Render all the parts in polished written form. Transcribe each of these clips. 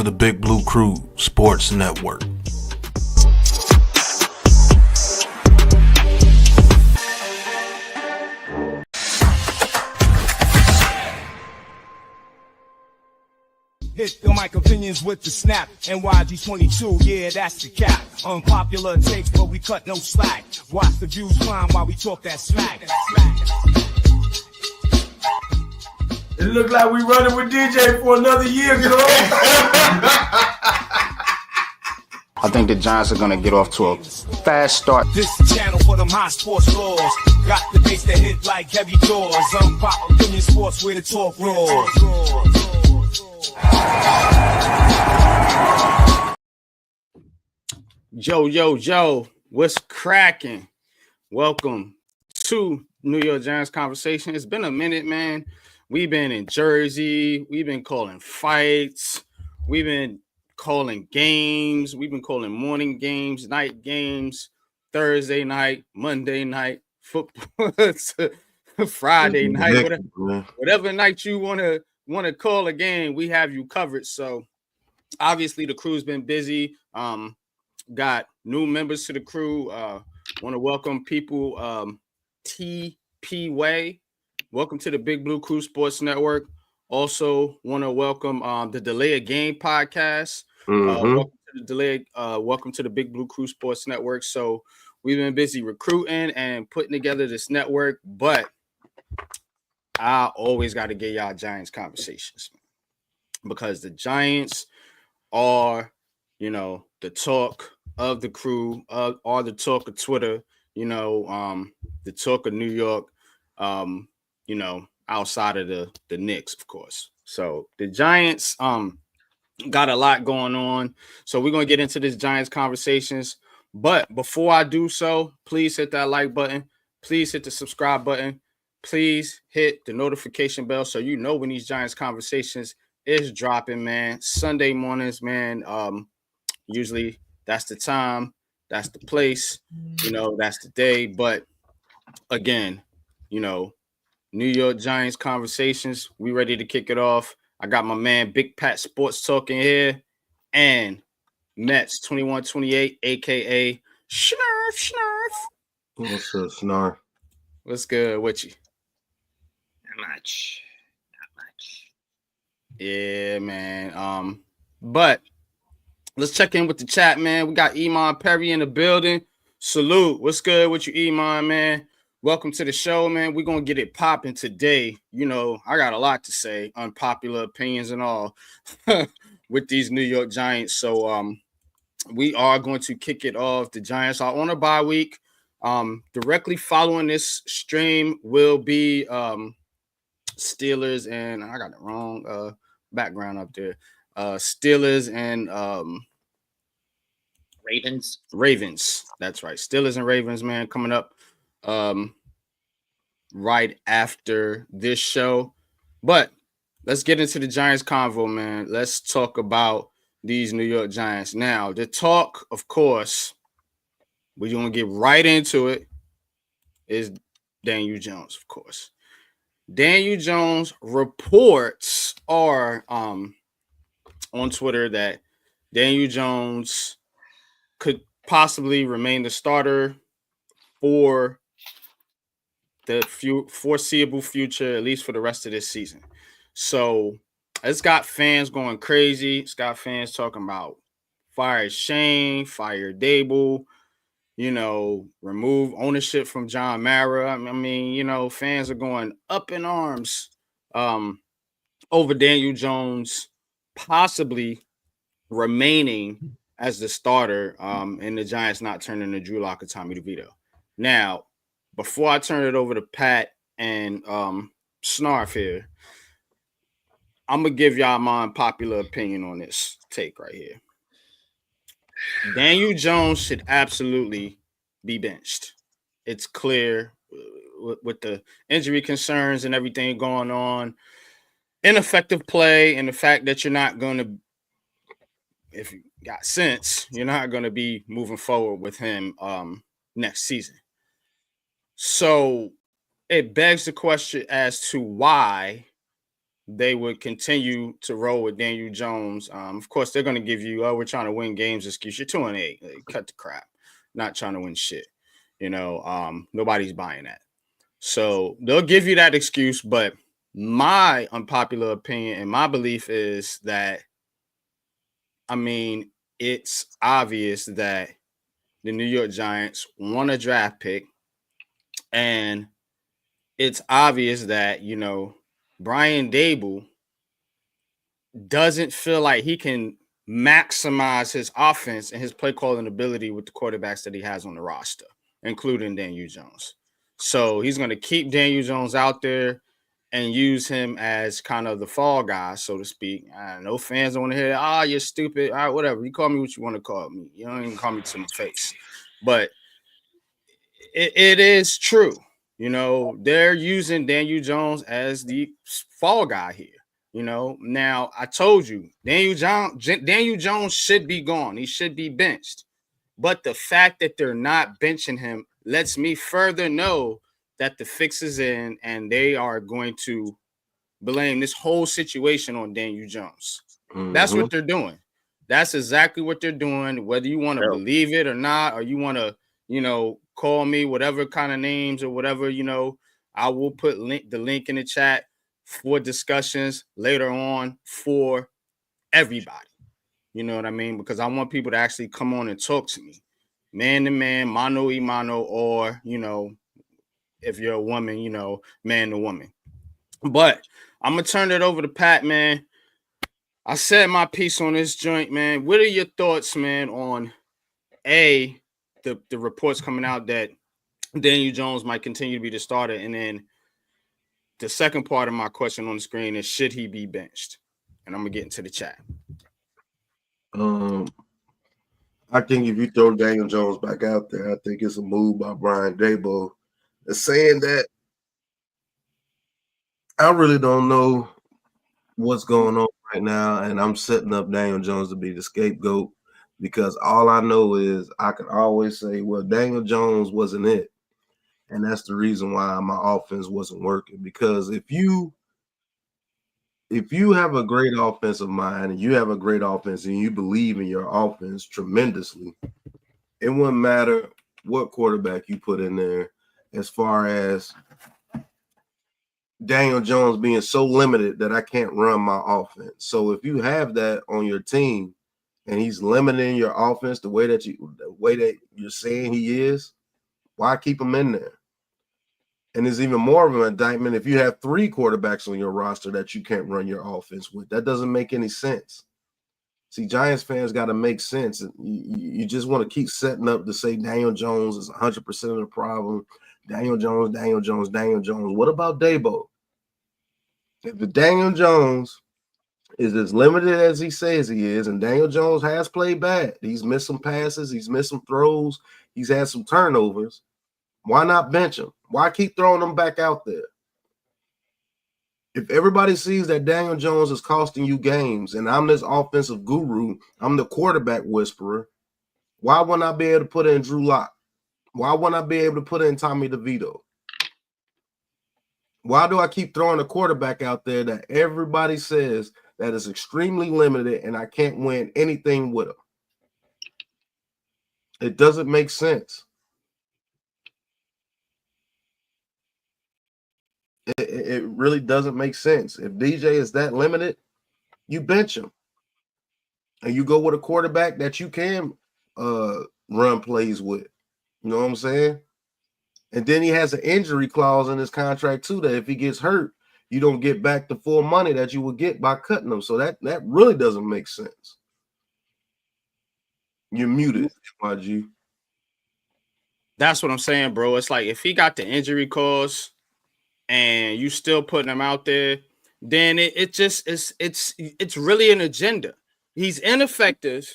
the Big Blue Crew Sports Network. Hit the mic opinions with the snap. NYG22, yeah, that's the cap. Unpopular takes, but we cut no slack. Watch the views climb while we talk that smack. It look like we running with DJ for another year, girl. I think the Giants are going to get off to a fast start. This channel for them high sports laws. Got the bass that hit like heavy doors. Unpopular opinion sports where the talk roars. Yo, what's cracking? Welcome to New York Giants Conversation. It's been a minute, man. We've been in Jersey. We've been calling fights. We've been calling games. We've been calling morning games, night games, Thursday night, Monday night, football, Friday night, whatever night you want to call a game, we have you covered. So obviously the crew's been busy. Got new members to the crew. Want to welcome people. TP Way. Welcome to the Big Blue Crew Sports Network. Also want to welcome the Delay a Game podcast. Welcome to the Big Blue Crew Sports Network. So we've been busy recruiting and putting together this network, but I always got to get y'all Giants conversations because the Giants are, the talk of the crew, are the talk of Twitter, the talk of New York, outside of the Knicks, of course. So the Giants got a lot going on. So we're going to get into this Giants conversations. But before I do so, please hit that like button. Please hit the subscribe button. Please hit the notification bell so you know when these Giants conversations is dropping, man. Sunday mornings, man. Usually that's the time, that's the place, that's the day. But again, New York Giants conversations, we ready to kick it off. I got my man Bigpatssportstalk in here and Mets 2128, aka Snarf. What's up, Snarf? What's good with you? Not much. Yeah, man. But let's check in with the chat, man. We got Iman Perry in the building. Salute. What's good with you, Iman, man? Welcome to the show, man. We're going to get it popping today. I got a lot to say, unpopular opinions and all with these New York Giants. So we are going to kick it off. The Giants are on a bye week. Directly following this stream will be Steelers, and I got the wrong background up there. Steelers and Ravens. That's right. Steelers and Ravens, man, coming up right after this show. But let's get into the Giants convo, man. Let's talk about these New York Giants. Now, the talk, of course, we're going to get right into it, is Daniel Jones, of course. Daniel Jones reports are on Twitter that Daniel Jones could possibly remain the starter for the foreseeable future, at least for the rest of this season. So it's got fans going crazy. It's got fans talking about fire Shane, fire Dable, remove ownership from John Mara. I mean, fans are going up in arms over Daniel Jones possibly remaining as the starter and the Giants not turning to Drew Lock or Tommy DeVito. Now, before I turn it over to Pat and Snarf here, I'm going to give y'all my unpopular opinion on this take right here. Daniel Jones should absolutely be benched. It's clear with the injury concerns and everything going on, ineffective play, and the fact that you're not going to, if you got sense, you're not going to be moving forward with him next season. So it begs the question as to why they would continue to roll with Daniel Jones. Of course, they're going to give you, we're trying to win games excuse. You're 2-8. Like, cut the crap. Not trying to win shit. Nobody's buying that. So they'll give you that excuse. But my unpopular opinion and my belief is that, it's obvious that the New York Giants want a draft pick. And it's obvious that, Brian Daboll doesn't feel like he can maximize his offense and his play calling ability with the quarterbacks that he has on the roster, including Daniel Jones. So he's going to keep Daniel Jones out there and use him as kind of the fall guy, so to speak. I know fans don't want to hear, you're stupid. All right, whatever. You call me what you want to call me. You don't even call me to my face. But it is true. They're using Daniel Jones as the fall guy here. Now I told you, Daniel Jones should be gone. He should be benched. But the fact that they're not benching him lets me further know that the fix is in and they are going to blame this whole situation on Daniel Jones. Mm-hmm. That's what they're doing. That's exactly what they're doing. Whether you want to believe it or not, or you want to, call me whatever kind of names or whatever, I will put the link in the chat for discussions later on for everybody. You know what I mean? Because I want people to actually come on and talk to me. Man to man, mano y mano, or, if you're a woman, man to woman. But I'm going to turn it over to Pat, man. I said my piece on this joint, man. What are your thoughts, man, on the reports coming out that Daniel Jones might continue to be the starter? And then the second part of my question on the screen is, should he be benched? And I'm going to get into the chat. I think if you throw Daniel Jones back out there, I think it's a move by Brian Daboll. Saying that, I really don't know what's going on right now, and I'm setting up Daniel Jones to be the scapegoat, because all I know is I can always say, well, Daniel Jones wasn't it. And that's the reason why my offense wasn't working. Because if you have a great offensive mind and you have a great offense and you believe in your offense tremendously, it wouldn't matter what quarterback you put in there, as far as Daniel Jones being so limited that I can't run my offense. So if you have that on your team and he's limiting your offense the way that you're saying he is, why keep him in there? And there's even more of an indictment if you have 3 quarterbacks on your roster that you can't run your offense with. That doesn't make any sense. See, Giants fans got to make sense. You just want to keep setting up to say Daniel Jones is 100% of the problem. Daniel Jones. What about Daboll? If the Daniel Jones is as limited as he says he is, and Daniel Jones has played bad, he's missed some passes, he's missed some throws, he's had some turnovers, why not bench him? Why keep throwing him back out there? If everybody sees that Daniel Jones is costing you games, and I'm this offensive guru, I'm the quarterback whisperer, why wouldn't I be able to put in Drew Lock? Why wouldn't I be able to put in Tommy DeVito? Why do I keep throwing a quarterback out there that everybody says that is extremely limited and I can't win anything with him? It doesn't make sense. It really doesn't make sense. If DJ is that limited, you bench him. And you go with a quarterback that you can run plays with. You know what I'm saying? And then he has an injury clause in his contract too, that if he gets hurt, you don't get back the full money that you would get by cutting him. So that really doesn't make sense. You're muted, YG. That's what I'm saying, bro. It's like if he got the injury clause and you still putting him out there, then it's really an agenda. He's ineffective.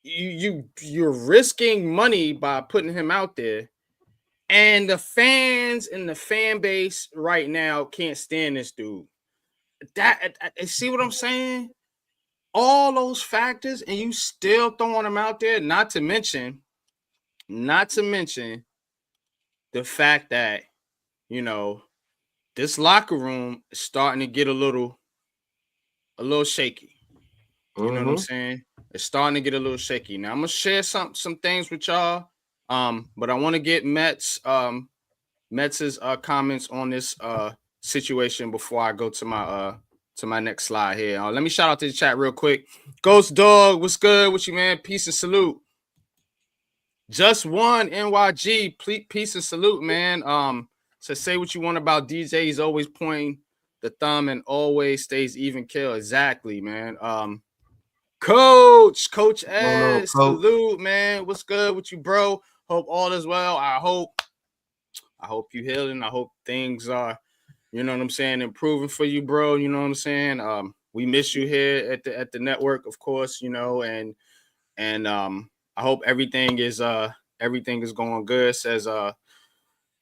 You're risking money by putting him out there, and the fans and the fan base right now can't stand this dude. See what I'm saying? All those factors, and you still throwing him out there. Not to mention the fact that this locker room is starting to get a little a little shaky. You know what I'm saying? It's starting to get a little shaky. Now I'm gonna share some things with y'all. But I want to get Mets' comments on this situation before I go to my next slide here. Let me shout out to the chat real quick. Ghost Dog, what's good with you, man? Peace and salute. Just one NYG, peace and salute, man. So say what you want about DJ. He's always pointing the thumb and always stays even kill. Exactly, man. Coach Ed, salute, man. What's good with you, bro? Hope all is well. I hope you healing. I hope things are, you know what I'm saying, improving for you, bro. You know what I'm saying? We miss you here at the network, of course, you know, and I hope everything is going good. Says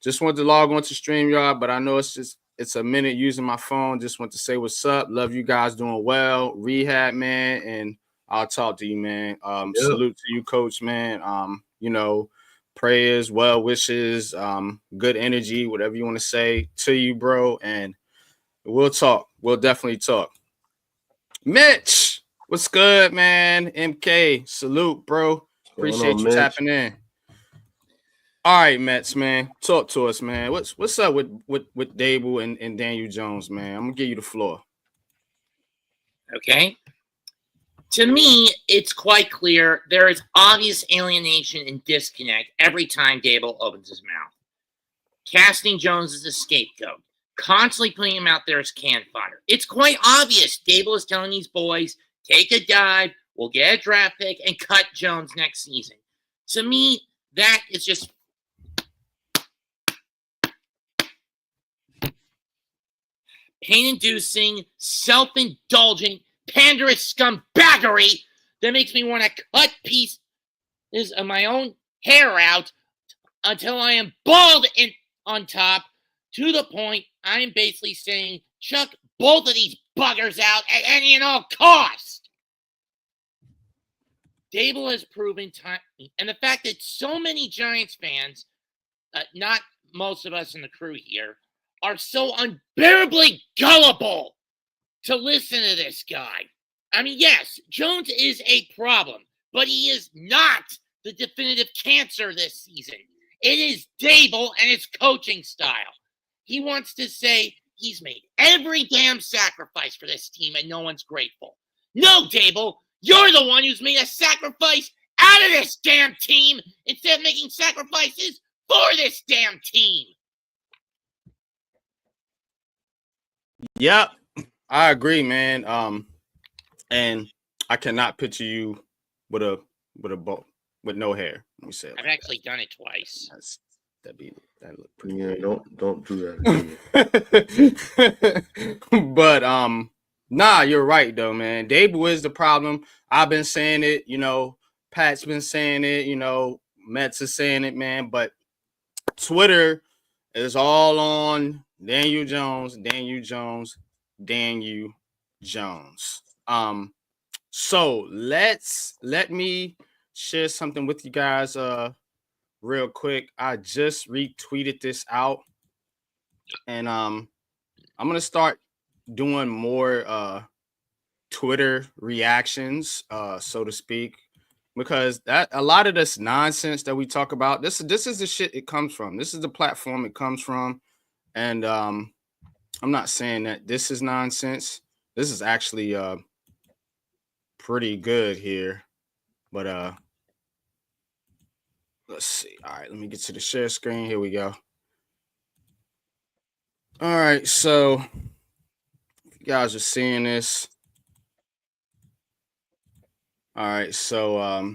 just want to log on to StreamYard, but I know it's a minute using my phone. Just want to say what's up. Love you guys doing well. Rehab, man, and I'll talk to you, man. Salute to you, Coach, man. You know, prayers, well wishes, good energy, whatever you want to say to you, bro. And we'll talk. We'll definitely talk. Mitch, what's good, man? MK, salute, bro. Appreciate you tapping in. All right, Mets, man. Talk to us, man. What's up with Dable and Daniel Jones, man? I'm gonna give you the floor. Okay. To me, it's quite clear there is obvious alienation and disconnect every time Dable opens his mouth. Casting Jones as a scapegoat, constantly putting him out there as can fodder. It's quite obvious Dable is telling these boys, take a dive, we'll get a draft pick, and cut Jones next season. To me, that is just pain-inducing, self-indulgent, panderous scumbaggery that makes me want to cut pieces of my own hair out until I am bald on top, to the point I am basically saying, chuck both of these buggers out at any and all cost. Dable has proven time, and the fact that so many Giants fans, not most of us in the crew here, are so unbearably gullible to listen to this guy. I mean, yes, Jones is a problem, but he is not the definitive cancer this season. It is Dable and his coaching style. He wants to say he's made every damn sacrifice for this team and no one's grateful. No, Dable, you're the one who's made a sacrifice out of this damn team instead of making sacrifices for this damn team. Yep, I agree, man. And I cannot picture you with no hair. Let me say it. I've actually done it twice. That look pretty. Yeah, don't do that. But nah, you're right though, man. Dable is the problem. I've been saying it, you know. Pat's been saying it, you know. Mets is saying it, man. But Twitter is all on Daniel Jones. So let me share something with you guys real quick. I just retweeted this out, and I'm gonna start doing more Twitter reactions, so to speak, because that a lot of this nonsense that we talk about, this is the shit it comes from. This is the platform it comes from, and I'm not saying that this is nonsense. This is actually pretty good here, but let's see. All right, let me get to the share screen. Here we go. All right, so you guys are seeing this. All right, so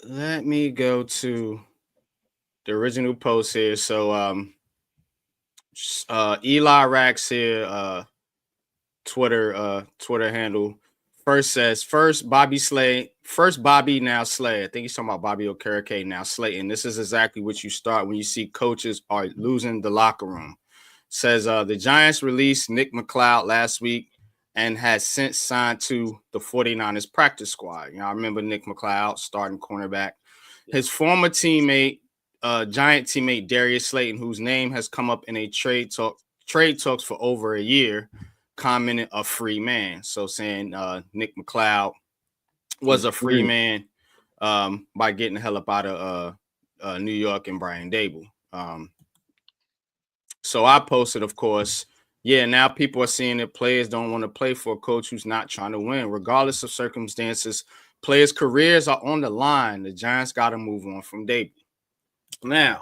let me go to the original post here. So Eli Racks here, Twitter handle. First Bobby Slay, first Bobby, now Slay. I think he's talking about Bobby Okereke, now Slayton. This is exactly what you start when you see coaches are losing the locker room. Says the Giants released Nick McLeod last week and has since signed to the 49ers practice squad. You know, I remember Nick McLeod, starting cornerback. His former teammate, Giant teammate Darius Slayton, whose name has come up in a trade talk trade talks for over a year, commented a free man. So saying Nick McLeod was a free man by getting the hell up out of New York and Brian Dable. So I posted, of course, now people are seeing that players don't want to play for a coach who's not trying to win. Regardless of circumstances, players' careers are on the line. The Giants got to move on from Dable. Now,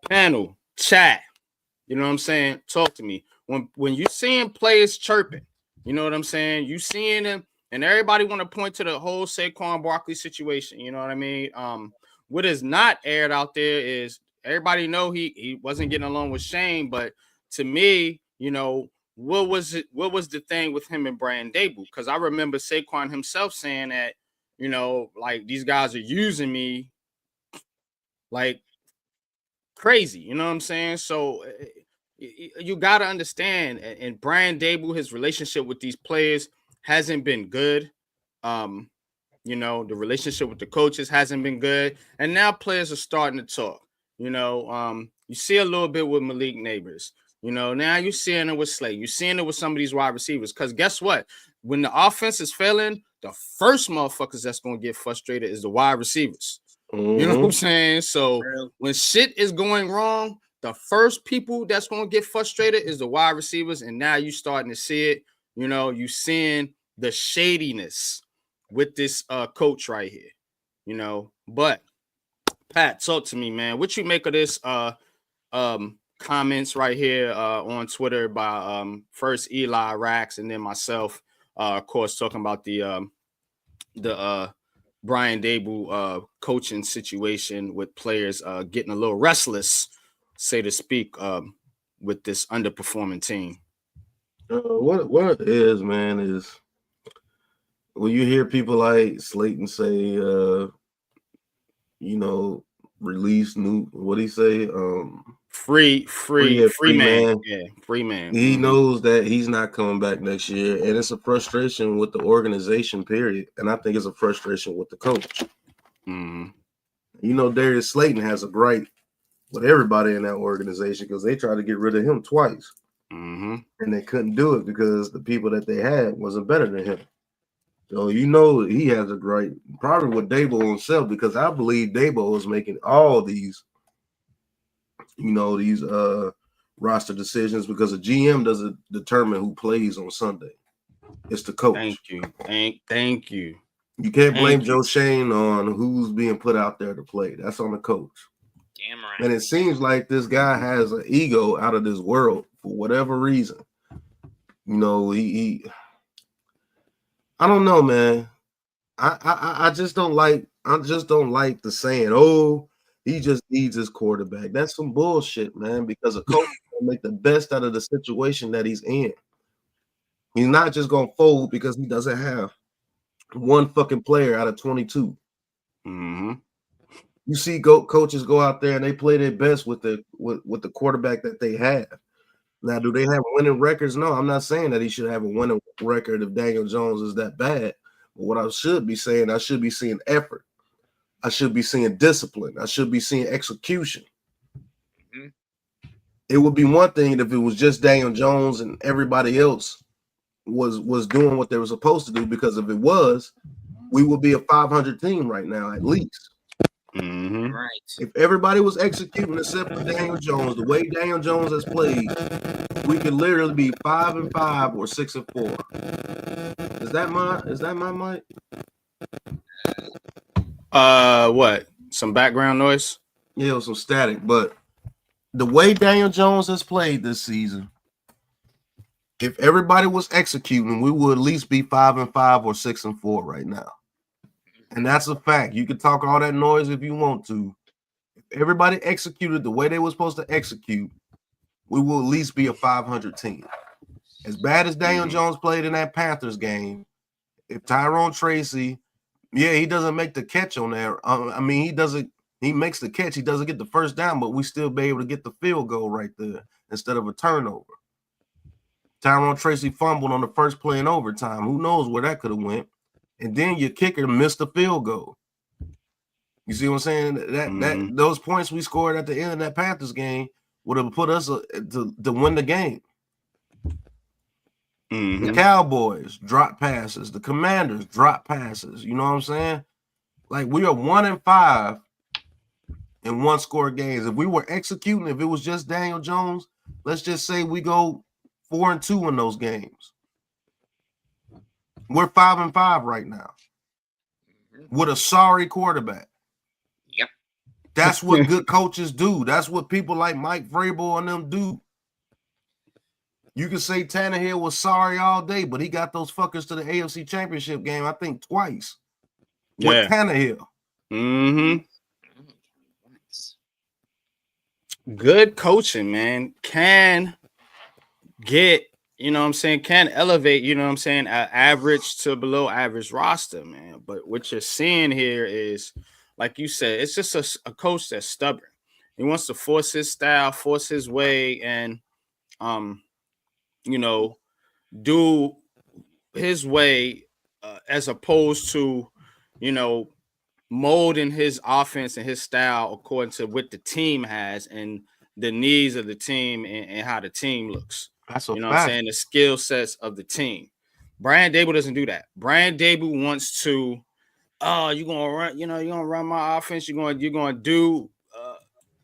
panel, chat, you know what I'm saying? Talk to me. When you seeing players chirping, you know what I'm saying? You seeing them, and everybody want to point to the whole Saquon Barkley situation. You know what I mean? What is not aired out there is everybody know he wasn't getting along with Shane, but to me, you know, what was the thing with him and Brian Dable? Because I remember Saquon himself saying that, you know, like these guys are using me like crazy. You know what I'm saying? So you got to understand, and Brian Dable, his relationship with these players hasn't been good. You know, the relationship with the coaches hasn't been good. And now players are starting to talk. You know, you see a little bit with Malik Nabers. You know, now you're seeing it with Slay. You're seeing it with some of these wide receivers. Because guess what? When the offense is failing, the first motherfuckers that's going to get frustrated is the wide receivers. You know what I'm saying? So when shit is going wrong, the first people that's going to get frustrated is the wide receivers. And now you're starting to see it. You know, you seeing the shadiness with this coach right here. You know, but Pat, talk to me, man. What you make of this comments right here on Twitter by first Eli Rax and then myself, of course, talking about the Brian Dable coaching situation with players getting a little restless, say to speak, with this underperforming team. What it is, man, is when you hear people like Slayton say, you know, release new, what do he say? Free man. Yeah, free man. He knows that he's not coming back next year, and it's a frustration with the organization, period. And I think it's a frustration with the coach. You know, Darius Slayton has a gripe with everybody in that organization because they tried to get rid of him twice. And they couldn't do it because the people that they had wasn't better than him. So you know he has a gripe, probably with Dable himself, because I believe Dable is making all these, you know, these roster decisions because a GM doesn't determine who plays on Sunday. It's the coach. Thank you. Thank you. You can't blame Joe Shane on who's being put out there to play. That's on the coach. Damn right. And it seems like this guy has an ego out of this world for whatever reason. You know, he I don't know, man. I just don't like the saying, oh, he just needs his quarterback. That's some bullshit, man, because a coach will make the best out of the situation that he's in. He's not just going to fold because he doesn't have one fucking player out of 22. You see coaches go out there and they play their best with the quarterback that they have. Now, do they have winning records? No, I'm not saying that he should have a winning record if Daniel Jones is that bad. But what I should be saying, I should be seeing effort. I should be seeing discipline. I should be seeing execution. It would be one thing if it was just Daniel Jones and everybody else was doing what they were supposed to do, because if it was, we would be a 500 team right now at least. Right. If everybody was executing except for Daniel Jones, the way Daniel Jones has played, we could literally be 5-5 or 6-4. Is that my mic? What? Some background noise? Yeah, some static. But the way Daniel Jones has played this season, if everybody was executing, we would at least be 5-5 or 6-4 right now. And that's a fact. You can talk all that noise if you want to. If everybody executed the way they were supposed to execute, we will at least be a 500 team. As bad as Daniel Jones played in that Panthers game, if Tyrone Tracy, he doesn't make the catch on there. He makes the catch. He doesn't get the first down, but we still be able to get the field goal right there instead of a turnover. Tyrone Tracy fumbled on the first play in overtime. Who knows where that could have went? And then your kicker missed the field goal. You see what I'm saying? That those points we scored at the end of that Panthers game would have put us to win the game. Mm-hmm. The Cowboys drop passes. The Commanders drop passes. You know what I'm saying? Like, we are 1-5 in one-score games. If we were executing, if it was just Daniel Jones, let's just say we go 4-2 in those games. We're 5-5 right now with a sorry quarterback. Yep. That's what good coaches do. That's what people like Mike Vrabel and them do. You can say Tannehill was sorry all day, but he got those fuckers to the AFC Championship game, I think, twice. With Tannehill. Mm-hmm. Good coaching, man, can get, you know what I'm saying, can elevate, you know what I'm saying, an average to below average roster, man. But what you're seeing here is, like you said, it's just a coach that's stubborn. He wants to force his style, force his way, and you know, do his way as opposed to, you know, molding his offense and his style according to what the team has and the needs of the team and how the team looks. That's a you know fact. what I'm saying? The skill sets of the team. Brian Dable doesn't do that. Brian Dable wants to, you're gonna run, you know, you're gonna run my offense, you're gonna do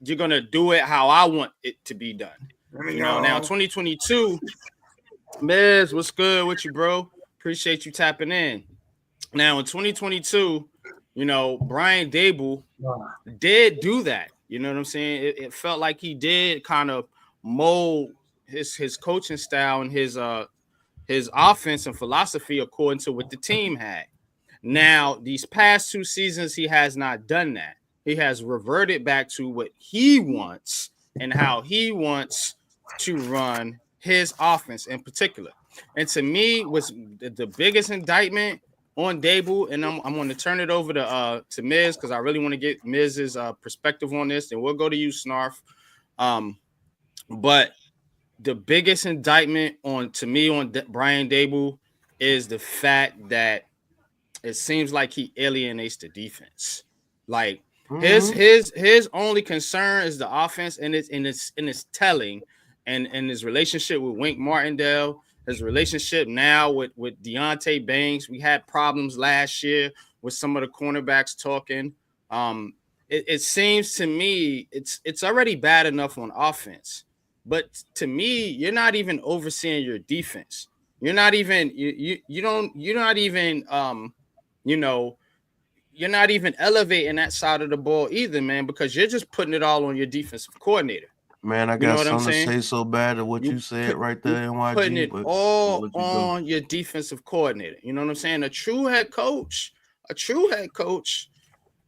it how I want it to be done. You know, now 2022, Miz, what's good with you, bro? Appreciate you tapping in. Now in 2022, you know, Brian Dable did do that. You know what I'm saying? It felt like he did kind of mold his coaching style and his offense and philosophy according to what the team had. Now, these past 2 seasons, he has not done that. He has reverted back to what he wants and how he wants to run his offense in particular. And to me, was the biggest indictment on Dable, and I'm going to turn it over to Miz because I really want to get Miz's perspective on this, and we'll go to you, Snarf. But the biggest indictment on Brian Dable is the fact that it seems like he alienates the defense. Like his only concern is the offense, and it's telling, and his relationship with Wink Martindale. His relationship now with Deontay Banks. We had problems last year with some of the cornerbacks talking. It seems to me it's already bad enough on offense, but to me, you're not even overseeing your defense. You're not even you're not even elevating that side of the ball either, man, because you're just putting it all on your defensive coordinator. Man, I got something to say so bad at what you said right there, NYG. Putting it all on your defensive coordinator. You know what I'm saying? A true head coach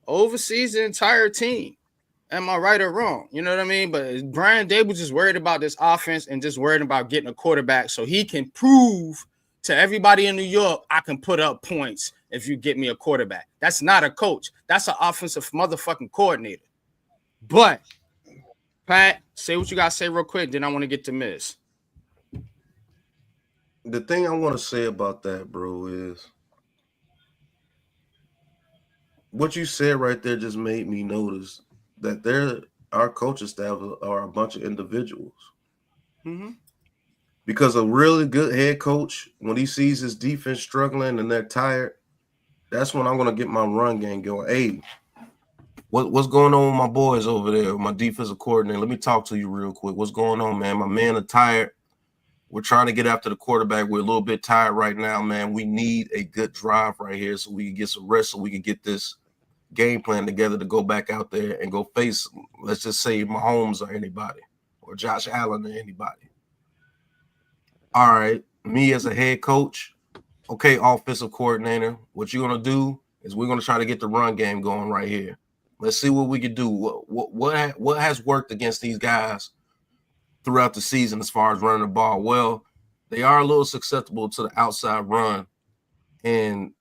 oversees the entire team. Am I right or wrong? You know what I mean? But Brian Dable just worried about this offense and just worried about getting a quarterback so he can prove to everybody in New York, I can put up points if you get me a quarterback. That's not a coach. That's an offensive motherfucking coordinator. But Pat, say what you got to say real quick, then I want to get to Miz. The thing I want to say about that, bro, is what you said right there just made me notice that our coaching staff are a bunch of individuals. Mm-hmm. Because a really good head coach, when he sees his defense struggling and they're tired, that's when I'm going to get my run game going. Hey, what's going on with my boys over there, my defensive coordinator? Let me talk to you real quick. What's going on, man? My men are tired. We're trying to get after the quarterback. We're a little bit tired right now, man. We need a good drive right here so we can get some rest, so we can get this game plan together to go back out there and go face, let's just say, Mahomes or anybody, or Josh Allen or anybody. All right, me as a head coach, okay, offensive coordinator, what you're going to do is we're going to try to get the run game going right here. Let's see what we can do. What has worked against these guys throughout the season as far as running the ball? Well, they are a little susceptible to the outside run, and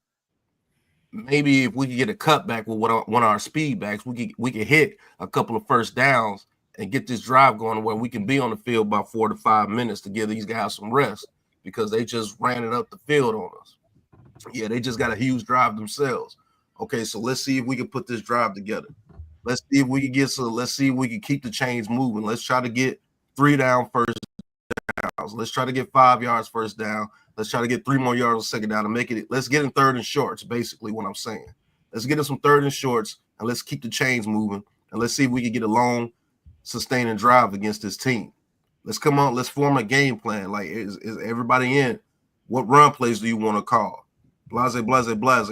maybe if we could get a cutback with one of our speed backs, we could hit a couple of first downs and get this drive going where we can be on the field about 4 to 5 minutes to give these guys some rest because they just ran it up the field on us. Yeah, they just got a huge drive themselves. Okay, so let's see if we can put this drive together. Let's see if we can get some. Let's see if we can keep the chains moving. Let's try to get 3 down first downs. Let's try to get 5 yards first down. Let's try to get 3 more yards on second down and make it. Let's get in third and shorts, basically what I'm saying. Let's get in some third and shorts, and let's keep the chains moving. And let's see if we can get a long, sustaining drive against this team. Let's come on. Let's form a game plan. Like, is everybody in? What run plays do you want to call? Blase.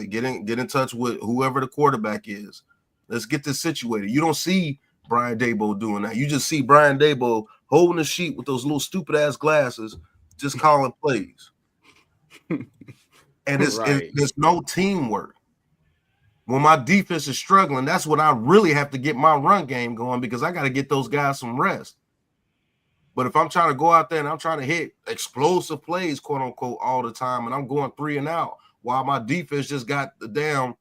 Get in touch with whoever the quarterback is. Let's get this situated. You don't see Brian Daboll doing that. You just see Brian Daboll holding the sheet with those little stupid-ass glasses, just calling plays. And there's no teamwork. When my defense is struggling, that's when I really have to get my run game going because I got to get those guys some rest. But if I'm trying to go out there and I'm trying to hit explosive plays, quote unquote, all the time, and I'm going 3 and out while my defense just got the damn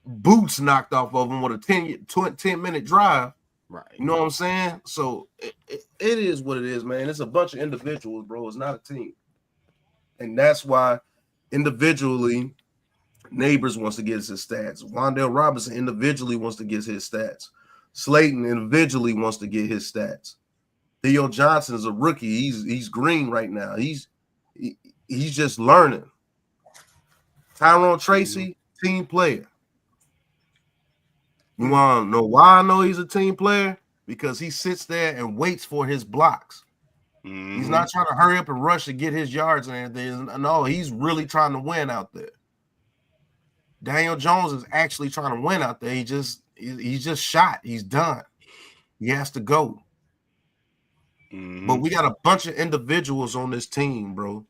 boots knocked off of them with a 10-minute drive. Right. You know what I'm saying? So it is what it is, man. It's a bunch of individuals, bro. It's not a team. And that's why individually, Nabers wants to get his stats. Wan'Dale Robinson individually wants to get his stats. Slayton individually wants to get his stats. Theo Johnson is a rookie. He's green right now. He's just learning. Tyrone Tracy, team player. You want to know why I know he's a team player? Because he sits there and waits for his blocks. Mm-hmm. He's not trying to hurry up and rush and get his yards and everything. No, he's really trying to win out there. Daniel Jones is actually trying to win out there. He's just shot. He's done. He has to go. Mm-hmm. But we got a bunch of individuals on this team, bro.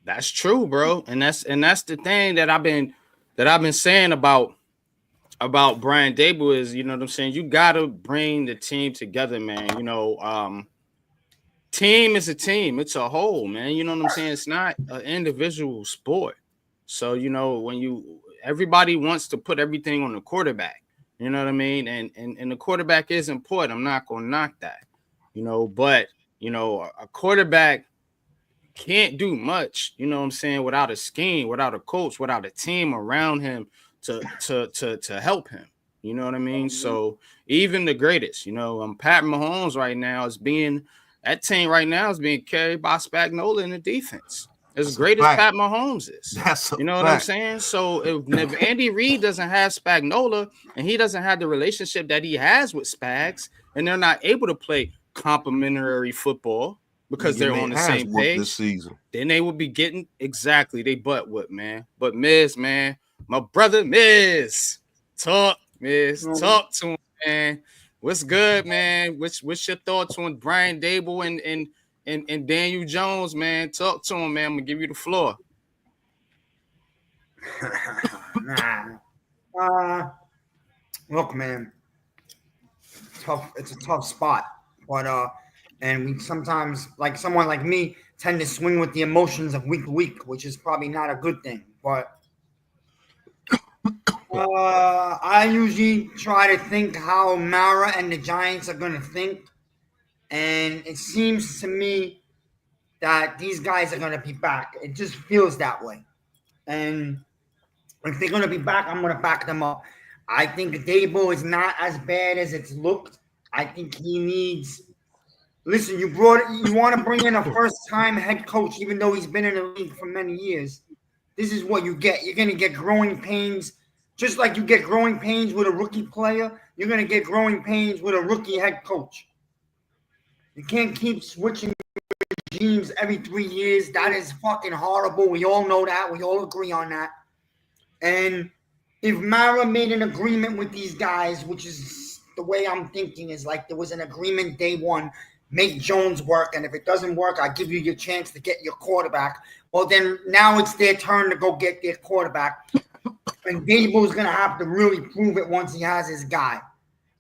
That's true, bro. And that's the thing that I've been saying about Brian Daboll is, you know what I'm saying? You gotta bring the team together, man. You know, team is a team. It's a whole, man. You know what I'm saying? It's not an individual sport. So, you know, when everybody wants to put everything on the quarterback, you know what I mean? And the quarterback is important. I'm not gonna knock that, you know, but you know, a quarterback can't do much, you know what I'm saying, without a scheme, without a coach, without a team around him to help him. You know what I mean? So even the greatest, you know, Pat Mahomes right now that team right now is being carried by Spagnuolo in the defense. As great as Pat Mahomes is. You know what I'm saying? So if Andy Reid doesn't have Spagnuolo and he doesn't have the relationship that he has with Spags, and they're not able to play complementary football because they're on the same page this season, then they will be getting exactly they butt whip, man. But Miz, man, my brother Miz, talk to him, man. What's good, man? What's your thoughts on Brian Daboll and Daniel Jones, man? Talk to him, man. I'm gonna give you the floor. Look, man, it's a tough spot, but and we sometimes, like someone like me, tend to swing with the emotions of week to week, which is probably not a good thing. But I usually try to think how Mara and the Giants are going to think. And it seems to me that these guys are going to be back. It just feels that way. And if they're going to be back, I'm going to back them up. I think Daboll is not as bad as it's looked. I think he needs – listen, you want to bring in a first-time head coach, even though he's been in the league for many years. This is what you get. You're going to get growing pains. Just like you get growing pains with a rookie player, you're going to get growing pains with a rookie head coach. You can't keep switching regimes every 3 years. That is fucking horrible. We all know that. We all agree on that. And if Mara made an agreement with these guys, which is the way I'm thinking, is like there was an agreement day one, make Jones work, and if it doesn't work, I give you your chance to get your quarterback. Well, then now it's their turn to go get their quarterback. And Daboll's going to have to really prove it once he has his guy.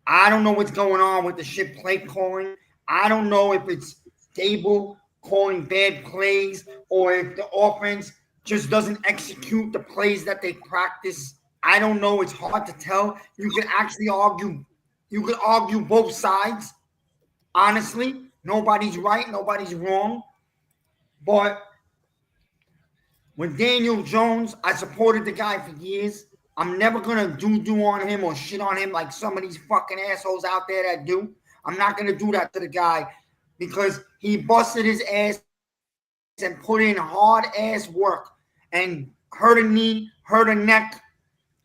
I don't know what's going on with the shit play calling. I don't know if it's Daboll calling bad plays or if the offense just doesn't execute the plays that they practice. I don't know. It's hard to tell. You can actually argue. You could argue both sides. Honestly, nobody's right. Nobody's wrong. But with Daniel Jones, I supported the guy for years. I'm never gonna do on him or shit on him like some of these fucking assholes out there that do. I'm not gonna do that to the guy because he busted his ass and put in hard ass work and hurt a knee, hurt a neck.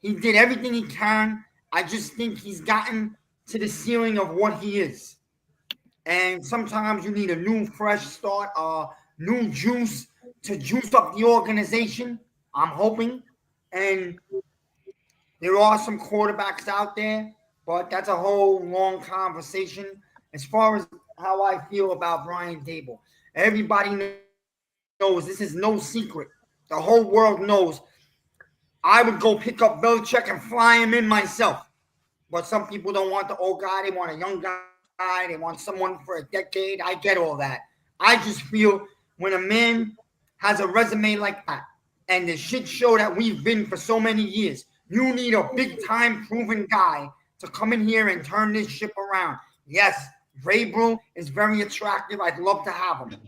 He did everything he can. I just think he's gotten to the ceiling of what he is. And sometimes you need a new fresh start, new juice to juice up the organization. I'm hoping. And there are some quarterbacks out there, but that's a whole long conversation. As far as how I feel about Brian Daboll, everybody knows this is no secret. The whole world knows I would go pick up Belichick and fly him in myself. But some people don't want the old guy. They want a young guy. They want someone for a decade. I get all that. I just feel when a man has a resume like that and the shit show that we've been for so many years, you need a big-time proven guy to come in here and turn this ship around. Yes, Vrabel is very attractive. I'd love to have him.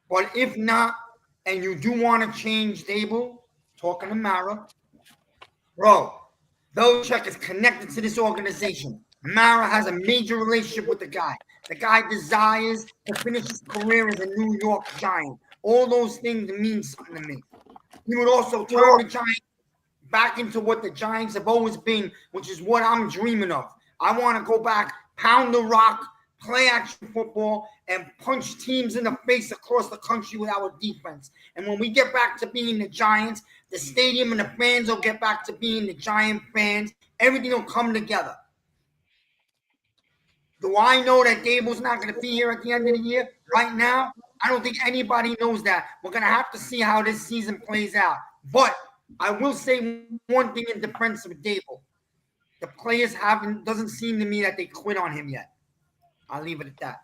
But if not, and you do want to change Daboll, talking to Mara, bro, Belichick is connected to this organization. Mara has a major relationship with the guy. The guy desires to finish his career as a New York Giant. All those things mean something to me. He would also turn the Giants back into what the Giants have always been, which is what I'm dreaming of. I want to go back, pound the rock, play action football, and punch teams in the face across the country with our defense. And when we get back to being the Giants, the stadium and the fans will get back to being the Giant fans. Everything will come together. Do I know that Daboll's not going to be here at the end of the year? Right now, I don't think anybody knows that. We're going to have to see how this season plays out. But I will say one thing in defense of Daboll. The players doesn't seem to me that they quit on him yet. I'll leave it at that.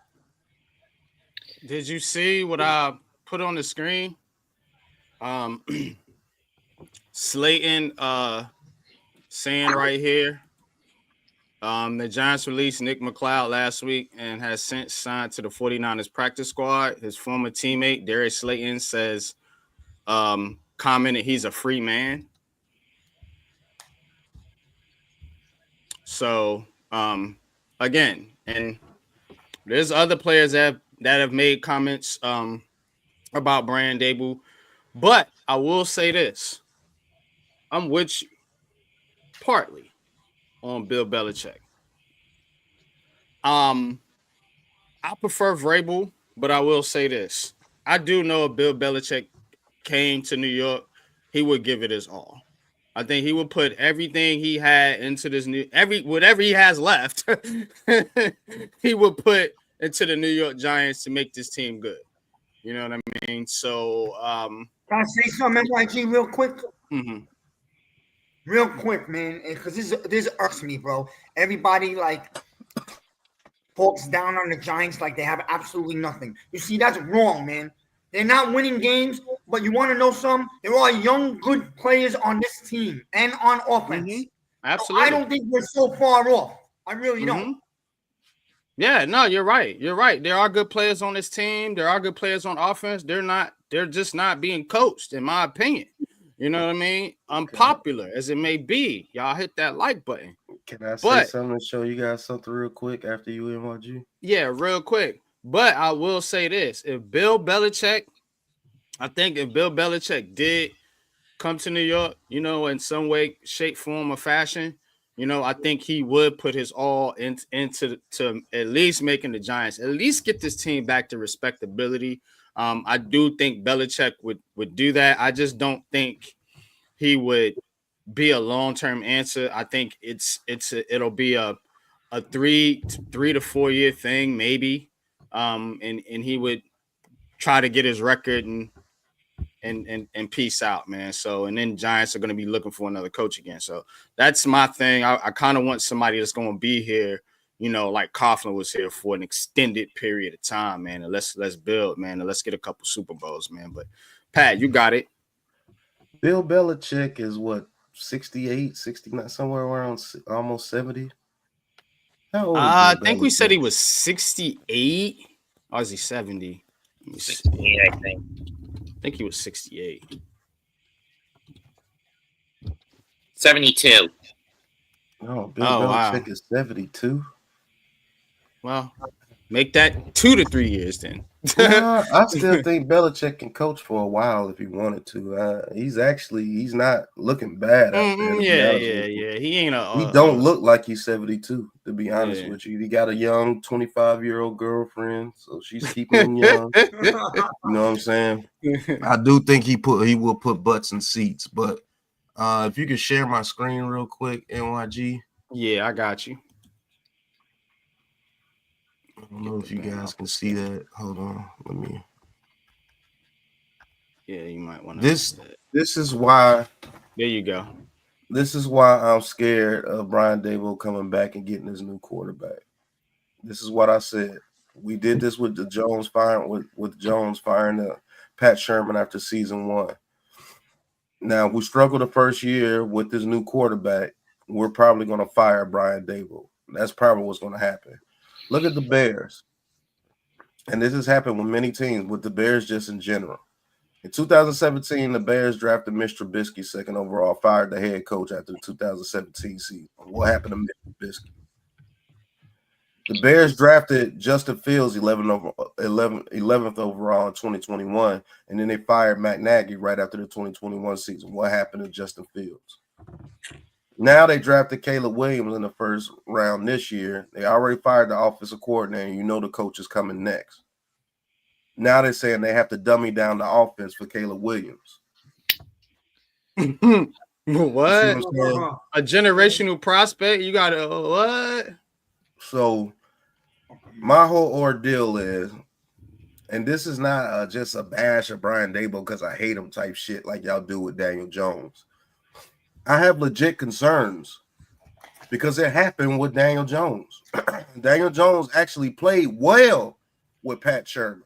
Did you see what I put on the screen? Slayton saying right here, the Giants released Nick McLeod last week and has since signed to the 49ers practice squad. His former teammate, Darius Slayton, says, commented he's a free man. So, again, and there's other players that have made comments about Brian Daboll, but I will say this. I'm with you partly on Bill Belichick. I prefer Vrabel, but I will say this. I do know if Bill Belichick came to New York, he would give it his all. I think he would put everything he had into this whatever he has left, he would put into the New York Giants to make this team good. You know what I mean? So can I say something, YG, real quick? Mm-hmm. Real quick, man, because this irks me, bro. Everybody talks down on the Giants like they have absolutely nothing. You see, that's wrong, man. They're not winning games, but you want to know something? There are young, good players on this team and on offense. Mm-hmm. Absolutely. So I don't think we're so far off. I really don't. Yeah, no, you're right. You're right. There are good players on this team. There are good players on offense. They're just not being coached, in my opinion. You know what I mean? Unpopular as it may be. Y'all hit that like button. Can I say something to show you guys something real quick after you NYG? Yeah, real quick. But I will say this. I think if Bill Belichick did come to New York, you know, in some way, shape, form, or fashion, you know, I think he would put his all into at least making the Giants, at least get this team back to respectability. I do think Belichick would do that. I just don't think he would be a long-term answer. I think it'll be a 3 to 4 year thing, maybe. And he would try to get his record and peace out, man. So, and then Giants are going to be looking for another coach again. So that's my thing. I kind of want somebody that's going to be here, you know, like Coughlin was here for an extended period of time, man. And let's build, man. And let's get a couple Super Bowls, man. But Pat, you got it. Bill Belichick is what, 68, 69, somewhere around almost 70. How old is I Bill think we Belichick? said he was 68. Or is he 70? 68, I think. I think he was 68. 72. No, Bill Oh, Belichick wow. is 72. Well, make that 2 to 3 years then. Nah, I still think Belichick can coach for a while if he wanted to. He's not looking bad out there, to be honest with you. Yeah. He ain't He don't look like he's 72, to be honest Yeah. with you. He got a young 25-year-old girlfriend, so she's keeping him young. You know what I'm saying? I do think he will put butts in seats, but if you could share my screen real quick, NYG. Yeah, I got you. I don't know if you guys can see that. Hold on, let me. Yeah, you might want to. This is why. There you go. This is why I'm scared of Brian Daboll coming back and getting his new quarterback. This is what I said. We did this with the Jones firing with Jones firing Pat Sherman after season 1. Now we struggled the first year with this new quarterback. We're probably going to fire Brian Daboll. That's probably what's going to happen. Look at the Bears. And this has happened with many teams, with the Bears just in general. In 2017, the Bears drafted Mitch Trubisky 2nd overall, fired the head coach after the 2017 season. What happened to Mitch Trubisky? The Bears drafted Justin Fields 11th overall in 2021, and then they fired Matt Nagy right after the 2021 season. What happened to Justin Fields? Now they drafted Caleb Williams in the first round this year. They already fired the offensive coordinator. You know the coach is coming next. Now they're saying they have to dummy down the offense for Caleb Williams. What? A generational prospect? You got to what? So my whole ordeal is, and this is not just a bash of Brian Daboll because I hate him type shit like y'all do with Daniel Jones. I have legit concerns because it happened with Daniel Jones. Daniel Jones actually played well with Pat Sherman.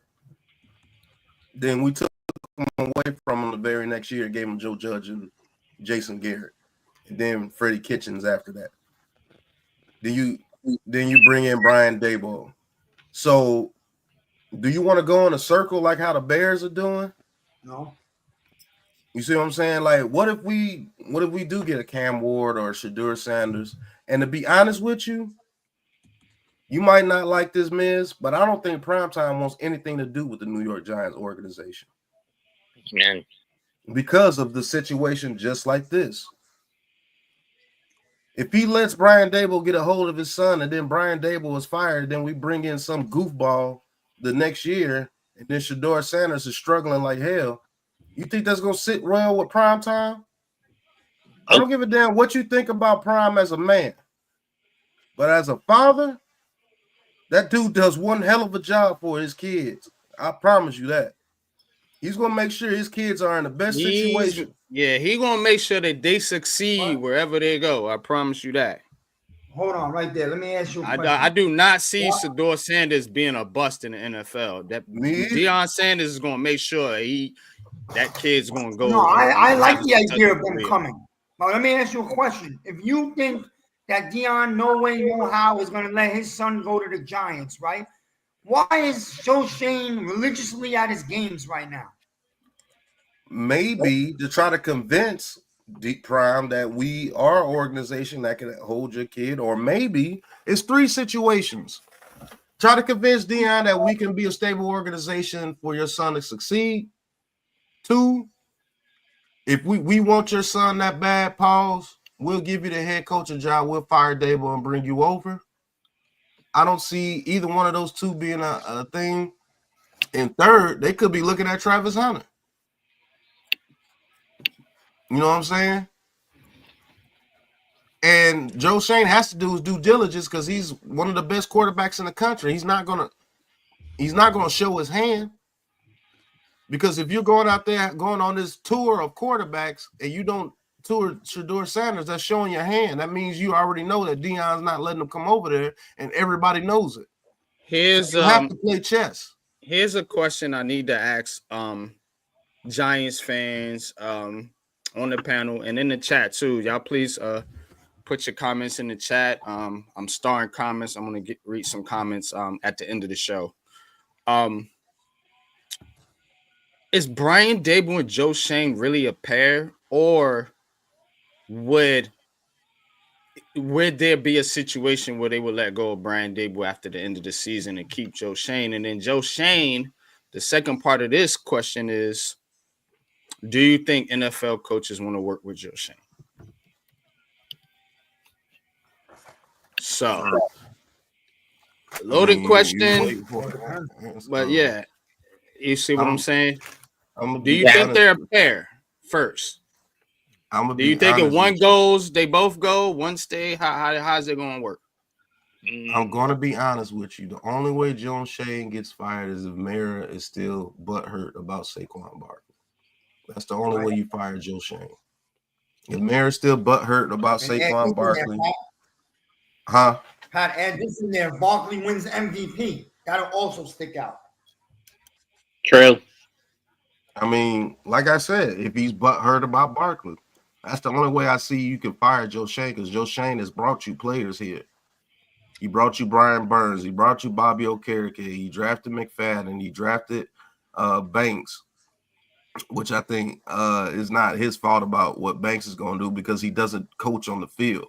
Then we took him away from him the very next year, gave him Joe Judge and Jason Garrett, and then Freddie Kitchens after that. Then you bring in Brian Daboll. So do you want to go in a circle like how the Bears are doing? No. You see what I'm saying? Like, what if we do get a Cam Ward or a Shedeur Sanders? And to be honest with you, you might not like this, Miz, but I don't think Primetime wants anything to do with the New York Giants organization. Man. Because of the situation just like this. If he lets Brian Daboll get a hold of his son and then Brian Daboll is fired, then we bring in some goofball the next year, and then Shedeur Sanders is struggling like hell. You think that's going to sit well with Primetime? I don't give a damn what you think about Prime as a man. But as a father, that dude does one hell of a job for his kids. I promise you that. He's going to make sure his kids are in the best situation. Yeah, he's going to make sure that they succeed wherever they go. I promise you that. Hold on right there. Let me ask you a question. I do not see Shedeur Sanders being a bust in the NFL. That Deion Sanders is going to make sure that kid's going to go. No, I like the idea of them coming. But let me ask you a question. If you think that Deion no way, no how is going to let his son go to the Giants, right? Why is Joe Shane religiously at his games right now? Maybe to try to convince Deep Prime that we are an organization that can hold your kid, or maybe it's 3 situations. Try to convince Deion that we can be a stable organization for your son to succeed. 2, if we want your son that bad, pause, we'll give you the head coaching job. We'll fire Daboll and bring you over. I don't see either one of those 2 being a thing. And 3rd, they could be looking at Travis Hunter. You know what I'm saying? And Joe Shane has to do his due diligence because he's one of the best quarterbacks in the country. He's not gonna show his hand. Because if you're going out there going on this tour of quarterbacks and you don't tour Shedeur Sanders, that's showing your hand. That means you already know that Deion's not letting him come over there, and everybody knows it. You have to play chess. Here's a question I need to ask Giants fans on the panel and in the chat too. Y'all please put your comments in the chat. I'm starring comments. I'm gonna read some comments at the end of the show. Is Brian Daboll and Joe Shane really a pair, or would there be a situation where they would let go of Brian Daboll after the end of the season and keep Joe Schoen? And then Joe Schoen, the second part of this question is, do you think NFL coaches want to work with Joe Schoen? So, loaded question, but yeah, you see what I'm saying? Do you think they're a pair first? Do you think if one goes, they both go, one stay? How's it going to work? I'm going to be honest with you. The only way Joe Schoen gets fired is if Mara is still butthurt about Saquon Barkley. That's the only way you fire Joe Schoen. If Mara's still butthurt about Saquon Barkley, Pat, add this in there. Barkley wins MVP. That'll also stick out. True. I mean, like I said, if he's butthurt about Barkley, that's the only way I see you can fire Joe Schoen, because Joe Schoen has brought you players here. He brought you Brian Burns. He brought you Bobby Okereke. He drafted McFadden. He drafted Banks, which I think is not his fault about what Banks is going to do, because he doesn't coach on the field.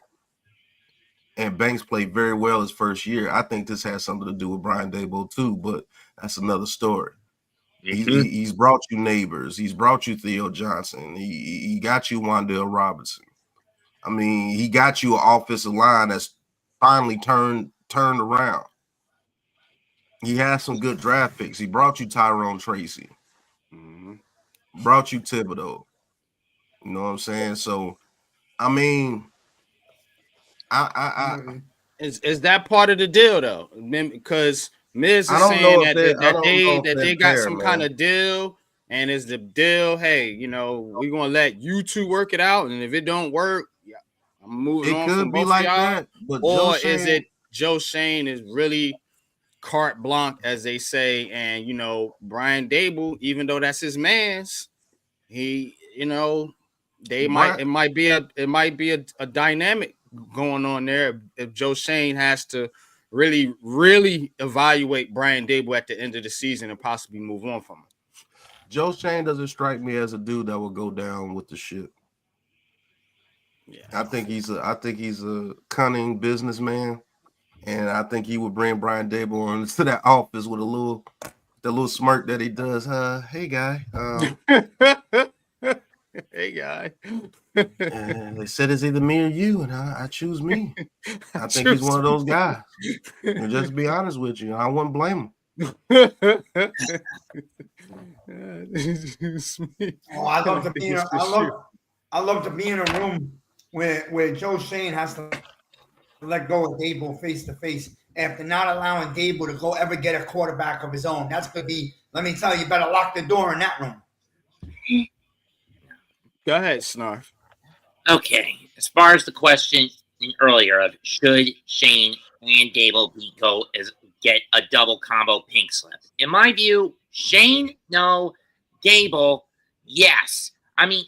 And Banks played very well his first year. I think this has something to do with Brian Daboll too, but that's another story. He's brought you Nabers. He's brought you Theo Johnson. He got you Wan'Dale Robinson. I mean, he got you an offensive line that's finally turned around. He has some good draft picks. He brought you Tyrone Tracy. Brought you Thibodeau. You know what I'm saying? So, I mean, is that part of the deal though? Because Miz is saying that they got some kind of deal, and is the deal, hey, you know, we're gonna let you two work it out, and if it don't work, I'm moving on. It could be like that, or is it Joe Schoen is really carte blanche, as they say, and you know, Brian Daboll, even though that's his man's, he, you know, it might be a dynamic going on there if Joe Schoen has to really evaluate Brian Daboll at the end of the season and possibly move on from him. Joe Schoen doesn't strike me as a dude that will go down with the ship. Yeah, I think he's a cunning businessman, and I think he would bring Brian Daboll into that office with the little smirk that he does. Hey guy, hey guy. They said it's either me or you, and I choose me. I think he's one of those guys. And just to be honest with you, I wouldn't blame him. I love to be in a room where Joe Schoen has to let go of Daboll face to face after not allowing Daboll to go ever get a quarterback of his own. That's going to be, let me tell you, better lock the door in that room. Go ahead, Snarf. Okay, as far as the question earlier of should Schoen and Daboll get a double combo pink slip, in my view, Schoen, no. Daboll, yes. I mean,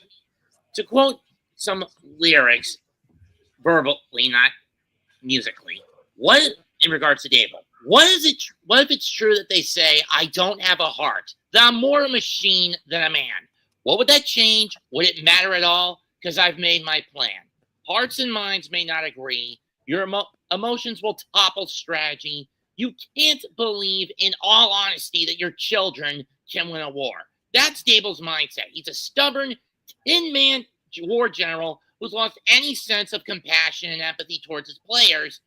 to quote some lyrics, verbally, not musically, what in regards to Daboll? What if it's true that they say I don't have a heart, that I'm more a machine than a man? What would that change? Would it matter at all? Because I've made my plan. Hearts and minds may not agree. Your emotions will topple strategy. You can't believe, in all honesty, that your children can win a war. That's Daboll's mindset. He's a stubborn, tin-man war general who's lost any sense of compassion and empathy towards his players,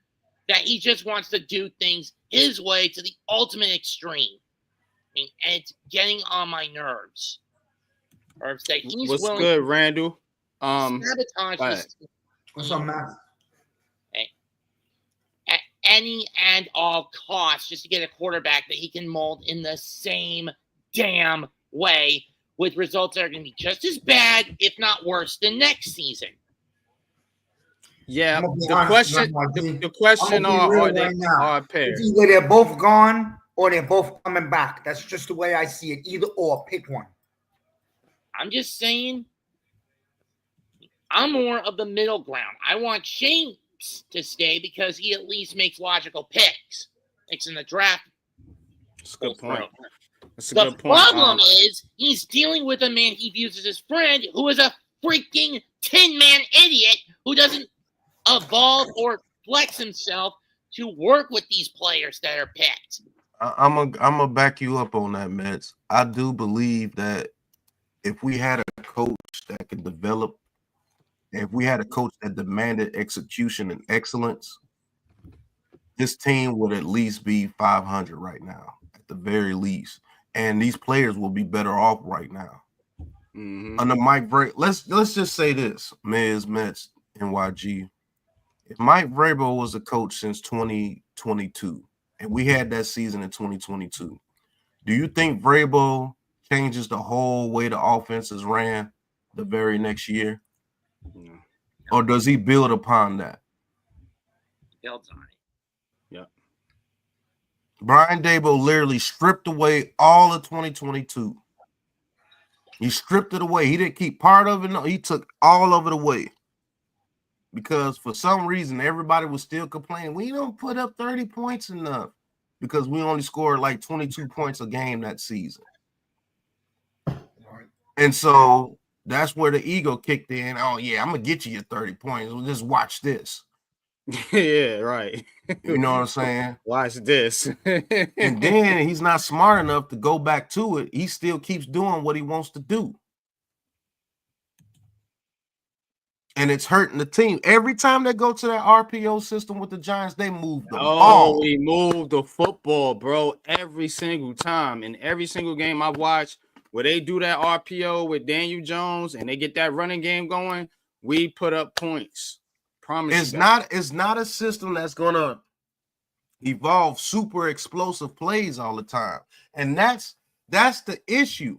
that he just wants to do things his way to the ultimate extreme. I mean, and it's getting on my nerves. Or that he's What's willing good, to Randall? sabotage What's up, Matt? At any and all costs, just to get a quarterback that he can mold in the same damn way, with results that are going to be just as bad, if not worse, than next season. Yeah, the question are they a pair? It's either they're both gone or they're both coming back. That's just the way I see it. Either or, pick one. I'm just saying, I'm more of the middle ground. I want Shane to stay because he at least makes logical picks. Picks in the draft. That's a good point. The problem is he's dealing with a man he views as his friend who is a freaking Tin Man idiot who doesn't evolve or flex himself to work with these players that are picked. I'm gonna back you up on that, Mets. I do believe that if we had a coach that could develop, if we had a coach that demanded execution and excellence, this team would at least be 500 right now, at the very least. And these players will be better off right now. Under Mike Vrabel, let's just say this, Miz, Mets, NYG. If Mike Vrabel was a coach since 2022, and we had that season in 2022, do you think Vrabel changes the whole way the offenses ran the very next year? Or does he build upon that? Builds on it. Brian Daboll literally stripped away all of 2022. He stripped it away. He didn't keep part of it. No, he took all of it away. Because for some reason, everybody was still complaining. We don't put up 30 points enough because we only scored like 22 points a game that season. And so that's where the ego kicked in. Oh, yeah, I'm going to get you your 30 points. Well, just watch this. Yeah, right. You know what I'm saying? Watch this. And then he's not smart enough to go back to it. He still keeps doing what he wants to do. And it's hurting the team. Every time they go to that RPO system with the Giants, they move the ball. We move the football, bro, every single time. In every single game I watch where they do that RPO with Daniel Jones and they get that running game going, we put up points. Promise. It's not a system that's gonna evolve super explosive plays all the time. And that's the issue.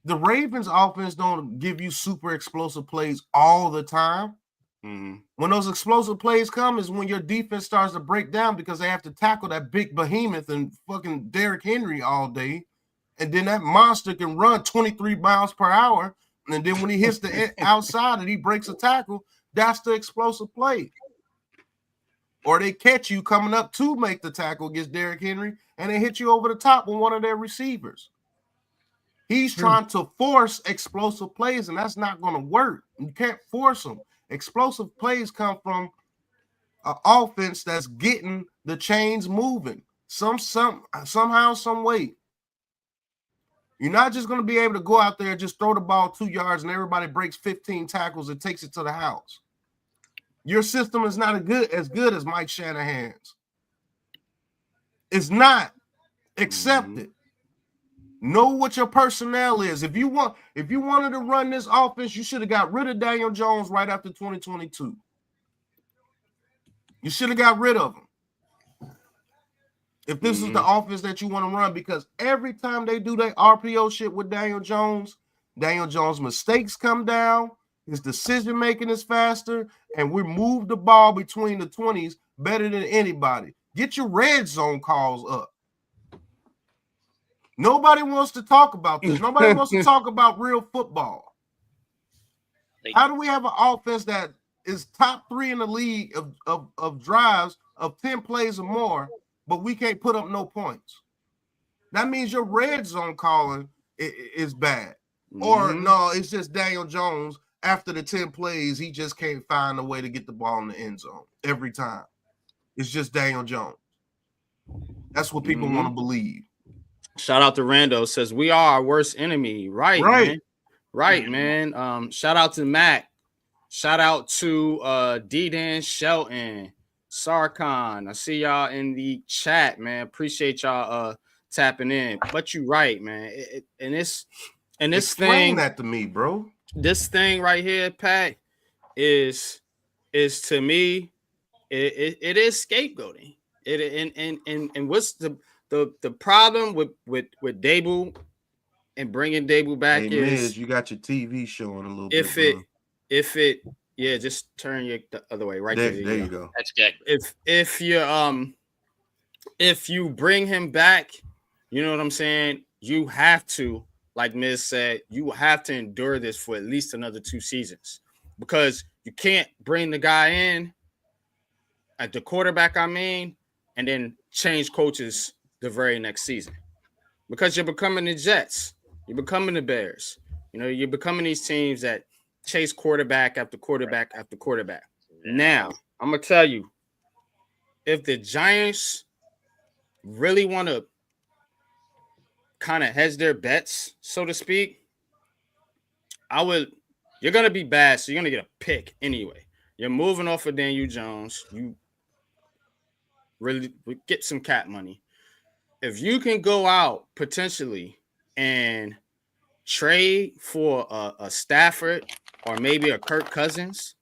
The Ravens offense don't give you super explosive plays all the time. When those explosive plays come is when your defense starts to break down because they have to tackle that big behemoth and fucking Derrick Henry all day. And then that monster can run 23 miles per hour. And then when he hits the outside and he breaks a tackle, that's the explosive play. Or they catch you coming up to make the tackle against Derrick Henry and they hit you over the top with one of their receivers. He's trying to force explosive plays, and that's not going to work. You can't force them. Explosive plays come from an offense that's getting the chains moving somehow, some way. You're not just going to be able to go out there and just throw the ball 2 yards and everybody breaks 15 tackles and takes it to the house. Your system is not as good as Mike Shanahan's. It's not. Accept it. Know what your personnel is. If you wanted to run this offense, you should have got rid of Daniel Jones right after 2022. You should have got rid of him. If this is the offense that you want to run, because every time they do that RPO shit with Daniel Jones' mistakes come down, his decision-making is faster, and we move the ball between the 20s better than anybody. Get your red zone calls up. Nobody wants to talk about this. Nobody wants to talk about real football. How do we have an offense that is top 3 in the league of drives of 10 plays or more, but we can't put up no points? That means your red zone calling is bad. Or no, it's just Daniel Jones. After the 10 plays, he just can't find a way to get the ball in the end zone every time. It's just Daniel Jones. That's what people want to believe. Shout out to Rando, says we are our worst enemy. Right, man. Shout out to Mac. Shout out to D-Dan Shelton, Sarkon. I see y'all in the chat, man. Appreciate y'all tapping in. But you right, man. This Explain thing that to me, bro. This thing right here, Pat, is to me, it is scapegoating. And what's the problem with Daboll and bringing Daboll back is you got your TV showing a little bit. Just turn the other way right there. There you go. That's good. If you bring him back, you know what I'm saying? You have to, like Miz said, you have to endure this for at least another 2 seasons, because you can't bring the guy in at the quarterback, and then change coaches the very next season, because you're becoming the Jets, you're becoming the Bears, you're becoming these teams that chase quarterback after quarterback after quarterback. Now, I'm going to tell you, if the Giants really want to kind of hedge their bets, so to speak, you're going to be bad, so you're going to get a pick anyway. You're moving off of Daniel Jones. You really get some cap money. If you can go out potentially and trade for a Stafford or maybe a Kirk Cousins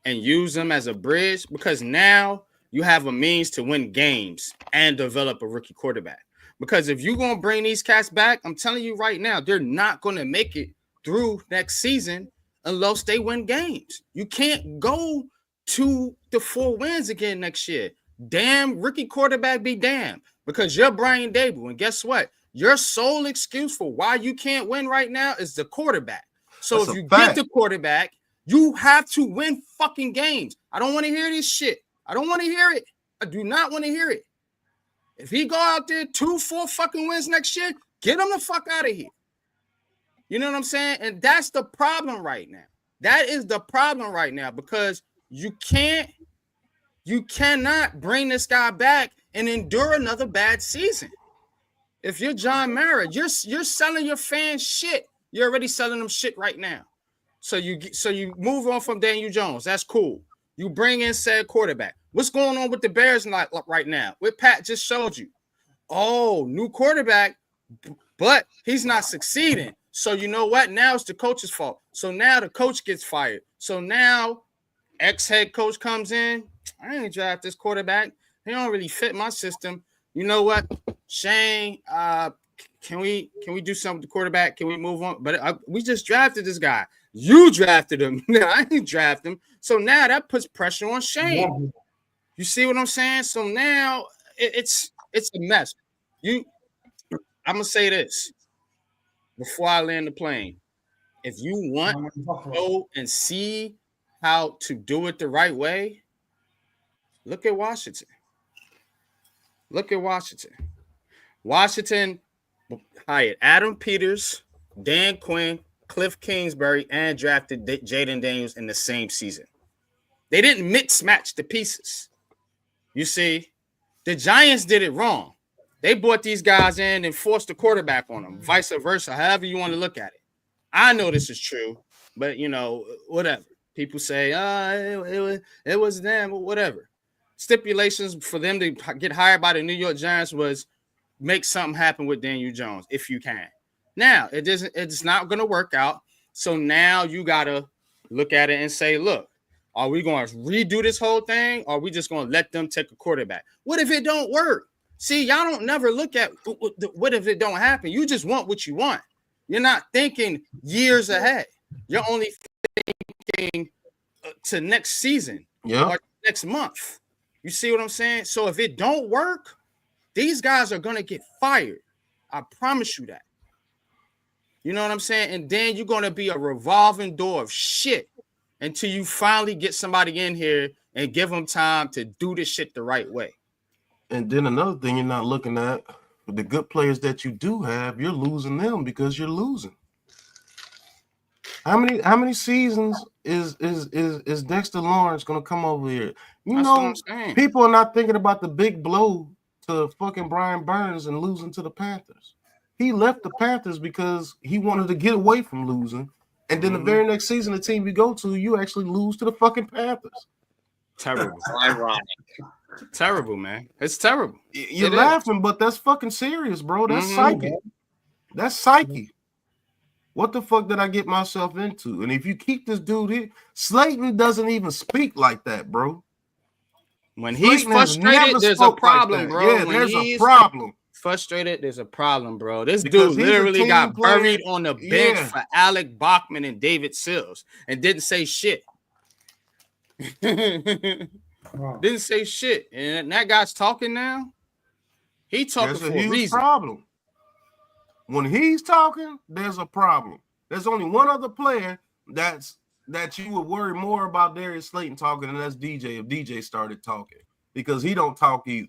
and use them as a bridge, because now you have a means to win games and develop a rookie quarterback. Because if you're going to bring these cats back, I'm telling you right now, they're not going to make it through next season unless they win games. You can't go to the 4 wins again next year. Damn, rookie quarterback be damned, because you're Brian Dable. And guess what? Your sole excuse for why you can't win right now is the quarterback. So if you get the quarterback, you have to win fucking games. I don't want to hear this shit. I don't want to hear it. I do not want to hear it. If he go out there 2-4 fucking wins next year, get him the fuck out of here. You know what I'm saying? And that's the problem right now. That is the problem right now, because you cannot bring this guy back and endure another bad season. If you're John Mara, you're selling your fans shit. You're already selling them shit right now. So you move on from Daniel Jones. That's cool. You bring in said quarterback. What's going on with the Bears right now? What Pat just showed you. Oh, new quarterback, but he's not succeeding. So you know what? Now it's the coach's fault. So now the coach gets fired. So now ex-head coach comes in. I ain't draft this quarterback. He don't really fit my system. You know what? Shane, can we do something with the quarterback? Can we move on? But we just drafted this guy. You drafted him. No, I didn't draft him. So now that puts pressure on Shane. You see what I'm saying? So now it's a mess. I'm gonna say this before I land the plane. If you want to go and see how to do it the right way, look at Washington. Look at Washington. Washington hired Adam Peters, Dan Quinn, Cliff Kingsbury, and drafted Jaden Daniels in the same season. They didn't mix-match the pieces. You see, the Giants did it wrong. They brought these guys in and forced the quarterback on them, vice versa, however you want to look at it. I know this is true, but, whatever. People say, it was them, or whatever. Stipulations for them to get hired by the New York Giants was make something happen with Daniel Jones, if you can. Now, it's not going to work out. So now you got to look at it and say, look, are we going to redo this whole thing? Or are we just going to let them take a quarterback? What if it don't work? See, y'all don't never look at what if it don't happen. You just want what you want. You're not thinking years ahead. You're only thinking to next season or next month. You see what I'm saying? So if it don't work, these guys are going to get fired. I promise you that. You know what I'm saying? And then you're going to be a revolving door of shit until you finally get somebody in here and give them time to do this shit the right way. And then another thing you're not looking at, the good players that you do have, you're losing them because you're losing. How many seasons is Dexter Lawrence going to come over here? People are not thinking about the big blow to fucking Brian Burns and losing to the Panthers. He left the Panthers because he wanted to get away from losing. And then the very next season, the team you go to, you actually lose to the fucking Panthers. Terrible. Ironic. Terrible, man. It's terrible. You're laughing, but that's fucking serious, bro. That's psyche. That's psyche. What the fuck did I get myself into? And if you keep this dude here, Slayton doesn't even speak like that, bro. When he's frustrated, there's a problem, bro. Yeah, there's a problem. Frustrated, there's a problem, bro. This dude literally got buried on the bench for Alec Bachman and David Sills and didn't say shit. Didn't say shit. And that guy's talking now. He talking for a reason. Problem. When he's talking, there's a problem. There's only one other player that you would worry more about Darius Slayton talking, and that's DJ if DJ started talking, because he don't talk either.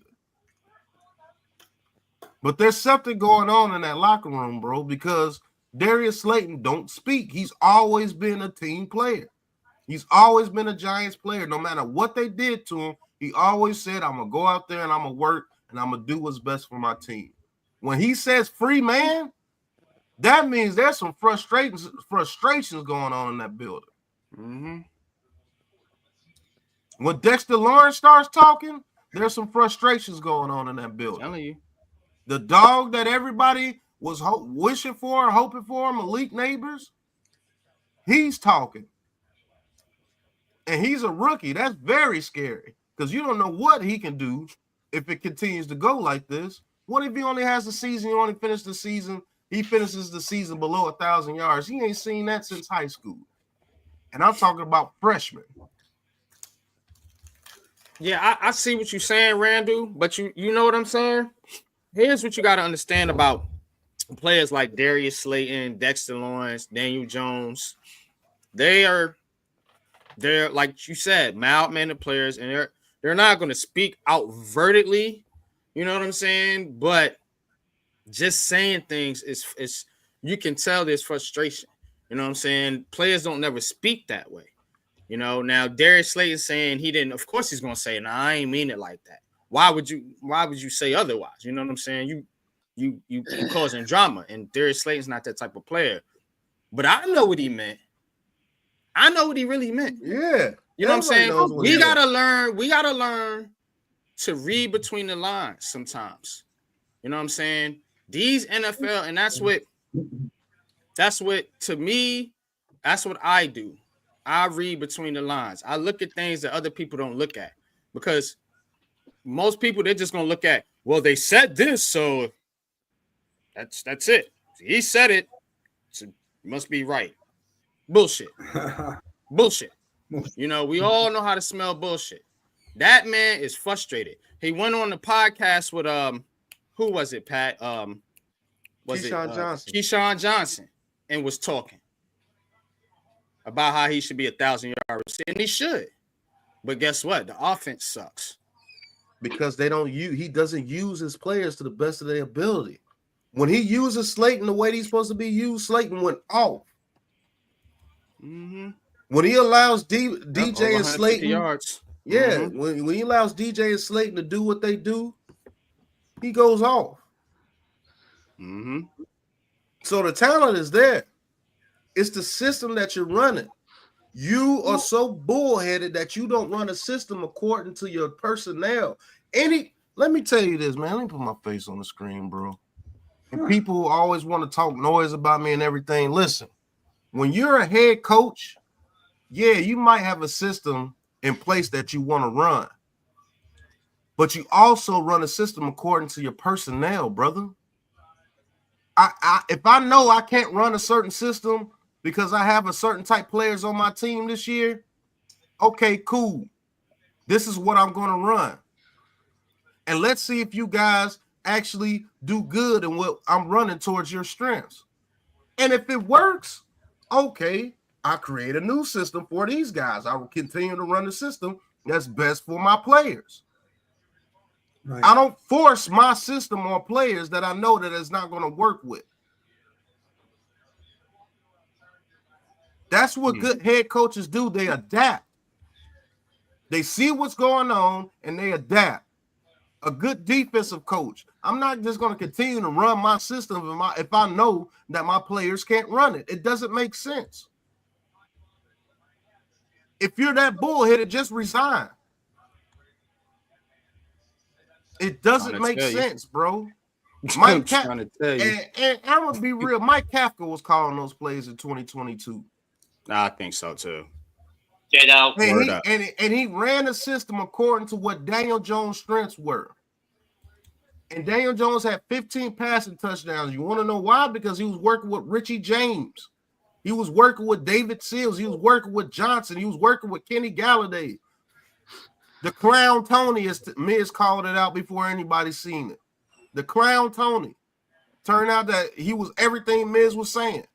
But there's something going on in that locker room, bro, because Darius Slayton don't speak. He's always been a team player. He's always been a Giants player. No matter what they did to him, he always said, I'm going to go out there and I'm going to work and I'm going to do what's best for my team. When he says free man, that means there's some frustrations going on in that building. Mm-hmm. When Dexter Lawrence starts talking, there's some frustrations going on in that building. I'm telling you. The dog that everybody was wishing for, hoping for, Malik Nabers, he's talking. And he's a rookie. That's very scary because you don't know what he can do if it continues to go like this. What if he only has the season, he only finished the season, he finishes the season below 1,000 yards? He ain't seen that since high school. And I'm talking about freshmen. Yeah, I see what you're saying, Randall, but you know what I'm saying? Here's what you got to understand about players like Darius Slayton, Dexter Lawrence, Daniel Jones. They're like you said, mild-mannered players, and they're not going to speak outvertly, you know what I'm saying? But just saying things is you can tell there's frustration. You know what I'm saying? Players don't never speak that way. You know, now Darius Slayton saying he didn't, of course he's gonna say, no, I ain't mean it like that. Why would you say otherwise? You know what I'm saying? You causing drama, and Darius Slayton's not that type of player. But I know what he meant. I know what he really meant. Yeah. You know what I'm saying? We gotta learn to read between the lines sometimes. You know what I'm saying? These NFL, and that's what to me, that's what I do. I read between the lines. I look at things that other people don't look at, because most people, they're just going to look at, well, they said this, so that's it. He said it, so it must be right. Bullshit. Bullshit. You know, we all know how to smell bullshit. That man is frustrated. He went on the podcast with who was it, Pat? Keyshawn Johnson, and was talking about how he should be 1,000-yard receiver, and he should. But guess what? The offense sucks because he doesn't use his players to the best of their ability. When he uses Slayton the way he's supposed to be used, Slayton went off. Mm-hmm. When he allows DJ and Slayton yards. Yeah, Mm-hmm. when he allows DJ and Slayton to do what they do, he goes off. Mm-hmm. So the talent is there. It's the system that you're running. You are so bullheaded that you don't run a system according to your personnel. Let me tell you this, man. Let me put my face on the screen, bro. And people always want to talk noise about me and everything. Listen, when you're a head coach, yeah, you might have a system in place that you want to run. But you also run a system according to your personnel, brother. If I know I can't run a certain system because I have a certain type players on my team this year, okay, cool. This is what I'm going to run. And let's see if you guys actually do good in what I'm running towards your strengths. And if it works, okay, I create a new system for these guys. I will continue to run the system that's best for my players. Right. I don't force my system on players that I know that it's not going to work with. That's what good head coaches do. They adapt. They see what's going on and they adapt. A good defensive coach, I'm not just going to continue to run my system if I know that my players can't run it. It doesn't make sense. If you're that bullheaded, just resign. It doesn't make sense, bro. Mike Kafka, and I'm going to be real, Mike Kafka was calling those plays in 2022. I think so, too. And he ran the system according to what Daniel Jones' strengths were. And Daniel Jones had 15 passing touchdowns. You want to know why? Because he was working with Richie James. He was working with David Seals. He was working with Johnson. He was working with Kenny Galladay. The Clown Tony, as Miz called it out before anybody seen it. The Clown Tony. Turned out that he was everything Miz was saying.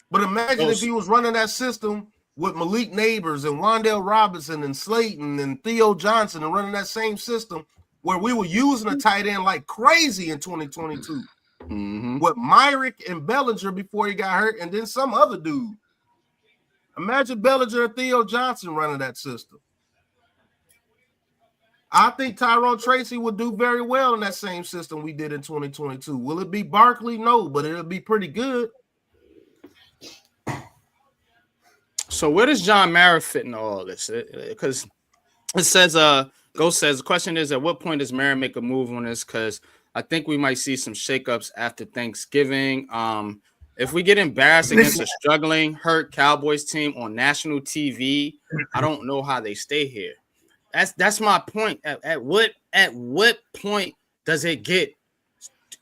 But imagine if he was running that system with Malik Nabers and Wan'Dale Robinson and Slayton and Theo Johnson and running that same system where we were using a tight end like crazy in 2022. with Myrick and Bellinger before he got hurt, and then some other dude. Imagine Bellinger and Theo Johnson running that system. I think Tyrone Tracy would do very well in that same system we did in 2022. Will it be Barkley? No, but it'll be pretty good. So where does John Mara fit in all this? Because it says, Ghost says, the question is, at what point does Mara make a move on this? Because I think we might see some shakeups after Thanksgiving. If we get embarrassed against a struggling, hurt Cowboys team on national TV, I don't know how they stay here. That's my point. At what point does it get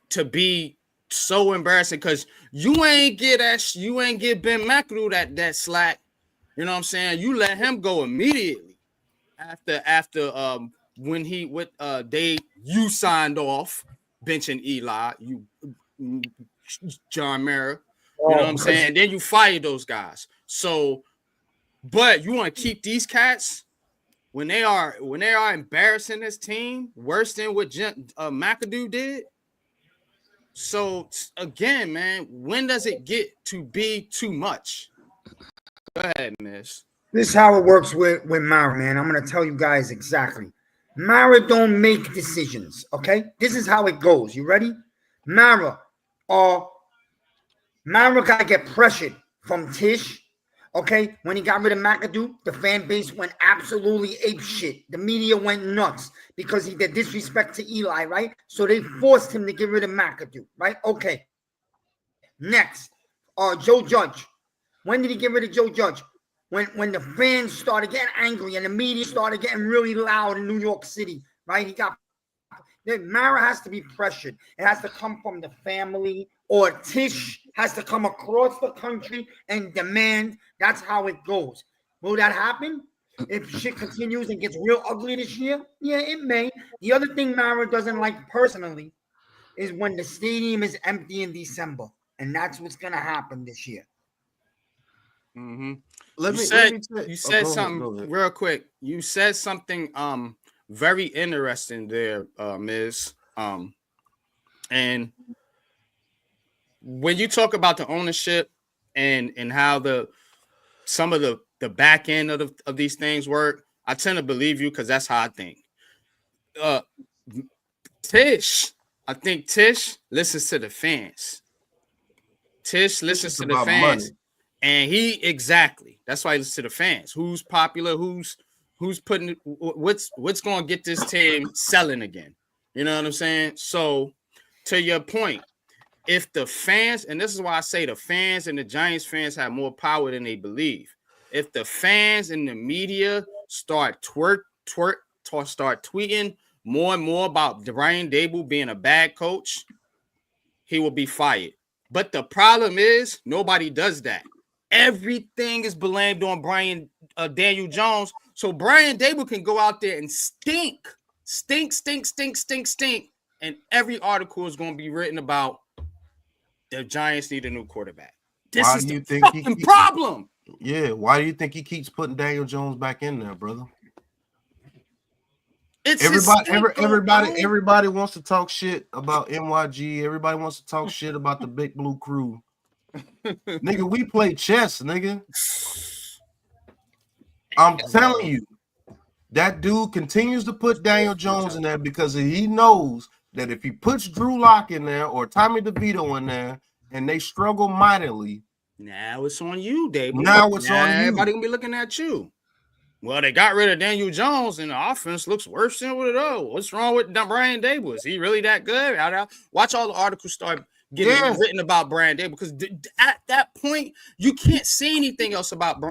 to be so embarrassing? Because you ain't get Ben McAdoo that slack. You know what I'm saying? You let him go immediately after when you signed off benching Eli, John Mara. You know what I'm saying? And then you fire those guys. So, but you want to keep these cats when they are embarrassing this team worse than what McAdoo did. So again, man, when does it get to be too much? Go ahead, miss. This is how it works with Mara, man. I'm going to tell you guys exactly. Mara don't make decisions, okay? This is how it goes. You ready? Mara got to get pressured from Tish, okay? When he got rid of McAdoo, the fan base went absolutely apeshit. The media went nuts because he did disrespect to Eli, right? So they forced him to get rid of McAdoo, right? Okay. Next, Joe Judge. When did he get rid of Joe Judge? When the fans started getting angry and the media started getting really loud in New York City, right? Mara has to be pressured. It has to come from the family, or Tish has to come across the country and demand. That's how it goes. Will that happen? If shit continues and gets real ugly this year? Yeah, it may. The other thing Mara doesn't like personally is when the stadium is empty in December. And that's what's going to happen this year. Mm-hmm. You said something real quick. You said something very interesting there, Miz. And when you talk about the ownership and how some of the back end of these things work, I tend to believe you because that's how I think. I think Tish listens to the fans. Tish listens to the fans. Money. And that's why he listens to the fans. Who's popular? Who's putting what's going to get this team selling again? You know what I'm saying? So to your point, if the fans, and this is why I say the fans and the Giants fans have more power than they believe. If the fans and the media start tweeting more and more about Brian Daboll being a bad coach, he will be fired. But the problem is nobody does that. Everything is blamed on Daniel Jones. So Brian Daboll can go out there and stink. And every article is going to be written about the Giants need a new quarterback. This is the fucking problem. Yeah, why do you think he keeps putting Daniel Jones back in there, brother? Everybody wants to talk shit about NYG. Everybody wants to talk shit about the Big Blue Crew. Nigga, we play chess, nigga. I'm telling you, that dude continues to put Daniel Jones in there because he knows that if he puts Drew Lock in there or Tommy DeVito in there and they struggle mightily, now it's on you, Dave. Now it's on you. Everybody gonna be looking at you. Well, they got rid of Daniel Jones and the offense looks worse than what it is. What's wrong with Brian Daboll? Is he really that good? Watch all the articles start getting written about Brian Daboll, because at that point you can't say anything else about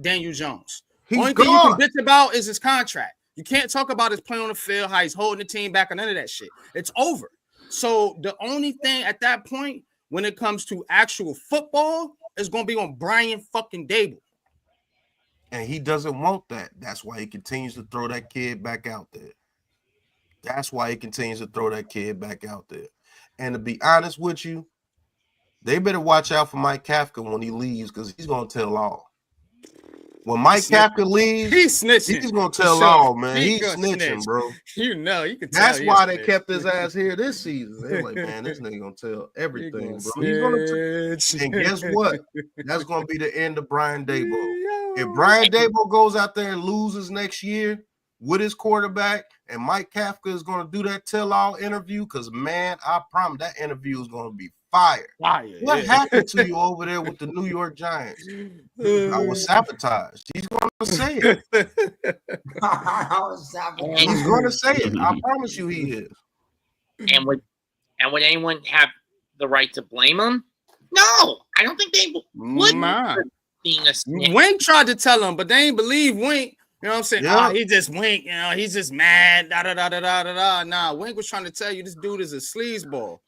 Daniel Jones. Only thing you can bitch about is his contract. You can't talk about his play on the field, how he's holding the team back, or none of that shit. It's over. So the only thing at that point when it comes to actual football is going to be on Brian fucking Daboll. And he doesn't want that. That's why he continues to throw that kid back out there. And to be honest with you, they better watch out for Mike Kafka when he leaves, because he's going to tell all. When Mike Kafka leaves, he's snitching. He's gonna tell all, man. He's snitching, snitch. bro. You know, you can tell. That's why they kept his ass here this season. They're like, man, this nigga gonna tell everything, bro. He's gonna and guess what? That's gonna be the end of Brian Daboll. If Brian Daboll goes out there and loses next year with his quarterback, and Mike Kafka is gonna do that tell-all interview, because man, I promise that interview is gonna be fire. What happened to you over there with the New York Giants? I was sabotaged. He's gonna say it. He's gonna say it. I promise you, he is. And would anyone have the right to blame him? No, I don't think they would. Being a snitch. Wink tried to tell him, but they ain't believe Wink. You know what I'm saying? Yeah. He just Wink. You know, he's just mad. Da da da da da da. Nah, Wink was trying to tell you this dude is a sleazeball.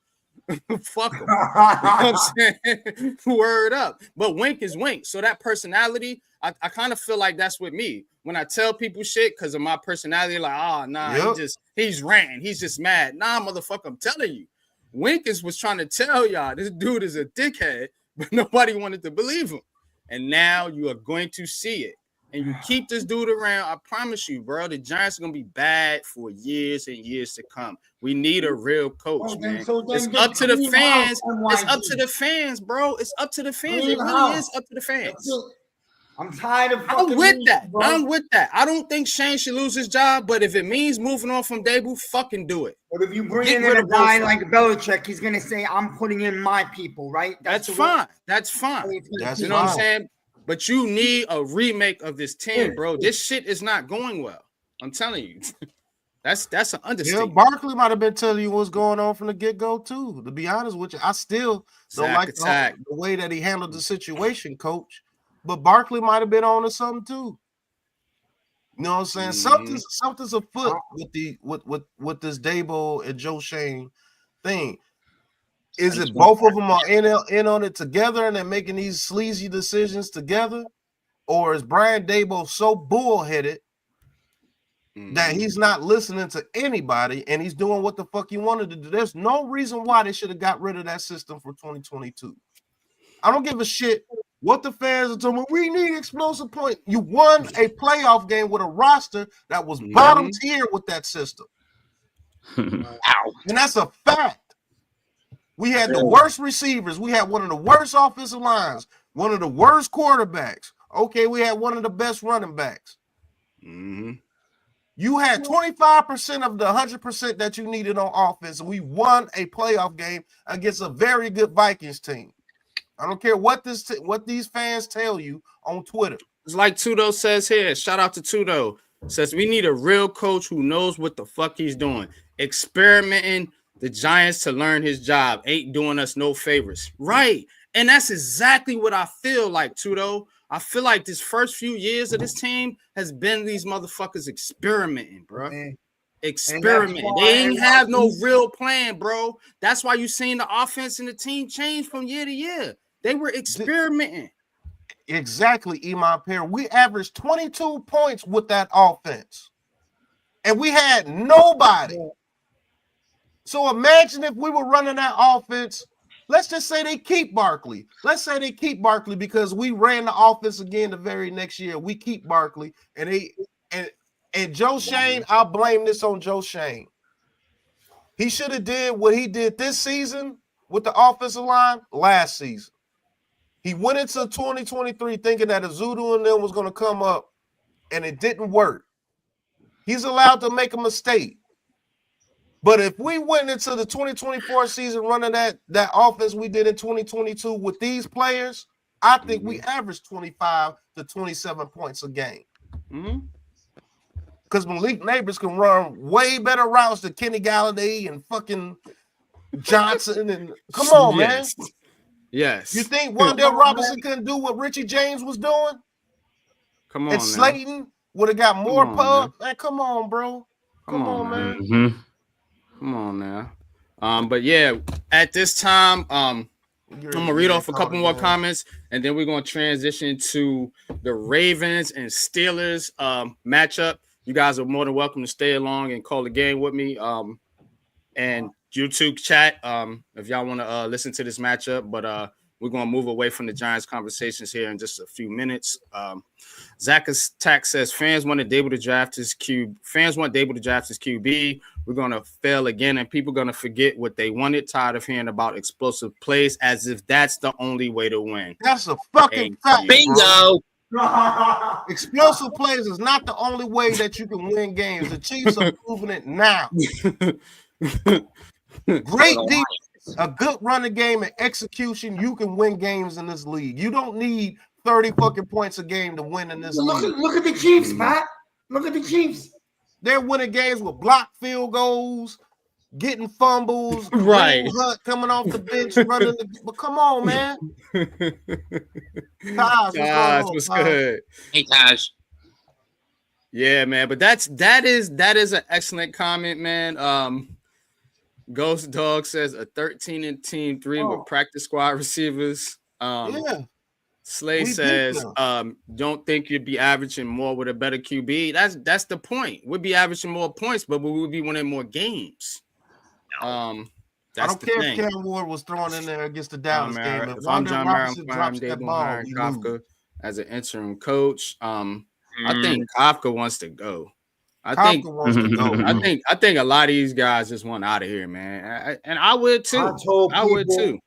Fuck him. You know what I'm saying? Word up. But Wink is Wink. So that personality, I kind of feel like that's with me. When I tell people shit because of my personality, like, he's ranting. He's just mad. Nah, motherfucker, I'm telling you. Wink was trying to tell y'all this dude is a dickhead, but nobody wanted to believe him. And now you are going to see it. And you keep this dude around, I promise you, bro, the Giants are going to be bad for years and years to come. We need a real coach, man. It's up to the fans. It's up to the fans, bro. It's up to the fans. It really is up to the fans. I'm tired of I'm with that. I'm with that. I don't think Shane should lose his job, but if it means moving on from Daboll, fucking do it. But if you bring in a guy like Belichick, he's going to say, I'm putting in my people, right? That's fine. That's fine. You know what I'm saying? But you need a remake of this team, bro. This shit is not going well. I'm telling you. That's an understatement. Yeah, Barkley might have been telling you what's going on from the get-go, too. To be honest with you, I still don't like the way that he handled the situation, coach. But Barkley might have been on to something, too. You know what I'm saying? Something's afoot with this Daboll and Joe Shane thing. Is it both of them are in on it together and they're making these sleazy decisions together? Or is Brian Daboll so bullheaded that he's not listening to anybody and he's doing what the fuck he wanted to do? There's no reason why they should have got rid of that system for 2022. I don't give a shit what the fans are telling me. We need explosive points. You won a playoff game with a roster that was bottom tier with that system. And that's a fact. We had the worst receivers. We had one of the worst offensive lines, one of the worst quarterbacks. Okay, we had one of the best running backs. You had 25% of the 100% that you needed on offense, and we won a playoff game against a very good Vikings team. I don't care what these fans tell you on Twitter. It's like Tudo says here. Shout out to Tudo. Says we need a real coach who knows what the fuck he's doing. Experimenting the Giants to learn his job ain't doing us no favors. Right. And that's exactly what I feel like, Tudo. I feel like this first few years of this team has been these motherfuckers experimenting, bro. Experimenting. They ain't have no real plan, bro. That's why you seen the offense and the team change from year to year. They were experimenting. Exactly, Iman Perry. We averaged 22 points with that offense. And we had nobody. So imagine if we were running that offense. Let's just say they keep Barkley. Let's say they keep Barkley because we ran the offense again the very next year. We keep Barkley and Joe Shane. I'll blame this on Joe Shane. He should have did what he did this season with the offensive line last season. He went into 2023 thinking that Azudu and them was going to come up, and it didn't work. He's allowed to make a mistake. But if we went into the 2024 season running that offense we did in 2022 with these players, I think we averaged 25 to 27 points a game. Because Malik Nabers can run way better routes than Kenny Galladay and fucking Johnson. And come on, man. Yes. You think Wan'Dale Robinson couldn't do what Richie James was doing? Come on, and Slayton would have got more pub. Man, come on, bro. Come on, man. Come on now. But yeah, at this time, I'm gonna read off a couple more comments, and then we're gonna transition to the Ravens and Steelers matchup. You guys are more than welcome to stay along and call the game with me. And YouTube chat, if y'all want to listen to this matchup. But we're We're going to move away from the Giants conversations here in just a few minutes. Zach Attack says fans want Dable to draft his QB. Fans want Dable to draft his QB. We're going to fail again, and people are going to forget what they wanted. Tired of hearing about explosive plays as if that's the only way to win. That's a fucking fact. Bingo. Explosive plays is not the only way that you can win games. The Chiefs are proving it now. Great defense, a good running game and execution, you can win games in this league. You don't need 30 fucking points a game to win in this league. Look at the Chiefs, Pat. Look at the Chiefs. They're winning games with blocked field goals, getting fumbles, right? Hunt coming off the bench, running. But come on, man. Taj, what's good? Hey, Taj. Yeah, man. But that is an excellent comment, man. Ghost Dog says a 13 team 3 with practice squad receivers. Yeah. Slay says, don't think you'd be averaging more with a better QB. That's the point. We'd be averaging more points, but we would be winning more games. I don't care if Cam Ward was thrown in there against the Dallas game. If I'm John Robinson drops that ball, Kafka as an interim coach. I think Kafka wants to go. I think a lot of these guys just want out of here, man. And I would too. I would too.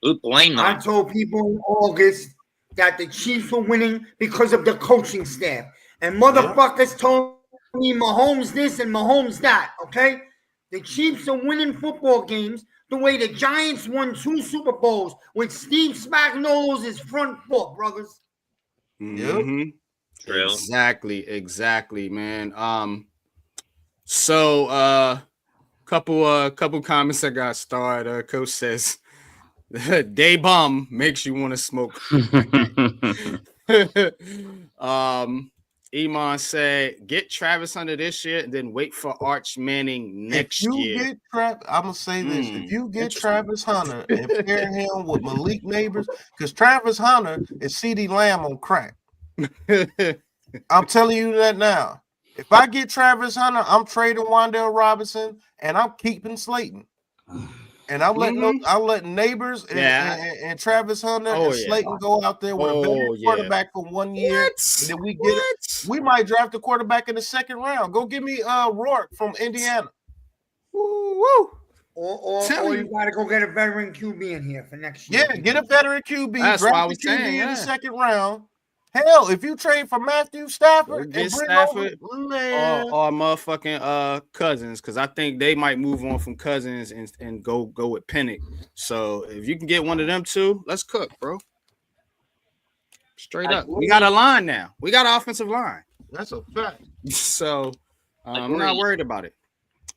I told people in August that the Chiefs were winning because of the coaching staff. And motherfuckers told me Mahomes this and Mahomes that, okay? The Chiefs are winning football games the way the Giants won 2 Super Bowls with Steve Spagnuolo's front foot, brothers. Mm-hmm. Exactly, man. So couple comments I got started. Coach says day bomb makes you want to smoke. Iman said, get Travis Hunter this year and then wait for Arch Manning next year. I'm gonna say this: if you get Travis Hunter and pair him with Malik Nabers, because Travis Hunter is CeeDee Lamb on crack. I'm telling you that now. If I get Travis Hunter, I'm trading Wan'Dale Robinson and I'm keeping Slayton. And I'm letting Nabers and Travis Hunter and Slayton go out there with a better quarterback for 1 year. And then we get it. We might draft a quarterback in the second round. Go give me Rourke from Indiana. Or you got to go get a veteran QB in here for next year. Yeah, get a veteran QB. That's draft what I was the QB saying, in the second round. Hell, if you trade for Matthew Stafford and bring over or motherfucking Cousins, because I think they might move on from Cousins and go with Pennick. So if you can get one of them two, let's cook, bro. Straight up. We got a line now. We got an offensive line. That's a fact. So I'm not worried about it.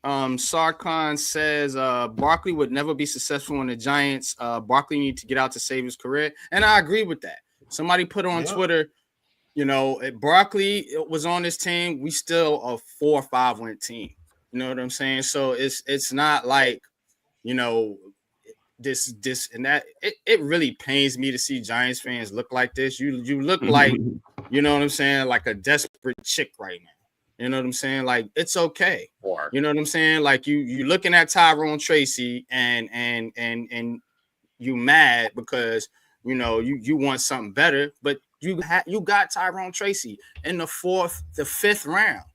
Sarkhan says Barkley would never be successful in the Giants. Barkley need to get out to save his career. And I agree with that. Somebody put on Twitter, if Barkley was on this team, we still a 4 or 5 win team. You know what I'm saying? So it's not like, this and that. It really pains me to see Giants fans look like this. You look like, you know what I'm saying, like a desperate chick right now. You know what I'm saying? Like, it's okay. You know what I'm saying? Like you looking at Tyrone Tracy and you mad because you want something better, but you got Tyrone Tracy in the 4th, the 5th round.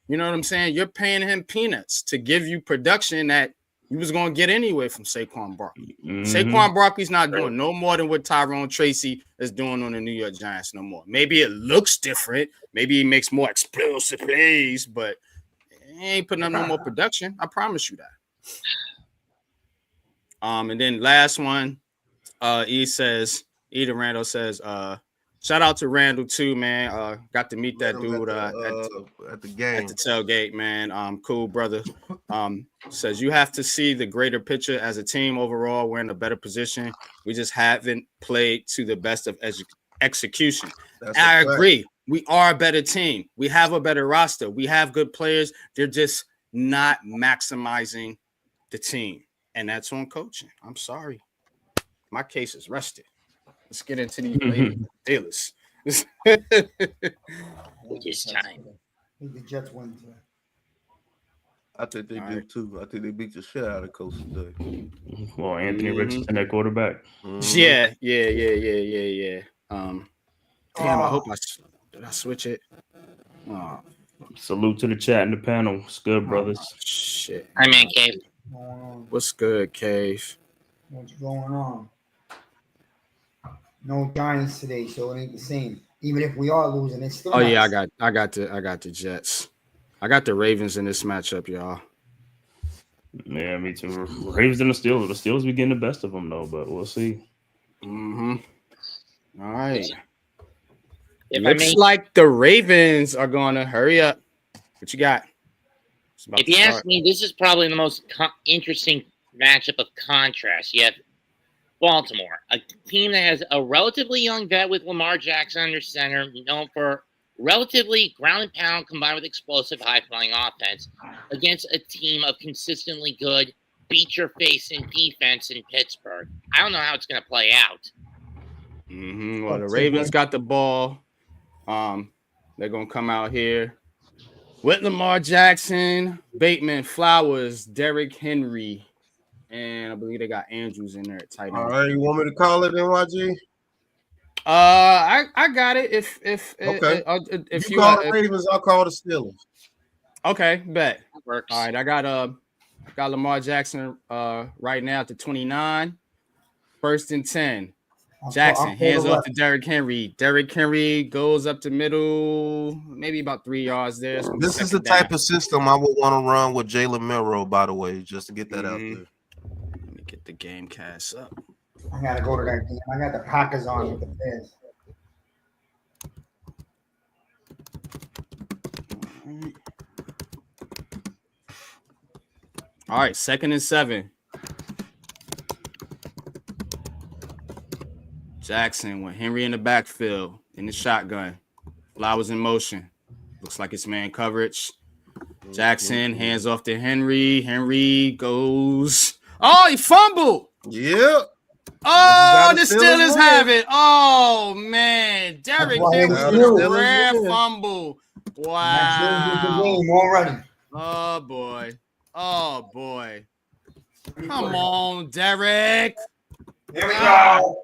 You know what I'm saying? You're paying him peanuts to give you production that you was going to get anyway from Saquon Barkley. Saquon Barkley's not doing no more than what Tyrone Tracy is doing on the New York Giants no more. Maybe it looks different. Maybe he makes more explosive plays, but he ain't putting up no more production. I promise you that. And then last one, Eda Randall says, shout out to Randall too, man. Got to meet that dude at the game, at the tailgate, man. Cool brother. Says you have to see the greater picture as a team overall. We're in a better position. We just haven't played to the best of execution. I agree. We are a better team. We have a better roster. We have good players. They're just not maximizing the team, and that's on coaching. I'm sorry. My case is rested. Let's get into these dealers. It's time. The Jets win today. I think they do too. I think they beat the shit out of Coast today. Well, Anthony Richardson, that quarterback. Yeah. Damn, I hope did I switch it? Oh, Salute to the chat and the panel. It's good, brothers. shit. I'm in, Cave. What's good, Cave? What's going on? No Giants today, so it ain't the same. Even if we are losing, it's still. Oh yeah, I got the Jets. I got the Ravens in this matchup, y'all. Yeah, me too. Ravens and the Steelers. The Steelers be getting the best of them though, but we'll see. All right. If Looks like the Ravens are gonna hurry up. What you got? If you ask me, this is probably the most interesting matchup of contrast. You have Baltimore, a team that has a relatively young vet with Lamar Jackson under center, known for relatively ground and pound combined with explosive high-flying offense, against a team of consistently good, beat-your-face-in defense in Pittsburgh. I don't know how it's going to play out. Well, the Ravens got the ball. They're going to come out here with Lamar Jackson, Bateman, Flowers, Derrick Henry, and I believe they got Andrews in there at tight end. All right, you want me to call it, NYG? I got it. If you call the Ravens, I'll call the Steelers. Okay, bet. That works. All right, I got Lamar Jackson right now at the 29, 1st and 10. Jackson hands off to Derrick Henry. Derrick Henry goes up the middle, maybe about 3 yards there. This is the type of system I would want to run with Jalen Milroe, by the way, just to get that out there. Let me get the game cast up. I gotta go to that game. I got the Packers on with the Bears. All right, 2nd and 7. Jackson with Henry in the backfield in the shotgun. Flowers in motion. Looks like it's man coverage. Jackson hands off to Henry. Henry goes. Oh, he fumbled. Yep. Oh, the Steelers have it. Oh, man. Derrick Henry with a rare fumble. Wow. Already. Oh, boy. Oh, boy. Come on, Derrick. Here we go.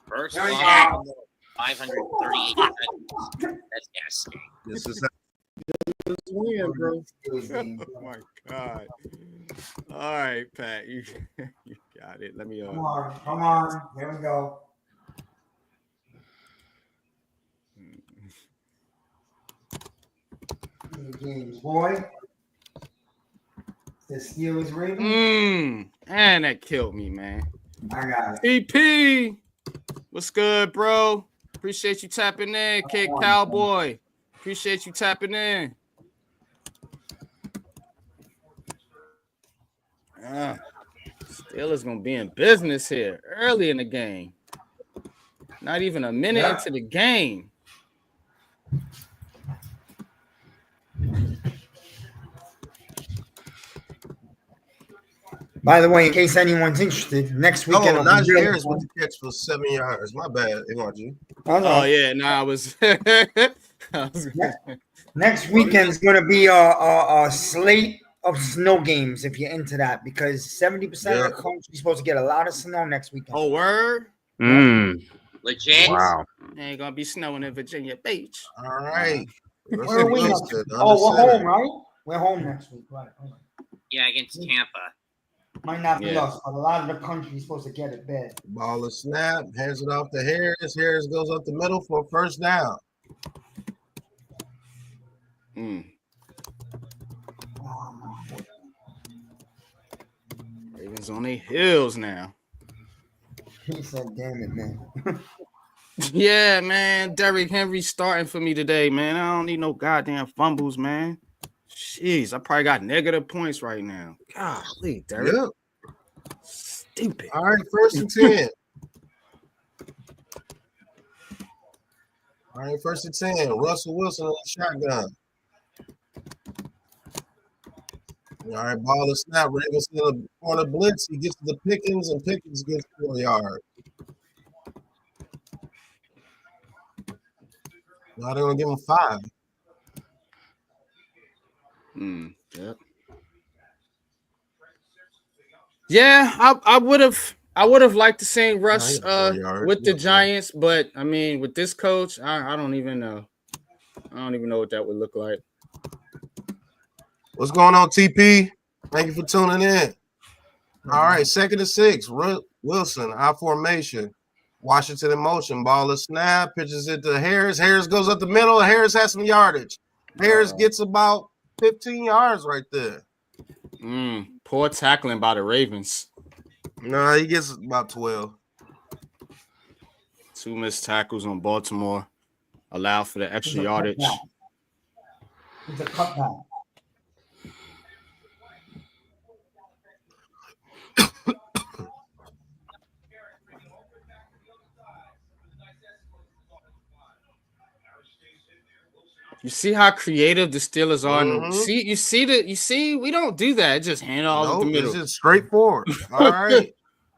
First There we off, go. 538. That's gas. This is how win, bro. Oh, my God. All right, Pat. You got it. Let me Come on. Here we go. Games, boy. The Steelers Ravens. And that killed me, man. I got it. EP, what's good, bro? Appreciate you tapping in, Kid Cowboy. Appreciate you tapping in. Steelers gonna be in business here early in the game. Not even a minute into the game. By the way, in case anyone's interested, next weekend. Oh, Najee Harris with the catch for 7 yards. My bad, NYG. Oh yeah, no, I was. Next weekend's going to be a slate of snow games if you're into that, because 70% of the country is supposed to get a lot of snow next weekend. Oh, word? Legit? Wow. Ain't gonna be snowing in Virginia Beach. All right. Where are we next week? Oh, we're home, right? We're home next week, right? Yeah, against Tampa. Might not be us, but a lot of the country is supposed to get it bad. Ball is snap, hands it off to Harris. Harris goes up the middle for a first down. Ravens on their heels now. He said, damn it, man. Yeah, man. Derrick Henry starting for me today, man. I don't need no goddamn fumbles, man. Jeez, I probably got negative points right now. Golly, Derrick. Yep. Stupid. All right, 1st and 10. All right, 1st and 10. Russell Wilson on the shotgun. All right, ball is snap. Ravens in the corner blitz. He gets to the Pickens, and Pickens gets 4 yards. Now they're going to give him 5. Yep. Yeah, I would have liked to see Russ he got 4 yards. with the Giants, but I mean, with this coach, I don't even know. I don't even know what that would look like. What's going on, TP? Thank you for tuning in. All right, 2nd and 6. Wilson, high formation. Washington in motion. Ball is snap. Pitches it to Harris. Harris goes up the middle. Harris has some yardage. Harris gets about 15 yards right there. Poor tackling by the Ravens. No, he gets about 12. 2 missed tackles on Baltimore. Allow for the extra yardage. It's a cutback. You see how creative the Steelers are. Mhm. You see, we don't do that. Just hand off Nope, the middle. it's just straightforward. All right.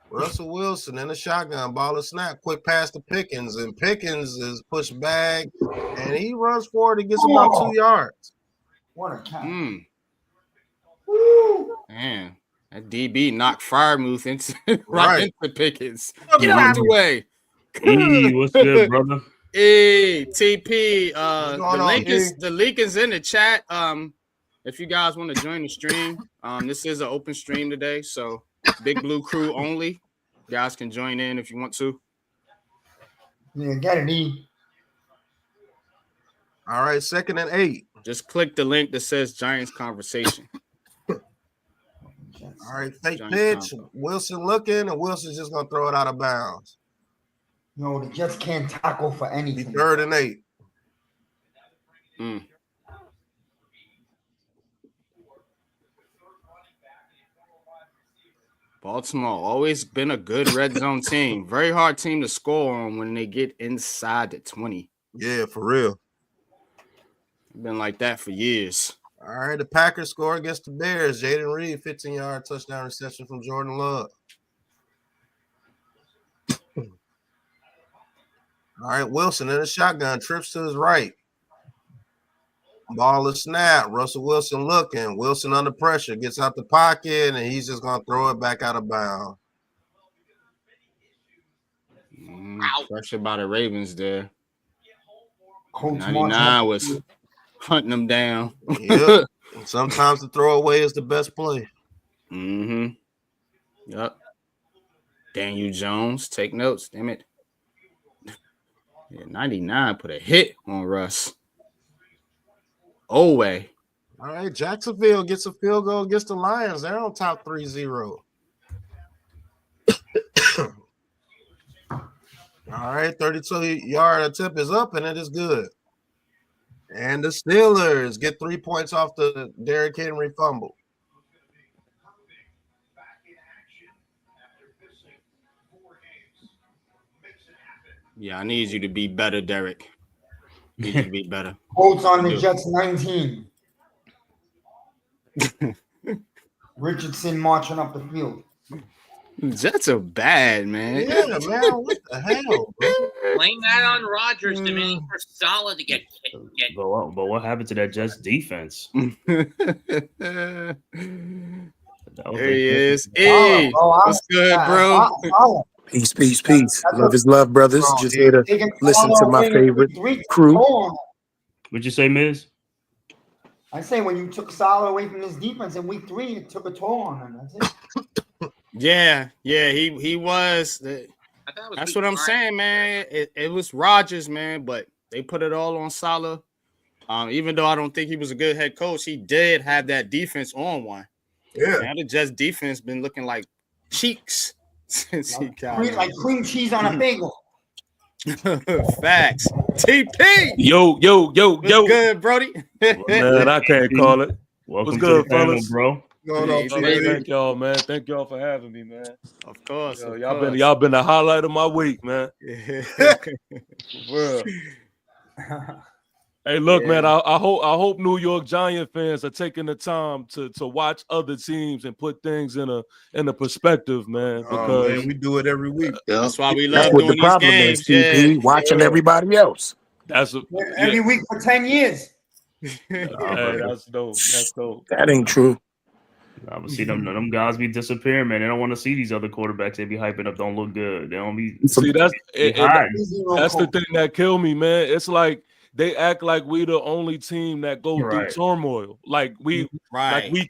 Russell Wilson in the shotgun, ball is snap, quick pass to Pickens, and Pickens is pushed back, and he runs forward and gets about 2 yards. What a catch. Man, that DB knocked Firemuth into Right. into Pickens. Get out the way. Hey, what's good, brother? Hey, TP. What's going on, The link is in the chat. If you guys want to join the stream, this is an open stream today, so Big Blue Crew only. You guys can join in if you want to. Yeah, get it, E. All right, 2nd and 8. Just click the link that says Giants Conversation. All right, fake Giants pitch. combo. Wilson looking, and Wilson's just going to throw it out of bounds. No, the Jets can't tackle for Be anything. 3rd and 8. Baltimore always been a good red zone team. Very hard team to score on when they get inside the 20. Yeah, for real. Been like that for years. All right, the Packers score against the Bears. Jaden Reed, 15-yard touchdown reception from Jordan Love. All right, Wilson in the shotgun, trips to his right. Ball is snap. Russell Wilson looking. Wilson under pressure, gets out the pocket, and he's just going to throw it back out of bounds. Pressure by the Ravens there. Coach 99 was hunting them down. Yep. Sometimes the throwaway is the best play. Yep. Daniel Jones, take notes, damn it. Yeah, 99 put a hit on Russ. Way. All right, Jacksonville gets a field goal against the Lions. They're on top 3-0. All right, 32-yard attempt is up, and it is good. And the Steelers get 3 points off the Derrick Henry fumble. Yeah, I need you to be better, Derek. Need you to be better. Colts on the Jets 19. Richardson marching up the field. Jets are bad, man. Yeah, man. What the hell, bro? Blame that on Rodgers demanding for Salah to get. But what happened to that Jets defense? There he is. Hey, what's good, bro? Peace, peace, peace. Love is love, brothers. Just here to listen to my favorite crew. What'd you say, Miz? I say when you took Salah away from his defense in week 3, it took a toll on him. That's it. Yeah, he was. That's what I'm saying, man. It was Rodgers, man, but they put it all on Salah. Even though I don't think he was a good head coach, he did have that defense on one. Yeah. Now the Jets defense been looking like cheeks since he got like cream cheese on a bagel. Facts. TP. Yo. What's good, Brody? Man, I can't call it. Welcome What's good, to the family, fellas? bro. Going on, Thank y'all, man. Thank y'all for having me, man. Of course. Yo, y'all been the highlight of my week, man. For real. Hey, look, man. I hope New York Giant fans are taking the time to watch other teams and put things in a perspective, man. Because man, we do it every week. That's why we love that's what doing the problem these is, games. TP. Watching everybody else. Every week for 10 years. Hey, that's dope. That's dope. That ain't true. I would see them guys be disappearing, man. They don't want to see these other quarterbacks they be hyping up don't look good. They don't be. See, that's the Coach. thing that killed me, man. It's like they act like we the only team that go through Right. turmoil. Like we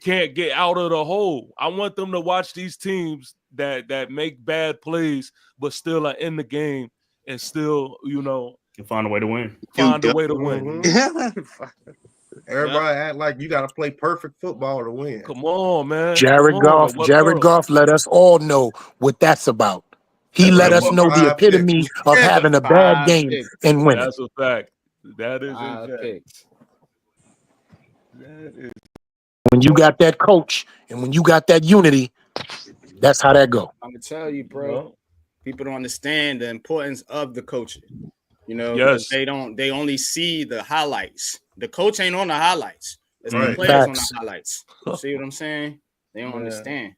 can't get out of the hole. I want them to watch these teams that make bad plays but still are in the game and still, Can find a way to win. find a way to win. Everybody act like you got to play perfect football to win. Come on, man. Jared Goff let us all know what that's about. He let us know the epitome of having a bad game and winning. That's a fact. That is a fact. That is. When you got that coach and when you got that unity, that's how that go. I'm gonna tell you, bro. People don't understand the importance of the coaching. Yes. They only see the highlights. The coach ain't on the highlights. It's the Right. players on Facts. the highlights. See what I'm saying? They don't understand.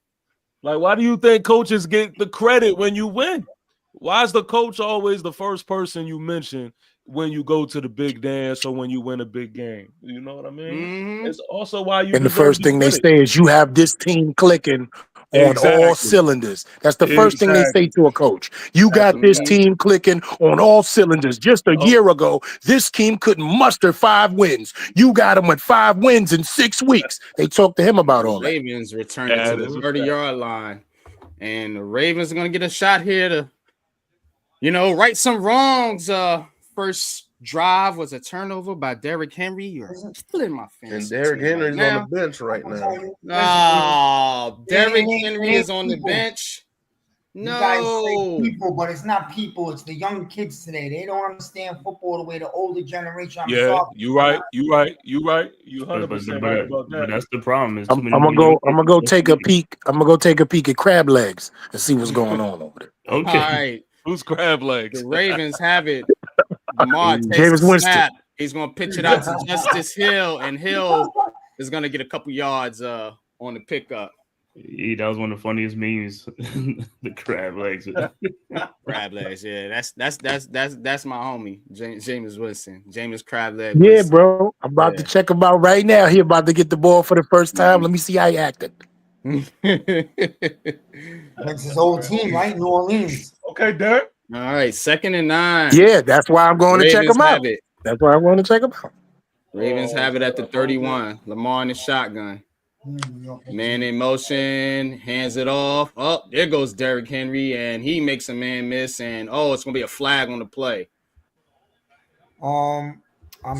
Like, why do you think coaches get the credit when you win? Why is the coach always the first person you mention when you go to the big dance or when you win a big game? You know what I mean? Mhm. It's also why you. And the deserve first thing they credit. say is you have this team clicking on Exactly. all cylinders. That's the first thing they say to a coach. You got this team clicking on all cylinders. Just a year ago, this team couldn't muster 5 wins. You got them with 5 wins in 6 weeks. They talked to him about all that. Ravens returning to the 30-yard line. And the Ravens are going to get a shot here to, right some wrongs. First drive was a turnover by Derrick Henry. You're killing my And fantasy Derrick team Henry's right on now. the bench right now. Oh, Derrick Henry is on the bench. You guys say No. people, but it's not people. It's the young kids today. They don't understand football the way the older generation. I'm Yeah, sorry. you right. You right. You right. You But 100% right about but that. that's the problem. Is I'm gonna go take a peek. I'm gonna go take a peek at crab legs and see what's going on over there. Okay. All right. Who's crab legs? The Ravens have it. Lamar takes James a Winston. snap. He's going to pitch it out to Justice Hill, and Hill is going to get a couple yards on the pickup. Yeah, that was one of the funniest memes. The crab legs. Crab legs, yeah. That's my homie, James Winston. James Crab Leg. Yeah, Winston. bro. I'm about to check him out right now. He about to get the ball for the first time. Let me see how he acted. That's his old team, right? New Orleans. Okay, Derek. All right, 2nd and 9. Yeah, that's why I'm going to check Ravens him out. have it. That's why I'm going to check him out. Ravens have it at the 31. Lamar in the shotgun. Man in motion, hands it off. Oh, there goes Derrick Henry, and he makes a man miss, and it's going to be a flag on the play. I'm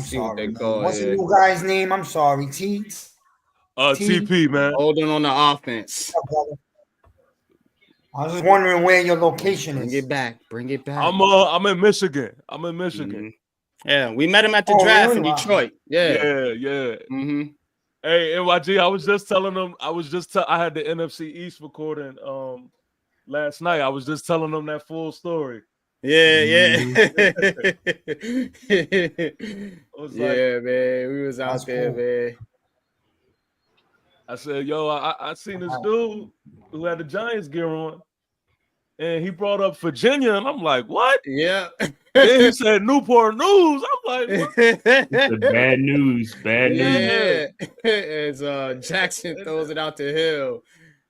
See what sorry. they call What's the it. new guy's name? I'm sorry. TP, man. Holding on the offense. I was just wondering where your location Bring is. it back. Bring it back. I'm in Michigan. I'm in Michigan. Mhm. Yeah, we met him at the Oh, draft really? in Wow. Detroit. Yeah. Yeah. Mm-hmm. Hey, NYG, I was just telling them. I had the NFC East recording last night. I was just telling them that full story. Yeah. was Yeah, man. We was out That's there, cool. man. I said, yo, I seen this dude who had the Giants gear on, and he brought up Virginia, and I'm like, what? Yeah. Then he said Newport News. I'm like, what? The bad news. Bad news. Yeah. As Jackson throws it out to Hill,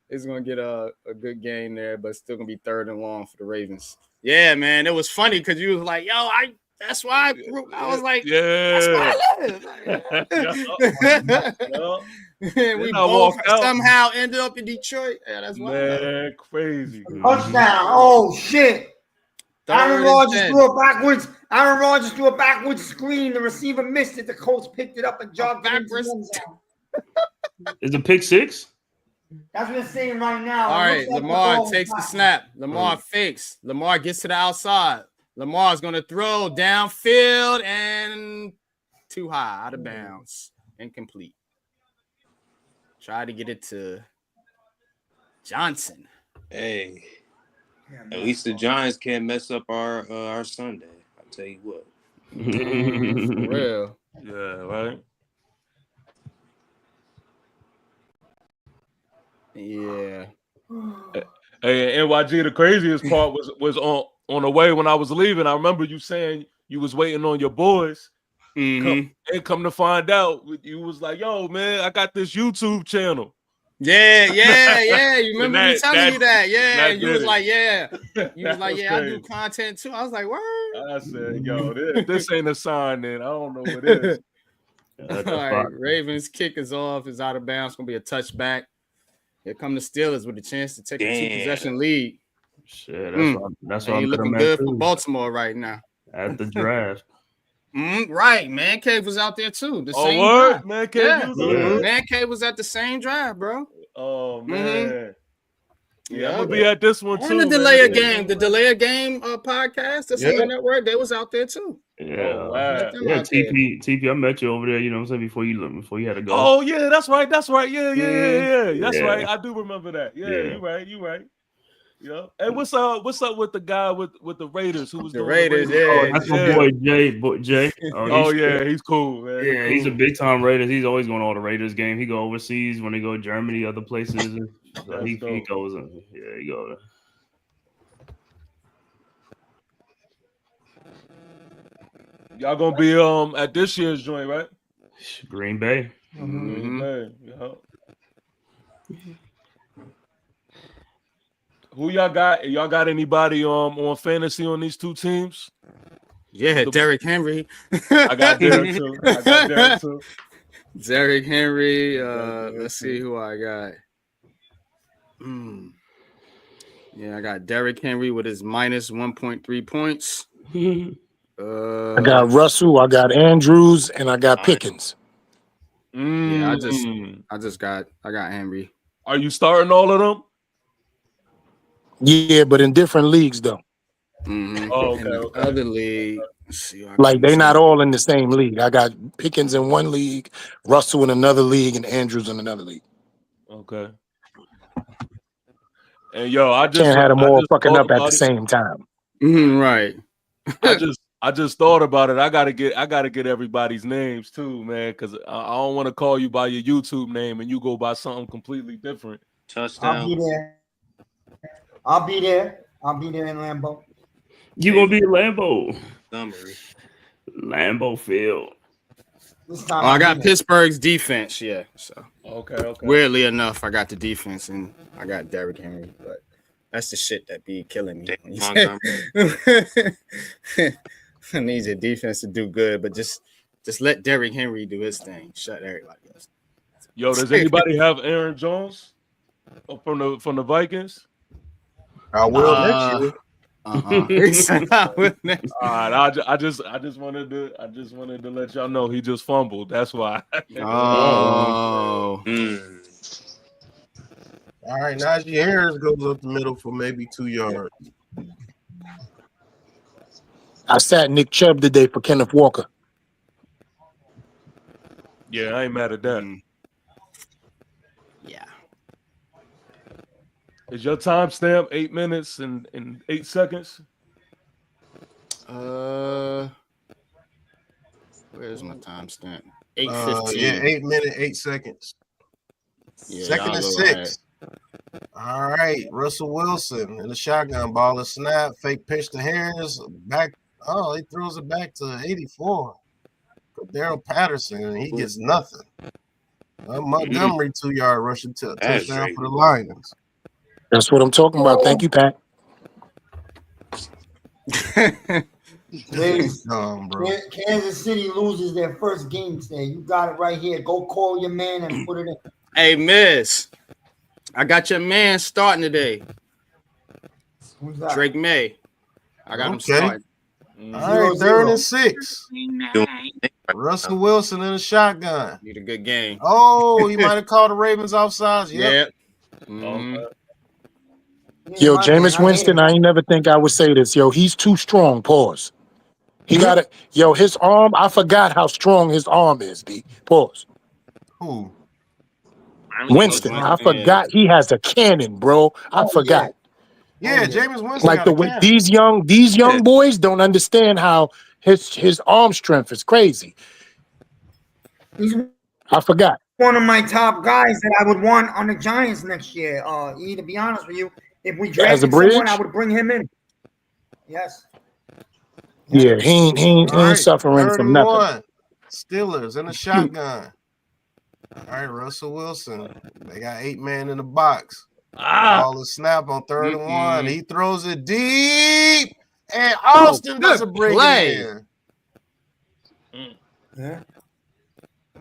it's gonna get a good game there, but still gonna be 3rd and long for the Ravens. Yeah, man. It was funny because you was like, yo, that's why I was like, Yeah. that's why I live. Yeah. We Then I both walked out. somehow ended up in Detroit. Yeah, that's why. Man, crazy. Touchdown. Oh, shit. 3rd Aaron and Rodgers 10. threw it backwards. Aaron Rodgers threw a backwards screen. The receiver missed it. The Colts picked it up and jogged it into the Backwards. end zone. Is it pick 6? That's what it's saying right now. All It right, looks like the Lamar ball takes the was snap. Lamar fakes. Lamar gets to the outside. Lamar's going to throw downfield and too high, out of bounds, incomplete. Try to get it to Johnson. Hey, Yeah, at least the Giants can't mess up our Sunday. I'll tell you what. For real. Yeah, right. Yeah. Hey, NYG, the craziest part was on the way when I was leaving. I remember you saying you was waiting on your boys. Mhm. Come to find out, you was like, yo, man, I got this YouTube channel. Yeah. You remember me telling you that? Yeah. that You was did it. like, yeah. You was like, That's yeah, I do crazy. content too. I was like, word. I said, yo, this ain't a sign, then. I don't know what it is. All right, Ravens kick is off. Is out of bounds. Gonna be a touchback. Here come the Steelers with a chance to take a 2-possession lead. Shit, that's what I'm looking good for Baltimore right now. At the draft. Right, Man Cave was out there too. The same word? drive. Man Cave was out there? Man Cave was at the same drive, bro. Oh man. Yeah, I'm Yeah, gonna be at this one and too. the delay of game podcast. That's on the network. They was out there too. Yeah, Oh, wow. Yeah. TP, I met you over there. You know what I'm saying, before you had to go. Oh yeah, that's right. That's right. Yeah. That's right. I do remember that. Yeah. You right. Yeah. Hey, what's up with the guy with the Raiders who was The doing Raiders? The Raiders? Oh, that's my boy Jay. Oh yeah, he's cool, man. Yeah, he's a big time Raiders. He's always going to all the Raiders games. He go overseas when they go to Germany, other places. So he goes. He goes. Y'all gonna be at this year's joint, right? Green Bay. Green Bay. Yeah. Who y'all got? Y'all got anybody on fantasy on these two teams? Yeah, Derrick Henry. I got Derrick too. Derrick Henry. Let's see who I got. Yeah, I got Derrick Henry with his minus 1.3 points. I got Russell, I got Andrews, and I got Pickens. Yeah, I got Henry. Are you starting all of them? Yeah, but in different leagues though. Oh, okay. Other league. Let's see, Like they not all in the same league. I got Pickens in one league, Russell in another league, and Andrews in another league. Okay. And yo, I just can't have them all fucking up at the same time. Right. I just thought about it. I gotta get everybody's names too, man, because I don't want to call you by your YouTube name and you go by something completely different. Touchdown. I'll be there in Lambeau. You gonna be in Lambeau? Summary. Lambeau Field. I got Pittsburgh's defense, yeah. So okay. Weirdly enough, I got the defense and I got Derrick Henry, but that's the shit that be killing me. I need your defense to do good, but just let Derrick Henry do his thing. Shut everybody else. Yo, does anybody have Aaron Jones from the Vikings? I will next year. All right, I just wanted to let y'all know he just fumbled. That's why. All right, Najee Harris goes up the middle for maybe 2 yards. I sat Nick Chubb today for Kenneth Walker. Yeah, I ain't mad at that. Yeah. Is your timestamp 8 minutes and 8 seconds? Where's my timestamp? 8:15. Yeah, 8 minutes, 8 seconds. Yeah, 2nd and 6. All right, Russell Wilson in the shotgun ball, a snap, fake pitch to Harris, back. Oh, he throws it back to 84. Daryl Patterson, and he gets nothing. Montgomery 2-yard rushing touchdown for the Lions. That's what I'm talking about. Thank you, Pat. Kansas City loses their first game today. You got it right here. Go call your man and put it in. Hey, Miss, I got your man starting today. Who's that? Drake May. I got him starting. All right, 3rd and 6. Russell Wilson in a shotgun. Need a good game. Oh, he might have called the Ravens offsides. Yep. Yo, Jameis Winston, I ain't never think I would say this. Yo, he's too strong. Pause. He got it. Yo, his arm, I forgot how strong his arm is, B. Pause. Who? Winston. I forgot he has a cannon, bro. I forgot. Yeah, Jameis Winston. Like the way these young boys don't understand how his arm strength is crazy. I forgot. One of my top guys that I would want on the Giants next year. To be honest with you, if we drafted someone, I would bring him in. Yes. Yeah, he ain't suffering from nothing. Steelers in a shotgun. All right, Russell Wilson. They got 8 man in the box. Ah, Ball is snap on 3rd and 1. He throws it deep, and Austin doesn't bring play. it in. Yeah.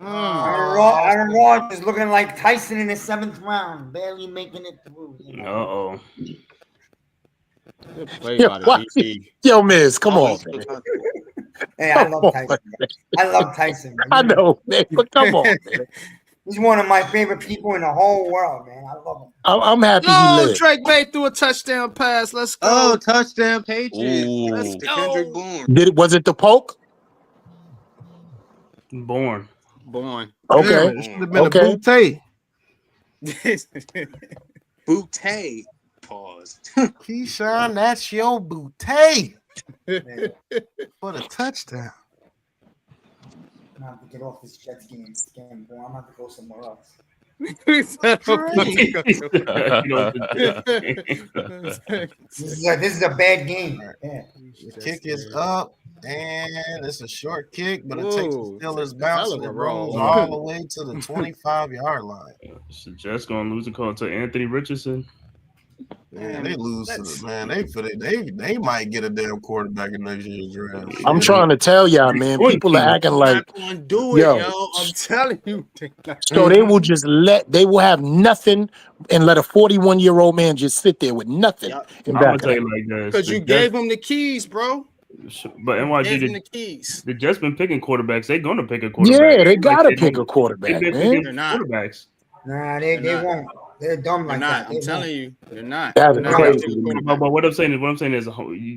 Oh, Aaron Rodgers looking like Tyson in the 7th round, barely making it through. You know? Good play by the DB. Yo, Miz, come on, man. Hey, I love Tyson. I love Tyson. Man. I know, man, but come on, man. He's one of my favorite people in the whole world, man. I love him. I'm happy he lived. Drake May threw a touchdown pass. Let's go. Oh, touchdown Patriots. Ooh. Let's go. Kendrick Bourne. Was it the poke? Born. Okay. It should have been a bootay. Bootay. Pause. Keyshawn, that's your bootay. For the touchdown. I'm gonna have to get off this Jets game, boy. I'm gonna have to go somewhere else. This is a bad game. Yeah. The kick is up, and it's a short kick, but it takes the Steelers bounce and it rolls all the way to the 25-yard line. So Jets gonna lose a call to Anthony Richardson. Man, they lose to the man. They might get a damn quarterback in next year's draft. I'm trying to tell y'all, man. People are acting like, do it, yo. I'm telling you. So they will they will have nothing and let a 41-year-old man just sit there with nothing. I'm gonna tell you like this. Because you gave him the keys, bro. But NYG, the keys. The Jets been picking quarterbacks. They're gonna pick a quarterback. Yeah, they gotta pick a quarterback, man. They're not. Quarterbacks. Nah, they won't. They're dumb like that. I'm telling you, they're not. That's crazy. But what I'm saying is,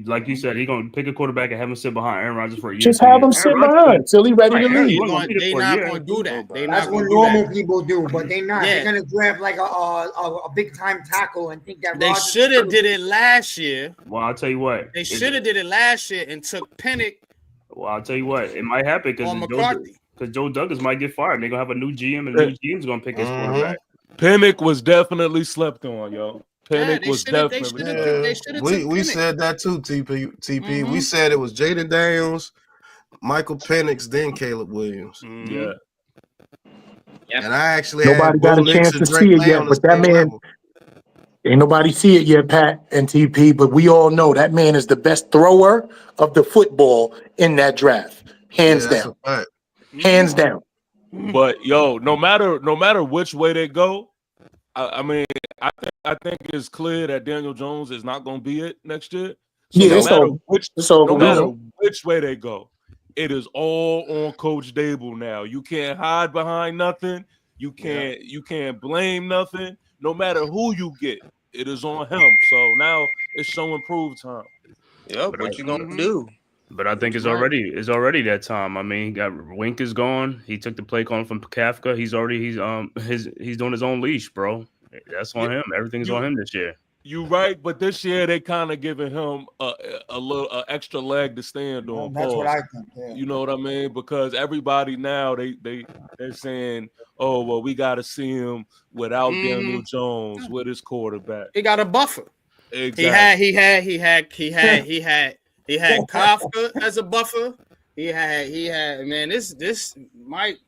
like you said, he's gonna pick a quarterback and have him sit behind Aaron Rodgers for a year. Just have him sit behind till he's ready to leave. They're not gonna do that. That's what normal people do, but they're not. They're gonna draft like a big time tackle and think that they should have did it last year. Well, I'll tell you what. They should have did it last year and took Pennick. Well, I'll tell you what. It might happen because Joe Douglas might get fired. They're gonna have a new GM, and the new GM's gonna pick his quarterback. Pennick was definitely slept on, yo. Pennick was definitely. We said that too, TP. We said it was Jaden Daniels, Michael Penix, then Caleb Williams. Yeah. And I actually nobody got a chance to see it yet, but that man ain't nobody see it yet, Pat and TP. But we all know that man is the best thrower of the football in that draft, hands down. Hands down. But yo, no matter which way they go, I mean, I think it's clear that Daniel Jones is not going to be it next year. So no matter which way they go, it is all on Coach Dable now. You can't hide behind nothing. You can't blame nothing. No matter who you get, it is on him. So now it's show and prove time. Yep. What you gonna do? But I think it's already that time. I mean, Wink is gone. He took the play calling from Kafka. He's doing his own leash, bro. That's on him. Everything's on him this year. You right, but this year they kind of giving him a little extra leg to stand on. That's what I think. Yeah. You know what I mean? Because everybody now they're saying, oh well, we got to see him without Daniel Jones with his quarterback. He got a buffer. Exactly. He had Kafka as a buffer. He had man. This Mike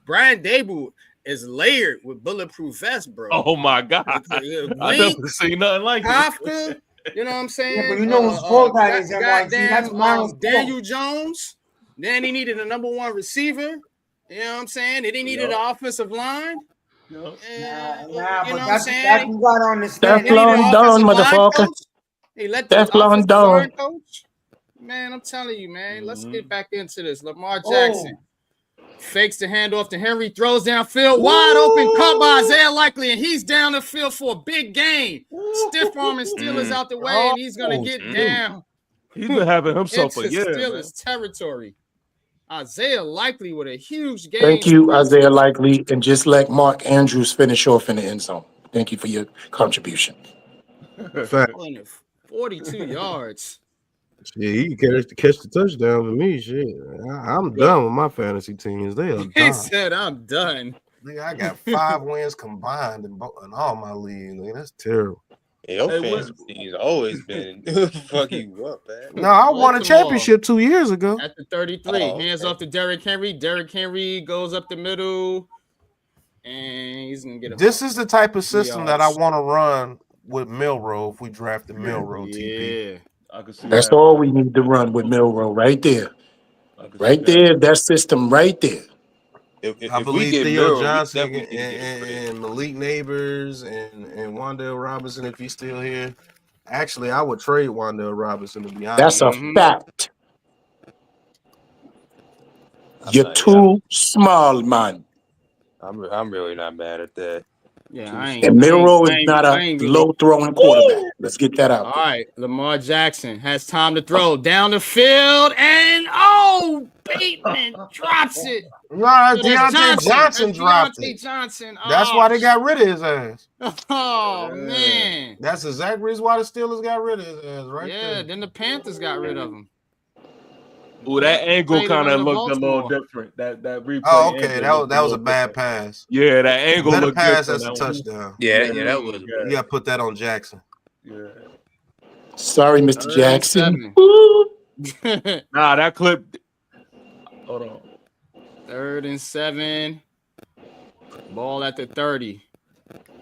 Brian Dable is layered with bulletproof vest, bro. Oh my God! I never seen nothing like Kafka. You know what I'm saying? Yeah, but you know who's fault that is that's Daniel Jones. Then he needed a number one receiver. You know what I'm saying? Then he needed an offensive line. Nah, but that's you got to understand. Teflon done, motherfucker. He let the Teflon done. Coach. Man, I'm telling you, man. Let's get back into this. Lamar Jackson fakes the handoff to Henry, throws downfield, wide open, caught by Isaiah Likely, and he's down the field for a big gain. Stiff arm and Steelers out the way, and he's gonna get down. He's been having himself into a year. Steelers territory. Isaiah Likely with a huge game. Thank you, Isaiah Likely, and just let Mark Andrews finish off in the end zone. Thank you for your contribution. 42 yards. Yeah, he can catch the touchdown for me. Shit, I'm done with my fantasy teams. They are done. He said, "I'm done." Nigga, I got 5 wins combined in all my leagues. Nigga, that's terrible. Yeah, your fantasy team's always been fucking you up, man. No, I won a championship 2 years ago. At the 33, hands off to Derrick Henry. Derrick Henry goes up the middle. and he's gonna get This is the type of system that I yards. want to run with Milroe if we drafted Milroe. TP. Yeah. I can see That's that. all we need to run with Milroe right there. I can see Right that. there, that system right there. I If we believe get Theo Miller, we Johnson definitely need to get a Krew. and Malik Nabers and Wandale Robinson if he's still here. Actually, I would trade Wandale Robinson to be honest. That's a fact. You're too small, man. I'm really not mad at that. Yeah, And Milroe is not a low-throwing quarterback. Let's get that out All there. right, Lamar Jackson has time to throw down the field, and Bateman drops it. Nah, So that's Deontay Johnson dropped Deontay it. Johnson. That's why they got rid of his ass. Oh man, that's exactly reason why the Steelers got rid of his ass, right? Yeah, then the Panthers got rid of him. Ooh, that angle Traded kind him of to looked a little Baltimore. different. That replay. Oh, okay. angle That was a looked bad different. pass. Yeah, that angle Better looked pass different. as a That was- touchdown. Yeah, that was. You got to put that on Jackson. Yeah. Sorry, Mr. Jackson. Nah, that clip. Hold on. 3rd and 7. Ball at the 30.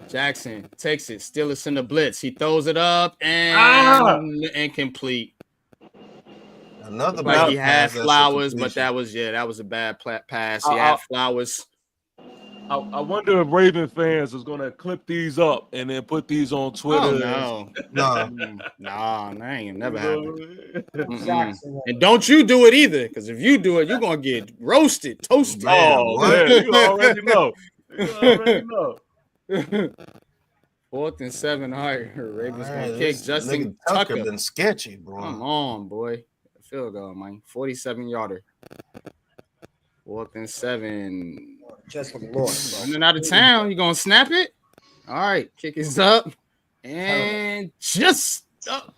Jackson takes it. Steelers in the blitz. He throws it up and incomplete. Another Like bad he had pass, that's a Flowers, but completion. that was a bad pass. He had Flowers. I wonder if Raven fans is gonna clip these up and then put these on Twitter. Oh, no. Nah, that ain't never happened. Jackson. And don't you do it either, because if you do it, you're gonna get roasted, toasted. Oh, man, you already know. You already know. 4th and 7. All right, Ravens Man, gonna kick this Justin nigga Tucker Tucker. been sketchy, bro. Come on, boy. Field goal, man. 47-yarder. 4th and 7. Just for the Lord. Running out of town. You gonna snap it? All right, kick is up and just up.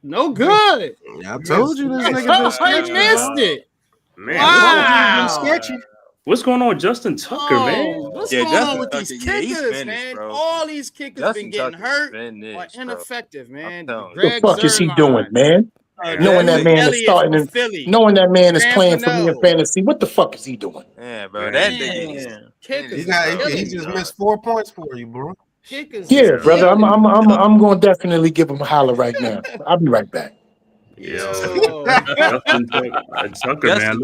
No good. Yeah, I told you this nigga been I sketchy. missed it. Man, Wow. Sketchy. what's going on with Justin Tucker, man? What's Yeah, going Justin on with these Tucker, yeah, he's kickers, finished, man? bro. All these kickers Justin been getting Tucker's hurt finished, or bro. ineffective, man. telling you. What the fuck is he Zerline. doing, man? Knowing that man is Elliott starting, from in, Philly. knowing that man is Graham playing for me in Gano. fantasy. What the fuck is he doing? Yeah, bro. That nigga is Kickers, He just missed 4 points for you, bro. kickers. Yeah, is brother. killing. I'm going to definitely give him a holler right now. I'll be right back. Yo. Justin Tucker, man,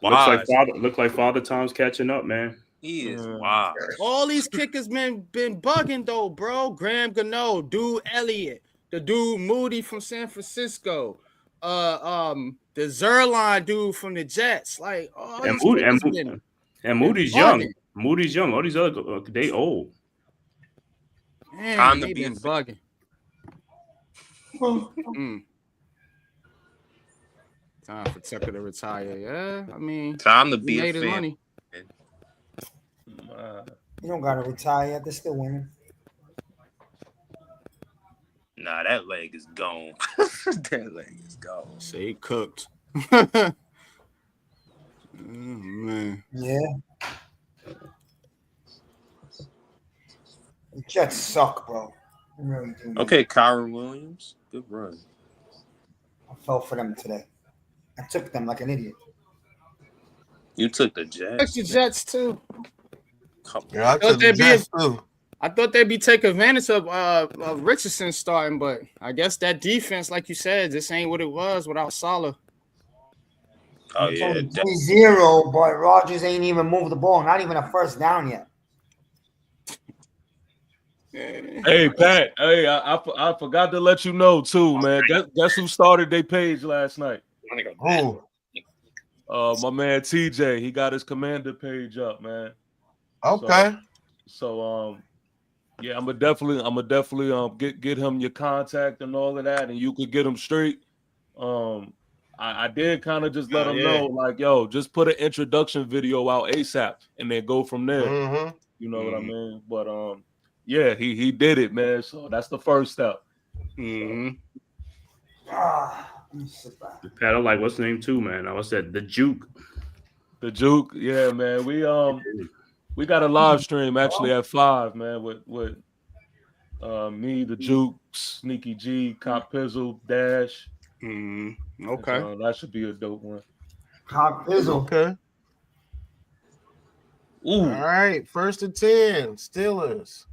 Wise. look like Father Time's catching up, man. He is wild. All these kickers been bugging though, bro. Graham Gano, dude Elliott, the dude Moody from San Francisco, the Zerline dude from the Jets. Like, all And these Moody, kickers Moody's been young. bugging. Moody's young. All these other they old. Man, Time to they be been a- bugging. Time for Tucker to retire. Yeah, I mean, Time to he be a made his fan. money. You don't gotta retire yet. They're still winning. Nah, that leg is gone. That leg is gone. Say he cooked. Oh, man. Yeah. The Jets suck, bro. They really do. Okay, Kyron Williams. Good run. I fell for them today. I took them like an idiot. You took the Took Jets. the Jets too. Yeah, I Thought took the they'd be Jets too. I thought they'd be taking advantage of Richardson starting, but I guess that defense, like you said, this ain't what it was without Salah. Oh, It's yeah. only 3-0, but Rodgers ain't even moved the ball. Not even a first down yet. Hey, Pat. Hey, I forgot to let you know too, man. Guess who started their page last night? Who? My man TJ. He got his commander page up, man. Okay. So yeah, I'm gonna definitely get him your contact and all of that, and you could get him straight. I did kind of just let him know, like, yo, just put an introduction video out ASAP and then go from there. Mm-hmm. You know what I mean? But yeah, he did it, man. So that's the first step. Mm-hmm. Pat, I like what's the name too, man. I was said the Juke. The Juke, yeah, man. We got a live stream actually at 5, man, with me, the Juke, Sneaky G, Copizzle, Dash. Okay. That should be a dope one. Copizzle. Okay. All right, 1st and 10, Steelers.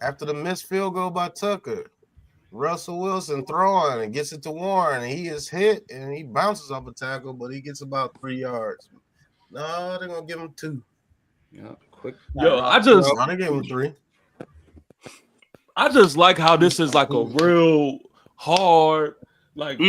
After the missed field goal by Tucker, Russell Wilson throwing and gets it to Warren, and he is hit and he bounces off a tackle, but he gets about 3 yards. No, they're gonna give him 2. Yeah, quick. They gave him 3. I just like how this is like a real hard, like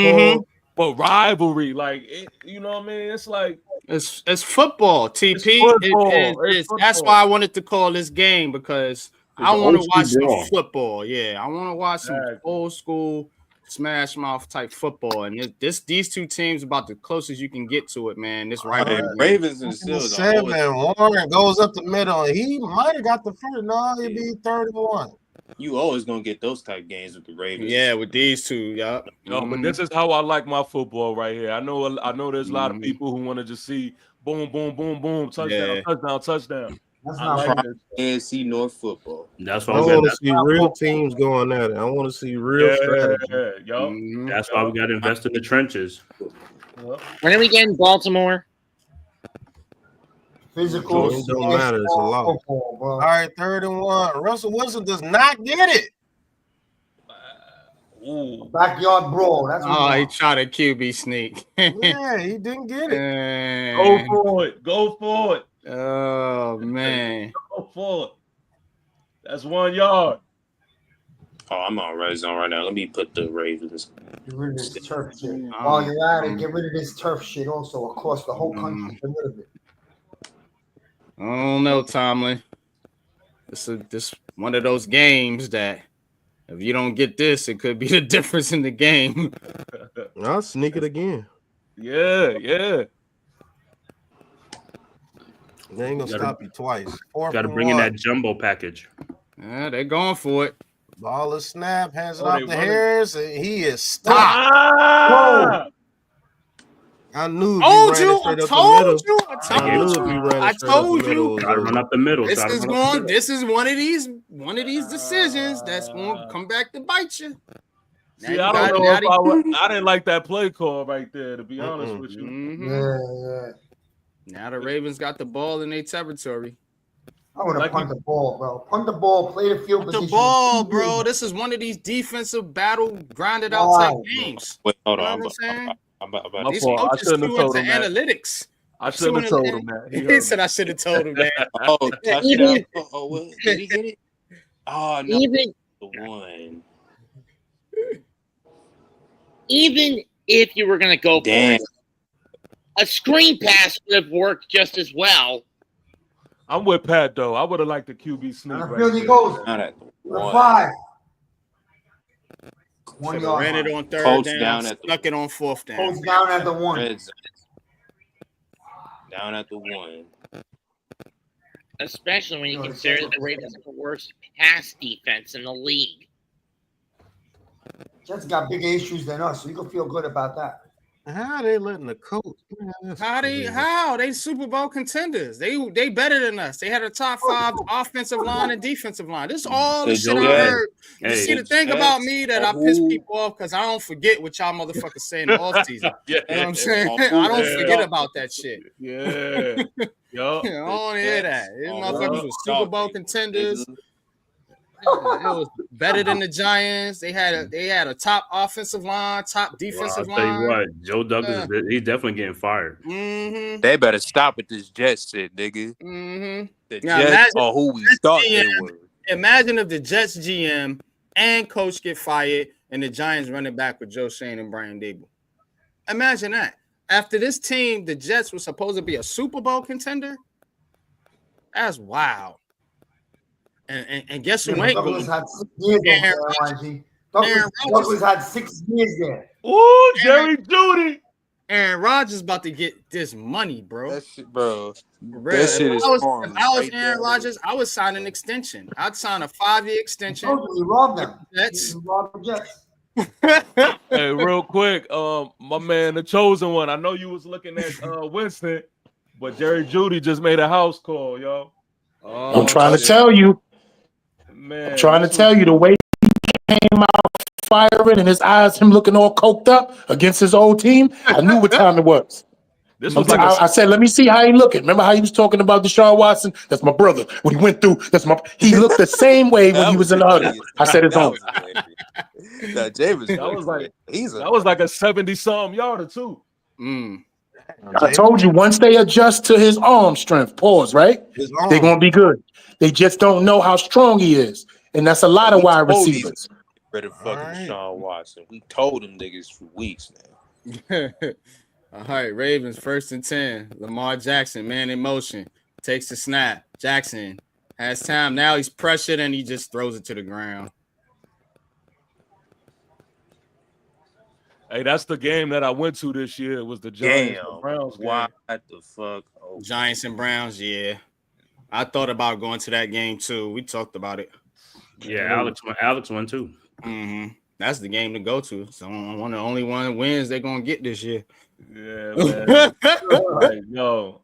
but rivalry. Like you know what I mean? It's like it's football, TP. It's football. That's why I wanted to call this game because I want to watch some football. Yeah, I want to watch some old school smash mouth type football. And these two teams about the closest you can get to it, man. This rivalry. Ravens and Steelers. 7. Warren goes up the middle. He might have got the first. No, he'd be 31. You always gonna get those type games with the Ravens. Yeah, with these two. Yeah. No, but this is how I like my football right here. I know there's a lot of people who want to just see boom, boom, boom, boom, touchdown, touchdown. That's I not like right. this. AFC North football. That's I why want to see real teams going at it. I want to see real strategy. That's why we got to invest in the trenches. When are we getting Baltimore? Physical. It don't matter. It's a lot. Football, bro. All right, 3rd and 1. Russell Wilson does not get it. Backyard brawl. That's what he tried a QB sneak. Yeah, he didn't get it. Go for it. Go for it. Oh, man. Go for it. That's 1 yard. Oh, I'm on red zone right now. Let me put the Ravens. Get rid of this turf shit. While you're at it, get rid of this turf shit also across the whole country. Get rid of it. I don't know, Tomlin. This one of those games that if you don't get this, it could be the difference in the game. I'll sneak it again. Yeah. They ain't gonna stop you twice. Got to bring in that jumbo package. Yeah, they're going for it. Ball is snap, hands it off to Harris, and he is stopped. I knew. I told you. Try to run up the middle. This is one of these decisions that's going to come back to bite you. See, I don't know if I didn't like that play call right there, to be honest with you. Yeah. Now the Ravens got the ball in their territory. I want to punt the ball, bro. Punt the ball, play the field position. The ball, bro. This is one of these defensive battle grinded out type games. Wait, hold on. These coaches threw into analytics. I shouldn't have told him that. He said I should have told him that. Touchdown. Did he get it? Oh, no. Even the one. Even if you were going to go for it, a screen pass would have worked just as well. I'm with Pat, though. I would have liked the QB sneak. Right he goes. Not at the 5. 1 yard. Ran it on 3rd down, stuck it on 4th down. Coach down at the 1. Down at the 1. Especially when you consider the Ravens have the worst pass defense in the league. Jets got bigger issues than us, so you can feel good about that. How are they letting the coach? How they Super Bowl contenders? They better than us. They had a top 5 offensive line and defensive line. This is all the shit I heard. You see the thing about me that I piss people off because I don't forget what y'all motherfuckers say in the offseason. You know what I'm saying? I don't forget about that shit. Yeah. Yo. I don't hear that. These motherfuckers were Super Bowl contenders. It was better than the Giants. They had a top offensive line, top defensive line. I'll tell you what, Joe Douglas, he's definitely getting fired. Mm-hmm. They better stop with this Jets shit, nigga. Mm-hmm. The Jets are who we thought they were. Imagine if the Jets GM and coach get fired and the Giants running back with Joe Shane and Brian Dable. Imagine that. After this team, the Jets were supposed to be a Super Bowl contender. That's wild. And guess who ain't Douglas going? had 6 years there, Douglas had 6 years there. Ooh, Jerry Jeudy. Aaron Rodgers about to get this money, bro. That shit, bro. That shit is if I was Aaron Rodgers, I would sign an extension. I'd sign a 5-year extension. He robbed them. That's Hey, real quick, my man, the chosen one. I know you was looking at Winston, but Jerry Jeudy just made a house call, yo. I'm trying to tell you. Man, I'm trying to tell you the way he came out firing and his eyes, him looking all coked up against his old team. I knew what time it was. This was like I said, let me see how he looking. Remember how he was talking about Deshaun Watson? That's my brother. What he went through. He looked the same way when he was in the huddle. I said it's on. That James, that was like a 70-something yarder too. I told you once they adjust to his arm strength, pause, right? They're gonna be good. They just don't know how strong he is, and that's a lot of wide receivers. Rid of fucking Deshaun Watson. We told them niggas for weeks now. All right, Ravens 1st and 10. Lamar Jackson, man in motion, takes the snap. Jackson has time. Now he's pressured and he just throws it to the ground. Hey, that's the game that I went to this year. It was the Giants and Browns game. What the fuck? Oh, Giants and Browns, yeah. I thought about going to that game too. We talked about it. Yeah, Alex won too. That's the game to go to. So one of the only one wins they're gonna get this year. Yeah, man. Like, yo,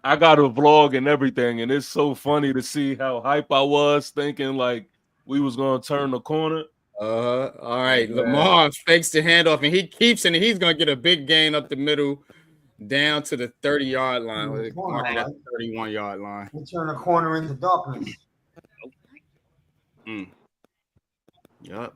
I got a vlog and everything, and it's so funny to see how hype I was, thinking like we was gonna turn the corner. All right, Lamar fakes the handoff, and he keeps it, and he's gonna get a big gain up the middle, down to the 30-yard line. Mark it at the 31-yard line. We turn a corner into darkness. Yup.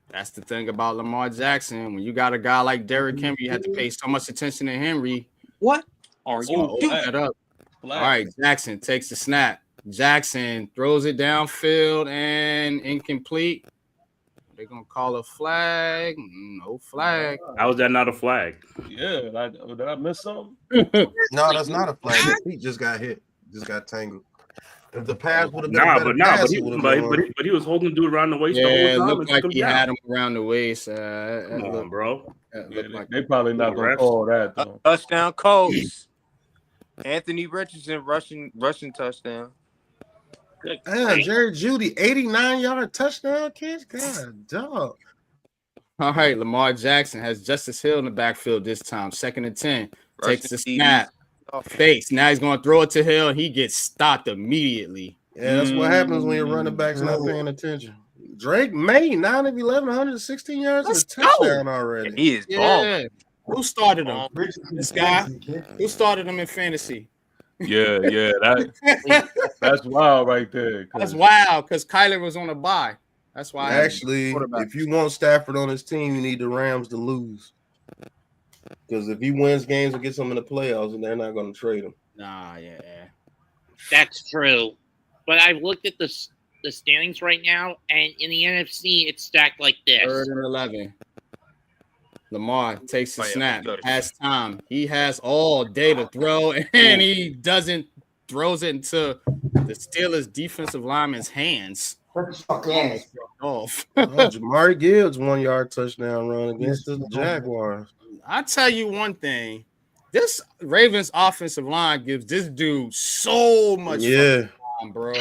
That's the thing about Lamar Jackson. When you got a guy like Derrick Henry, you have to pay so much attention to Henry. What are you doing? That up. All right, Jackson takes the snap. Jackson throws it downfield and incomplete. They're going to call a flag. No flag. How is that not a flag? Yeah, did I miss something? No, that's not a flag. His feet just got hit. Just got tangled. If the pass would have been but he was holding dude around the waist. Yeah, the whole it time looked like he had him around the waist. Come on, bro. They probably not going to call that, though. Touchdown, Colts. Anthony Richardson rushing touchdown. Jerry Jeudy, 89-yard touchdown catch. God, dog. All right, Lamar Jackson has Justice Hill in the backfield this time. 2nd and 10. Takes the snap. Face. Now he's going to throw it to Hill. He gets stopped immediately. Yeah, that's what happens when your running back's not paying attention. Drake May, 9 of 11, 116 yards and a touchdown already. He is balling. Who started him? This guy? Who started him in fantasy? Yeah, that's wild right there. That's wild because Kyler was on a bye. That's why. Actually, if you want Stafford on his team, you need the Rams to lose. Because if he wins games and gets them in the playoffs, and they're not going to trade him. Nah, yeah. That's true. But I've looked at the standings right now, and in the NFC, it's stacked like this. 3rd and 11. Lamar takes the snap, has time. He has all day to throw, and he throws it into the Steelers' defensive lineman's hands. Jamari Gibbs 1-yard touchdown run against the Jaguars. I tell you one thing, this Ravens offensive line gives this dude so much fun, bro.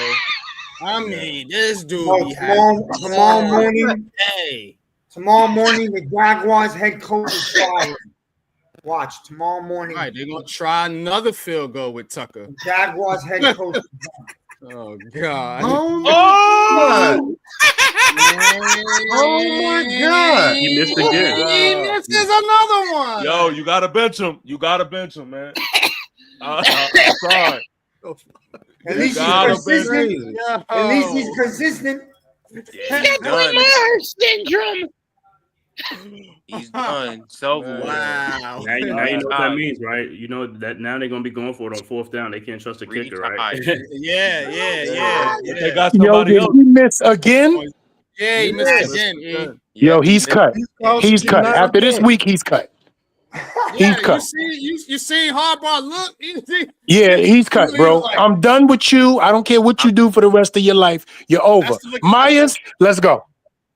I mean, this dude. Tomorrow morning, the Jaguars head coach is fired. Watch tomorrow morning. All right, they're gonna try another field goal with Tucker. The Jaguars head coach. Oh God! Oh my God! He missed again. He missed another one. Yo, you gotta bench him. Man. I'm sorry. At least he's consistent. At least he's consistent. Lamar syndrome. He's done. So wow. Now you know what that means, right? You know that now they're gonna be going for it on 4th down. They can't trust the kicker, right? Yeah. They got somebody else. Did he miss again? Yeah, he missed again. Yo, he's cut. He's cut. After this week, he's cut. He's cut. You see Harbaugh look? Yeah, he's cut, bro. I'm done with you. I don't care what you do for the rest of your life. You're over. Myers, let's go.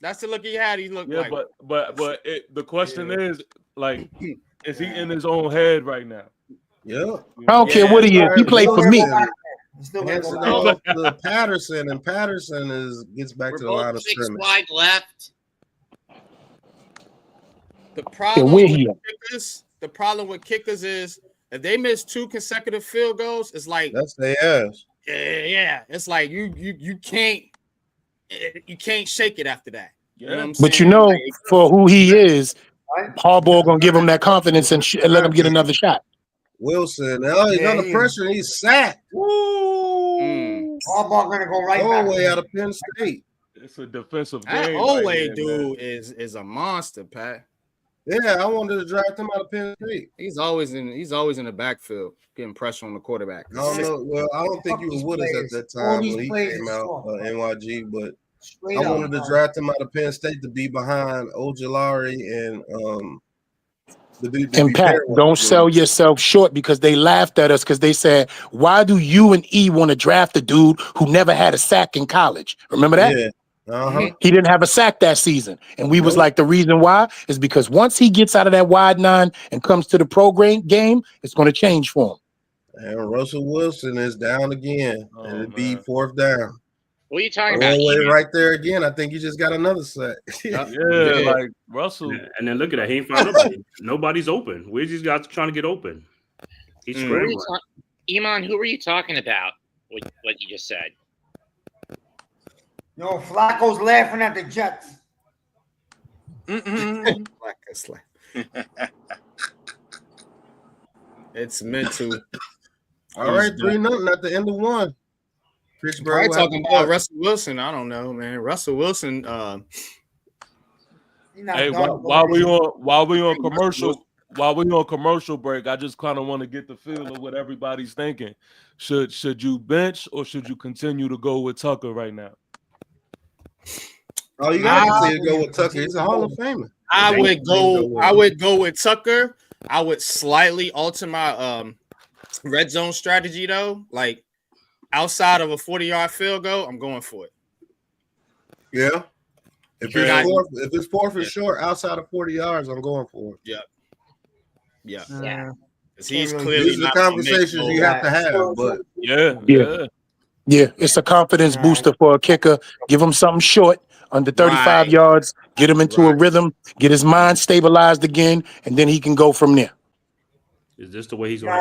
That's the look he had. He looked like. But the question is, like, is he in his own head right now? Yeah. I don't care what he is. He played for me. The Patterson, and Patterson gets back to the line of scrimmage. 6 wide left. The problem with kickers is if they miss 2 consecutive field goals, it's like that's their ass. Yeah. It's like you can't shake it after that. You know what I'm But saying? for who he is, Harbaugh gonna give him that confidence and let him get another shot. Wilson, he's under pressure. And he's sacked. Harbaugh gonna go right back way out of Penn State. It's a defensive that game. Olay dude is a monster, Pat. Yeah, I wanted to draft him out of Penn State. He's always in the backfield, getting pressure on the quarterback. I don't know. Well, I don't think he was with us at that time when he came out NYG, but I wanted to draft him out of Penn State to be behind Ojulari and And Pat, don't sell yourself short because they laughed at us because they said, "Why do you and E want to draft a dude who never had a sack in college?" Remember that? Yeah. He didn't have a sack that season. And we was like, the reason why is because once he gets out of that wide nine and comes to the pro game, it's going to change for him. And Russell Wilson is down again. And it'd be fourth down. What are you talking about? Right there again. I think he just got another sack. Like Russell. And then look at that. He ain't found nobody. Nobody's open. Where's these guys trying to get open? He's scrambling. Iman, who were you talking about? What you just said? No, Flacco's laughing at the Jets. Flacco's laughing. It's meant to. All right, 3-0 at the end of one. Pittsburgh. I'm talking about Russell Wilson. I don't know, man. Russell Wilson. Hey, while we on commercial break, I just kind of want to get the feel of what everybody's thinking. Should you bench or should you continue to go with Tucker right now? Oh, you gotta go with Tucker. He's a Hall of Famer. I would go with Tucker. I would slightly alter my red zone strategy though. Like outside of a 40-yard field goal, I'm going for it. Yeah. If it's fourth and short outside of 40 yards, I'm going for it. Yeah. He's clearly these are the conversations you have to have, but yeah, it's a confidence booster for a kicker. Give him something short, under 35 yards, get him into a rhythm, get his mind stabilized again, and then he can go from there. Is this the way he's No.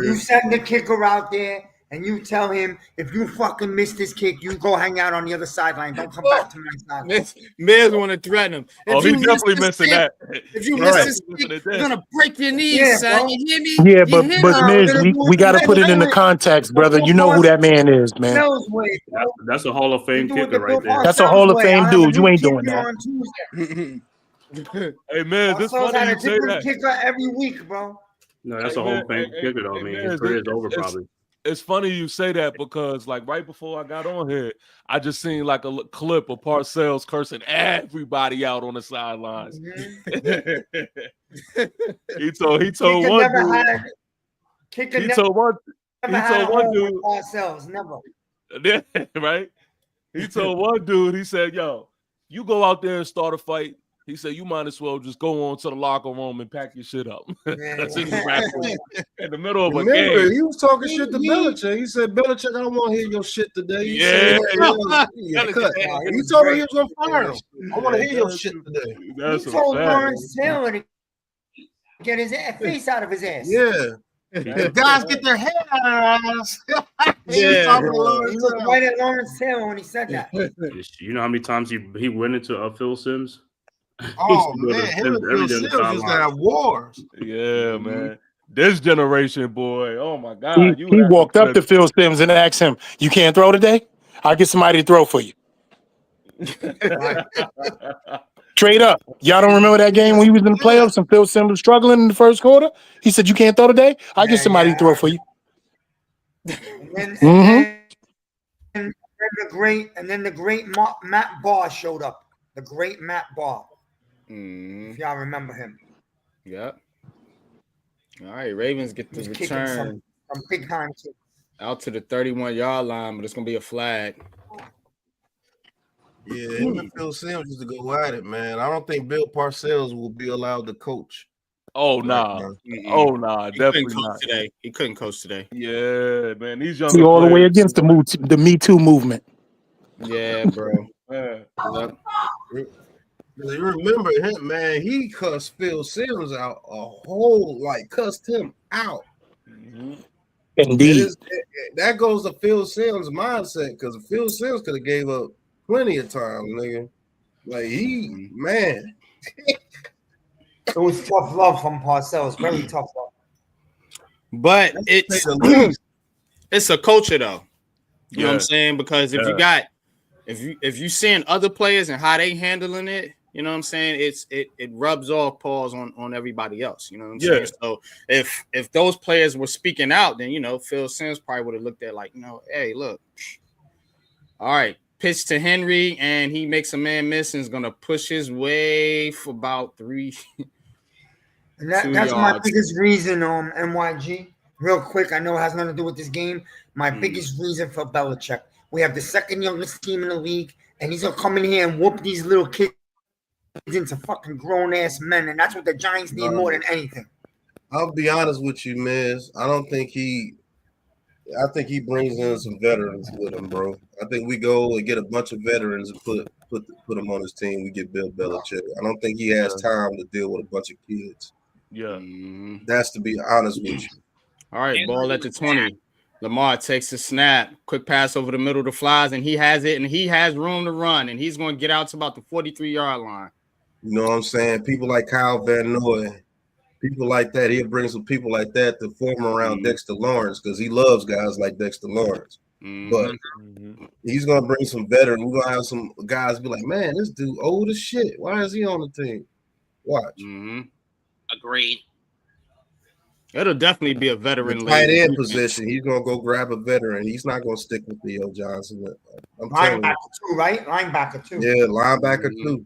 You send the kicker out there and you tell him, if you fucking miss this kick, you go hang out on the other sideline. Don't come back to my sideline. Miz want to threaten him. He's definitely missing that. If you miss this kick, you're gonna break your knees, son. You hear me? Yeah, but Miz, we got to put it in the context, brother. You know who that man is, man. That's a Hall of Fame kicker right there. That's a Hall of Fame dude. You ain't doing that. Hey, man, this funny you say that. Kicker every week, bro. No, that's a Hall of Fame kicker, though, man. His career's over, probably. It's funny you say that because, like, right before I got on here, I just seen like a clip of Parcells cursing everybody out on the sidelines. he told one dude. Parcells, never. Right? He told one dude. He said, "Yo, you go out there and start a fight." He said, "You might as well just go on to the locker room and pack your shit up." That's in the middle of a game. He was talking shit to Belichick. He said, "Belichick, I don't want to hear your shit today." He told me he was gonna fire him. I want to hear your shit today. He told Lawrence Taylor to get his face out of his ass. Yeah. The guys get their head out of their ass. He looked right at Lawrence Taylor when he said that. You know how many times he went into Phil Simms? Oh man, him and Phil Simms used to have wars. Yeah, man. This generation, boy. Oh my God. He walked up to Phil Simms and asked him, "You can't throw today? I'll get somebody to throw for you." Straight up. Y'all don't remember that game when he was in the playoffs and Phil Simms was struggling in the first quarter? He said, "You can't throw today? I'll get somebody to throw for you." And then the great Matt Barr showed up. The great Matt Barr. If y'all remember him. Yep. All right, Ravens get the return some big time kicks out to the 31-yard line, but it's gonna be a flag. Yeah, him and Phil Simms used to go at it, man. I don't think Bill Parcells will be allowed to coach. Oh nah. Oh nah, definitely not. Today. He couldn't coach today. Yeah, man. These young all the way against the Me Too movement. Yeah, bro. You remember him, man? He cussed Phil Simms out cussed him out. Indeed. That goes to Phil Simms' mindset because Phil Simms could have gave up plenty of time, nigga. Like man. It was tough love from Parcells. Very tough love. But it's a culture though. You know what I'm saying? Because if you seeing other players and how they handling it, you know what I'm saying? It rubs off pause on everybody else. You know what I'm saying? So if those players were speaking out, then Phil Simms probably would have looked at like, hey, look, all right, pitch to Henry and he makes a man miss and is gonna push his way for about 3. That's yards. My biggest reason, NYG. Real quick, I know it has nothing to do with this game. My biggest reason for Belichick. We have the second youngest team in the league, and he's gonna come in here and whoop these little kids into fucking grown ass men, and that's what the Giants need more than anything. I'll be honest with you, Miz. I think he brings in some veterans with him, bro. I think we go and get a bunch of veterans and put them on his team. We get Bill Belichick. I don't think he has time to deal with a bunch of kids. Yeah, that's to be honest with you. All right, ball at the 20. Lamar takes the snap, quick pass over the middle to Flies, and he has it, and he has room to run, and he's going to get out to about the 43-yard line. You know what I'm saying? People like Kyle Van Noy, people like that. He'll bring some people like that to form around Dexter Lawrence because he loves guys like Dexter Lawrence. But he's going to bring some veterans. We're going to have some guys be like, man, this dude old as shit. Why is he on the team? Watch. Agreed. It'll definitely be a veteran. The tight end position. He's gonna go grab a veteran. He's not gonna stick with Theo Johnson. I'm linebacker too, right? Linebacker too. Yeah, linebacker too.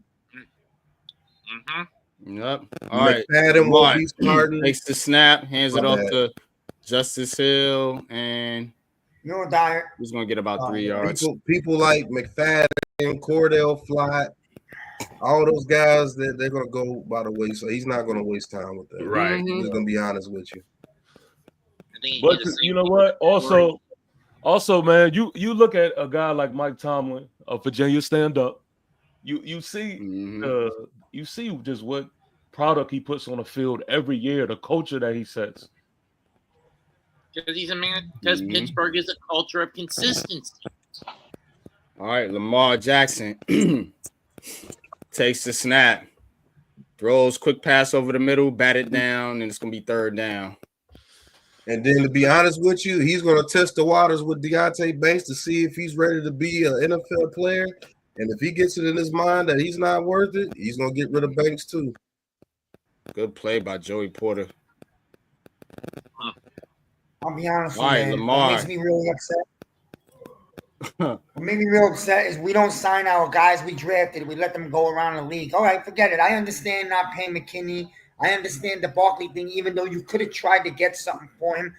Yep. All right. McFadden will be starting. Takes the snap, hands it off to Justice Hill, and Dyer. He's gonna get about 3 yards. People like McFadden, Cordell Flott. All those guys that they're gonna go by the way, so he's not gonna waste time with that. Right. He's gonna be honest with you. But you know what? Also, man, you look at a guy like Mike Tomlin of Virginia stand up. You see you see just what product he puts on the field every year, the culture that he sets. Because he's a man. Because Pittsburgh is a culture of consistency. All right, Lamar Jackson. Takes the snap, throws quick pass over the middle, bat it down, and it's going to be 3rd down. And then to be honest with you, he's going to test the waters with Deontay Banks to see if he's ready to be an NFL player. And if he gets it in his mind that he's not worth it, he's going to get rid of Banks too. Good play by Joey Porter. I'll be honest with you, All right, Lamar. What makes me really upset. What made me real upset is we don't sign our guys we drafted. We let them go around the league. All right, forget it. I understand not paying McKinney. I understand the Barkley thing, even though you could have tried to get something for him.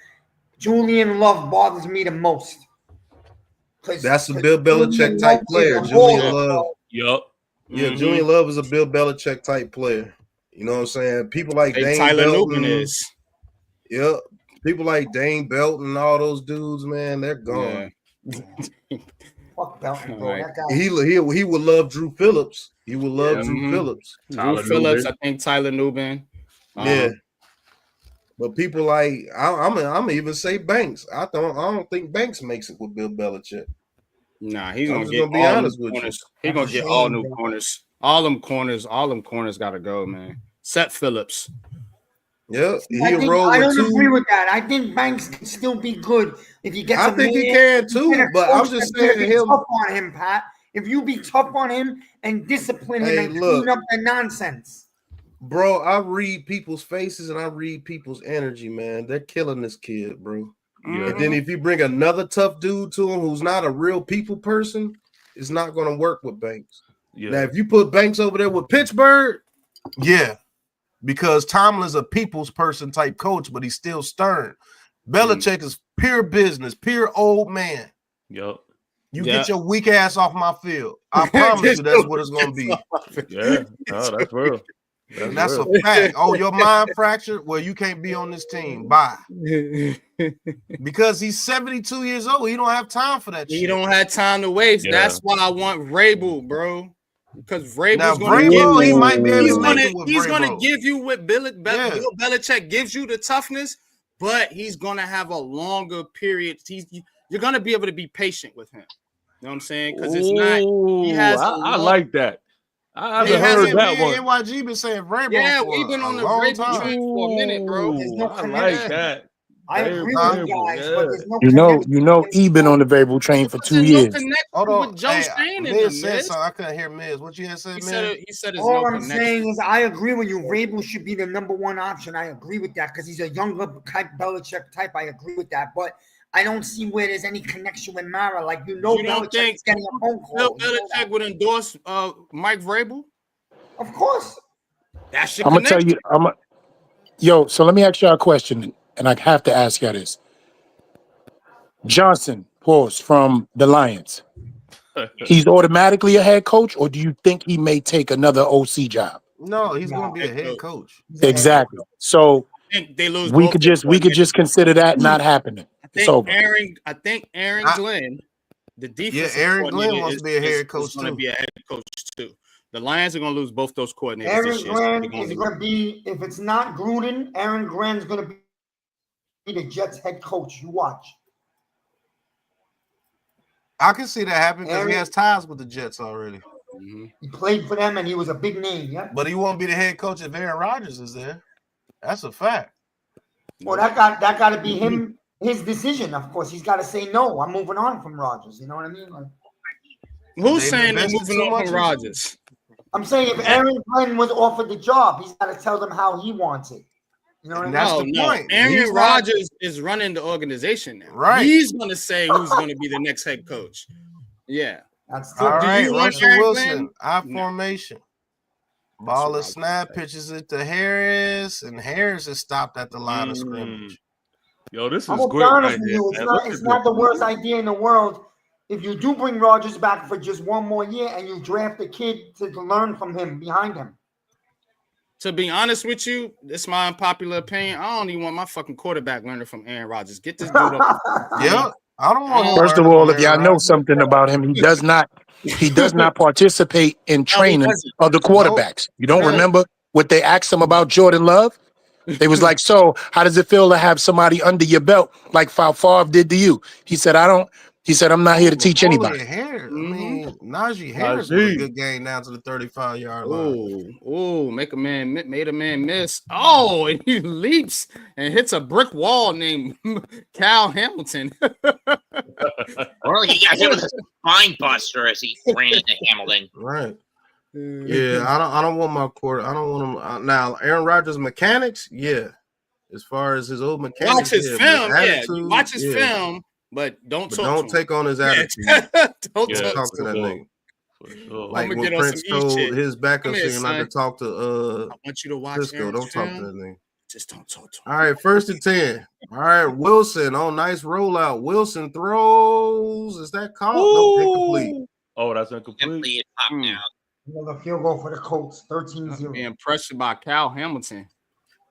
Julian Love bothers me the most. That's a Bill Belichick type player. Julian Love. Yup. Yeah, Julian Love is a Bill Belichick type player. You know what I'm saying? People like Dane Tyler Belton is. Yep. People like Dane Belton and all those dudes, man, they're gone. Fuck Belton, bro. That guy. He would love Drew Phillips. He would love Drew Phillips. Drew Phillips, I think Tyler Nubin. Yeah. But people like I'm even say Banks. I don't think Banks makes it with Bill Belichick. Nah, he's gonna be honest with you. He's gonna get all new corners. All them corners gotta go, man. Except Phillips. Yeah, I don't agree with that. I think Banks can still be good if he gets. I think he can too, but I'm just saying tough on him, Pat. If you be tough on him and discipline him and clean up the nonsense. Bro, I read people's faces and I read people's energy, man. They're killing this kid, bro. Yeah. And then if you bring another tough dude to him who's not a real people person, it's not going to work with Banks. Yeah. Now, if you put Banks over there with Pittsburgh, yeah, because Tomlin's a people's person type coach, but he's still stern. Belichick is pure business, pure old man. Yep. You get your weak ass off my field. I promise you that's what it's going to be. Yeah, no, that's real. That's a fact. Oh, your mind fractured? Well, you can't be on this team. Bye. Because he's 72 years old. He don't have time for that shit. He don't have time to waste. Yeah. That's why I want Vrabel, bro. Because Vrabel's going to give you. He might be able to make it with He's going to give you what Bill Belichick gives you, the toughness, but he's going to have a longer period. You're going to be able to be patient with him. You know what I'm saying? Because it's not. He has. I like that. I haven't heard that one. NYG been saying Vrabel. Yeah, for we've been on the long Vrabel time. train for a minute, bro. There's no I like connection. that. I agree with you guys, but there's no You connection. know, he been on the Vrabel train for 2 years. Connection Hold on. with Joe Shane in Miz them, said Miz. something. I couldn't hear Miz. What you had said, He Miz? said there's All no I'm connection. saying is I agree with you. Vrabel should be the number one option. I agree with that because he's a younger type, Belichick type. I agree with that, but I don't see where there's any connection with Mara. Like, You don't Belichick think is getting a phone Bill call. You know Belichick would endorse Mike Vrabel? Of course. That should I'm gonna tell connect. you, so let me ask y'all a question, and I have to ask y'all this. Johnson, from the Lions. He's automatically a head coach, or do you think he may take another OC job? No, he's going to be a head coach. Exactly. So I think they lose. we could just consider that not happening. It's over. I think Aaron Glenn, the defense. Yeah, Aaron Glenn wants to be a head coach going to too. be a head coach too. The Lions are going to lose both those coordinators Aaron this year. Glenn is going to be, if it's not Gruden, Aaron Glenn's going to be the Jets head coach. You watch. I can see that happen because he has ties with the Jets already. Mm-hmm. He played for them and he was a big name. Yeah, but he won't be the head coach if Aaron Rodgers is there. That's a fact. Well, that got to be him. His decision, of course. He's got to say no. I'm moving on from Rodgers. You know what I mean? Like, who's saying they're moving on from Rodgers? I'm saying if Aaron Glenn was offered the job, he's got to tell them how he wants it. You know what I mean? That's the point. Aaron Rodgers is running the organization now. Right. He's going to say who's going to be the next head coach. Yeah. That's all right. Russell Wilson, Glenn? I formation. Ball is snap, pitches it to Harris, and Harris is stopped at the line of scrimmage. Yo, this is I'm great. honest with you. It's not the worst idea in the world. If you do bring Rodgers back for just one more year and you draft a kid to learn from him behind him. To be honest with you, it's my unpopular opinion. I don't even want my fucking quarterback learning from Aaron Rodgers. Get this dude up. Yeah, I don't want. First of all, if y'all know something about him, he does not participate in training other quarterbacks. You don't remember what they asked him about Jordan Love? They was like, so how does it feel to have somebody under your belt like Favre did to you? He said, I'm not here to teach anybody. I mean, Najee Harris was a good game down to the 35-yard line. Made a man miss. Oh, and he leaps and hits a brick wall named Cal Hamilton. Or he got hit with a spine buster as he ran into Hamilton. Right. Yeah, I don't want my quarter. I don't want him now. Aaron Rodgers mechanics, yeah. As far as his old mechanics, watch his film, watch his film. But don't take on his attitude. Don't talk to that nigga. Sure. Like when Prince told his backup singer not to talk to I want you to watch Cisco. Don't talk to that nigga. Just don't talk to him. All right, 1st and 10. All right, Wilson. Oh, nice rollout. Wilson throws. Is that called? No, incomplete. Oh, that's incomplete. Another field goal for the Colts. 13-0. Being pressured by Cal Hamilton.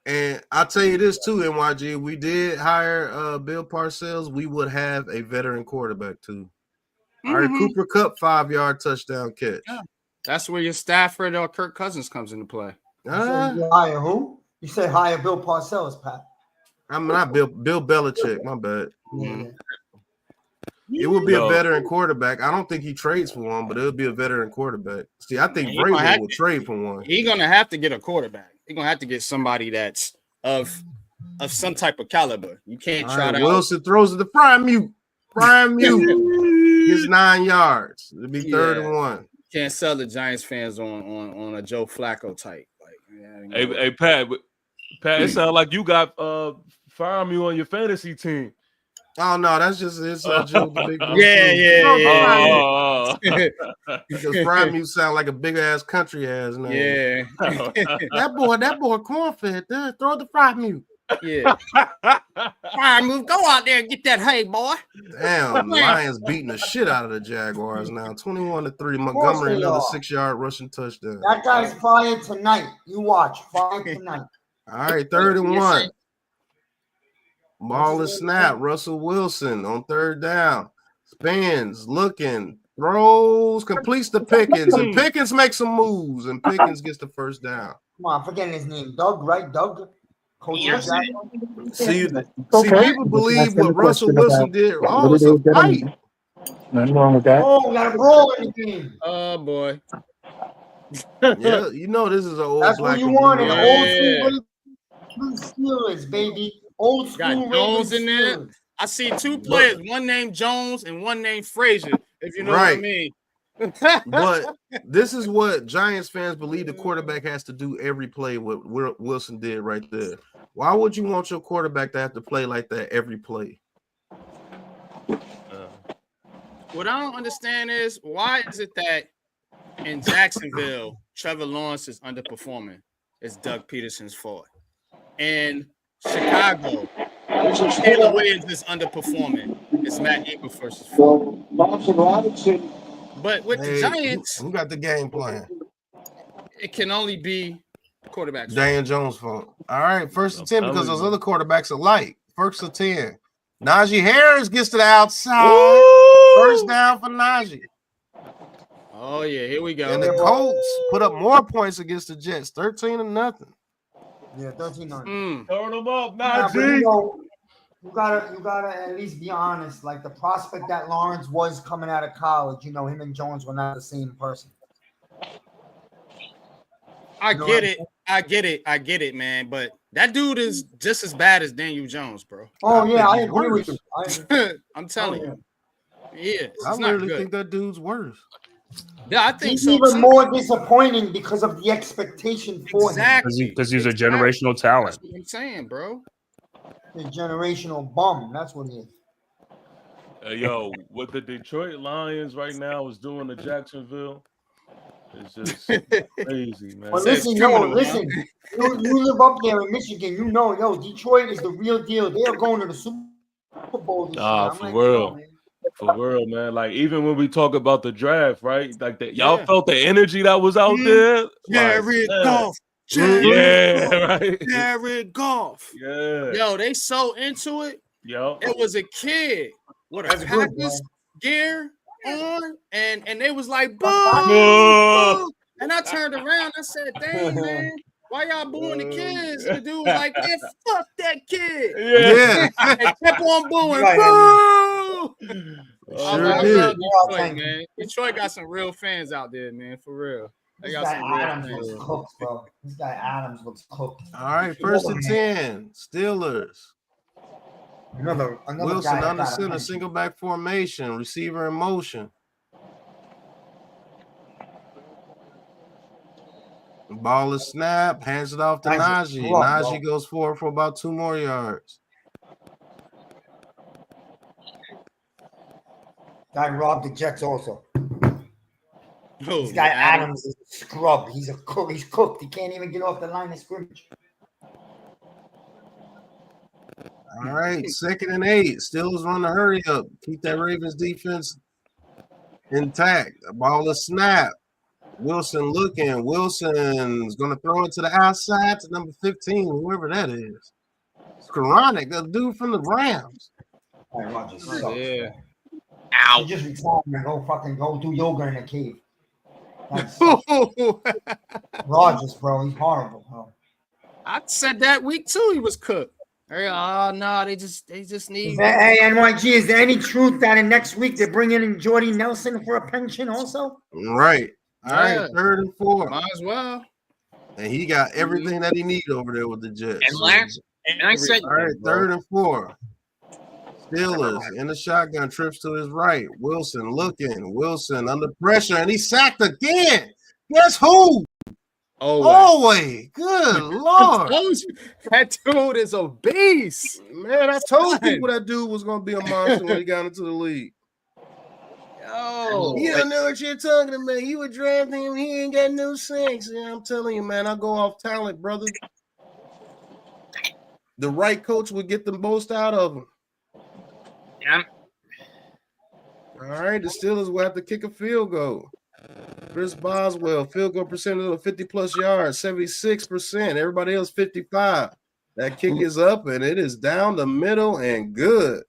And I'll tell you this too, NYG. We did hire Bill Parcells. We would have a veteran quarterback too. All right, Cooper Kupp 5-yard touchdown catch. Yeah. That's where your Stafford or Kirk Cousins comes into play. You hire who? You said hire Bill Parcells, Pat. I'm not Bill Belichick. My bad. Yeah. It would be a veteran quarterback. I don't think he trades for one, but it would be a veteran quarterback. See, I think Vrabel will trade for one. He's gonna have to get a quarterback. He's gonna have to get somebody that's of some type of caliber. You can't try to. Wilson throws it to Prime Mute. Gets 9 yards. It'll be 3rd and 1. Can't sell the Giants fans on a Joe Flacco type. Like, hey, Pat, it sounds like you got Prime Mute on your fantasy team. Oh no, that's just Joe the big. Yeah. Because Prime Mute sound like a big ass country ass name. Yeah. that boy cornfed. Throw the Prime Mute. Yeah. Prime Mute, go out there and get that hay, boy. Damn, Lions beating the shit out of the Jaguars now. 21-3. Montgomery another 6-yard rushing touchdown. That guy's fired tonight. You watch. Fired tonight. All right, 3rd and 1. Ball is snap. Russell Wilson on 3rd down. Spins, looking, throws, completes the Pickens. And Pickens makes some moves. And Pickens gets the 1st down. Come on, I'm forgetting his name. Doug, right? Doug? See, people believe what Russell Wilson did. Oh, it's a fight. Nothing wrong with that. Oh, we got a brawl in the game. Oh, boy. Yeah, you know this is an old That's black what you and want. blue. An old school Steelers, baby. Old school Got Jones in there. Steelers. I see two players, one named Jones and one named Frazier, if you know what I mean. But this is what Giants fans believe the quarterback has to do every play, what Wilson did right there. Why would you want your quarterback to have to play like that every play? What I don't understand is why is it that in Jacksonville, Trevor Lawrence is underperforming? It's Doug Peterson's fault. In Chicago, Taylor Williams is underperforming. It's Matt Eberflus' fault. But with the Giants, who got the game plan? It can only be quarterbacks. Daniel Jones' fault. All right, 1st and 10 because those other quarterbacks are light. 1st and 10. Najee Harris gets to the outside. Ooh! 1st down for Najee. Oh yeah, here we go. And the Colts put up more points against the Jets, 13-0. Yeah, 13-0. Turn them up, Najee. You gotta at least be honest. Like the prospect that Lawrence was coming out of college, him and Jones were not the same person. I get it, man. But that dude is just as bad as Daniel Jones, bro. Oh yeah, I agree with you. I'm telling you. Yeah, I literally think that dude's worse. Yeah, I think he's so. even more disappointing because of the expectation for him. Because he's a generational talent. That's what I'm saying, bro. A generational bum. That's what he is. Yo, what the Detroit Lions right now is doing to Jacksonville, it's just crazy, man. But listen. You live up there in Michigan. Detroit is the real deal. They are going to the Super Bowl this year. For real. For real, man. Like, even when we talk about the draft, right? Like, that, y'all felt the energy that was out there? Jared Goff. Right. Jared Goff. Yeah. Yo, they so into it. Yo. It was a kid with a Packers gear on, and they was like, boo! And I turned around. I said, dang, man. Why y'all booing the kids? And the dude was like, man, fuck that kid. Yeah. And kept on booing. Boo! Sure did. Detroit, man. Detroit got some real fans out there, man. For real. They got some real Adams fans. looks cooked, bro. This guy Adams looks cooked. All right, 1st and 10. Steelers. Another Wilson guy under center, single back formation, receiver in motion. Ball is snapped, hands it off to Najee. Najee goes forward for about 2 more yards. Guy robbed the Jets also. Oh, this guy Adams is a scrub. He's a cook. He's cooked. He can't even get off the line of scrimmage. All right, 2nd and 8. Steelers run the hurry up. Keep that Ravens defense intact. The ball is snapped. Wilson looking. Wilson's going to throw it to the outside to number 15, whoever that is. It's Koronic, the dude from the Rams. Yeah. Ow. He just retired and go do yoga in a cave. Rogers, bro. He's horrible, bro. I said that week too. He was cooked. Oh no, they just need. Hey, NYG, is there any truth that in next week they're bringing in Jordy Nelson for a pension also? Right. All right, 3rd and 4. Might as well. And he got everything that he needed over there with the Jets. And I said, all right, 3rd and 4. Steelers in the shotgun, trips to his right. Wilson looking. Wilson under pressure, and he sacked again. Guess who? Always. Good Lord. That dude is a beast. Man, I told people that dude was going to be a monster when he got into the league. Yo. You don't know what you're talking about. You would draft him. He ain't got no sense. Yeah, I'm telling you, man, I go off talent, brother. The right coach would get the most out of him. Yeah. All right, the Steelers will have to kick a field goal. Chris Boswell, field goal percentage of 50-plus yards, 76%. Everybody else, 55%. That kick is up, and it is down the middle and good.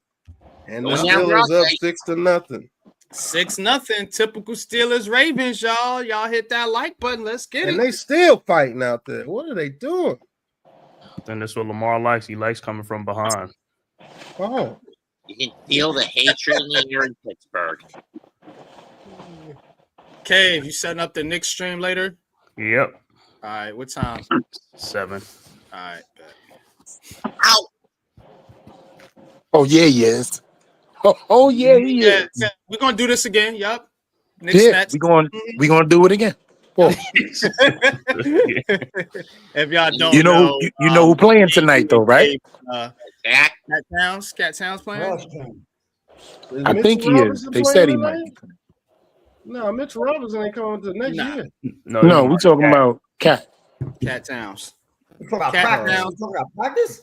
And the Steelers up 6-0. 6-0. Typical Steelers Ravens, y'all. Y'all hit that like button. Let's get it. And they still fighting out there. What are they doing? Then that's what Lamar likes. He likes coming from behind. Oh. You can feel the hatred in the air in Pittsburgh. Cave, you setting up the Knicks stream later? Yep. All right, what time? 7. All right. Out. Oh yeah, yes. Oh yeah, he is. Yeah, we're gonna do this again. Yup. Yeah, we gonna do it again. Well, if y'all don't you know who playing tonight though, right? Cat Towns playing. I think he is. They said he might be. No, Mitchell Robinson ain't coming to next year. No, we talking about Cat. Cat Towns. Talking about practice?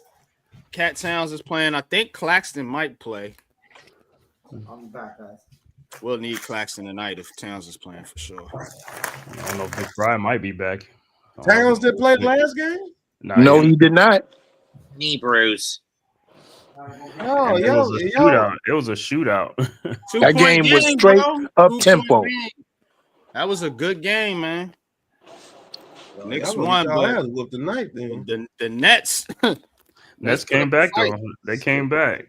Cat Towns is playing. I think Claxton might play. I'll be back, guys. We'll need Claxton tonight if Towns is playing for sure. I don't know if Big Fry might be back. Towns did play last game? No, he did not. knee bruise. Oh, it was a shootout. It was a shootout. That game was straight up tempo. That was a good game, man. Well, Knicks y'all won, really but with the night then. the Nets. Nets came back though. They came back.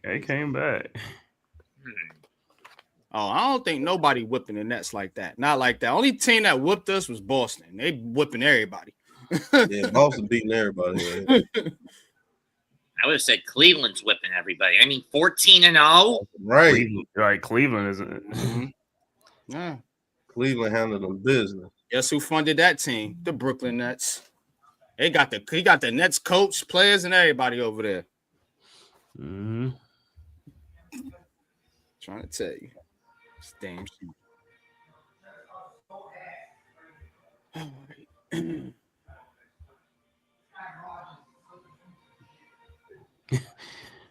Oh, I don't think nobody whipping the Nets like that. Not like that. Only team that whipped us was Boston. They whipping everybody. Yeah, Boston beating everybody. Man. I would have said Cleveland's whipping everybody. I mean, 14-0. Right. Cleveland isn't it? Mm-hmm. Yeah. Cleveland handled them business. Guess who funded that team? The Brooklyn Nets. He got the Nets coach, players, and everybody over there. Mm-hmm. Trying to tell you. It's damn shit. All right.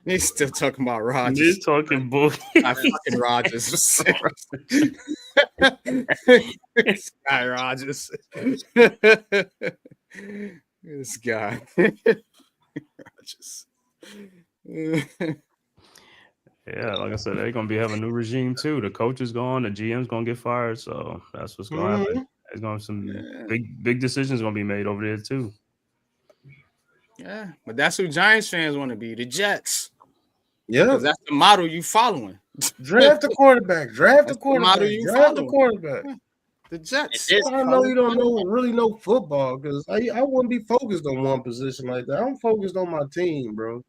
He's still talking about Rodgers. He's talking bull. I fucking Rodgers. Sky Rodgers. This guy. Rodgers. Yeah, like I said, they're gonna be having a new regime too. The coach is gone, the GM's gonna get fired, so that's what's gonna happen. There's gonna be some big decisions gonna be made over there too. Yeah, but that's who Giants fans want to be, the Jets. Yeah, because that's the model you following. Draft a quarterback. Draft a quarterback. Draft a quarterback. The Jets. I know you don't really know football because I wouldn't be focused on one position like that. I'm focused on my team, bro.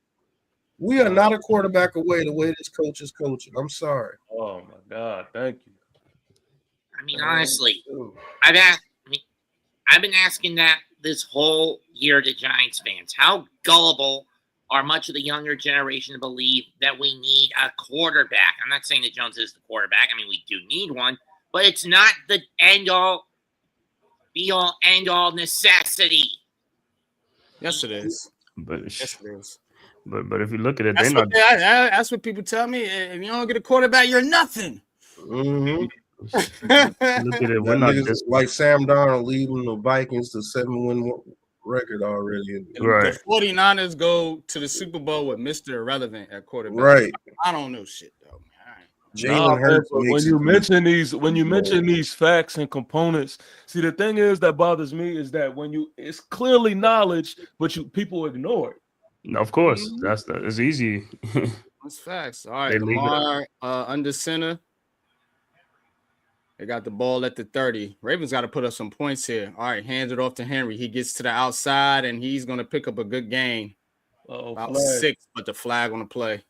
We are not a quarterback away the way this coach is coaching. I'm sorry. Oh my God, thank you. I mean, honestly, I've been asking that this whole year to Giants fans. How gullible are much of the younger generation to believe that we need a quarterback? I'm not saying that Jones is the quarterback. I mean, we do need one, but it's not the end-all, be-all, end-all necessity. Yes, it is. But yes, it is. But if you look at it, that's what people tell me. If you don't get a quarterback, you're nothing. Mm-hmm. Look at it. We're not just like Sam Darnold leading the Vikings to 7-win record already. Right. The 49ers go to the Super Bowl with Mr. Irrelevant at quarterback. Right. I don't know shit though. Jalen Hurts. When you mention these facts and components, see the thing is that bothers me is that it's clearly knowledge, but people ignore it. No, of course, it's easy. That's facts. All right, Lamar under center. They got the ball at the 30. Ravens got to put up some points here. All right, hands it off to Henry. He gets to the outside, and he's going to pick up a good gain. About flag. 6, but the flag on the play.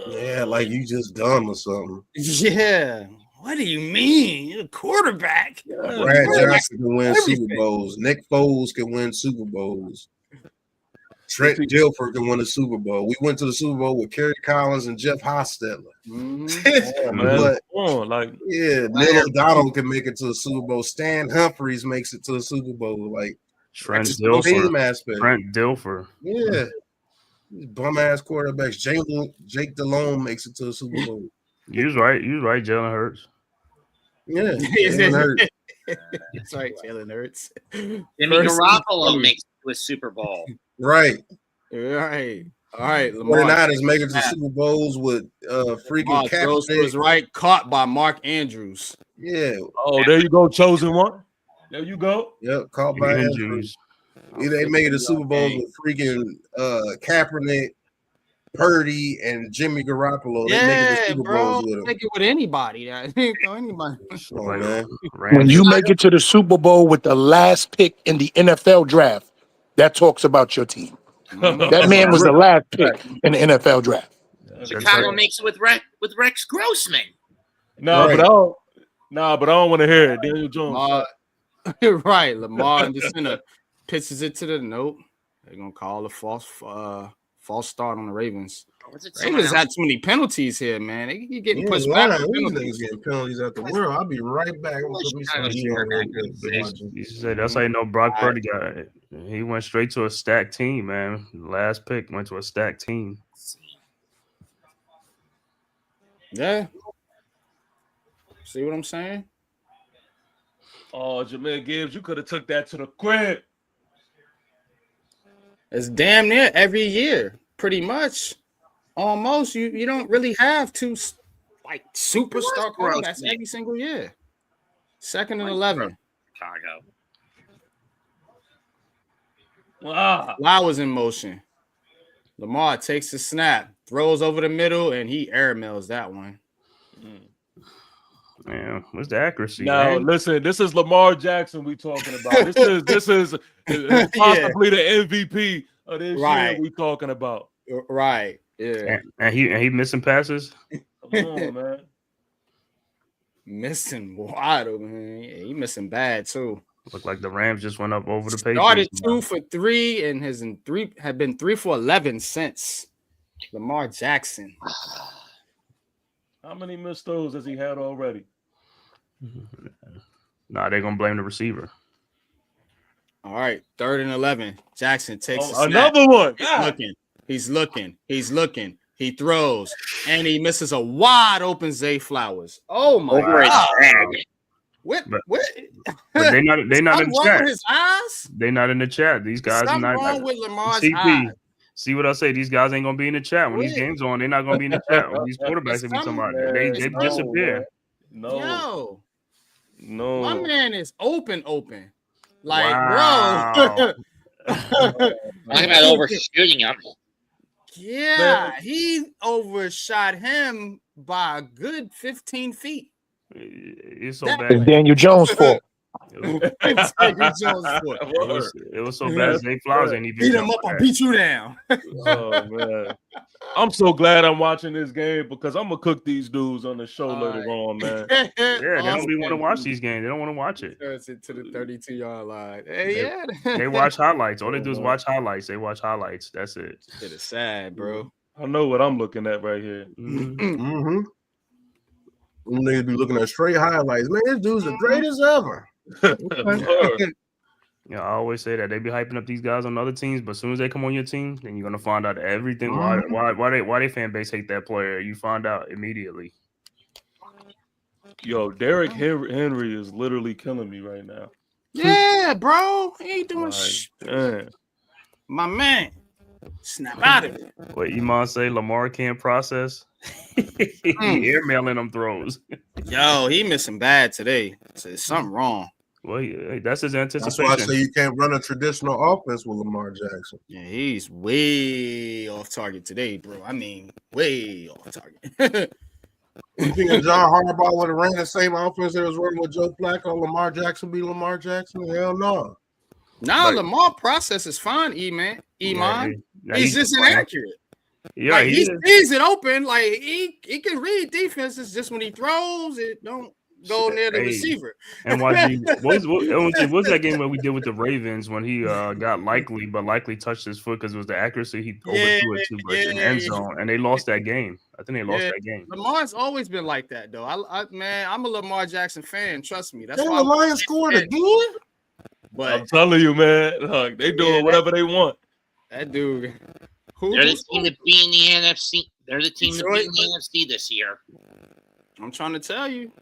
Yeah, like you just dumb or something. Yeah. What do you mean? You're a quarterback. Brad Johnson can win Super Bowls. Nick Foles can win Super Bowls. Trent Dilfer can win a Super Bowl. We went to the Super Bowl with Kerry Collins and Jeff Hostetler. Neal O'Donnell can make it to the Super Bowl. Stan Humphries makes it to the Super Bowl. Like Trent Dilfer. Yeah. Bum ass quarterbacks. Jake Delhomme makes it to the Super Bowl. You was right. Jalen Hurts. Yeah. Jalen Hurts. That's right, Jalen Hurts. Jimmy Garoppolo makes it to a Super Bowl. Right. All right. Lamar 49ers make it to Super Bowls with freaking Kaepernick. Was right, caught by Mark Andrews. Yeah. Oh, there you go, chosen one. There you go. Yep, caught by Andrews. They made it to Super Bowls with freaking Kaepernick, Purdy and Jimmy Garoppolo. They make it to Super Bowls with him. Take it with anybody. Throw anybody. Oh, man. When you make it to the Super Bowl with the last pick in the NFL draft, that talks about your team. That man was the last pick in the NFL draft. Chicago makes it with Rex Grossman. No, but I don't want to hear it. Daniel Jones. Right, Lamar in the center pitches it to the nope. They're gonna call a false start on the Ravens. Ravens had too many penalties here, man. They keep getting pushed back. Penalties getting penalties at the world. I'll be right back. I'm gonna put me some You said that's how you know Brock Purdy got it. He went straight to a stacked team, man. Last pick went to a stacked team. Yeah. See what I'm saying? Oh, Jameer Gibbs, you could have took that to the crib. It's damn near every year, pretty much. Almost. You don't really have two like superstar quarterbacks every single year. 2nd and 11. Chicago. Flowers in motion. Lamar takes the snap, throws over the middle, and he airmails that one. Yeah, what's the accuracy? Now, listen, this is Lamar Jackson we talking about. This is possibly the MVP of this year we talking about. Right. Yeah. And he missing passes? Come on, man. Missing wide open. Yeah, he missing bad too. Look like the Rams just went up over the Patriots. Started 2 for 3 and have been 3 for 11 since. Lamar Jackson. How many missed throws has he had already? Nah, they're gonna blame the receiver. All right, 3rd and 11. Jackson takes another one. He's looking. He throws and he misses a wide open Zay Flowers. Oh my God! What? But they not in the chat. His eyes? They not in the chat. These guys are not wrong with Lamar's CP. eyes. See what I say? These guys ain't gonna be in the chat when these games on. They're not gonna be in the chat when these quarterbacks are somebody. They disappear. No. My man is open. Like, wow. bro. Talking about overshooting him. Yeah, he overshot him by a good 15 feet. It's so It's bad. Daniel Jones' fault. It was so bad. Zay Flowers ain't even beat him up. I'll beat you down. Oh man, I'm so glad I'm watching this game because I'm gonna cook these dudes on the show later on, man. Yeah, they don't be want to watch these games. They don't want to watch it. Turns it to the 32-yard line. Hey, they watch highlights. All they do is watch highlights. They watch highlights. That's it. It is sad, bro. I know what I'm looking at right here. Mm-hmm. Niggas be looking at straight highlights. Man, this dude's the greatest ever. Yeah, I always say that they be hyping up these guys on other teams, but as soon as they come on your team, then you're gonna find out everything. Why they fan base hate that player? You find out immediately. Yo, Derrick Henry is literally killing me right now. Yeah, bro, he ain't doing shit. My man, snap out of it. What Iman say? Lamar can't process. He airmailing them throws. Yo, he missing bad today. So there's something wrong. Well, that's his anticipation. That's why I say you can't run a traditional offense with Lamar Jackson. Yeah, he's way off target today, bro. I mean, way off target. You think John Harbaugh would have ran the same offense that was running with Joe Flacco? Lamar Jackson be Lamar Jackson? Hell no. Nah, Lamar process is fine, Iman. He's just inaccurate. Yeah, like, he sees it open. Like he can read defenses. Just when he throws, it don't go near the receiver. And what's that game where we did with the Ravens when he got likely touched his foot because it was the accuracy he overthrew it too much in the end zone, and they lost that game. I think they lost that game. Lamar's always been like that, though. I'm a Lamar Jackson fan. Trust me. That's why the Lions scored again. But I'm telling you, man, look, they doing whatever they want. That dude. They're the team to be in the NFC. They're the team to be in the NFC this year. I'm trying to tell you.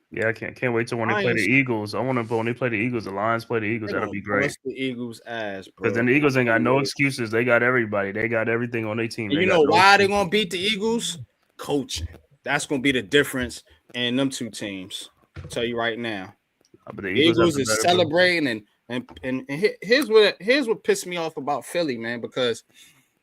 Yeah, I can't wait till when they play the Eagles. I want to when they play the Eagles, the Lions play the Eagles. That'll be great. The Eagles' ass, bro. Because then the Eagles ain't got no excuses. They got everybody. They got everything on their team. You know why they're gonna beat the Eagles? Coaching. That's gonna be the difference in them two teams. I'll tell you right now. But the Eagles is celebrating and here's what pissed me off about Philly, man, because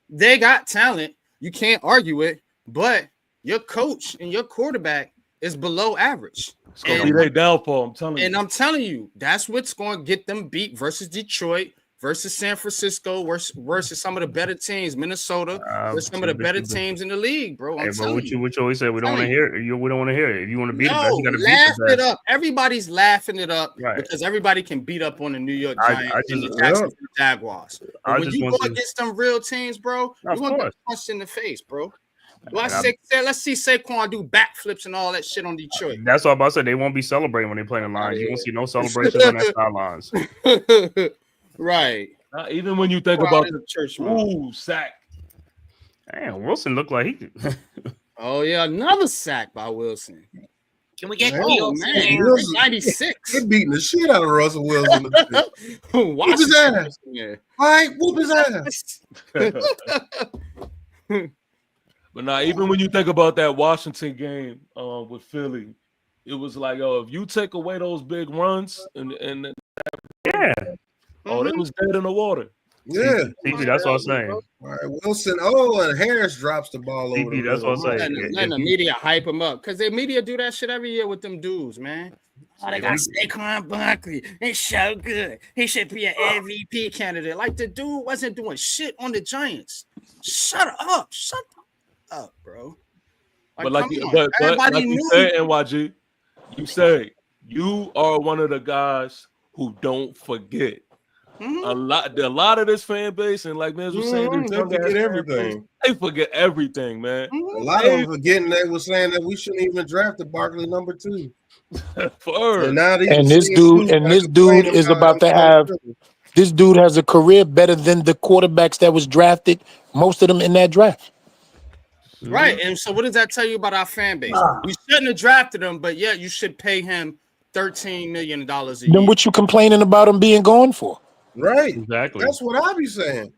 they got talent. You can't argue it, but your coach and your quarterback is below average. It's gonna be their downfall. I'm telling you. And I'm telling you, that's what's going to get them beat versus Detroit, versus San Francisco, versus some of the better teams, Minnesota, versus some of the better teams in the league, bro. Hey, bro, what you always say? We don't want to hear it. We don't want to hear it. If you want to beat the best, you got to beat laugh the best. it up. Everybody's laughing it up because everybody can beat up on the New York Giants and the Jacksonville Jaguars. But when you go against them real teams, bro, you're going to get punched in the face, bro. Let's see Saquon do backflips and all that shit on Detroit. That's what I'm about to say. They won't be celebrating when they play in the lines. You won't see no celebrations on that sidelines. Right. Even when you think about the church, sack. Damn, Wilson looked like he. Oh yeah, another sack by Wilson. Can we get Wilson? 96? They're beating the shit out of Russell Wilson. Whoop his ass. Yeah. All right, whoop his ass. But now, even when you think about that Washington game with Philly, it was like, if you take away those big runs and yeah, they was dead in the water. Yeah, CP, that's what I'm saying. All right, Wilson. And Harris drops the ball over. CP, that's what I'm saying. And the media hype him up because the media do that shit every year with them dudes, man. Oh, they got Saquon Barkley. It's so good. He should be an MVP candidate. Like the dude wasn't doing shit on the Giants. Shut up, bro. But like you said, NYG, you say you are one of the guys who don't forget. A lot of this fan base, and like man was saying, they forget everything. They forget everything, man. A lot of them forgetting they were saying that we shouldn't even draft the Barkley number 2. And this dude is about to have. This dude has a career better than the quarterbacks that was drafted. Most of them in that draft. Right. And so what does that tell you about our fan base? We shouldn't have drafted him, but yeah, you should pay him $13 million a year. Then what you complaining about him being gone for? Right. Exactly. That's what I be saying.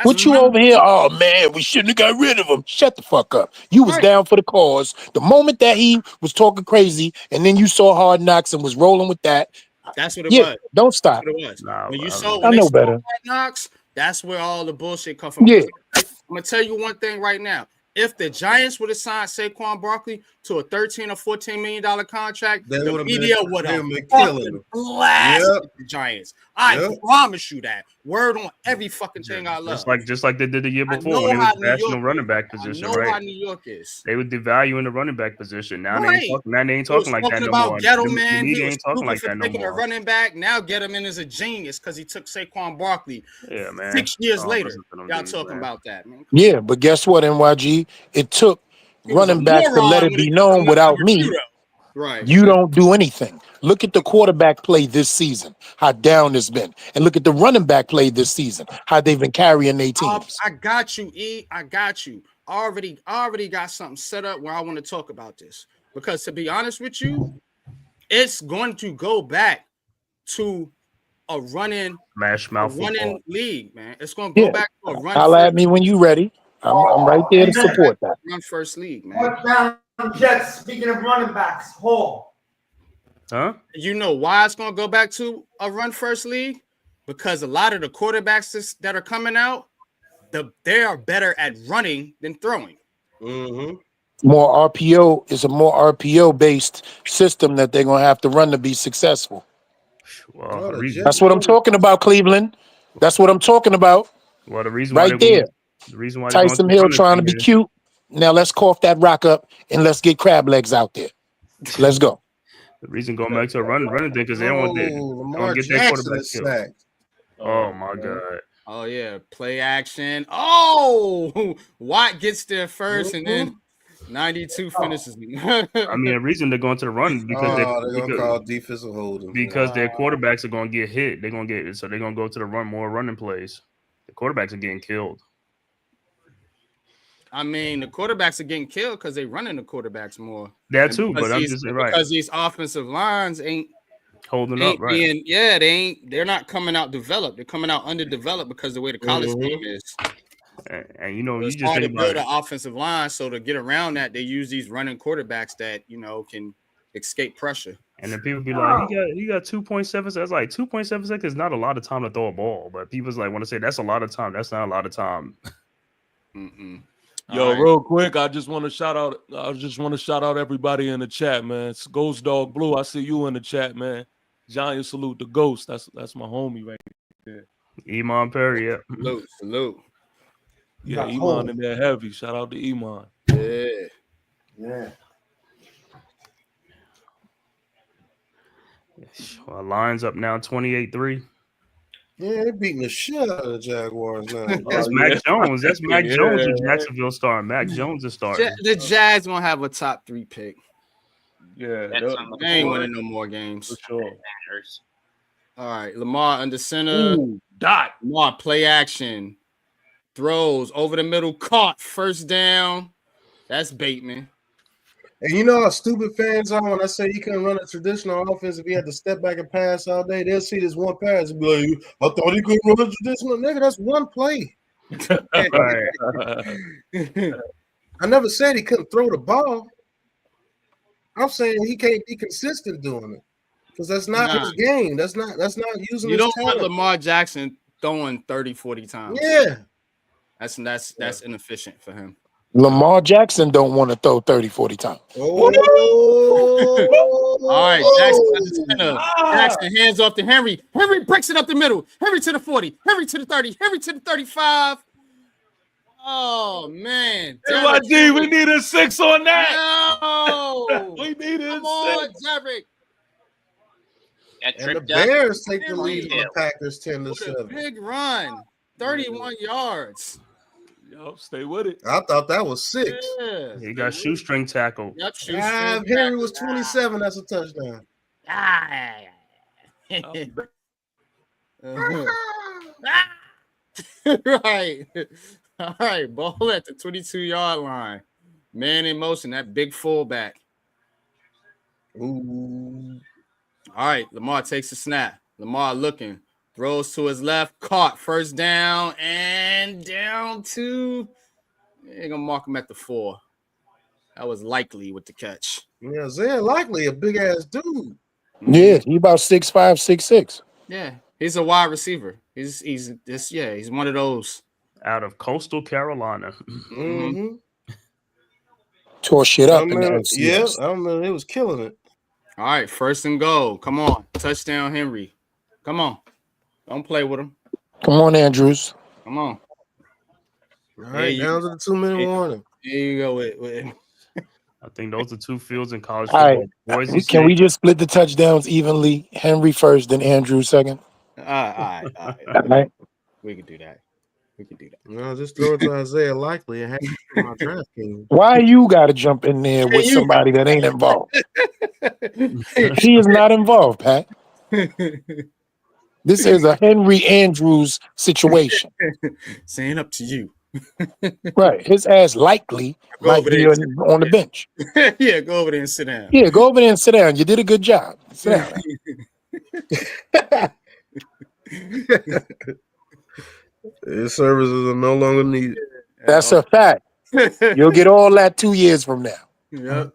What you over here? Oh man, we shouldn't have got rid of him. Shut the fuck up. You was down for the cause. The moment that he was talking crazy, and then you saw Hard Knocks and was rolling with that. That's what it was. Don't stop. That's what it was. Nah, when you I know better. Hard Knocks, that's where all the bullshit come from. Yeah. I'm gonna tell you one thing right now. If the Giants would have signed Saquon Barkley to a $13 or $14 million contract, the media would have blasted the Giants. I promise you that. Word on every fucking thing I love. Just like they did the year before when they was national running back position, right? How New York is. They were devaluing the running back position. Now Right. they ain't talking like that no more. Gettleman, The he media was ain't talking like that no taking a more. running back. Now Gettleman is a genius because he took Saquon Barkley. Yeah, man. 6 years Oh, later, listen to them y'all dudes, talking man. about that, man. Yeah, but guess what, NYG? It took running backs to let it be known without me. Right. You don't do anything. Look at the quarterback play this season, how down it's been. And look at the running back play this season, how they've been carrying their teams. I got you, E. I got you. I already got something set up where I want to talk about this. Because to be honest with you, it's going to go back to a running league, man. It's going to go back to a running. Holla at me when you ready. I'm right there to support that. Run first league, man. Touchdown Jets. Speaking of running backs, Hall. Huh? You know why it's going to go back to a run first league? Because a lot of the quarterbacks that are coming out, they are better at running than throwing. Mm-hmm. More RPO is a more RPO based system that they're gonna have to run to be successful. Well, that's what I'm talking about, Cleveland. That's what I'm talking about. Well, the reason right there. The reason why Tyson Hill trying to be cute. Now let's cough that rock up and let's get crab legs out there. Let's go. The reason going back to a running thing because they don't want to get that quarterback killed. Oh my God. Oh yeah, play action. Oh, Watt gets there first, and then 92 finishes. I mean, the reason they're going to the run because they're gonna call defensive holding because their quarterbacks are going to get hit. They're going to get so they're going to go to the run more running plays. The quarterbacks are getting killed. I mean, the quarterbacks are getting killed because they're running the quarterbacks more. That too, but I'm just right because these offensive lines ain't holding up, right? They're not coming out developed. They're coming out underdeveloped because the way the college game is. And you know, it's you just hard think to build an offensive line. So to get around that, they use these running quarterbacks that can escape pressure. And then people be like, he got 2.7 seconds. That's like 2.7 seconds is not a lot of time to throw a ball, but people's like want to say that's a lot of time. That's not a lot of time. Yo, right. real quick, I just want to shout out everybody in the chat, man. It's Ghost Dog Blue. I see you in the chat, man. Giant salute to Ghost. That's my homie right there. Iman Perry, yeah. Salute. Yeah, Iman in there heavy. Shout out to Iman. Yeah. Well, Lions up now 28-3. Yeah, they're beating the shit out of the Jaguars now. That's Mac Jones. That's Mac Jones in Jacksonville starting. Mac Jones is starting. The Jags gonna have a top 3 pick. Yeah, they ain't winning no more games. For sure. All right, Lamar under center. Ooh, dot. Lamar play action. Throws over the middle, caught, first down. That's Bateman. And you know how stupid fans are when I say you couldn't run a traditional offense if he had to step back and pass all day. They'll see this one pass and be like, I thought he couldn't run a traditional. Nigga, that's one play. I never said he couldn't throw the ball. I'm saying he can't be consistent doing it because that's not his game. That's not using You his don't talent. want Lamar Jackson throwing 30, 40 times. Yeah. That's inefficient for him. Lamar Jackson don't want to throw 30, 40 times. All right, Jackson hands off to Henry. Henry breaks it up the middle. Henry to the 40. Henry to the 30. Henry to the 35. Oh, man. NYG, we need a 6 on that. No. We need a 6. Come on, Derek. And the Bears take the lead on the Packers 10-7. Big run. 31 yards. Yo, stay with it. I thought that was 6. Yeah. He got shoestring tackle. Yep, If Henry was 27, that's a touchdown. Right. All right, ball at the 22-yard line. Man in motion, that big fullback. Ooh. All right, Lamar takes a snap. Lamar looking. Throws to his left. Caught. First down. And down to... They're going to mark him at the 4. That was Likely with the catch. Yeah, Zay Likely, a big-ass dude. Yeah, he about 6'5", 6'6". Yeah, he's a wide receiver. He's one of those. Out of Coastal Carolina. Mm-hmm. Tore shit up in the FCS. Yeah, I don't know. They was killing it. All right, first and goal. Come on. Touchdown, Henry. Come on. Don't play with him. Come on, Andrews. Come on. All right, down to the 2-minute warning. There you go. With I think those are 2 fields in college All football. right. Boise Can we State. just split the touchdowns evenly? Henry first, then Andrews second. all right. All right. We can do that. No, just throw it to Isaiah Likely and have him in my draft team. Why you got to jump in there with somebody that ain't involved? He is not involved, Pat. This is a Henry Andrews situation. Saying up to you. Right. His ass likely might be on the bench. Yeah, go over there and sit down. Yeah, go over there and sit down. You did a good job. Sit down. His services are no longer needed. That's a fact. You'll get all that 2 years from now. Yep.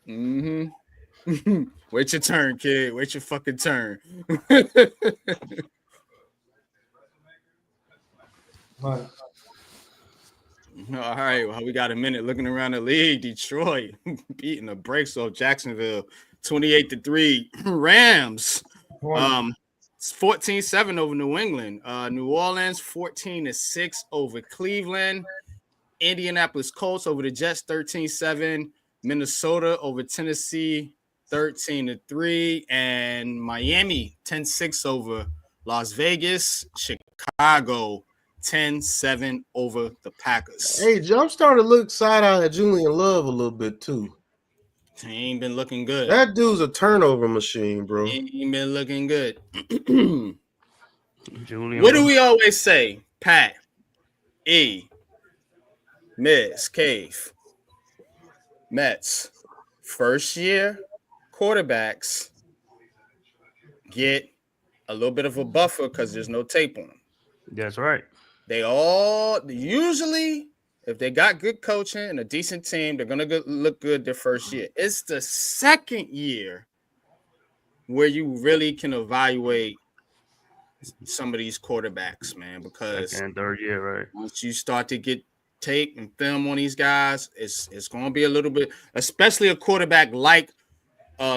Mm-hmm. Wait your turn, kid. Wait your fucking turn. All right, well, we got a minute looking around the league. Detroit beating the brakes off Jacksonville, 28-3. Rams, it's 14-7 over New England. New Orleans, 14-6 over Cleveland. Indianapolis Colts over the Jets, 13-7. Minnesota over Tennessee, 13-3. And Miami, 10-6 over Las Vegas. Chicago, 10-7 over the Packers. Hey, Joe, I'm starting to look side-eye at Julian Love a little bit, too. He ain't been looking good. That dude's a turnover machine, bro. He ain't been looking good. Julian, What do we always say? Pat, E, Miss, Cave, Mets, first year quarterbacks get a little bit of a buffer because there's no tape on them. That's right. They all usually, if they got good coaching and a decent team, they're going to look good their first year. It's the second year where you really can evaluate some of these quarterbacks, man, because Second and third year, right? once you start to get tape and film on these guys, it's going to be a little bit, especially a quarterback like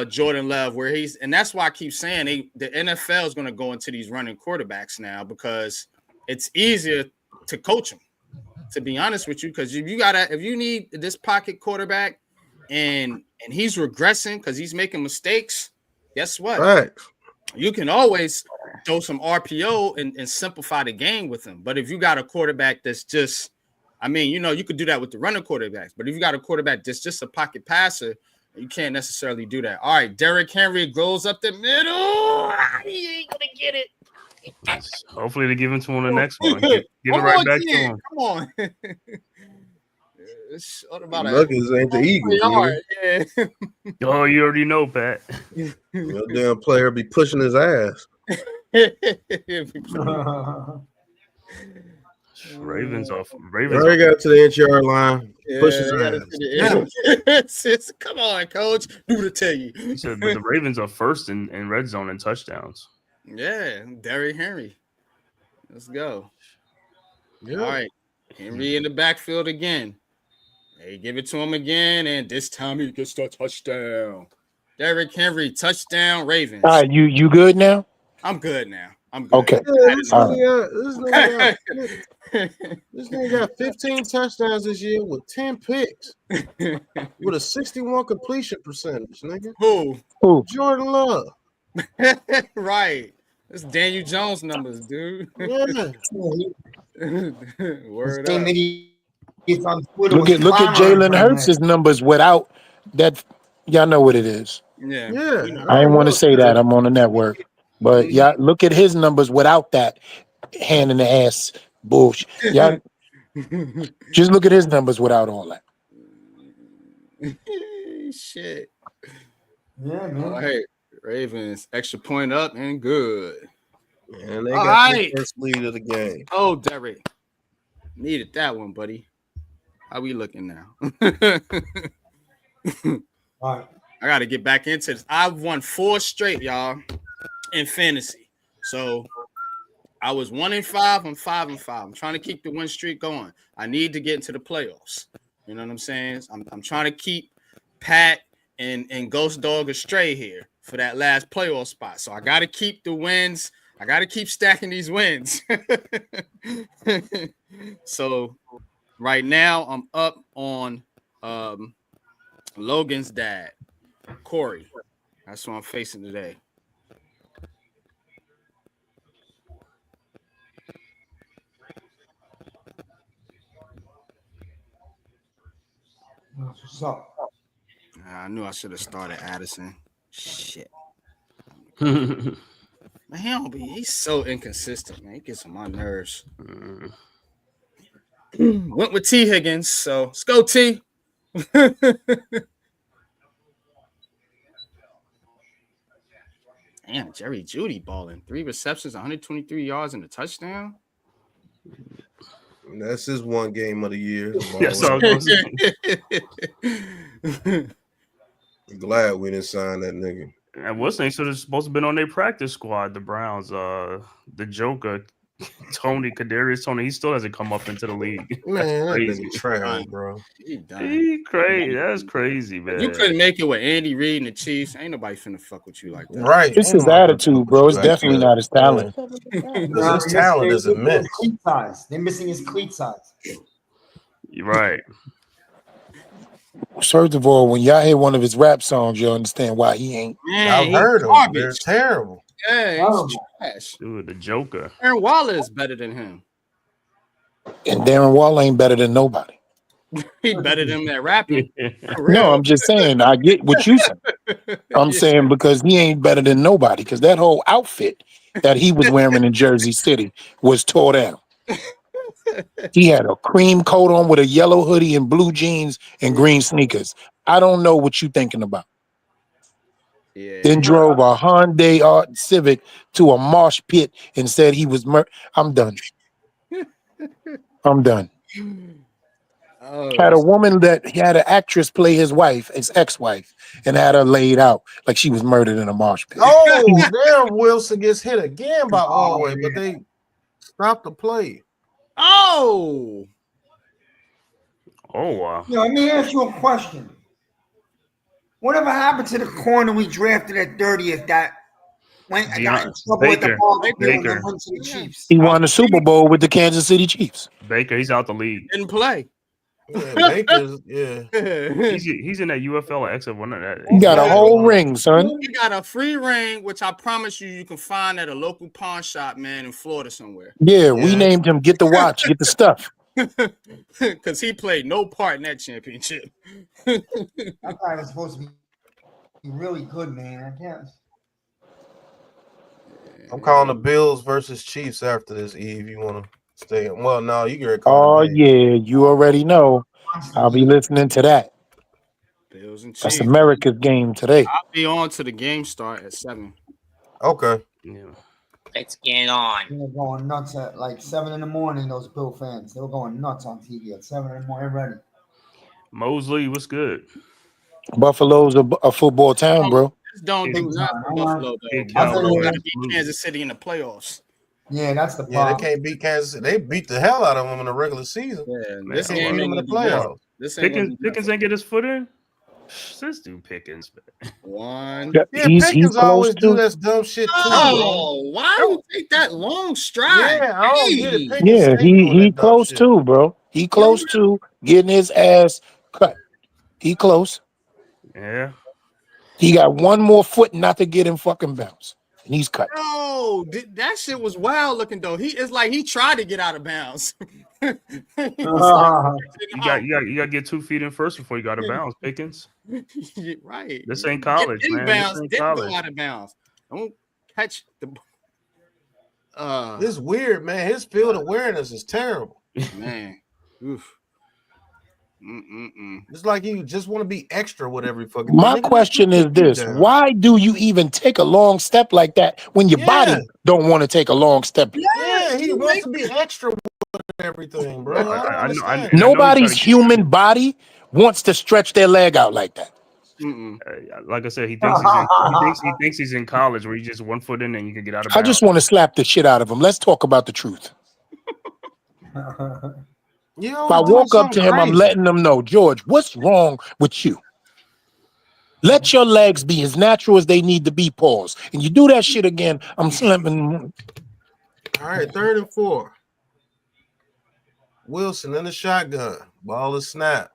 Jordan Love, where and that's why I keep saying the NFL is going to go into these running quarterbacks now because it's easier to coach them. To be honest with you, because if you need this pocket quarterback and he's regressing because he's making mistakes, guess what? Right. You can always throw some RPO and simplify the game with him. But if you got a quarterback that's just, you could do that with the running quarterbacks. But if you got a quarterback that's just a pocket passer, you can't necessarily do that. All right, Derrick Henry goes up the middle. He ain't gonna get it. Hopefully they give him to him the next one. Give it right back to him. Come on. Nuggets ain't the Eagles. Yeah. Oh, you already know, Pat. Your damn player be pushing his ass. Ravens already got to the inch-yard line. Push his ass. Come on, coach. Do to tell you. He said, but the Ravens are first in red zone and touchdowns. Yeah, Derrick Henry. Let's go. Yep. All right. Henry in the backfield again. They give it to him again, and this time he gets the touchdown. Derrick Henry, touchdown, Ravens. All right, you good now? I'm good now. I'm good. Okay. Yeah, this nigga got 15 touchdowns this year with 10 picks. With a 61 completion percentage, nigga. Who? Jordan Love. Right. That's Daniel Jones numbers, dude. Yeah. Word up. Look at Jalen Hurts' numbers without that. Y'all know what it is. Yeah. I didn't want to say that. I'm on the network. But y'all look at his numbers without that hand in the ass bullshit. Y'all just look at his numbers without all that. Shit. Yeah, man. All right. Ravens, extra point up and good. And they got the first lead of the game. Oh, Derrick. Needed that one, buddy. How we looking now? All right. I got to get back into this. I've won 4 straight, y'all, in fantasy. So I was 1-5. I'm 5-5. I'm trying to keep the win streak going. I need to get into the playoffs. You know what I'm saying? I'm trying to keep Pat and Ghost Dog astray here for that last playoff spot. So I got to keep the wins. I got to keep stacking these wins. So right now I'm up on Logan's dad, Corey. That's who I'm facing today. What's up? I knew I should have started Addison. Shit. Man, he's so inconsistent, man. He gets on my nerves. Went with T. Higgins, so let's go, T. Damn, Jerry Jeudy balling. 3 receptions, 123 yards, and a touchdown. That's his one game of the year. That's all I'm glad we didn't sign that nigga. And what's name should have supposed to been on their practice squad, the Browns. The Joker, Kadarius Tony, he still hasn't come up into the league. Man, that nigga trash, bro. He crazy. That's crazy, man. You couldn't make it with Andy Reid and the Chiefs. Ain't nobody finna fuck with you like that. Right. It's his attitude, bro. It's definitely not his talent. His talent is immense. Cleat size. They're missing his cleat size. You're right. First of all, when y'all hear one of his rap songs, you'll understand why he ain't. Man, I've heard them. They're terrible. Yeah, he's trash. Dude, the Joker. Aaron Waller is better than him. And Darren Waller ain't better than nobody. He better than that rapping. No, I'm just saying, I get what you said. I'm saying because he ain't better than nobody, because that whole outfit that he was wearing in Jersey City was tore down. He had a cream coat on with a yellow hoodie and blue jeans and green sneakers. I don't know what you thinking about. Yeah. Then drove a Hyundai Civic to a mosh pit and said he was I'm done. I'm done. Had a woman that had an actress play his wife, his ex-wife, and had her laid out like she was murdered in a mosh pit. Oh, Darren Wilson gets hit again by Alway, but they stopped the play. Oh, Oh wow. Yeah, let me ask you a question. Whatever happened to the corner we drafted at 30th that got in trouble with the barbecue and then went to the Chiefs? He won the Super Bowl with the Kansas City Chiefs. Baker, he's out the league. Didn't play. Yeah, Baker's, He's in that UFL or XFL. One of that. He got a whole ring, son. He got a free ring, which I promise you can find at a local pawn shop, man, in Florida somewhere. Yeah, we named him Get the Watch, Get the Stuff. Because he played no part in that championship. That guy was supposed to be really good, man. I guess. I'm calling the Bills versus Chiefs after this, Eve. You want to stay? Well, no, you can call. Oh, yeah, you already know. I'll be listening to that. Bills and Chiefs. That's America's game today. I'll be on to the game start at 7. Okay. Yeah. Let's get on. They were going nuts at like 7 in the morning, those Bill fans. They were going nuts on TV at 7 in the morning ready. Mosley, what's good? Buffalo's a football town, bro. Just don't do nothing for Buffalo, though. Buffalo got to beat Kansas City in the playoffs. Yeah, that's the problem. Yeah, they can't beat Kansas City. They beat the hell out of them in the regular season. Yeah, this game in the playoffs. Pickens ain't get his foot in. This dude Pickens, man. One. Yeah, Pickens always do that dumb shit too. Oh, why do you take that long stride? Yeah, I don't get it. Pickens Yeah, he close too, bro. He close to getting his ass cut. He close. Yeah. He got one more foot not to get him fucking bounce. And he's cut. No, that shit was wild looking though. It's like he tried to get out of bounds. You got to get 2 feet in first before you got to bounce, Pickens. Right. This ain't college, get in man. Bounds, This then ain't go college. out of bounds. Don't catch the. This weird, man. His field awareness is terrible, man. Oof. It's like you just want to be extra with every fucking. My question is this: why do you even take a long step like that when your body don't want to take a long step? Yeah, he wants to be extra with everything, bro. I Nobody's human body wants to stretch their leg out like that. Like I said, he thinks he's in college where you just 1 foot in and you can get out of I bounds. just want to slap the shit out of him. Let's talk about the truth. If I walk up to him, I'm letting him know, George, what's wrong with you? Let your legs be as natural as they need to be, pause. And you do that shit again, I'm slapping. All right, 3rd and 4. Wilson in the shotgun. Ball is snap.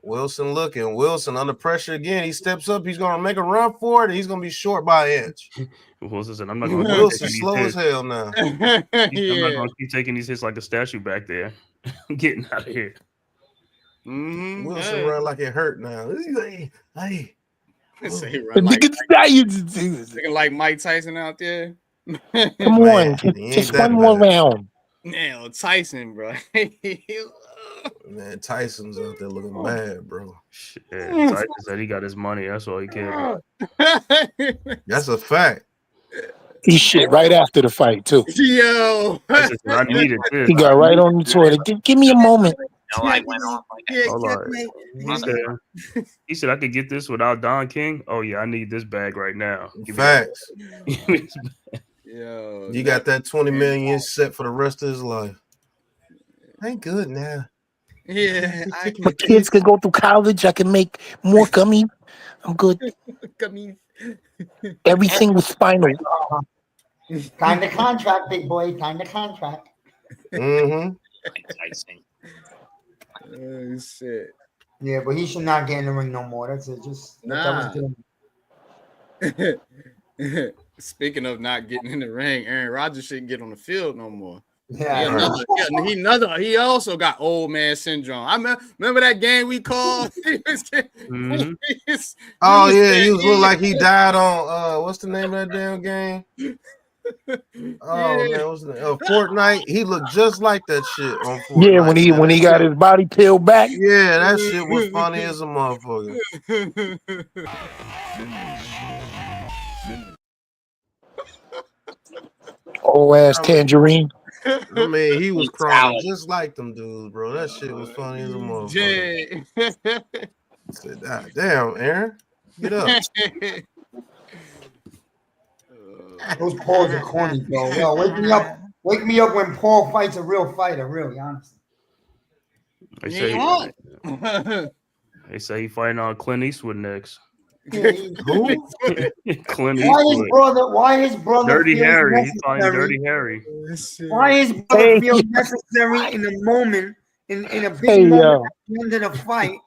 Wilson looking. Wilson under pressure again. He steps up. He's going to make a run for it, and he's going to be short by an inch. Wilson said, I'm not going to Wilson slow as hell now. I'm not going to keep taking these hits like a statue back there. I'm getting out of here. Wilson run like it hurt now. Looking like Mike Tyson out there. Come on, just one more round. Now Tyson, bro. Man, Tyson's out there looking bad, bro. Shit, Tyson said he got his money. That's all he cared about. That's a fact. He shit right after the fight, too. Yo. I need it, too. He got right on the Twitter. Give me a moment. No, I went off like that. Hold on. He said, I could get this without Don King. Oh, yeah, I need this bag right now. Facts. Yo, you got that 20 million set for the rest of his life. Ain't good now. Yeah, my kids can go through college. I can make more gummy. I'm good. Gummy. Everything was spinal. Time to contract, big boy. Time to contract. Tyson. Oh shit. Yeah, but he should not get in the ring no more. That's it. Just nah. Speaking of not getting in the ring, Aaron Rodgers shouldn't get on the field no more. Yeah, he also got old man syndrome. I remember that game we called. He was look like he died on what's the name of that damn game? Man, what's the name? Fortnite. He looked just like that shit on Fortnite. Yeah, when he got his body peeled back. Yeah, that shit was funny as a motherfucker. Old ass tangerine. I mean, he was crying just like them dudes, bro. That shit was funny as a motherfucker. I said, damn, Aaron, get up. Those Pauls are corny, bro. Yo, wake me up when Paul fights a real fighter, really, honestly. They say he fighting on Clint Eastwood next. Yeah, Who? Clint Why his Eastwood. brother? Why his brother Dirty feels Harry. He's fighting necessary? Dirty Harry. Why his brother feels necessary in a moment, in a big moment at the end of the fight?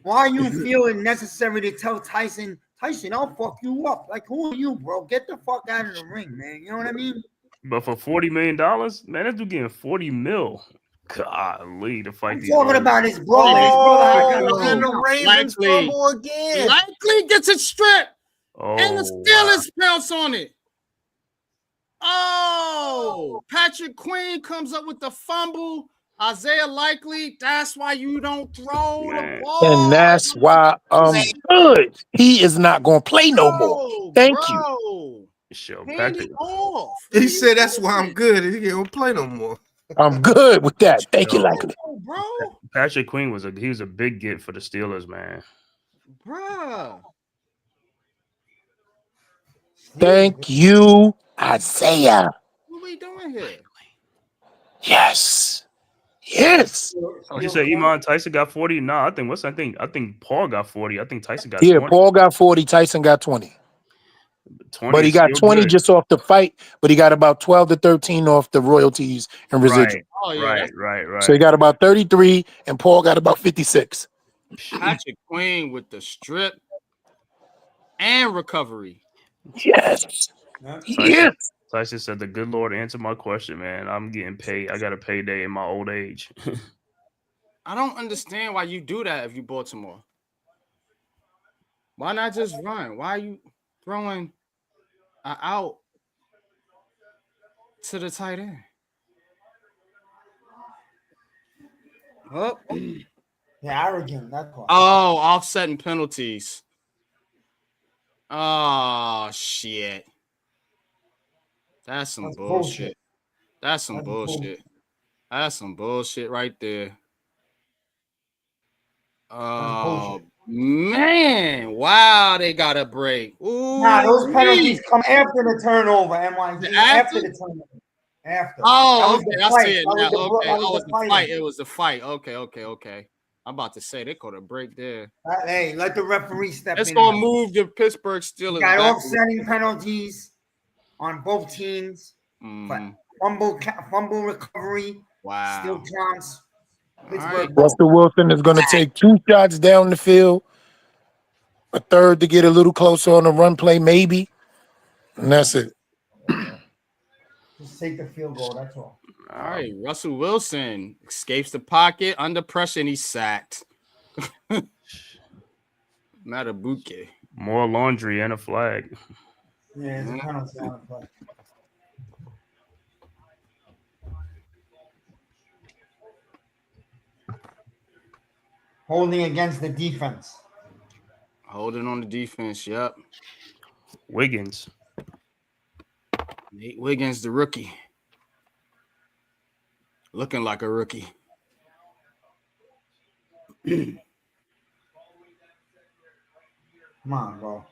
Why you feel it necessary to tell Tyson, I'll fuck you up? Like, who are you, bro? Get the fuck out of the ring, man. You know what I mean? But for $40 million, man, that dude getting $40 million. Golly, to fight I'm these. talking about his brother. His brother and the Ravens fumble again. Likely gets it stripped. And the Oh, Steelers pounce on it. Oh, Patrick Queen comes up with the fumble. Isaiah Likely, that's why you don't throw the ball. And that's why I'm good. He is not going to play no more. Thank you. Sure, Hand it off. He said that's why I'm good. He can't play no more. I'm good with that. Thank you, Likely. Bro. Patrick Queen was a big get for the Steelers, man. Bruh. Thank you, Isaiah. What are we doing here? Yes. Yes. You said Iman Tyson got 40? No, I think Paul got 40. I think Tyson got 20. Yeah, Paul got 40. Tyson got 20. 20 But he got 20 just off the fight, but he got about 12 to 13 off the royalties and residual. Right. So he got about 33, and Paul got about 56. Patrick Queen with the strip and recovery. Yes. Yes. Tyson said, the good Lord answered my question, man. I'm getting paid. I got a payday in my old age. I don't understand why you do that if you Baltimore. Why not just run? Why are you throwing out to the tight end? Oh. Yeah, arrogant. That's why. Oh, offsetting penalties. Oh, shit. That's some bullshit. That's some bullshit. That's some bullshit right there. Oh, man. Wow, they got a break. Ooh, nah, those penalties come after the turnover, NYG. After the turnover. After. Oh, okay. I see it now. Okay. It was the fight. It was the fight. Okay. I'm about to say they caught a break there. Hey, let the referee step in. It's going to move the Pittsburgh Steelers. Got offsetting penalties on both teams. But fumble recovery. Wow. Still counts. Right. Russell Wilson is going to take 2 shots down the field, a third to get a little closer on the run play, maybe. And that's it. Just take the field goal. That's all. All right. Russell Wilson escapes the pocket under pressure and he's sacked. Matabuke. More laundry and a flag. Yeah, it's a penalty on the play. Holding against the defense. Holding on the defense, yep. Wiggins. Nate Wiggins, the rookie. Looking like a rookie. Come on, bro.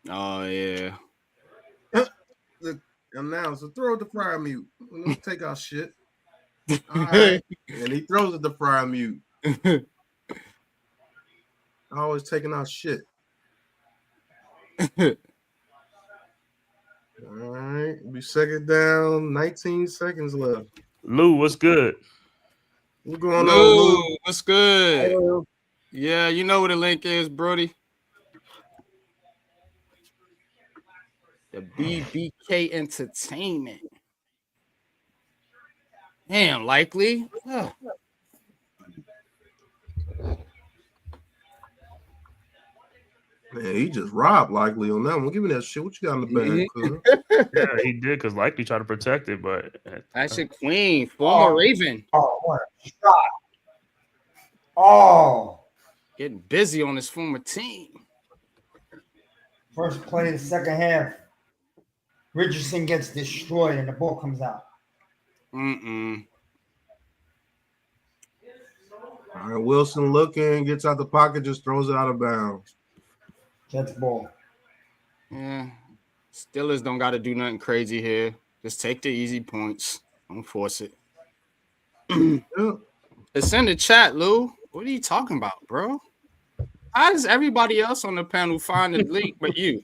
Oh, yeah. The announcer, throw the fryer mute. Let's take our shit. All right. And he throws it to fryer mute. Always taking our shit. All right. We second down, 19 seconds left. Lou, what's good? What's going on, Lou? What's good? Hello. Yeah, you know what the link is, Brody. The BBK Entertainment. Damn, Likely. Oh. Man, he just robbed Likely on that one. Give me that shit. What you got in the bag, cuz? Yeah, he did because Likely tried to protect it, but that's a Queen, former Raven. Oh, what a shot. Oh. Getting busy on his former team. First play of the second half. Richardson gets destroyed and the ball comes out. All right, Wilson looking, gets out the pocket, just throws it out of bounds. Jets ball. Yeah. Steelers don't got to do nothing crazy here. Just take the easy points. Don't force it. It's in the chat, Lou. What are you talking about, bro? How does everybody else on the panel find the link but you?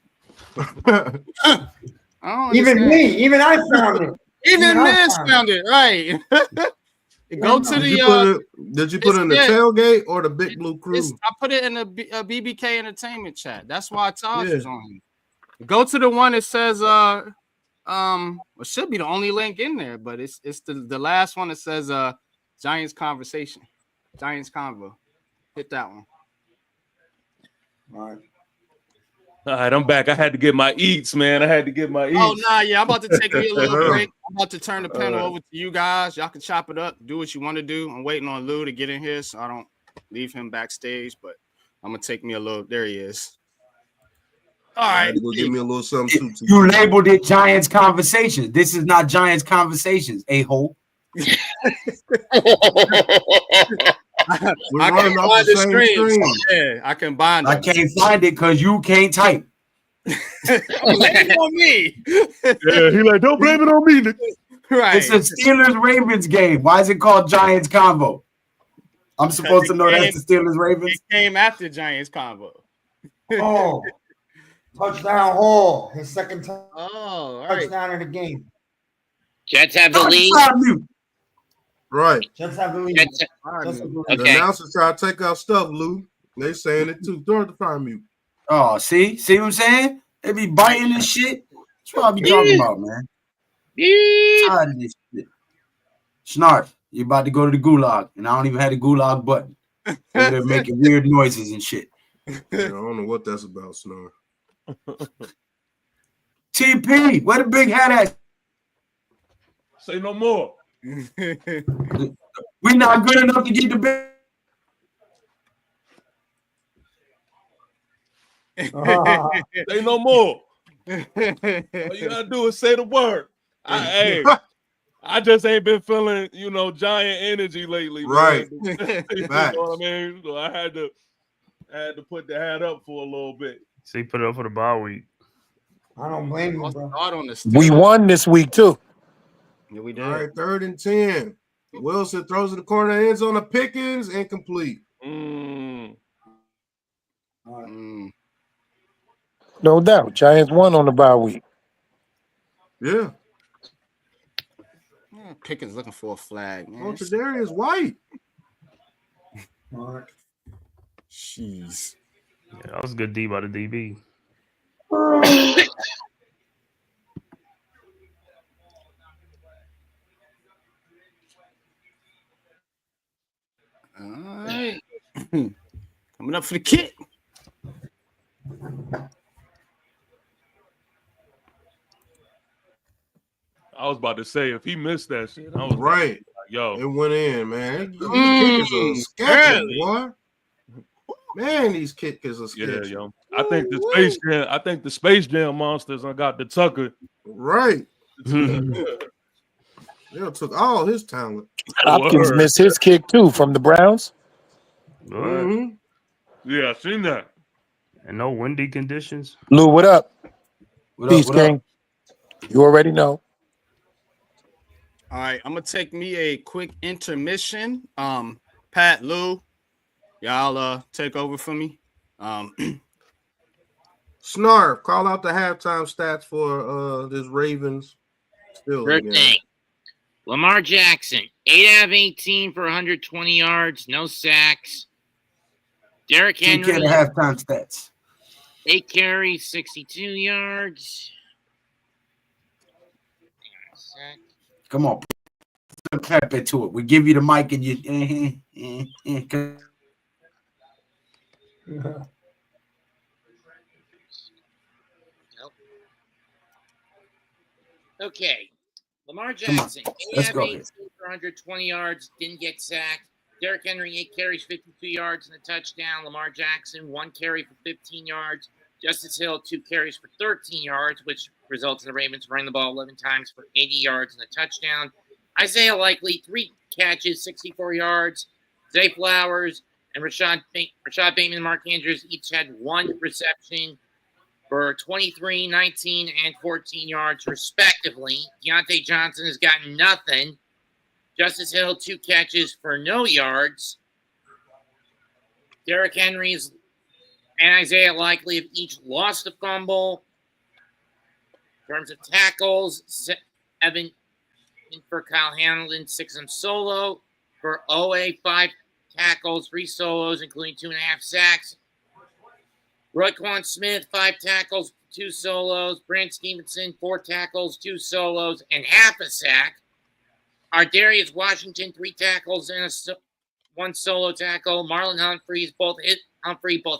I don't Even understand. me, even I found it. Even Miz found it, right? Go to the. Did you put it in the tailgate or the Big Blue Crew? I put it in the BBK Entertainment chat. That's why I told you on here. Go to the one that says it should be the only link in there, but it's the last one that says Giants Conversation, Giants Convo. Hit that one. All right, I'm back. I had to get my eats, man. I had to get my eats. Oh, nah, yeah. I'm about to take me a little break. I'm about to turn the panel over to you guys. Y'all can chop it up, do what you want to do. I'm waiting on Lou to get in here so I don't leave him backstage, but I'm going to take me a little. There he is. All right. Give me a little something too. You labeled it Giants Conversations. This is not Giants Conversations, a-hole. I can find the screen. Yeah, I can bind. I can't find it because you can't type. Blame it on me. Yeah, he like, don't blame it on me. Right. It's a Steelers-Ravens game. Why is it called Giants Convo? I'm supposed to know that's the Steelers-Ravens. It came after Giants Convo. Oh, touchdown Hall. His second time. Oh, all right. Touchdown of the game. Jets have the lead. Right. Jets have the lead. The announcers try to take our stuff, Lou. They saying it too. Throw it to fire mute. Oh, see what I'm saying? They be biting and shit. That's what I be talking about, man. Tired of this shit. Snarf, you about to go to the gulag, and I don't even have the gulag button. They're making weird noises and shit. Yeah, I don't know what that's about, Snarf. TP, where the big hat at? Say no more. We not good enough to get the big. Say no more. All you gotta do is say the word. I just ain't been feeling, Giant energy lately. Right. You know what I mean? So I had to put the hat up for a little bit. So you put it up for the bye week. I don't blame you, bro. We won this week too. Yeah, we did. All right, 3rd and 10. Wilson throws in the corner of the end zone of Pickens, incomplete. No doubt. Giants won on the bye week. Yeah. Pickens looking for a flag, man. Oh, Tre'Davious White. Jeez. Yeah, that was a good D by the DB. All right. Coming up for the kick. I was about to say, if he missed that shit, I was right. Like, yo, it went in, man. These kickers are sketchy, boy. Man, these kickers are sketchy. Yeah, yo. I think the Space Jam monsters got the Tucker. Right. They took all his talent. Hopkins missed his kick too from the Browns. Yeah, I seen that. And no windy conditions. Lou, what up? Peace, King. You already know. All right, I'm gonna take me a quick intermission. Pat, Lou, y'all take over for me. Snarf, call out the halftime stats for this Ravens. First thing, Lamar Jackson, 8 out of 18 for 120 yards, no sacks. Derrick Henry, halftime stats. 8 carries, 62 yards. Hang on a sec. Come on, put some pep into it. We give you the mic and you. Okay, Lamar Jackson, 8 out of 18 for 120 yards, didn't get sacked. Derrick Henry, 8 carries, 52 yards and a touchdown. Lamar Jackson, 1 carry for 15 yards. Justice Hill, 2 carries for 13 yards, which results in the Ravens running the ball 11 times for 80 yards and a touchdown. Isaiah Likely, 3 catches, 64 yards. Zay Flowers and Rashad Bateman and Mark Andrews each had 1 reception for 23, 19, and 14 yards, respectively. Deontay Johnson has gotten nothing. Justice Hill, 2 catches for no yards. Derrick Henry's and Isaiah Likely have each lost a fumble. In terms of tackles, 7 for Kyle Hamilton, 6 on solo. For OA, 5 tackles, 3 solos, including 2.5 sacks. Roquan Smith, 5 tackles, 2 solos. Brant Stevenson, 4 tackles, 2 solos, and half a sack. Ardarius Washington, 3 tackles and 1 solo tackle. Marlon Humphreys, both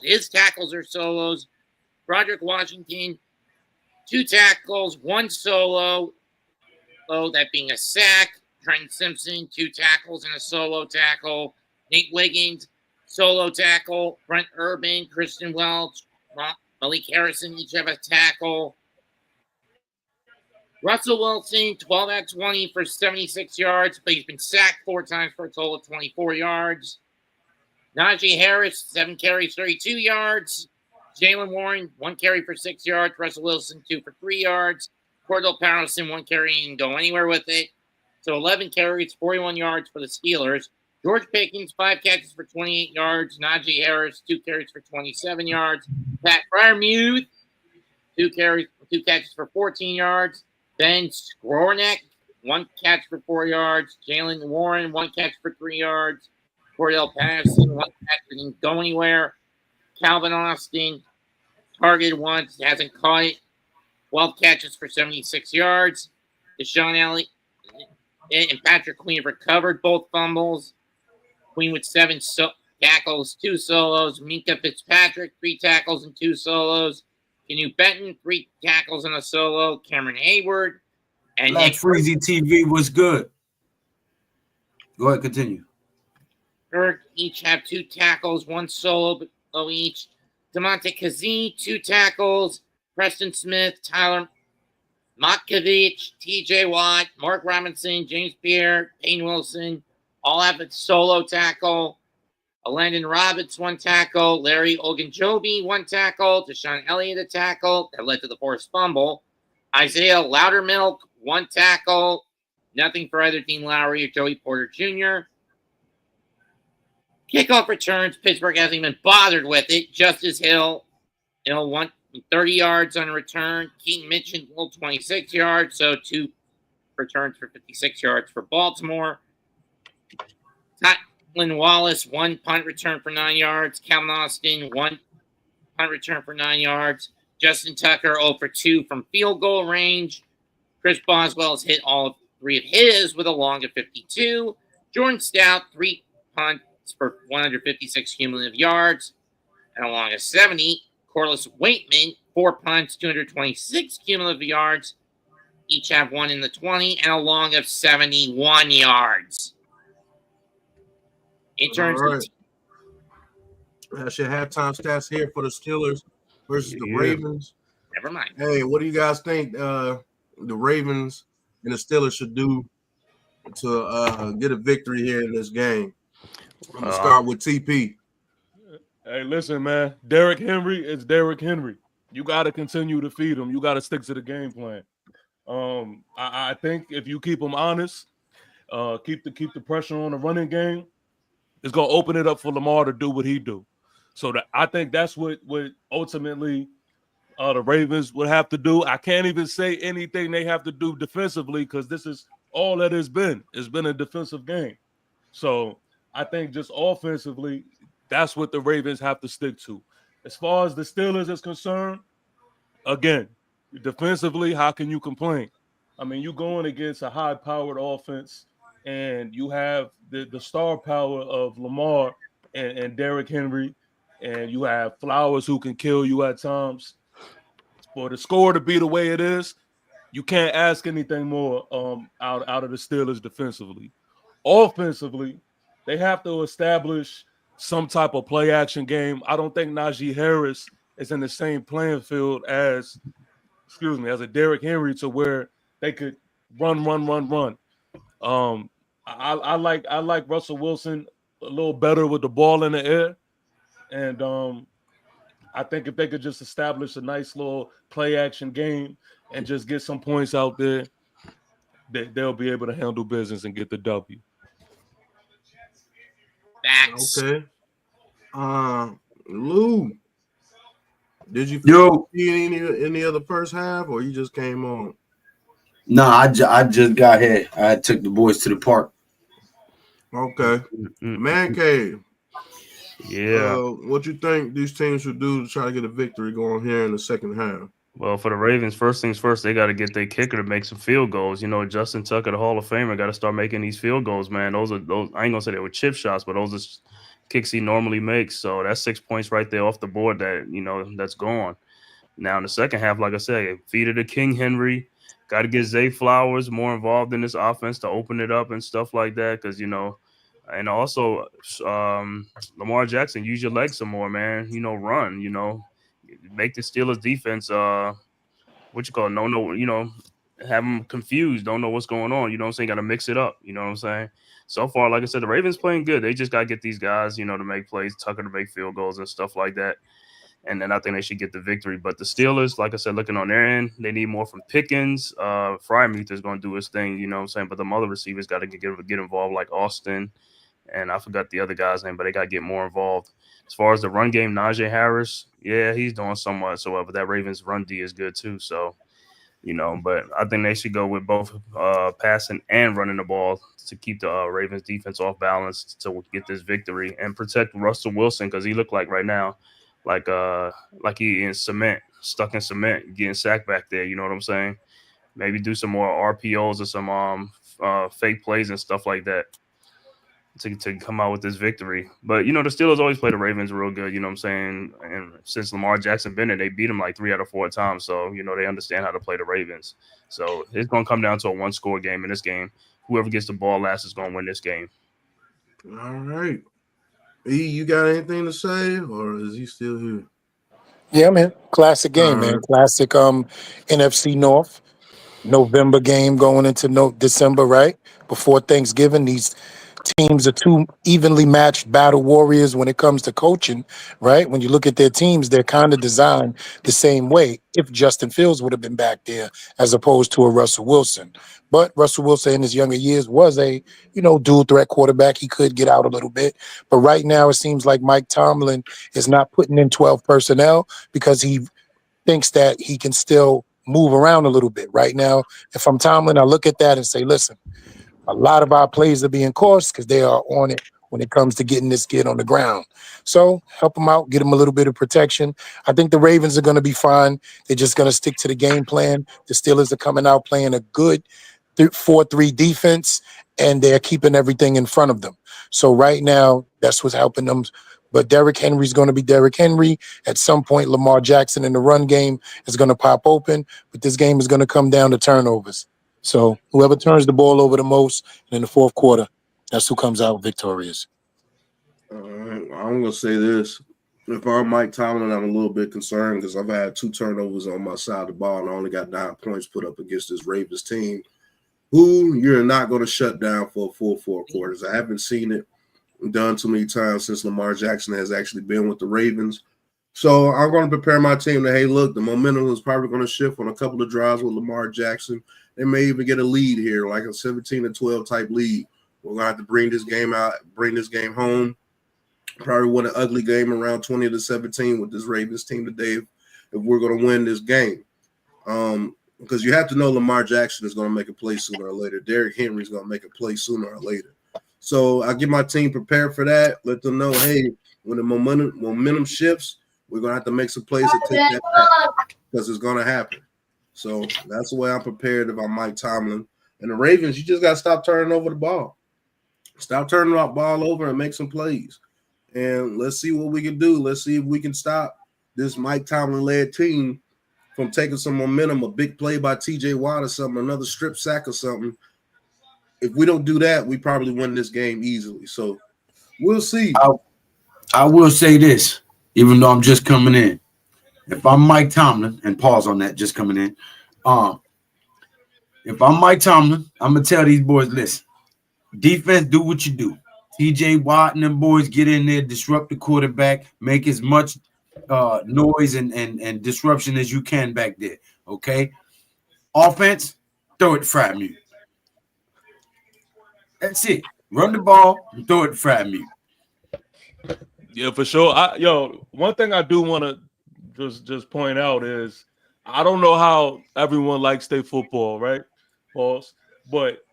his tackles are solos. Broderick Washington, 2 tackles, 1 solo. That being a sack. Trenton Simpson, 2 tackles and a solo tackle. Nate Wiggins, solo tackle. Brent Urban, Kristen Welch, Malik Harrison each have a tackle. Russell Wilson, 12 out of 20 for 76 yards, but he's been sacked 4 times for a total of 24 yards. Najee Harris, 7 carries, 32 yards. Jalen Warren, 1 carry for 6 yards. Russell Wilson, 2 for 3 yards. Cordell Patterson, 1 carry and go anywhere with it. So 11 carries, 41 yards for the Steelers. George Pickens, 5 catches for 28 yards. Najee Harris, 2 carries for 27 yards. Pat Freiermuth, 2 catches for 14 yards. Ben Skowronek, 1 catch for 4 yards. Jalen Warren, 1 catch for 3 yards. Cordell Patterson, 1 catch didn't go anywhere. Calvin Austin, targeted once, hasn't caught it. 12 catches for 76 yards. Deshaun Elliott and Patrick Queen have recovered both fumbles. Queen with 7 tackles, 2 solos. Minka Fitzpatrick, 3 tackles and 2 solos. Canu Benton, 3 tackles and a solo. Cameron Hayward. And Black Nick Freezy TV was good. Go ahead, continue. Kirk each have 2 tackles, 1 solo each. DeMonte Kazee, 2 tackles. Preston Smith, Tyler Matkovich, TJ Watt, Mark Robinson, James Pierre, Payne Wilson, all have a solo tackle. Landon Roberts, 1 tackle. Larry Ogunjobi, 1 tackle. Deshaun Elliott, a tackle. That led to the forced fumble. Isaiah Loudermilk, 1 tackle. Nothing for either Dean Lowry or Joey Porter Jr. Kickoff returns. Pittsburgh hasn't even bothered with it. Justice Hill, 30 yards on return. Keaton Mitchell, 26 yards. So 2 returns for 56 yards for Baltimore. Tylan Wallace, 1 punt return for 9 yards. Calvin Austin, 1 punt return for 9 yards. Justin Tucker, 0 for 2 from field goal range. Chris Boswell has hit all 3 of his with a long of 52. Jordan Stout, 3 punts for 156 cumulative yards and a long of 70. Corliss Waitman, 4 punts, 226 cumulative yards. Each have 1 in the 20 and a long of 71 yards. In terms of that's your halftime stats here for the Steelers versus the Ravens. Never mind. Hey, what do you guys think the Ravens and the Steelers should do to get a victory here in this game? I'm going to start with TP. Hey, listen, man. Derrick Henry is Derrick Henry. You got to continue to feed him. You got to stick to the game plan. I think if you keep him honest, keep the pressure on the running game, it's going to open it up for Lamar to do what he do. So I think that's what ultimately the Ravens would have to do. I can't even say anything they have to do defensively because this is all that it's been. It's been a defensive game. So I think just offensively, that's what the Ravens have to stick to. As far as the Steelers is concerned, again, defensively, how can you complain? I mean, you're going against a high-powered offense, and you have the star power of Lamar and Derrick Henry, and you have Flowers who can kill you at times. For the score to be the way it is, you can't ask anything more out of the Steelers defensively. Offensively, they have to establish some type of play-action game. I don't think Najee Harris is in the same playing field as a Derrick Henry to where they could run. I like Russell Wilson a little better with the ball in the air, and I think if they could just establish a nice little play action game and just get some points out there, they'll be able to handle business and get the W. Facts. Okay. Lou, did you see any of the first half, or you just came on? No, I just got here. I took the boys to the park. Okay. Man cave. Yeah. What you think these teams should do to try to get a victory going here in the second half? Well, for the Ravens, first things first, they got to get their kicker to make some field goals. You know, Justin Tucker, the Hall of Famer, got to start making these field goals, man. Those I ain't gonna say they were chip shots, but those are kicks he normally makes. So that's 6 points right there off the board that's gone. Now in the second half, like I said, feed it to King Henry. Got to get Zay Flowers more involved in this offense to open it up and stuff like that, because and also Lamar Jackson, use your legs some more, man. Run. Make the Steelers defense have them confused, don't know what's going on. You know what I'm saying? Got to mix it up. You know what I'm saying? So far, like I said, the Ravens playing good. They just got to get these guys, to make plays, Tucker to make field goals and stuff like that. And then I think they should get the victory. But the Steelers, like I said, looking on their end, they need more from Pickens. Freiermuth is going to do his thing, you know what I'm saying? But the other receivers got to get involved, like Austin. And I forgot the other guy's name, but they got to get more involved. As far as the run game, Najee Harris, yeah, he's doing somewhat. But that Ravens run D is good too. So, but I think they should go with both passing and running the ball to keep the Ravens defense off balance to get this victory and protect Russell Wilson, because he looked like right now, like he in cement, stuck in cement, getting sacked back there. You know what I'm saying? Maybe do some more RPOs or some fake plays and stuff like that to come out with this victory. But, the Steelers always play the Ravens real good, you know what I'm saying? And since Lamar Jackson been there, they beat them like 3 out of 4 times. So, they understand how to play the Ravens. So it's going to come down to a one-score game in this game. Whoever gets the ball last is going to win this game. All right. E, you got anything to say, or is he still here? Yeah, man. Classic game, man. Classic NFC North. November game going into December, right? Before Thanksgiving, these teams are two evenly matched battle warriors when it comes to coaching, right? When you look at their teams, they're kind of designed the same way if Justin Fields would have been back there as opposed to a Russell Wilson. But Russell Wilson in his younger years was a, dual threat quarterback. He could get out a little bit. But right now it seems like Mike Tomlin is not putting in 12 personnel because he thinks that he can still move around a little bit. Right now, if I'm Tomlin, I look at that and say, listen, a lot of our plays are being caused because they are on it when it comes to getting this kid on the ground. So help him out, get him a little bit of protection. I think the Ravens are going to be fine. They're just going to stick to the game plan. The Steelers are coming out playing a good 4-3 defense, and they're keeping everything in front of them. So right now, that's what's helping them. But Derrick Henry's going to be Derrick Henry. At some point, Lamar Jackson in the run game is going to pop open, but this game is going to come down to turnovers. So whoever turns the ball over the most in the fourth quarter, that's who comes out victorious. I'm going to say this. If I'm Mike Tomlin, I'm a little bit concerned because I've had 2 turnovers on my side of the ball and I only got 9 points put up against this Ravens team, who you're not going to shut down for a full 4 quarters. I haven't seen it done too many times since Lamar Jackson has actually been with the Ravens. So I'm going to prepare my team to, hey, look, the momentum is probably going to shift on a couple of drives with Lamar Jackson. They may even get a lead here, like a 17-12 type lead. We're going to have to bring this game home. Probably win an ugly game around 20-17 with this Ravens team today if we're going to win this game. Because you have to know Lamar Jackson is going to make a play sooner or later. Derrick Henry is going to make a play sooner or later. So I get my team prepared for that. Let them know, hey, when the momentum shifts, we're going to have to make some plays to take that back because it's going to happen. So that's the way I'm prepared if I'm Mike Tomlin. And the Ravens, you just got to stop turning over the ball. Stop turning the ball over and make some plays. And let's see what we can do. Let's see if we can stop this Mike Tomlin-led team from taking some momentum, a big play by T.J. Watt or something, another strip sack or something. If we don't do that, we probably win this game easily. So we'll see. I will say this, even though I'm just coming in. If I'm Mike Tomlin, and pause on that, just coming in. If I'm Mike Tomlin, I'm going to tell these boys, listen, defense, do what you do. T.J. Watt and them boys get in there, disrupt the quarterback, make as much noise and disruption as you can back there, okay? Offense, throw it to Freiermuth. That's it. Run the ball and throw it to Frat Mute. Yeah, for sure. One thing I do want to just point out is I don't know how everyone likes their football, right? Pause. But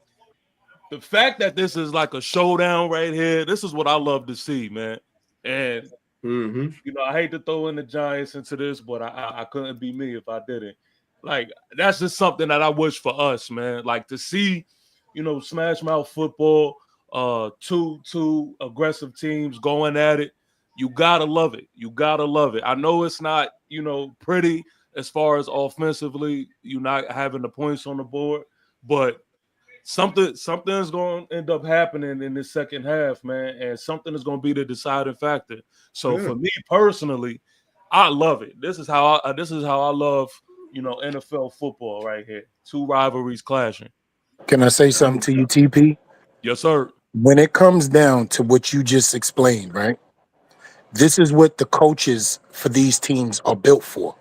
the fact that this is like a showdown right here, this is what I love to see, man. And I hate to throw in the Giants into this, but I couldn't be me if I didn't. Like, that's just something that I wish for us, man. Like, to see, smash mouth football, two aggressive teams going at it. You gotta love it. You gotta love it. I know it's not, pretty as far as offensively, you're not having the points on the board, but something's going to end up happening in this second half, man, and something is going to be the deciding factor. So for me personally, I love it. This is how I love, NFL football right here. Two rivalries clashing. Can I say something to you, TP? Yes, sir. When it comes down to what you just explained, right? This is what the coaches for these teams are built for.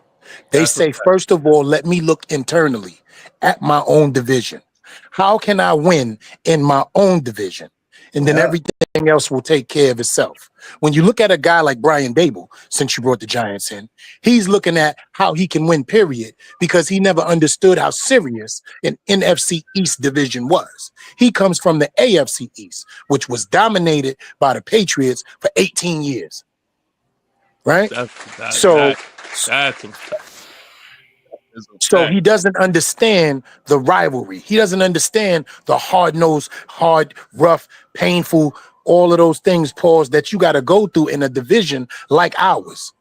They say, first of all, let me look internally at my own division. How can I win in my own division? And then everything else will take care of itself. When you look at a guy like Brian Dable, since you brought the Giants in, he's looking at how he can win, period, because he never understood how serious an NFC East division was. He comes from the AFC East, which was dominated by the Patriots for 18 years. Right? So he doesn't understand the rivalry. He doesn't understand the hard-nosed, hard, rough, painful, all of those things, Pauls, that you got to go through in a division like ours.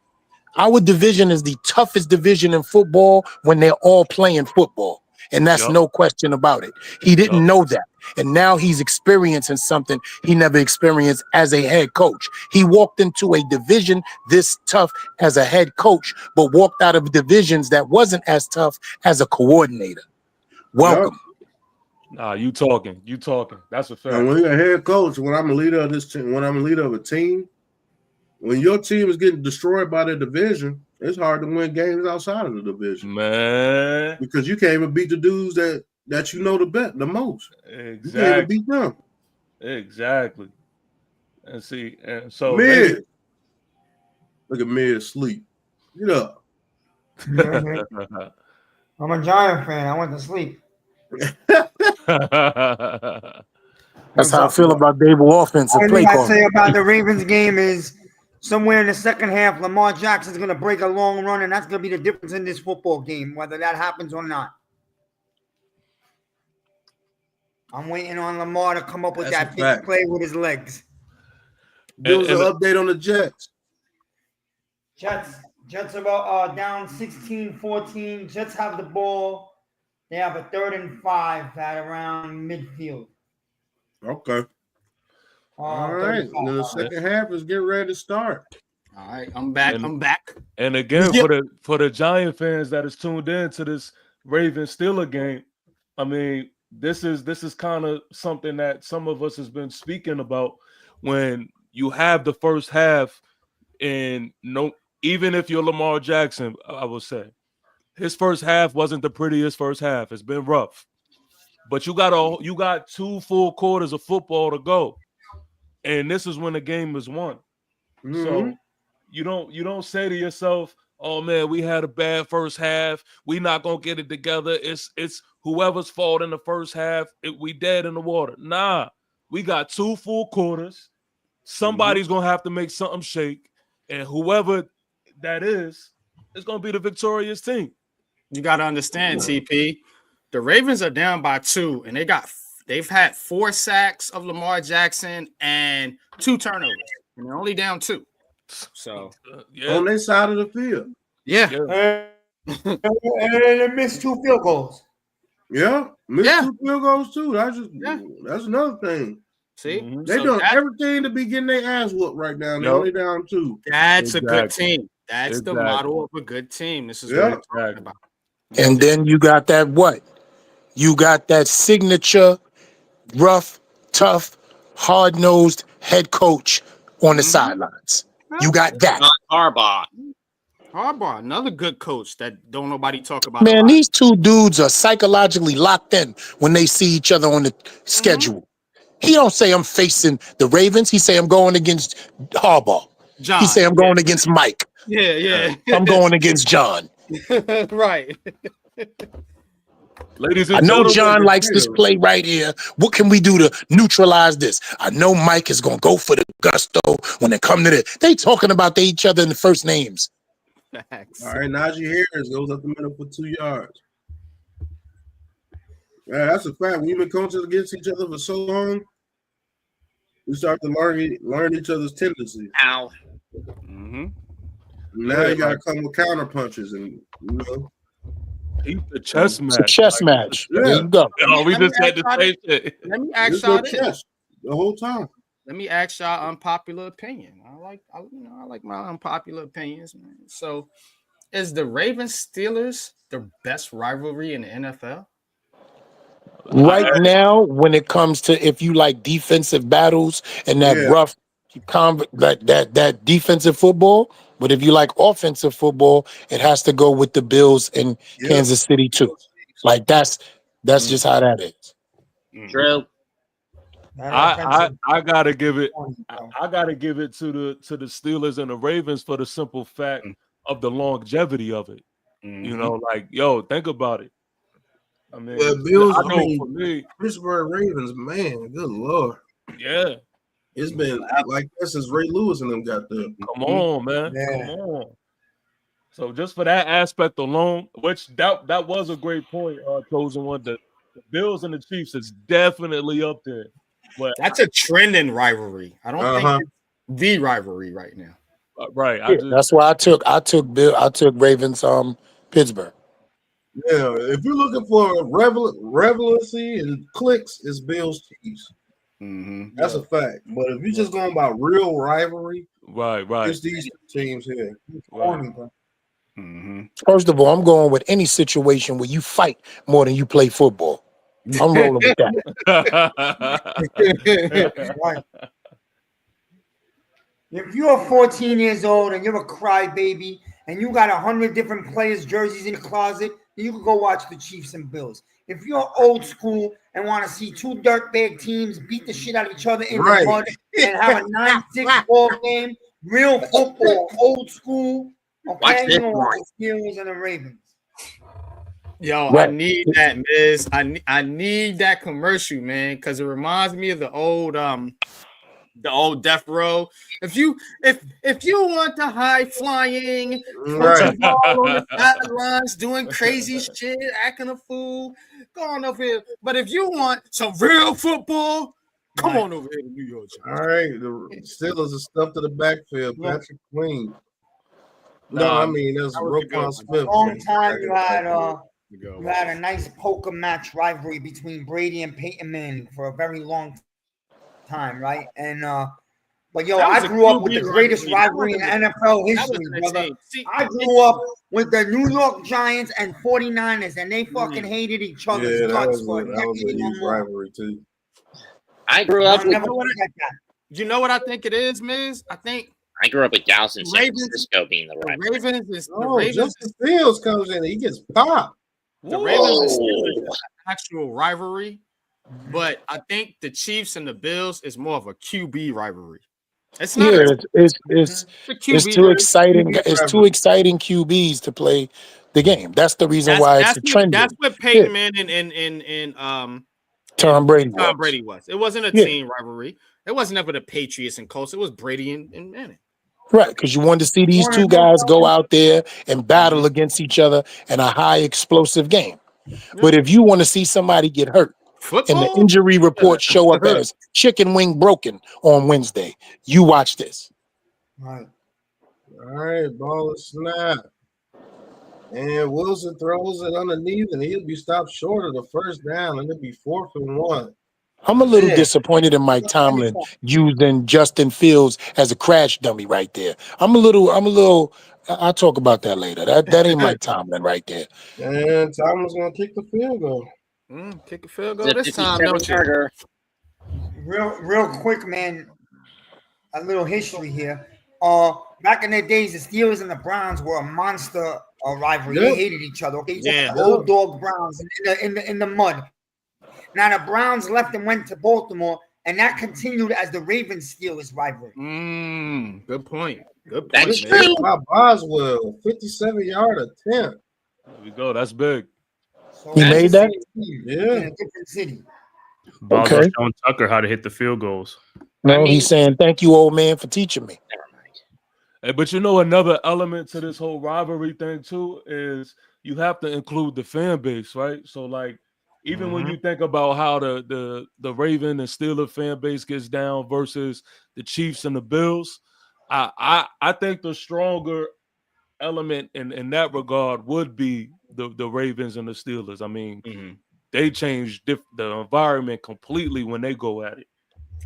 Our division is the toughest division in football when they're all playing football. And that's no question about it. He didn't know that. And now he's experiencing something he never experienced as a head coach. He walked into a division this tough as a head coach, but walked out of divisions that wasn't as tough as a coordinator. Welcome. Nah, you talking. That's a fact. And when you're a head coach, when I'm a leader of this team, when I'm a leader of a team, when your team is getting destroyed by the division, it's hard to win games outside of the division, man. Because you can't even beat the dudes that you know the most. Exactly. You can't even beat them. Exactly. And so Mid. Look at Mid sleep. Get up. I'm a Giant fan. I went to sleep. That's how I feel about Dable offensive play All call. I say about the Ravens game is somewhere in the second half, Lamar Jackson's going to break a long run, and that's going to be the difference in this football game, whether that happens or not. I'm waiting on Lamar to come up with that big play with his legs. Give us an update on the Jets. Jets are down 16-14. Jets have the ball. They have a 3rd and 5 at around midfield. Okay. All right. The second half is getting ready to start. All right, I'm back. And again, for the Giant fans that is tuned in to this Ravens Steelers game, I mean, this is kind of something that some of us has been speaking about. When you have the first half, and even if you're Lamar Jackson, I would say his first half wasn't the prettiest first half. It's been rough, but you got 2 full quarters of football to go, and this is when the game is won. Mm-hmm. So you don't say to yourself, "Oh man, we had a bad first half. We not gonna get it together." It's whoever's fault in the first half. We dead in the water. Nah, we got 2 full quarters. Somebody's gonna have to make something shake, and whoever that is gonna be the victorious team. You got to understand, TP. The Ravens are down by 2, and they've had 4 sacks of Lamar Jackson and 2 turnovers, and they're only down 2. So on their side of the field, and they missed 2 field goals. Yeah, missed 2 field goals too. That's another thing. See, they doing everything to be getting their ass whooped right now. They're only down 2. That's a good team. That's the model of a good team. This is what I'm talking about. And then you got that what? You got that signature, rough, tough, hard-nosed head coach on the sidelines. You got that. Harbaugh, another good coach that don't nobody talk about. Man, these 2 dudes are psychologically locked in when they see each other on the schedule. He don't say I'm facing the Ravens. He say I'm going against Harbaugh. John. He say I'm going against Mike. Yeah. I'm going against John. Right. Ladies I and know gentlemen, John likes this play right here. What can we do to neutralize this? I know Mike is going to go for the gusto when it come to this. They talking about each other in the first names. All right, Najee Harris goes up the middle for 2 yards. Yeah, that's a fact. We've been coaching against each other for so long. We start to learn each other's tendencies. Ow. Mm-hmm. Now you got to come with counter punches, and Keep the chess match. It's a chess match. Yeah. There you go. Oh, we just said the same shit. Let me ask Just y'all go this. chess the whole time. Let me ask y'all unpopular opinion. I like my unpopular opinions, man. So, is the Ravens Steelers the best rivalry in the NFL? Right now, when it comes to if you like defensive battles and that rough, that defensive football, but if you like offensive football, it has to go with the Bills and Kansas City too. Like that's just how that is. True. I gotta give it. I gotta give it to the Steelers and the Ravens for the simple fact of the longevity of it. You know, like think about it. I mean, Bills. I know for me, Pittsburgh Ravens, man, good lord. Yeah, it's been like this since Ray Lewis and them got there. Come on, man. Come on. So just for that aspect alone, which that was a great point, chosen one. The Bills and the Chiefs is definitely up there. But that's a trending rivalry. I don't think it's the rivalry right now. Right. That's why I took Ravens Pittsburgh. Yeah, if you're looking for relevancy and clicks, it's Bills Chiefs. That's a fact. But if you're just going about real rivalry, right, it's these teams here. First of all, I'm going with any situation where you fight more than you play football. I'm rolling with that. Right. If you're 14 years old and you're a crybaby and you got 100 different players' jerseys in the closet, then you can go watch the Chiefs and Bills. If you're old school and want to see two dirtbag teams beat the shit out of each other in the mud and have a 9-6 ball game, real football, old school, okay, you know what, the Steelers and the Ravens. Yo, I need that, Miz. I need that commercial, man, because it reminds me of the old Death Row. If you want the high flying, football on the sidelines, doing crazy shit, acting a fool, go on over here. But if you want some real football, come on over here to New York. All right, the Steelers are stuffed to the backfield. Patrick Queen. No, I mean that's Roquan Smith. Long time you had a nice poker match rivalry between Brady and Peyton Manning for a very long time, right? And but I grew up with the greatest rivalry in NFL history, brother. I grew up with the New York Giants and 49ers, and they fucking hated each other's guts for that was a huge rivalry too. I grew up with you know what I think it is, Miz? I grew up with Dallas and San Francisco being the rivalry. Justin Fields comes in, he gets popped. The Ravens is actual rivalry, but I think the Chiefs and the Bills is more of a QB rivalry. It's not. It's too exciting. It's too exciting QBs to play the game. That's the reason why it's a trend. That's what Peyton Manning and Tom Brady was. It wasn't a team rivalry. It wasn't ever the Patriots and Colts. It was Brady and Manning. Right, because you wanted to see these two guys go out there and battle against each other in a high explosive game. But if you want to see somebody get hurt and the injury reports show up as chicken wing broken on Wednesday, you watch this. All right, ball is snap. And Wilson throws it underneath, and he'll be stopped short of the first down, and it'll be 4th and 1. I'm a little disappointed in Mike Tomlin using Justin Fields as a crash dummy right there. I'll talk about that later. That ain't Mike Tomlin right there. And Tomlin's going to kick the field goal. Kick a field goal this time, don't you? Real quick, man. A little history here. Back in the days, the Steelers and the Browns were a monster rivalry. They hated each other. Okay, the old dog Browns in the mud. Now the Browns left and went to Baltimore, And that continued as the Ravens-Steelers rivalry. Good point. Good point. That's man. true. Bob Boswell, 57-yard attempt. There we go. That's big. So He it's made the that? same team Yeah. in a different city. Boswell Okay. showing Tucker how to hit the field goals. No, I mean- he's saying, thank you, old man, for teaching me. Never mind. Hey, but you know, another element to this whole rivalry thing too is you have to include the fan base, right? So, like, even when you think about how the Raven and Steeler fan base gets down versus the Chiefs and the Bills, I think the stronger element in that regard would be the Ravens and the Steelers. I mean, they change the environment completely when they go at it.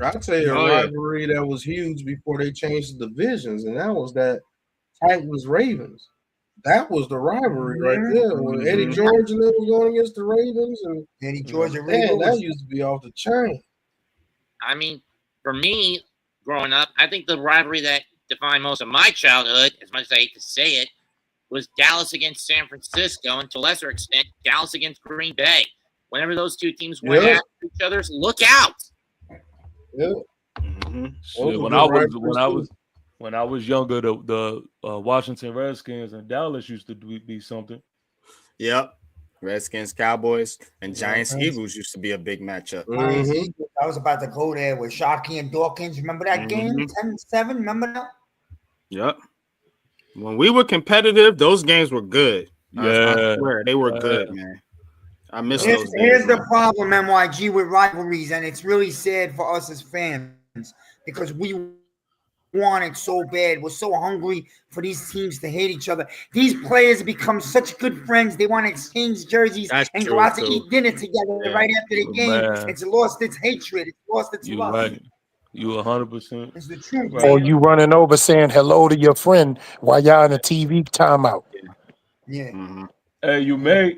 I'll tell you Oh, a yeah. rivalry that was huge before they changed the divisions, and that was that Titans Ravens. That was the rivalry right there. When Eddie George and them was going against the Ravens, and Eddie George and man, that Ravens. used to be off the chain. I mean, for me, growing up, I think the rivalry that defined most of my childhood, as much as I hate to say it, was Dallas against San Francisco, and to a lesser extent, Dallas against Green Bay. Whenever those two teams went Yeah. at each other's, look out. Yeah. Shit, when I was younger, the Washington Redskins and Dallas used to be something. Yep. Redskins, Cowboys, and Giants, Eagles used to be a big matchup. I was about to go there with Shockey and Dawkins. Remember that game? 10-7? Remember that? Yep. When we were competitive, those games were good. Yeah. I swear, they were good, man. I miss Here's, those here's days, the man. problem, NYG, with rivalries, and it's really sad for us as fans because we want it so bad. We're so hungry for these teams to hate each other. These players become such good friends. They want to exchange jerseys That's and true, go out to too. eat dinner together Yeah. right after the game. Man. It's lost its hatred. It's lost its You love. right. You 100%. It's the truth. Or man. you running over saying hello to your friend while y'all in a TV timeout. Yeah. Hey, you may,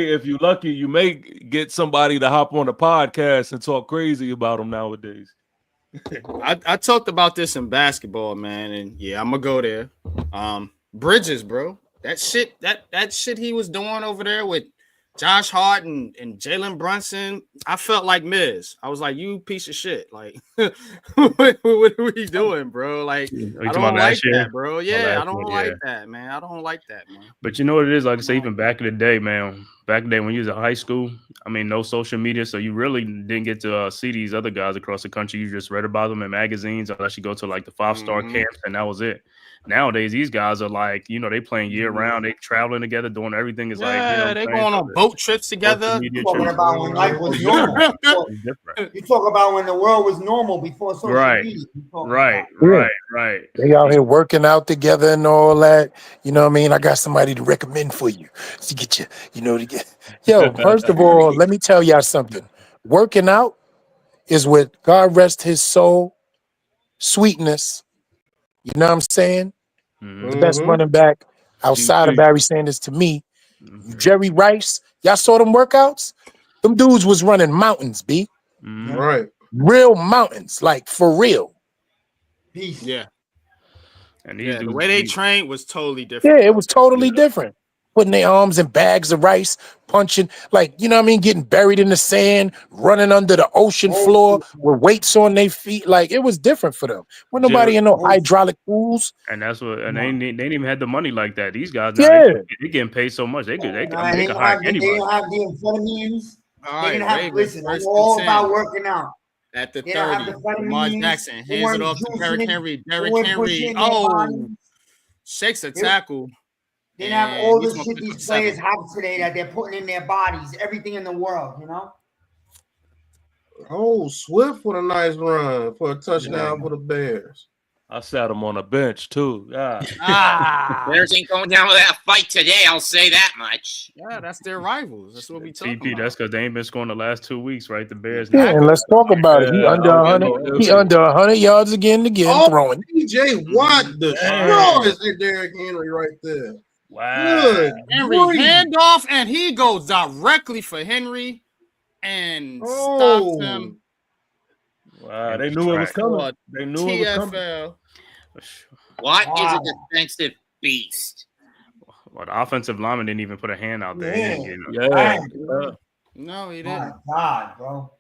if you're lucky, you may get somebody to hop on the podcast and talk crazy about them nowadays. I talked about this in basketball, man, and yeah, I'm gonna go there. Bridges, bro. That shit he was doing over there with Josh Hart and Jalen Brunson, I felt like Miz. I was like, you piece of shit. Like, what are we doing, bro? Like, I don't like that, bro. Yeah, I don't like that, man. I don't like that, man. But you know what it is? Like I say, even back in the day, man, back in the day when you was in high school, I mean, no social media, so you really didn't get to see these other guys across the country. You just read about them in magazines unless you go to like the 5-star camps, and that was it. Nowadays, these guys are like, you know, they playing year round, they traveling together, doing everything. Is like, you know, they going on boat trips together. You're talking about when life was normal. You talk about when the world was normal before social media. Right. They out here working out together and all that. You know what I mean? I got somebody to recommend for you to get you, you know, to get. Yo, first of all, let me tell y'all something. Working out is what, God rest his soul, Sweetness. You know what I'm saying? The best running back outside of Barry Sanders to me. Jerry Rice. Y'all saw them workouts? Them dudes was running mountains, B. Right. Real mountains, like for real. Peace. Yeah. And the way they trained was totally different. Yeah, it was totally different. Putting their arms in bags of rice, punching, like, you know what I mean, getting buried in the sand, running under the ocean floor with weights on their feet. Like, it was different for them. When nobody in no hydraulic pools. And that's what, and they didn't even have the money like that. These guys, now, they getting paid so much. They could hire They anybody. didn't have the amphetamines. All They didn't right, have, Ravens, listen, first it's all and about 10. working out. At the They don't have 30, the Lamar vitamins. Jackson They hands it weren't off to juicing Derrick it. Henry. They Derrick weren't Henry, pushing their bodies. shakes a tackle. They didn't have all he's the gonna shit pick these up players 7. have today that they're putting in their bodies. Everything in the world, you know? Oh, Swift with a nice run for a touchdown for the Bears. I sat him on a bench too. Yeah. Bears ain't going down with that fight today. I'll say that much. Yeah, that's their rivals. That's what we talking TP, about. that's because they ain't been scoring the last 2 weeks, right? The Bears. Yeah, and let's talk about it. He under 100. He under 100 yards again throwing. TJ Watt destroys Derrick Henry right there. Wow. Good. Henry handoff, and he goes directly for Henry and stops him. Wow, they knew it was coming. They knew it was coming. TFL. Watt is a defensive beast. Well, the offensive lineman didn't even put a hand out there. Yeah. He didn't get it. No, he didn't. My God, bro.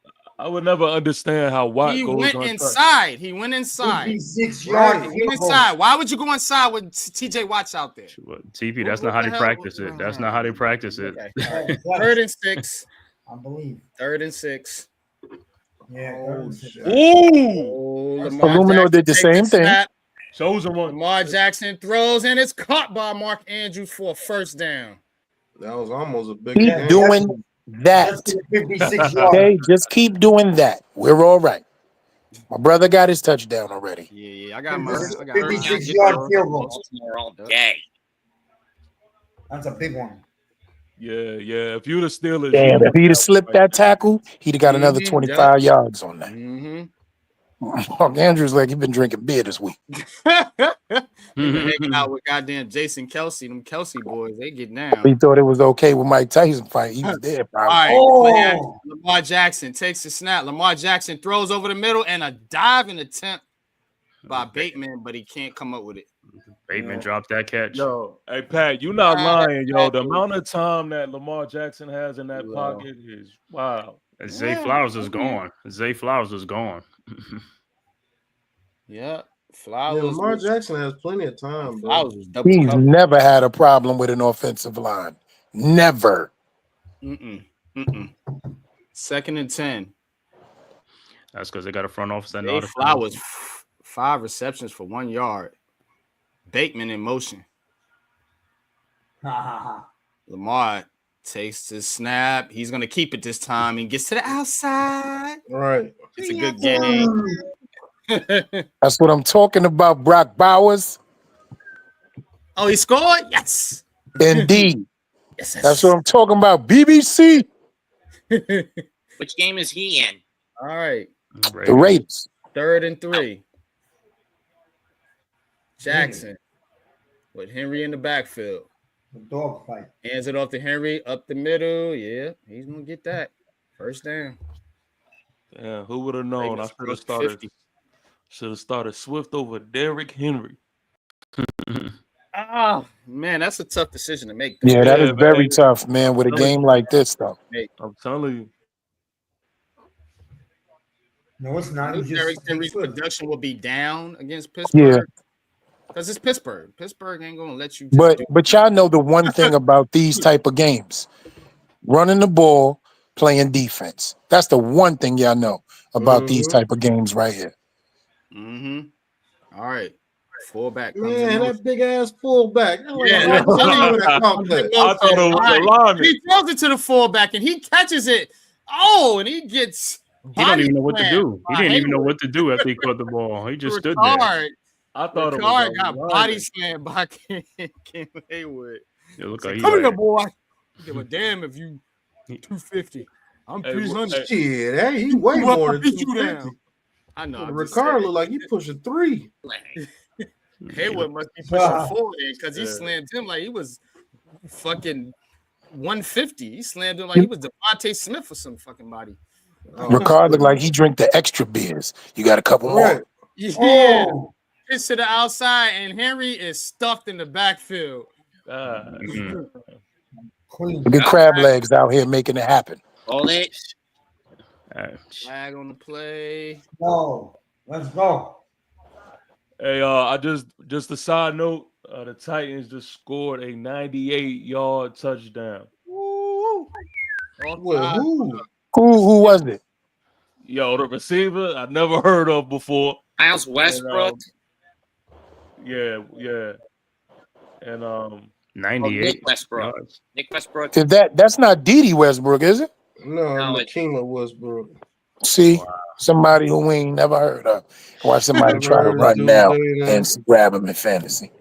I would never understand how Watt He goes went untouched. inside. He went inside. 56 Right. yards. He went inside. Why would you go inside with TJ Watt's out there? TP, that's What not how the they hell? practice it. That's not how they practice it. Okay. All right. 3rd and 6. I believe. 3rd and 6. Yeah. Ooh, Illumino did the same thing. Chosen one. Lamar Jackson throws, and it's caught by Mark Andrews for a first down. That was almost a big Keep game. doing that. 56 yards. Okay, just keep doing that. We're all right. My brother got his touchdown already. Yeah, I got my 56-yard field goal. Baltimore all day. That's a big one. Yeah. If you'd have Steelers, Damn, if he'd have slipped that tackle, he'd have got another Mhm, 25 yards on that. Mm-hmm. Mark Andrews like he been drinking beer this week. He been hanging out with goddamn Jason Kelsey. Them Kelsey boys, they get down. He thought it was okay with Mike Tyson fight. He was there, All probably. right, Oh. play action. Lamar Jackson takes a snap. Lamar Jackson throws over the middle and a diving attempt by Bateman, but he can't come up with it. Bateman dropped that catch. Yo, hey Pat, you not lying, yo. The amount of time that Lamar Jackson has in that pocket is wow. Zay Flowers is gone. Zay Flowers is gone. Yeah, Yeah, Flowers. Lamar Jackson has plenty of time, bro. Flowers was double He's covered. never had a problem with an offensive line. Never. 2nd and 10. That's because they got a front office that Zay know the Flowers, 5 receptions for 1 yard. Bateman in motion. Lamar takes the snap. He's going to keep it this time and gets to the outside. Right. It's a good game. That's what I'm talking about, Brock Bowers. Oh, he scored? Yes. Indeed. Yes. That's what I'm talking about. BBC. Which game is he in? All right. The Raiders. 3rd and 3. Jackson with Henry in the backfield. Dog fight. Hands it off to Henry up the middle. Yeah, he's going to get that. First down. Yeah, who would have known? I Ravens should have started Swift over Derrick Henry. Oh, man, that's a tough decision to make. Yeah, that is Yeah, very man. tough, man, with a game like this, though. I'm telling you. No, it's not. You Derrick just Henry's Swift. production will be down against Pittsburgh. Yeah. Because it's Pittsburgh. Pittsburgh ain't going to let you just do But y'all know the one thing about these type of games. Running the ball, playing defense. That's the one thing y'all know about these type of games right here. All right. Fullback comes Man, in. that big ass fullback. Yeah, I thought it was a lineman. He throws it to the fullback and he catches it. Oh, and he gets. He don't even know what to body do. He slammed didn't even know by what to do after he caught the ball. He just stood Ricard. there. I thought it Ricard was got a body lineman. slammed by Cam Haywood. It looked Say, like he come here, like, boy. He said, well, damn, if you 250, I'm Hey, 300. Shit, hey, he way You want more to than beat you 250. down. I know. I'm just Ricard saying. look like he pushing 3. Haywood must be pushing forward because he Yeah. slammed him like he was fucking 150. He slammed him like he was Devontae Smith or some fucking body. Ricard looked like he drank the extra beers. You got a couple Right. more. Yeah. Oh, It's to the outside, and Henry is stuffed in the backfield. clean. Look at crab legs out here making it happen. Hold it. Flag on the play. No, let's go. Hey, I just a side note, the Titans just scored a 98-yard touchdown. Well, who? Who was it? Yo, the receiver I never heard of before. Miles Westbrook. Yeah. And 98. Nick Westbrook. Nick Westbrook. If that's not Dede Westbrook, is it? No, No, it's- Makina Westbrook. See, somebody who we ain't never heard of. Watch somebody Never try to heard of run dude now named and grab him in fantasy.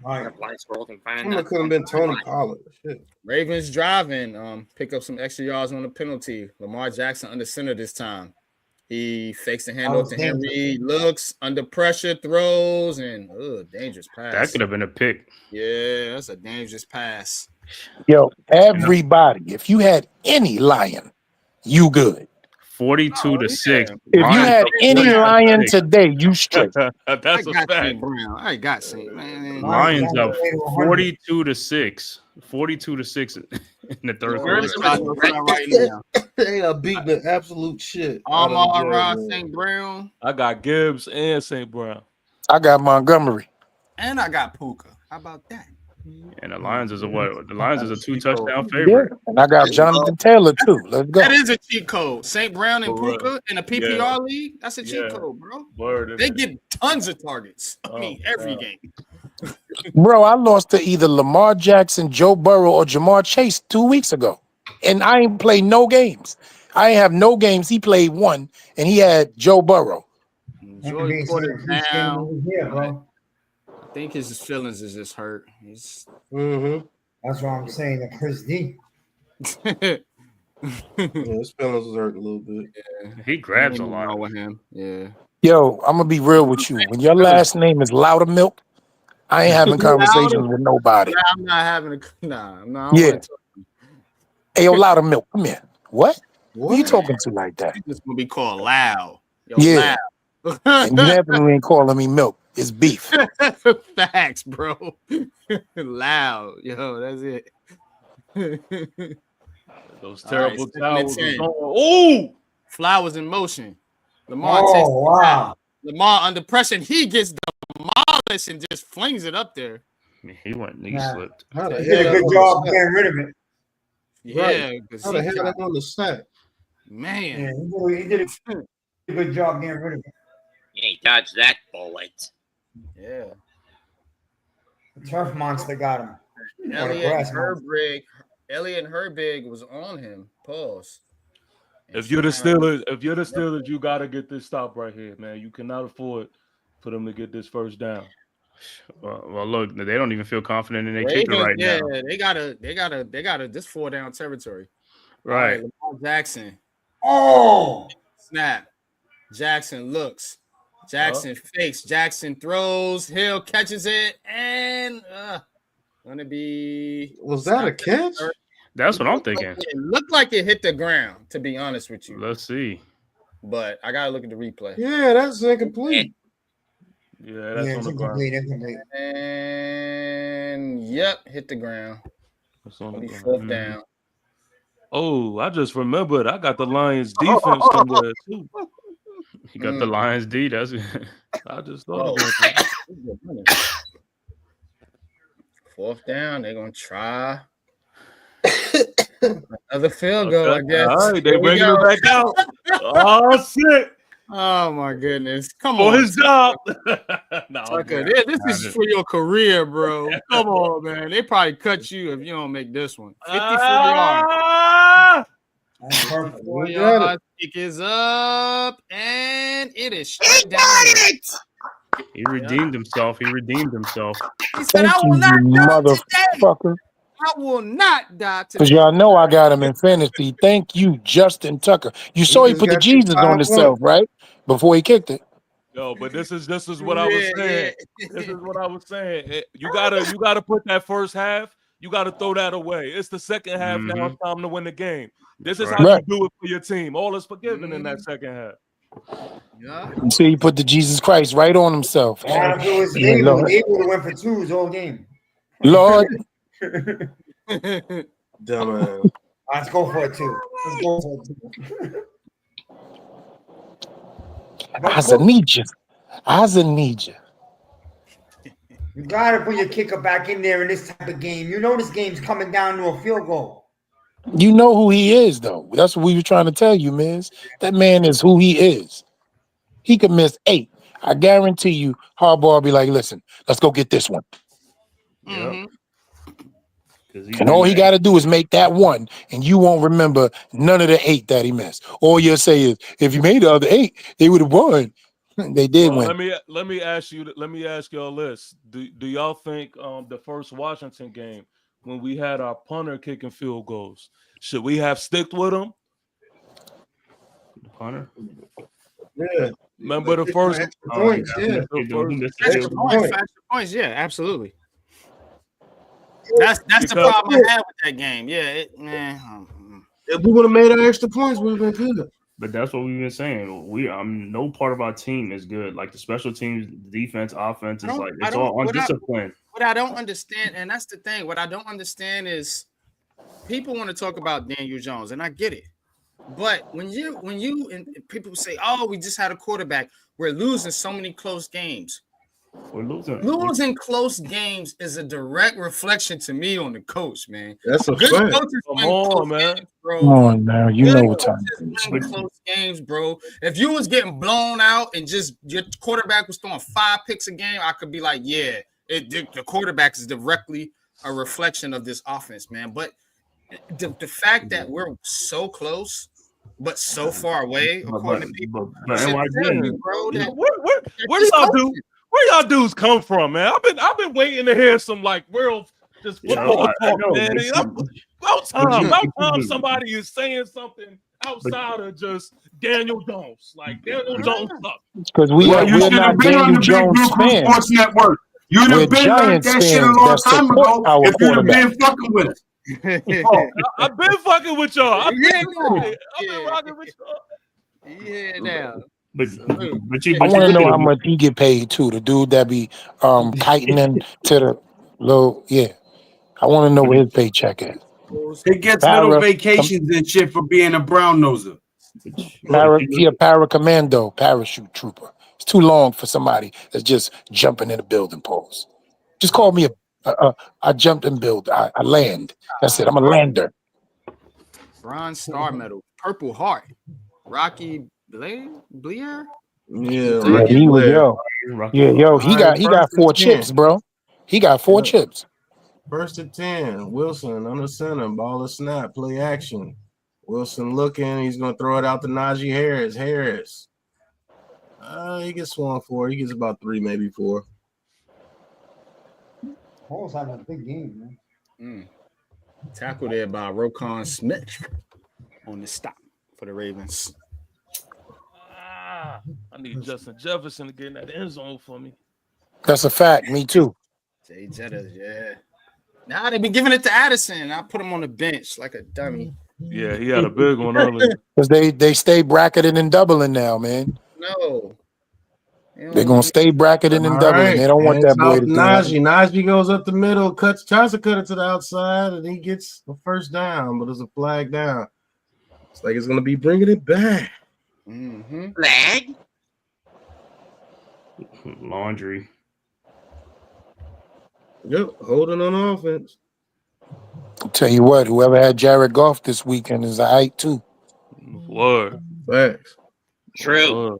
Blind scroll can find It could have been Tony Pollard. Shit. Ravens driving, pick up some extra yards on the penalty. Lamar Jackson under center this time. He fakes the handoff to Henry, looks under pressure, throws, and dangerous pass. That could have been a pick. Yeah, that's a dangerous pass. Yo, everybody, if you had any lion, you good. 42-6. If you had any Lion today, you straight. I That's a got fact. St. Brown. I got St. Man. Lions up 42-6. 42-6 in the third Where quarter. is it right now? They are beating the absolute shit. Amon-Ra, St. Brown, I got Gibbs and St. Brown. I got Montgomery. and I got Puka. How about that? And the Lions is a what? The Lions is a 2-touchdown Yeah, favorite. and I got Jonathan Taylor too. Let's go. That is a cheat code. St. Brown and For real. Puka in a PPR Yeah. league. That's a cheat Yeah. code, bro. Word. They get tons of targets. I mean, every God. game. Bro, I lost to either Lamar Jackson, Joe Burrow, or Jamar Chase 2 weeks ago. And I ain't played no games. I ain't have no games. He played one, and he had Joe Burrow. Joey Porter down. Here, bro. I think his feelings is just hurt. He's That's what I'm saying. The Chris D. Yeah, his feelings was hurt a little bit. He grabs a lot with him. Yeah. Yo, I'm gonna be real with you. When your last name is Loudermilk, I ain't having conversations with nobody. I'm not having a nah. I'm not. Yeah. Hey, yo, Loudermilk, come here. What? Who you What? talking to like that? He's just gonna be called Loud. Yo, Yeah. Loud. And you definitely ain't calling me milk. It's beef. Facts, bro. Loud. Yo, that's it. Those All right, terrible 2nd and towels. 10. Oh, Flowers in motion. Lamar Oh, takes the wow. snap. Lamar under pressure. He gets demolished and just flings it up there. He Nah. slipped. How the He did a hell good that job on the getting rid of it. Yeah, Right. 'cause How the he hell got- that on the sack? man. Yeah, he did a good job getting rid of it. He dodged that bullet. Yeah. The turf monster got him. Or the Elliott grass and monster. Herbig was on him. Pause. if you're the Steelers, you gotta get this stop right here, man. You cannot afford for them to get this first down. Well, look, they don't even feel confident in their kicker right now. They gotta this 4-down territory. Right. All right, Lamar Jackson. Oh, Snap. Jackson looks. Jackson fakes. Jackson throws. Hill catches it. And gonna be. Was that a catch? That's what I'm thinking. It looked like it hit the ground, to be honest with you. Let's see. But I gotta look at the replay. Yeah, that's incomplete. Yeah, that's yeah, on it's the ground. incomplete. And yep, hit the ground. That's on the Be ground. 4th down. Oh, I just remembered. I got the Lions defense somewhere too. You got the Lions D. That's I just thought Oh. about that. 4th down. They're gonna try another field goal, I guess. All right, they Here we bringing go. it back out. Oh shit! Oh my goodness! Come For on, his job. No, Tucker. This is for your career, bro. Come on, man. They probably cut you if you don't make this one. 54 yards. Ah! That's perfect. 4 We got yards. Kick is up, and it is straight down. He redeemed himself. He redeemed himself. He said, Thank "I you, will not you die today. motherfucker. I will not die Because today." y'all know I got him in fantasy. Thank you, Justin Tucker. You saw he just put the got you Jesus 5 on himself, right? Before he kicked it. Yo, but this is what I was saying. This is what I was saying. You gotta put that first half. You gotta throw that away. It's the second half now. It's time to win the game. This is how Right. you do it for your team. All is forgiven in that second half. Yeah. You see, he put the Jesus Christ right on himself. Adam do his Yeah, thing. Lord. He would have went for 2s all game. Lord, Dumbass. Let's go for it 2. Let's go for it 2. Azaneja. You gotta put your kicker back in there in this type of game. You know this game's coming down to a field goal. You know who he is, though. That's what we were trying to tell you, Miz. That man is who he is. He could miss 8. I guarantee you, Harbaugh will be like, listen, let's go get this one. Yep. And all he got to do is make that one, and you won't remember none of the 8 that he missed. All you'll say is, if you made the other 8, they would have won. They did win. Let me ask y'all this. Do y'all think the first Washington game when we had our punter kicking field goals, should we have sticked with him? Punter? Yeah. Remember the first points, yeah. Extra points, yeah, absolutely. That's the problem I had with that game. Yeah, If we would have made our extra points, we would have been good. But that's what we've been saying. No part of our team is good. Like the special teams, defense, offense is like it's all undisciplined. What I don't understand, and that's the thing. What I don't understand is people want to talk about Daniel Jones, and I get it. But when you and people say, "Oh, we just had a quarterback," we're losing so many close games. We're losing. Losing close games is a direct reflection to me on the coach, man. That's a Good fact. coaches win close games, bro. Come on now, you Good know what time coaches it win is. close games, bro. If you was getting blown out and just your quarterback was throwing 5 picks a game, I could be like, yeah, the quarterback is directly a reflection of this offense, man. But the fact that we're so close but so far away, according to people, but you, bro, that Where y'all do? Where y'all dudes come from, man? I've been waiting to hear some like real just football talk, man. About time somebody is saying something outside of just Daniel Jones. Like Daniel Jones sucks. Because we're not Daniel Jones fans. Sports Network. You'd We're have been like Giants that shit a fans long that time support ago our if you'd have quarterback. been fucking with us. I've been fucking with y'all. I've been rocking with y'all. Yeah, now. But I want to know how much he get paid too. The dude that be kiting into the little I want to know what his paycheck is. He gets little vacations and shit for being a brown noser. He a para commando, parachute trooper. It's too long for somebody that's just jumping in a building pose. Just call me I jumped and build. I land. That's it. I'm a lander. Bronze Star Medal, Purple Heart, Rocky Blair. Yeah, he was he got 4 chips, bro. He got 4 chips. First and 10. Wilson under center, ball of snap, play action. Wilson looking, he's gonna throw it out to Najee Harris. He gets swung 4. He gets about 3, maybe 4. Paul's having a big game, man. Tackle there by Roquan Smith on the stop for the Ravens. I need Justin Jefferson to get in that end zone for me. That's a fact. Me too. Jay Jetta, yeah. Now they been giving it to Addison. I put him on the bench like a dummy. Yeah, he had a big one earlier. Because they stay bracketing and doubling now, man. No. They're gonna stay bracketing and doubling. Right. They don't want that boy to do Najee. Najee goes up the middle, tries to cut it to the outside, and he gets a first down, but there's a flag down. It's like it's gonna be bringing it back. Flag. Laundry. Yep, holding on offense. I'll tell you what, whoever had Jared Goff this weekend is a height too. Word. Facts. True.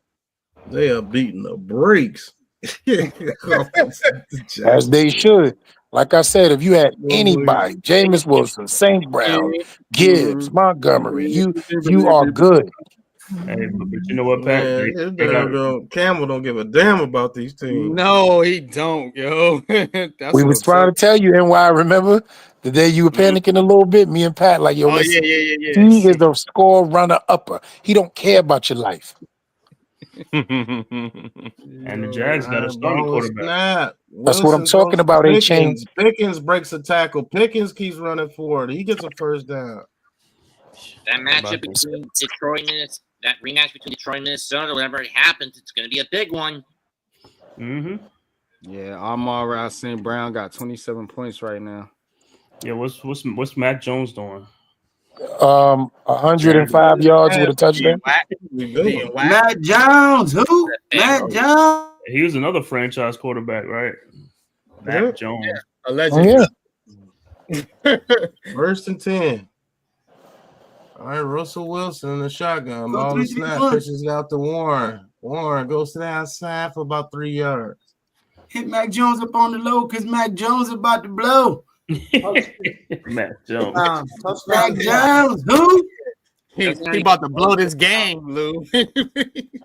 They are beating the brakes. As they should. Like I said, if you had anybody, Jameis Wilson, St. Brown, Gibbs, Montgomery, you are good. Hey, but you know what, Pat? Campbell don't give a damn about these teams. No, he don't, yo. We was trying to tell you, NY, remember? The day you were panicking a little bit, me and Pat, like, yo, listen, he is a score runner-upper. He don't care about your life. And the Jags got a starting quarterback. That's what I'm talking about. They changed. Pickens breaks a tackle. Pickens keeps running forward. He gets a first down. That matchup between Detroit and that rematch between Detroit and Minnesota, whatever it happens, it's going to be a big one. Yeah, Amon-Ra St. Brown got 27 points right now. Yeah, what's Mac Jones doing? 105 yards with a touchdown. Matt Jones, who? Matt Jones. He was another franchise quarterback, right? Matt Jones. Yeah. Allegedly. First and 10. All right, Russell Wilson in the shotgun. Ball to snap, pitches it out to Warren. Warren goes to the outside for about 3 yards. Hit Mac Jones up on the low because Mac Jones is about to blow. Mac Jones. Mac Jones, who? He about to blow this game, Lou. He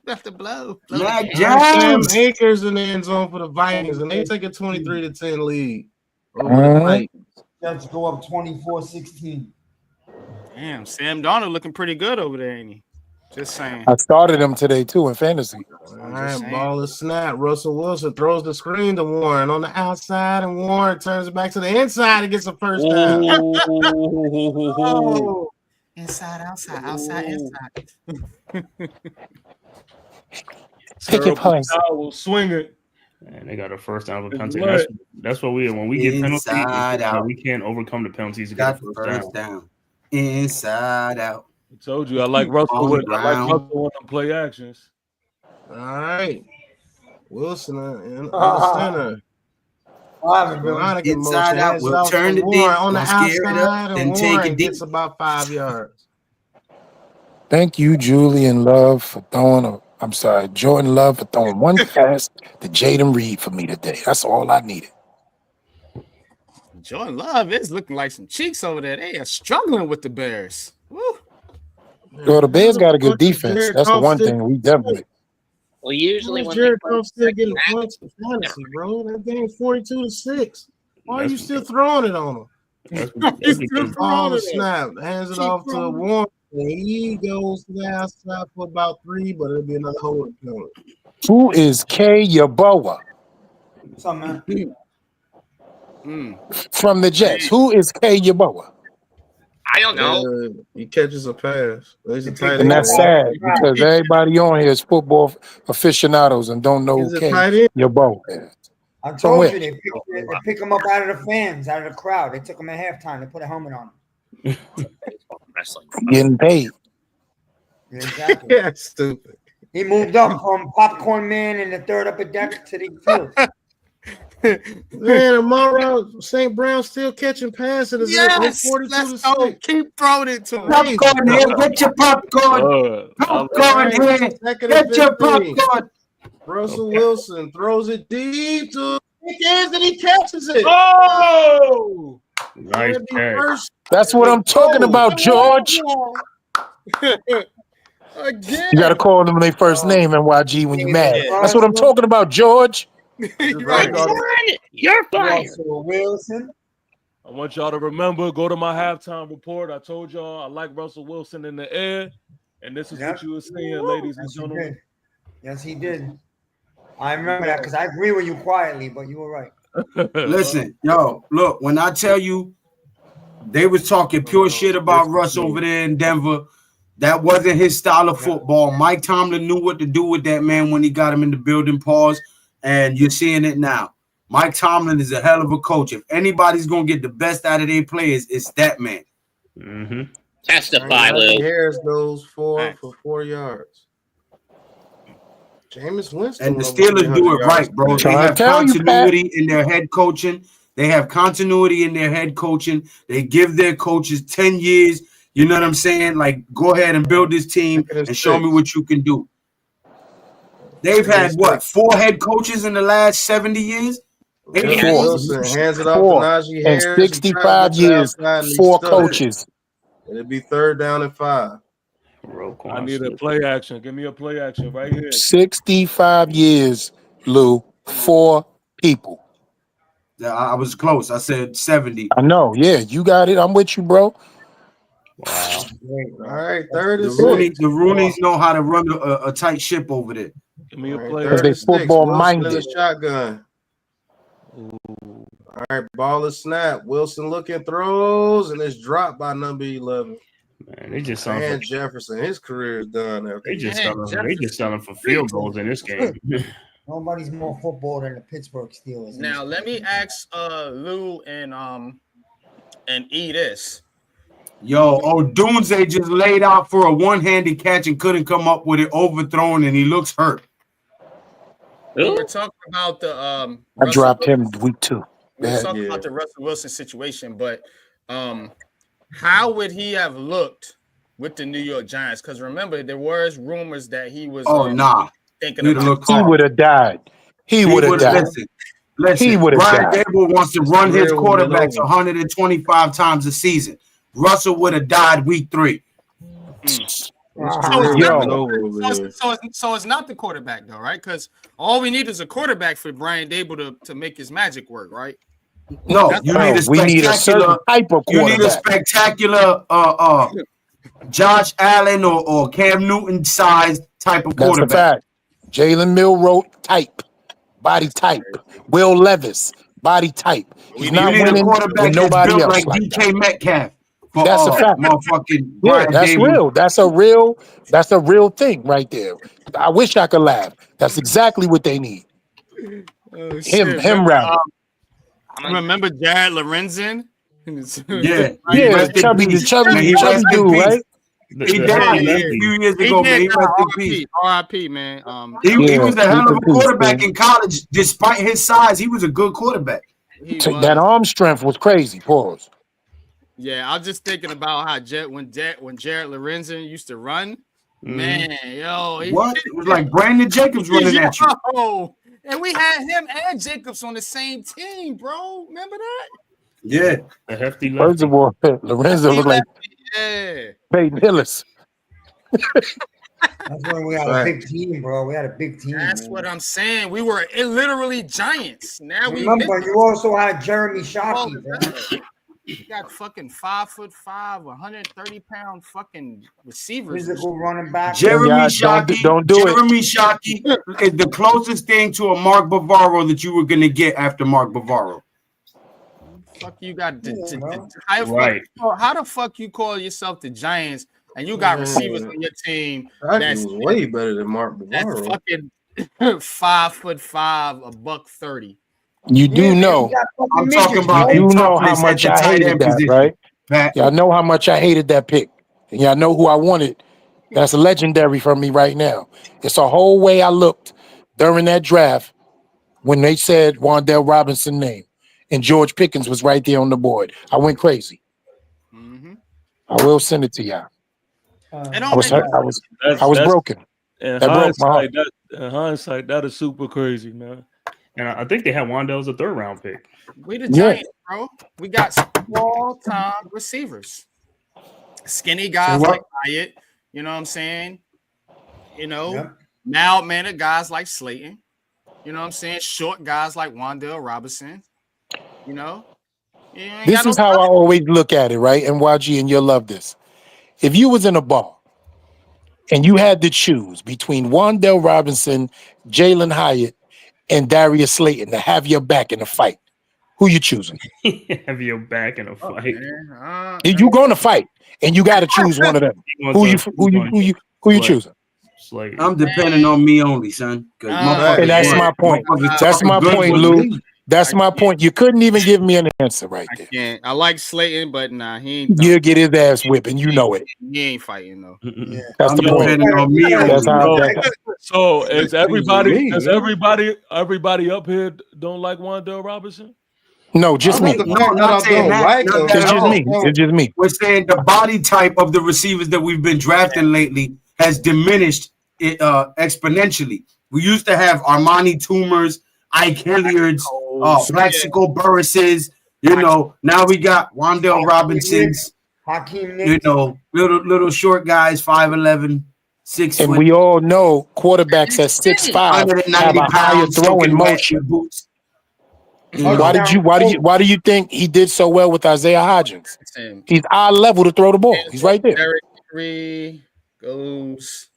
about to blow. Mac Jones. Sam Akers in the end zone for the Vikings, and they take a 23-10 lead over the Vikings. Let's go up 24-16. Damn, Sam Darnold looking pretty good over there, ain't he? Just saying. I started him today too in fantasy. All right, ball is snap. Russell Wilson throws the screen to Warren on the outside, and Warren turns it back to the inside and gets a first down. Inside, outside, outside, inside. Pick your points. Will swing it. And they got a first down with It's penalty. lit. That's what we when we get penalties. Inside out. We can't overcome the penalties to Got get a the first down. down. Inside out. I told you I like Russell On with the I like ground. Russell with them play actions. All right. Wilson in the center. Veronica Inside motion, out. hands We'll off turn to the Warren deep. on the Don't scare it up, outside, then and take Warren it deep. gets about 5 yards. Thank you, Julian Love, for Jordan Love for throwing one pass to Jaden Reed for me today. That's all I needed. Jordan Love is looking like some cheeks over there. They are struggling with the Bears. Woo. Well, the Bears got a good defense. That's the one thing we definitely. Well, usually when Jared they play Goff still getting second points for fantasy, bro. That game's 42-6. Why are you still throwing it on him? Ball the snap, hands it off to Warren. And he goes to the outside for about 3, but it'll be another holding penalty. Who is K. Yaboa What's up, man? from the Jets? Who is K. Yaboa? I don't know. He catches a pass. He's a tight end. And that's sad because everybody on here is football aficionados and don't know He's who a K. tight end. Yaboa is. I From told where? you they pick him up out of the fans, out of the crowd. They took him at halftime. They put a helmet on him. Wrestling. Getting paid. Yeah, exactly. Yeah, stupid. He moved up from popcorn man in the third upper deck to the field. Man, tomorrow St. Brown still catching passes. Yes, 42 let's to go. 6. Keep throwing it to him. Popcorn here. Get your popcorn. Popcorn here. Get your popcorn. Russell Wilson throws it deep to Pickens and he catches it. Oh, Nice catch. That's what I'm talking about, George. Again. You got to call them their first name, NYG, when you mad. That's what I'm talking about, George. Right. You're fired. Russell Wilson. I want y'all to remember, go to my halftime report. I told y'all I like Russell Wilson in the air, and this is what you were seeing, ladies and Yes, he gentlemen. did. Yes, he did. I remember that because I agree with you quietly, but you were right. Listen, yo, look, when I tell you they was talking pure shit about Russ over there in Denver, that wasn't his style of football. Mike Tomlin knew what to do with that man when he got him in the building. Pause. And you're seeing it now. Mike Tomlin is a hell of a coach. If anybody's going to get the best out of their players, it's that man. Mm-hmm. Testify, Lou. Harris goes for 4 yards. Jameis Winston. And the Steelers do it right, bro. They have continuity in their head coaching. They have continuity in their head coaching. They give their coaches 10 years. You know what I'm saying? Like, go ahead and build this team and show me what you can do. They've had, what, 4 head coaches in the last 70 years? Wilson hands it off to Najee Harris. In 65 years, 4 coaches. It'll be 3rd down and 5. I need a play action. Give me a play action right here. 65 years, Lou, 4 people. Yeah, I was close. I said 70. I know. Yeah, you got it. I'm with you, bro. Wow. All right, 3rd and 6. The Roonies know how to run a tight ship over there. Give me a play. Because they football minded. Shotgun. All right, ball is snap. Wilson looking, throws, and it's dropped by number 11. Man, they just and Jefferson. His career is done. They just selling for field goals in this game. Nobody's more football than the Pittsburgh Steelers. Now let me ask Lou and E this. Yo, Dunze just laid out for a one-handed catch and couldn't come up with it, overthrown, and he looks hurt. We were talking about the I dropped him week 2. We were talking about the Russell Wilson situation, but how would he have looked with the New York Giants? Because remember, there was rumors that he was thinking about. He would have died. He would have died. Listen, he would have Brian died. Dable wants to run his quarterbacks 125 times a season. Russell would have died week 3. So it's not the quarterback though, right? Because all we need is a quarterback for Brian Dable to make his magic work, right? No, you need a certain type of quarterback. You need a spectacular Josh Allen or Cam Newton sized type of quarterback. That's a fact. Jalen Milroe type, body type. Will Levis, body type. He's not winning with nobody else. Like DK Metcalf for That's a fact. motherfucking Yeah, Brian that's Dable. real. That's a real thing right there. I wish I could laugh. That's exactly what they need. Oh, shit. Him rally. Remember Jared Lorenzen? Yeah, chubby dude, right? He died a few years ago, man. He rest in peace. R.I.P. man. He was a hell of a quarterback in college, despite his size. He was a good quarterback. That arm strength was crazy. Pause. Yeah, I was just thinking about how when Jared Lorenzen used to run, man, yo, It was like Brandon Jacobs running at you. And we had him and Jacobs on the same team, bro. Remember that? Yeah, a hefty lefty. First of all, Lorenzo looked like Peyton Hillis. That's when we had a big team, bro. We had a big team. That's what I'm saying. We were literally giants. Now remember, you also had Jeremy Shockey, bro. You got fucking 5'5", 130-pound fucking receivers. Physical running back. Jeremy Shockey. Jeremy Shockey is the closest thing to a Mark Bavaro that you were gonna get after Mark Bavaro. Fuck you got how the fuck you call yourself the Giants and you got receivers on your team that's way better than Mark Bavaro. That's fucking 5'5", $130. You do know. I'm talking about. You know how much I hated that, right? Y'all know how much I hated that pick, and y'all know who I wanted. That's legendary for me right now. It's a whole way I looked during that draft when they said Wan'Dale Robinson name, and George Pickens was right there on the board. I went crazy. I will send it to y'all. I was broken. In That broke my heart. hindsight, that is super crazy, man. And I think they had Wan'Dale as a 3rd round pick. We the Giants, bro. We got small-time receivers. Skinny guys like Hyatt, you know what I'm saying? You know, mild-mannered guys like Slayton. You know what I'm saying? Short guys like Wan'Dale Robinson. You know? This is how I always look at it, right? And YG, and you'll love this. If you was in a bar and you had to choose between Wan'Dale Robinson, Jalen Hyatt, and Darius Slayton to have your back in a fight, who you choosing? Have your back in a fight. You're going to fight, and you got to choose one of them. Who you choosing? I'm depending on me only, son. And that's my point. That's my point, Lou. That's my point. You couldn't even give me an answer right there. I like Slayton, but nah, he ain't. You'll get his ass whipping. You know it. He ain't fighting though. That's the point. That's So is everybody up here don't like Wan'Dale Robinson? No, just me. No, not saying that. It's just me. It's just me. We're saying the body type of the receivers that we've been drafting lately has diminished exponentially. We used to have Armani Tumors, Ike Hilliards, Plaxico Burris's. You know, now we got Wan'Dale Robinsons. Hakeem You know, little short guys, 5'11", 6 And foot. we all know quarterbacks at 6'5" have a higher throwing motion. Boots. Why do you think he did so well with Isaiah Hodgins? He's eye level to throw the ball. He's right there. Derek Henry goes.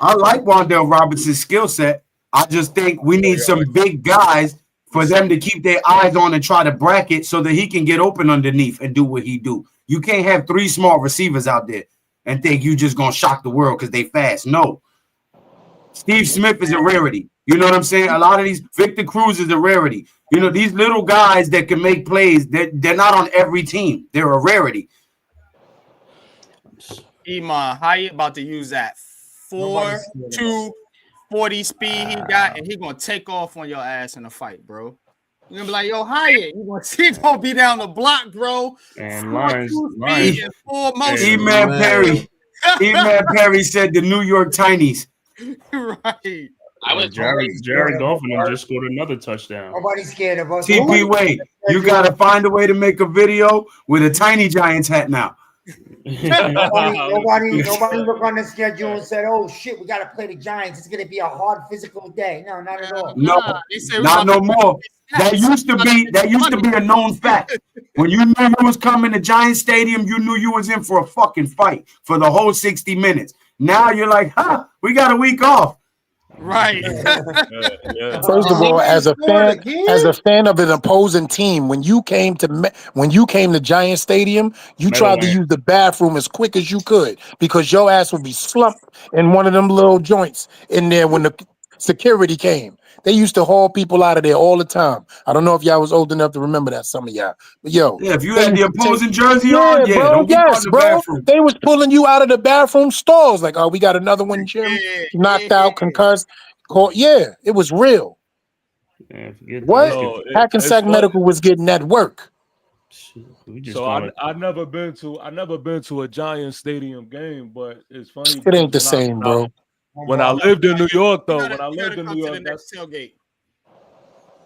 I like Wan'Dale Robinson's skill set. I just think we need some big guys for them to keep their eyes on and try to bracket so that he can get open underneath and do what he do. You can't have 3 small receivers out there and think you just gonna shock the world because they fast. No. Steve Smith is a rarity. You know what I'm saying? A lot of these Victor Cruz is a rarity. You know, these little guys that can make plays, they're not on every team. They're a rarity. Iman Hyatt about to use that 4.2 40 speed he got, and he gonna take off on your ass in a fight, bro. You're gonna be like, yo, Hyatt, he gonna be down the block, bro. And Lions. E-Man Perry said the New York Tinies. Right. Jared Goff and just scored another touchdown. Nobody's scared of us. TP Wade, you gotta find a way to make a video with a Tiny Giants hat now. Nobody looked on the schedule and said, "Oh shit, we got to play the Giants. It's going to be a hard physical day." No, not at all. No, not no more. That used to be a known fact. When you knew who was coming to Giants Stadium, you knew you was in for a fucking fight for the whole 60 minutes. Now you're like, we got a week off. Right. First of all, as a fan of an opposing team, when you came to Giant Stadium, you tried to use the bathroom as quick as you could because your ass would be slumped in one of them little joints in there when the security came. They used to haul people out of there all the time. I don't know if y'all was old enough to remember that, some of y'all. But yo, yeah, if you had the opposing jersey on, yeah, bro, don't be yes, the bro. bathroom. They was pulling you out of the bathroom stalls. Like, oh, we got another one, Jim. Knocked out, concussed. Yeah, it was real. Man, forget What? No, Hackensack Medical was getting that work. So I never been to a Giants stadium game, but it's funny. It ain't the same, bro. When I lived in New York, though, when I lived in New York, that's tailgate.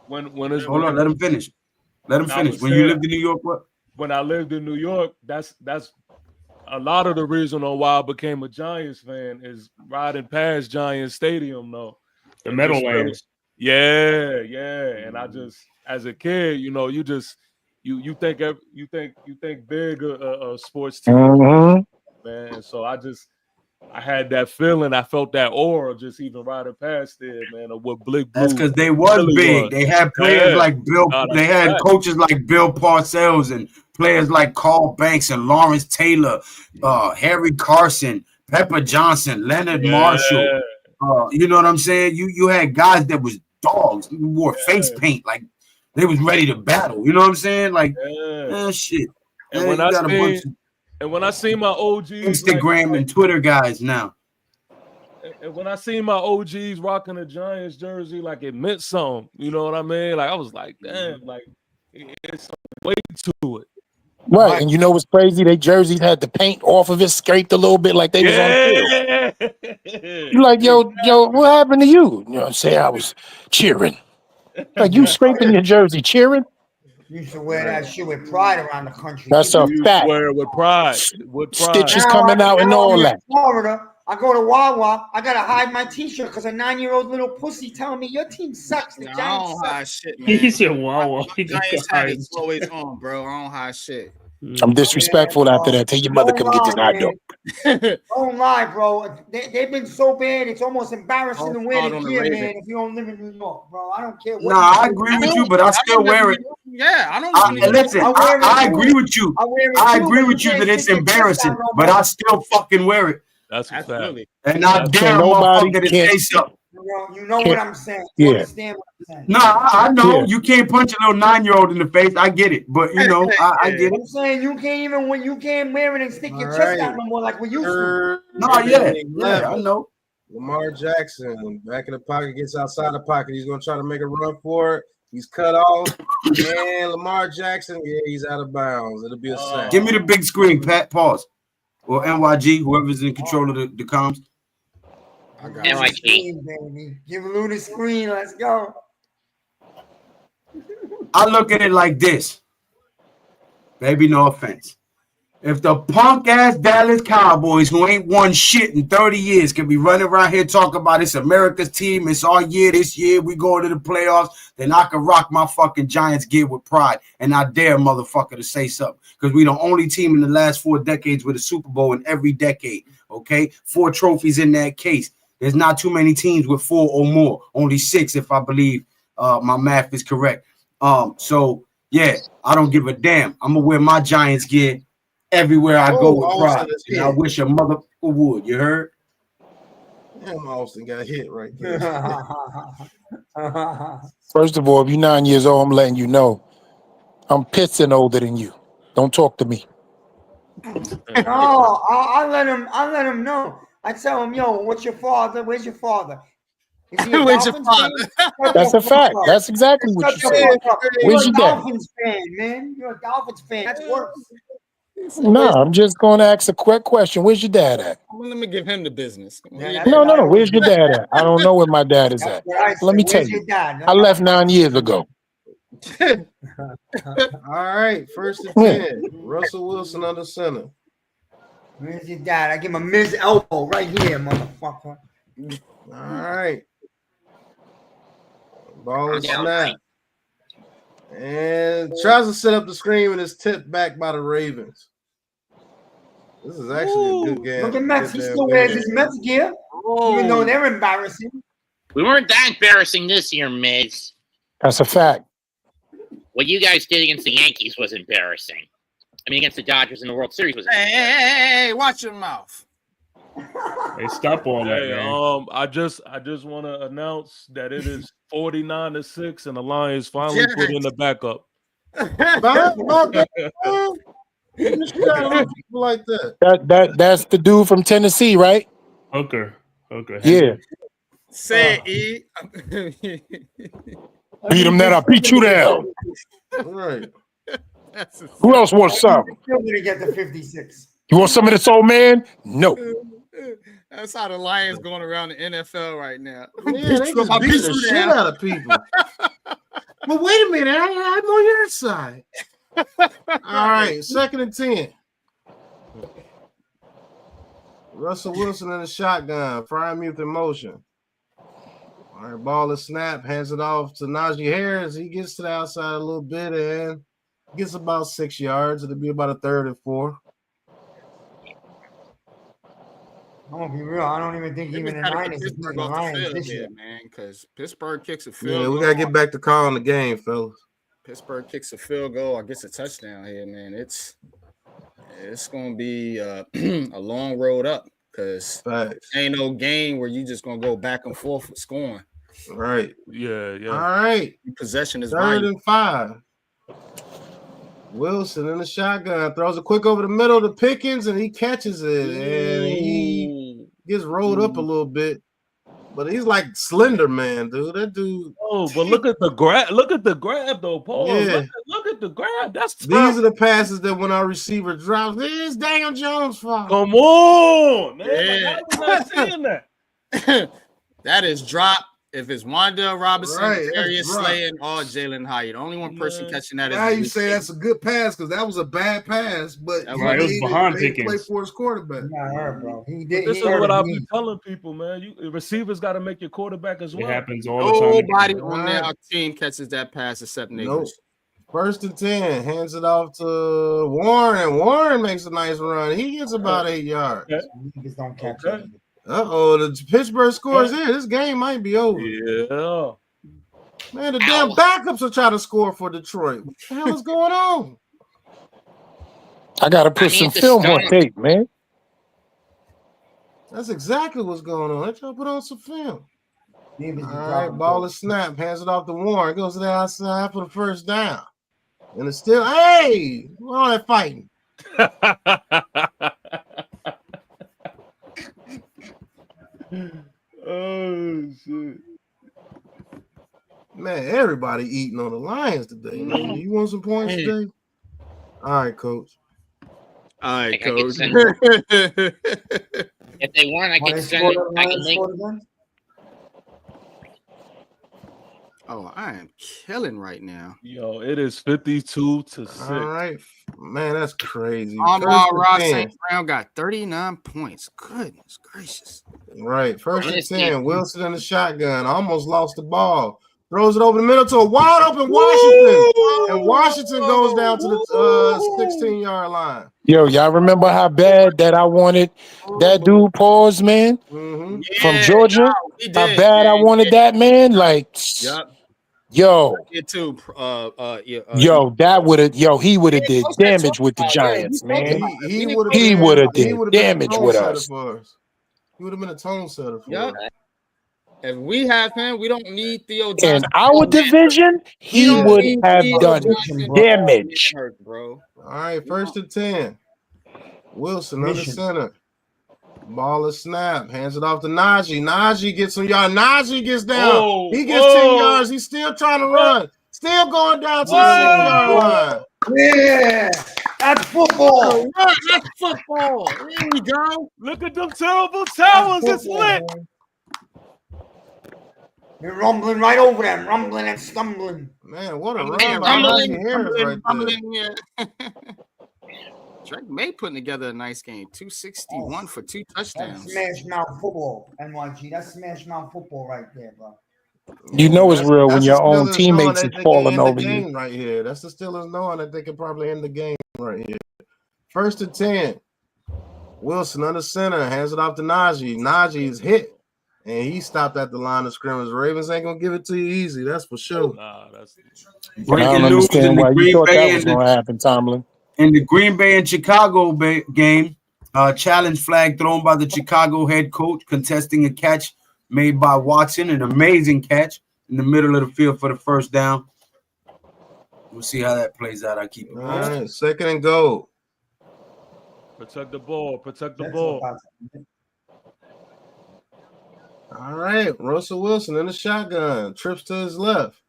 When Hold on, let him finish. Let him finish. When you lived in New York, what? When I lived in New York, that's a lot of the reason on why I became a Giants fan is riding past Giants Stadium, though. The Meadowlands. Yeah. And I just, as a kid, you know, you think big a sports team, man. And so I had that feeling. I felt that aura just even riding past there, man, of what Blue. That's because they was really big. was. They had players like Bill. They had coaches like Bill Parcells and players like Carl Banks and Lawrence Taylor, Harry Carson, Pepper Johnson, Leonard Marshall. You know what I'm saying? You had guys that was dogs who wore face paint, like they was ready to battle. You know what I'm saying? Like, shit. And when I seen my OGs, Instagram and Twitter guys now. And when I seen my OGs rocking a Giants jersey, like it meant something. You know what I mean? Like I was like, damn, like it's some weight to it. Right, and you know what's crazy? They jerseys had the paint off of it, scraped a little bit, like they was on the field. You like, yo, what happened to you? You know what I'm saying? I was cheering. Like you scraping your jersey, cheering. You used to wear that shit with pride around the country. That's a fact. Wear it with pride. Stitches coming out and all that. Florida, I go to Wawa. I gotta hide my T-shirt because a 9-year-old little pussy telling me your team sucks. The Giants don't suck. hide shit, man. He said, "Wow, my Giants hat is always on, bro. I don't hide shit." I'm disrespectful after that. Tell your mother come get this hot dog. Don't lie, bro. They've been so bad. It's almost embarrassing to wear the gear, man. If you don't live in New York, bro, I don't care. Nah, I agree with you, but I still wear it. Yeah, I don't. Listen, I agree with you. I agree with you that it's embarrassing, but I still fucking wear it. That's a fact. And I dare a motherfucker to say something. You know what I'm saying. Yeah. You understand what I'm saying. No, I know. Yeah. You can't punch a little 9-year-old in the face. I get it. But, you know, I get it. I'm saying you can't wear it and stick your chest out no more like we used to. No, yeah, I know. Lamar Jackson, back in the pocket, gets outside the pocket. He's going to try to make a run for it. He's cut off. And Lamar Jackson, he's out of bounds. It'll be a sack. Give me the big screen, Pat. Pause. Or NYG, whoever's in control of the comms. NYG. Baby. Give Lou the screen. Let's go. I look at it like this. Baby, no offense. If the punk ass Dallas Cowboys, who ain't won shit in 30 years, can be running around here talking about it's America's team, it's our year this year, we go to the playoffs, then I can rock my fucking Giants gear with pride. And I dare motherfucker to say something. Because we the only team in the last 4 decades with a Super Bowl in every decade. Okay? 4 trophies in that case. There's not too many teams with 4 or more. Only 6, if I believe my math is correct. So, yeah, I don't give a damn. I'm going to wear my Giants gear everywhere I go with pride. And I wish a motherfucker would. You heard? Damn, Austin got hit right there. First of all, if you're 9 years old, I'm letting you know I'm pissing older than you. Don't talk to me. No, I let him know. I tell him, yo, what's your father? Where's your father? Where's your father? That's a fact. That's exactly what you said. Where's your dad? Dolphins fan, man. You're a Dolphins fan. That's worse. No, I'm just going to ask a quick question. Where's your dad at? Well, let me give him the business. No. Where's your dad at? I don't know where my dad is at. Let me tell you. I left 9 years ago. All right, 1st and 10. Russell Wilson under center. Where's your dad? I give him a Miz elbow right here, motherfucker. All right. Ball is snapped. And tries to set up the screen and is tipped back by the Ravens. This is actually a good game. Look at Mets. He still wears his Mets gear, even though they're embarrassing. We weren't that embarrassing this year, Miz. That's a fact. What you guys did against the Yankees was embarrassing. I mean, against the Dodgers in the World Series was embarrassing. Hey, watch your mouth. Hey, stop all that, man. I just want to announce that it is 49-6, and the Lions finally put in the backup. Like that. That's the dude from Tennessee, right? Okay. Yeah. Say it, E. Beat him, then I'll beat you down. Right. Who else wants some? Still gonna get the 56. You want some of this old man? No. That's how the Lions going around the NFL right now. Yeah, they just beat the shit out of people. But wait a minute, I'm on your side. All right, 2nd and 10. Russell Wilson in the shotgun. Frymuth in motion. All right, ball is snapped. Hands it off to Najee Harris. He gets to the outside a little bit and gets about 6 yards. It'll be about a 3rd and 4. I'm gonna be real. I don't even think even the Niners is beating the Lions this year, man. Because Pittsburgh kicks a field goal. Yeah, we gotta get back to calling the game, fellas. Pittsburgh kicks a field goal. I guess a touchdown here, man. It's gonna be a long road up because ain't no game where you just gonna go back and forth with scoring. Right. Yeah. All right. Possession is 3rd and 5. Wilson in the shotgun throws it quick over the middle to Pickens, and he catches it, and he gets rolled up a little bit. But he's like Slender Man, dude. That dude. Oh, but look at the grab. Look at the grab, though, Paul. Yeah. Look at the grab. That's tough. These are the passes that when our receiver drops, it's Daniel Jones' fault. Come on, man. Yeah. Like, how was I seeing that? That is drop. If it's Wan'Dale Robinson, Right, Darius that's Slay, or Jalen Hyatt, the only one person catching that is. Now you say that's a good pass because that was a bad pass, but Right, it was behind Pickens. Play for his quarterback. bro. He But did. this is what I've been telling people, man. You receivers got to make your quarterback as well. It happens all the time. Nobody on their team catches that pass except Nabers. Nope. 1st and 10, hands it off to Warren. Warren makes a nice run. He gets about 8 yards. Niggas don't catch Okay. it. The Pittsburgh scores in. This game might be over. Yeah. Man, the damn backups are trying to score for Detroit. What the hell is going on? I gotta put some film on tape, man. That's exactly what's going on. Let's put on some film. All Niggas right, ball is snapped. Hands it off to Warren. Goes to the outside for the 1st down. And it's still, hey, what all that fighting? Oh, shit. Man, everybody eating on the Lions today. Man. You want some points today? All right, coach. All right, I could coach. send- If they want, I can send it. I can link. Oh, I am killing right now. Yo, it is 52-6. All right. Man, that's crazy. Ross St. Brown got 39 points. Goodness gracious. Right. 1st and 10. Wilson in the shotgun. Almost lost the ball. Throws it over the middle to a wide open Washington. And Washington goes down to the 16-yard line. Yo, y'all remember how bad that I wanted that dude pause, man? Mm-hmm. From Georgia? How bad I wanted that, man? Like, yo, that would have, he would have did damage with the Giants, man. He would have did damage with us. He would have been a tone setter for us. If we have him, we don't need Theo In Johnson. our division, he would have done damage. Bro. All right, 1st and 10. Wilson under center. Ball is snapped. Hands it off to Najee. Najee gets some yards. Najee gets down. He gets 10 yards. He's still trying to run. Still going down to the 6-yard line. Yeah, that's football. That's football. There we go. Look at them terrible towers. It's lit. You're rumbling right over them, rumbling and stumbling. Man, what a run by Najee Harris right there. Drake May putting together a nice game. 261 for 2 touchdowns. That's smash mouth football, NYG. That's smash mouth football right there, bro. You know it's real when your own teammates is falling over you. Right here. That's the Steelers knowing that they can probably end the game right here. 1st and 10. Wilson under center. Hands it off to Najee. Najee is hit. and he stopped at the line of scrimmage. Ravens ain't gonna give it to you easy. That's for sure. Nah, that's I don't understand why you thought that was going to happen, Tomlin. In the Green Bay and Chicago game, challenge flag thrown by the Chicago head coach contesting a catch made by Watson, an amazing catch in the middle of the field for the first down. We'll see how that plays out. I keep it. All right, 2nd and goal. Protect the ball. Protect the ball. All right, Russell Wilson in the shotgun. Trips to his left.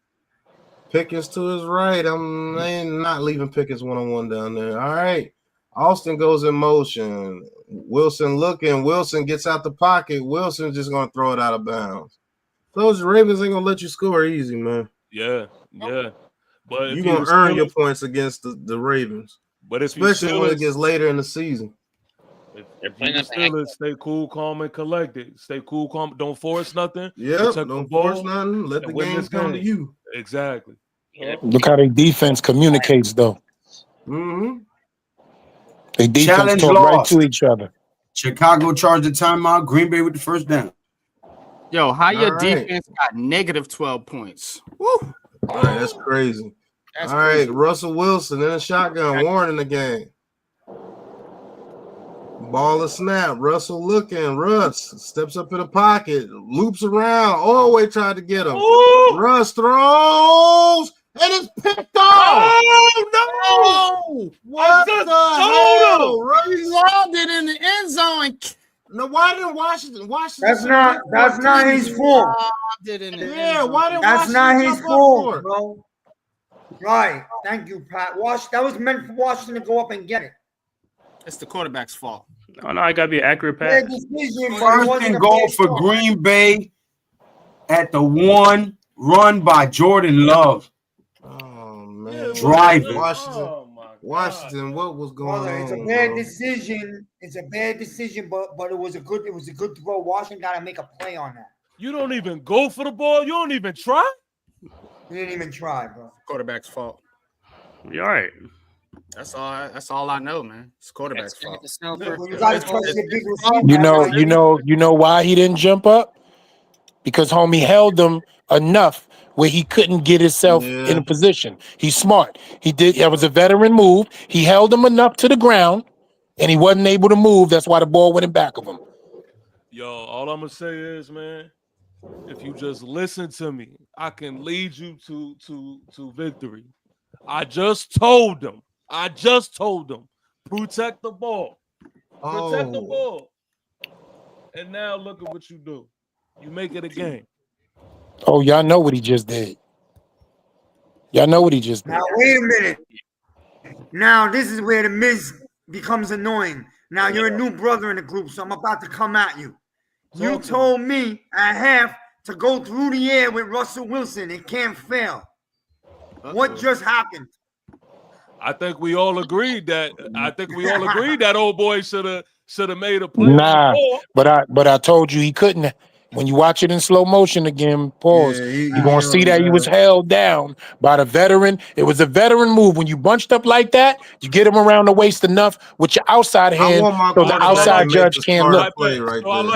Pickens to his right. I'm not leaving Pickens one-on-one down there. All right. Austin goes in motion. Wilson looking. Wilson gets out the pocket. Wilson just going to throw it out of bounds. Those Ravens ain't going to let you score easy, man. Yeah. But you're going to earn your points against the Ravens. But especially when it gets later in the season. If you Steelers, stay cool, calm, and collected. Stay cool, calm. Don't force nothing. Yeah, don't force nothing. Let the game come to you. Exactly. Look how their defense communicates, though. Mm-hmm. They defense talk right to each other. Chicago charged the timeout. Green Bay with the first down. Yo, how your defense got negative 12 points? Woo! All right, that's crazy. All right, Russell Wilson in a shotgun. Warren in the game. Ball is snap. Russell looking. Russ steps up in the pocket. Loops around. Always tried to get him. Ooh. Russ throws. And it's picked off. Oh, no. What the hell? He lobbed it in the end zone. No, why didn't Washington? That's not his fault. Yeah, why didn't That's Washington not his jump up fault, for it? bro. Right. Thank you, Pat. That was meant for Washington to go up and get it. It's the quarterback's fault. No, I gotta be accurate, Pat. First and goal for Green Bay at the 1, run by Jordan Love. Oh man, driving. Washington, what was going on? It's a bad decision. It's a bad decision, but it was a good throw. Washington got to make a play on that. You don't even go for the ball. You don't even try. You didn't even try, bro. Quarterback's fault. You all right? That's all I know, man. It's quarterback's fault. You know why he didn't jump up? Because homie held him enough where he couldn't get himself in a position. He's smart. He did. It was a veteran move. He held him enough to the ground, and he wasn't able to move. That's why the ball went in back of him. Yo, all I'm gonna say is, man, if you just listen to me, I can lead you to victory. I just told them. Protect the ball. Protect the ball. And now look at what you do. You make it a game. Oh, y'all know what he just did. Now, wait a minute. Now, this is where the Miz becomes annoying. Now, you're a new brother in the group, so I'm about to come at you. You told me at half to go through the air with Russell Wilson. It can't fail. What just happened? I think we all agreed that old boy should have made a play. Nah, but I told you he couldn't. When you watch it in slow motion again, pause. You're gonna see that he was held down by the veteran. It was a veteran move. When you bunched up like that, you get him around the waist enough with your outside hand, so the outside judge can't look.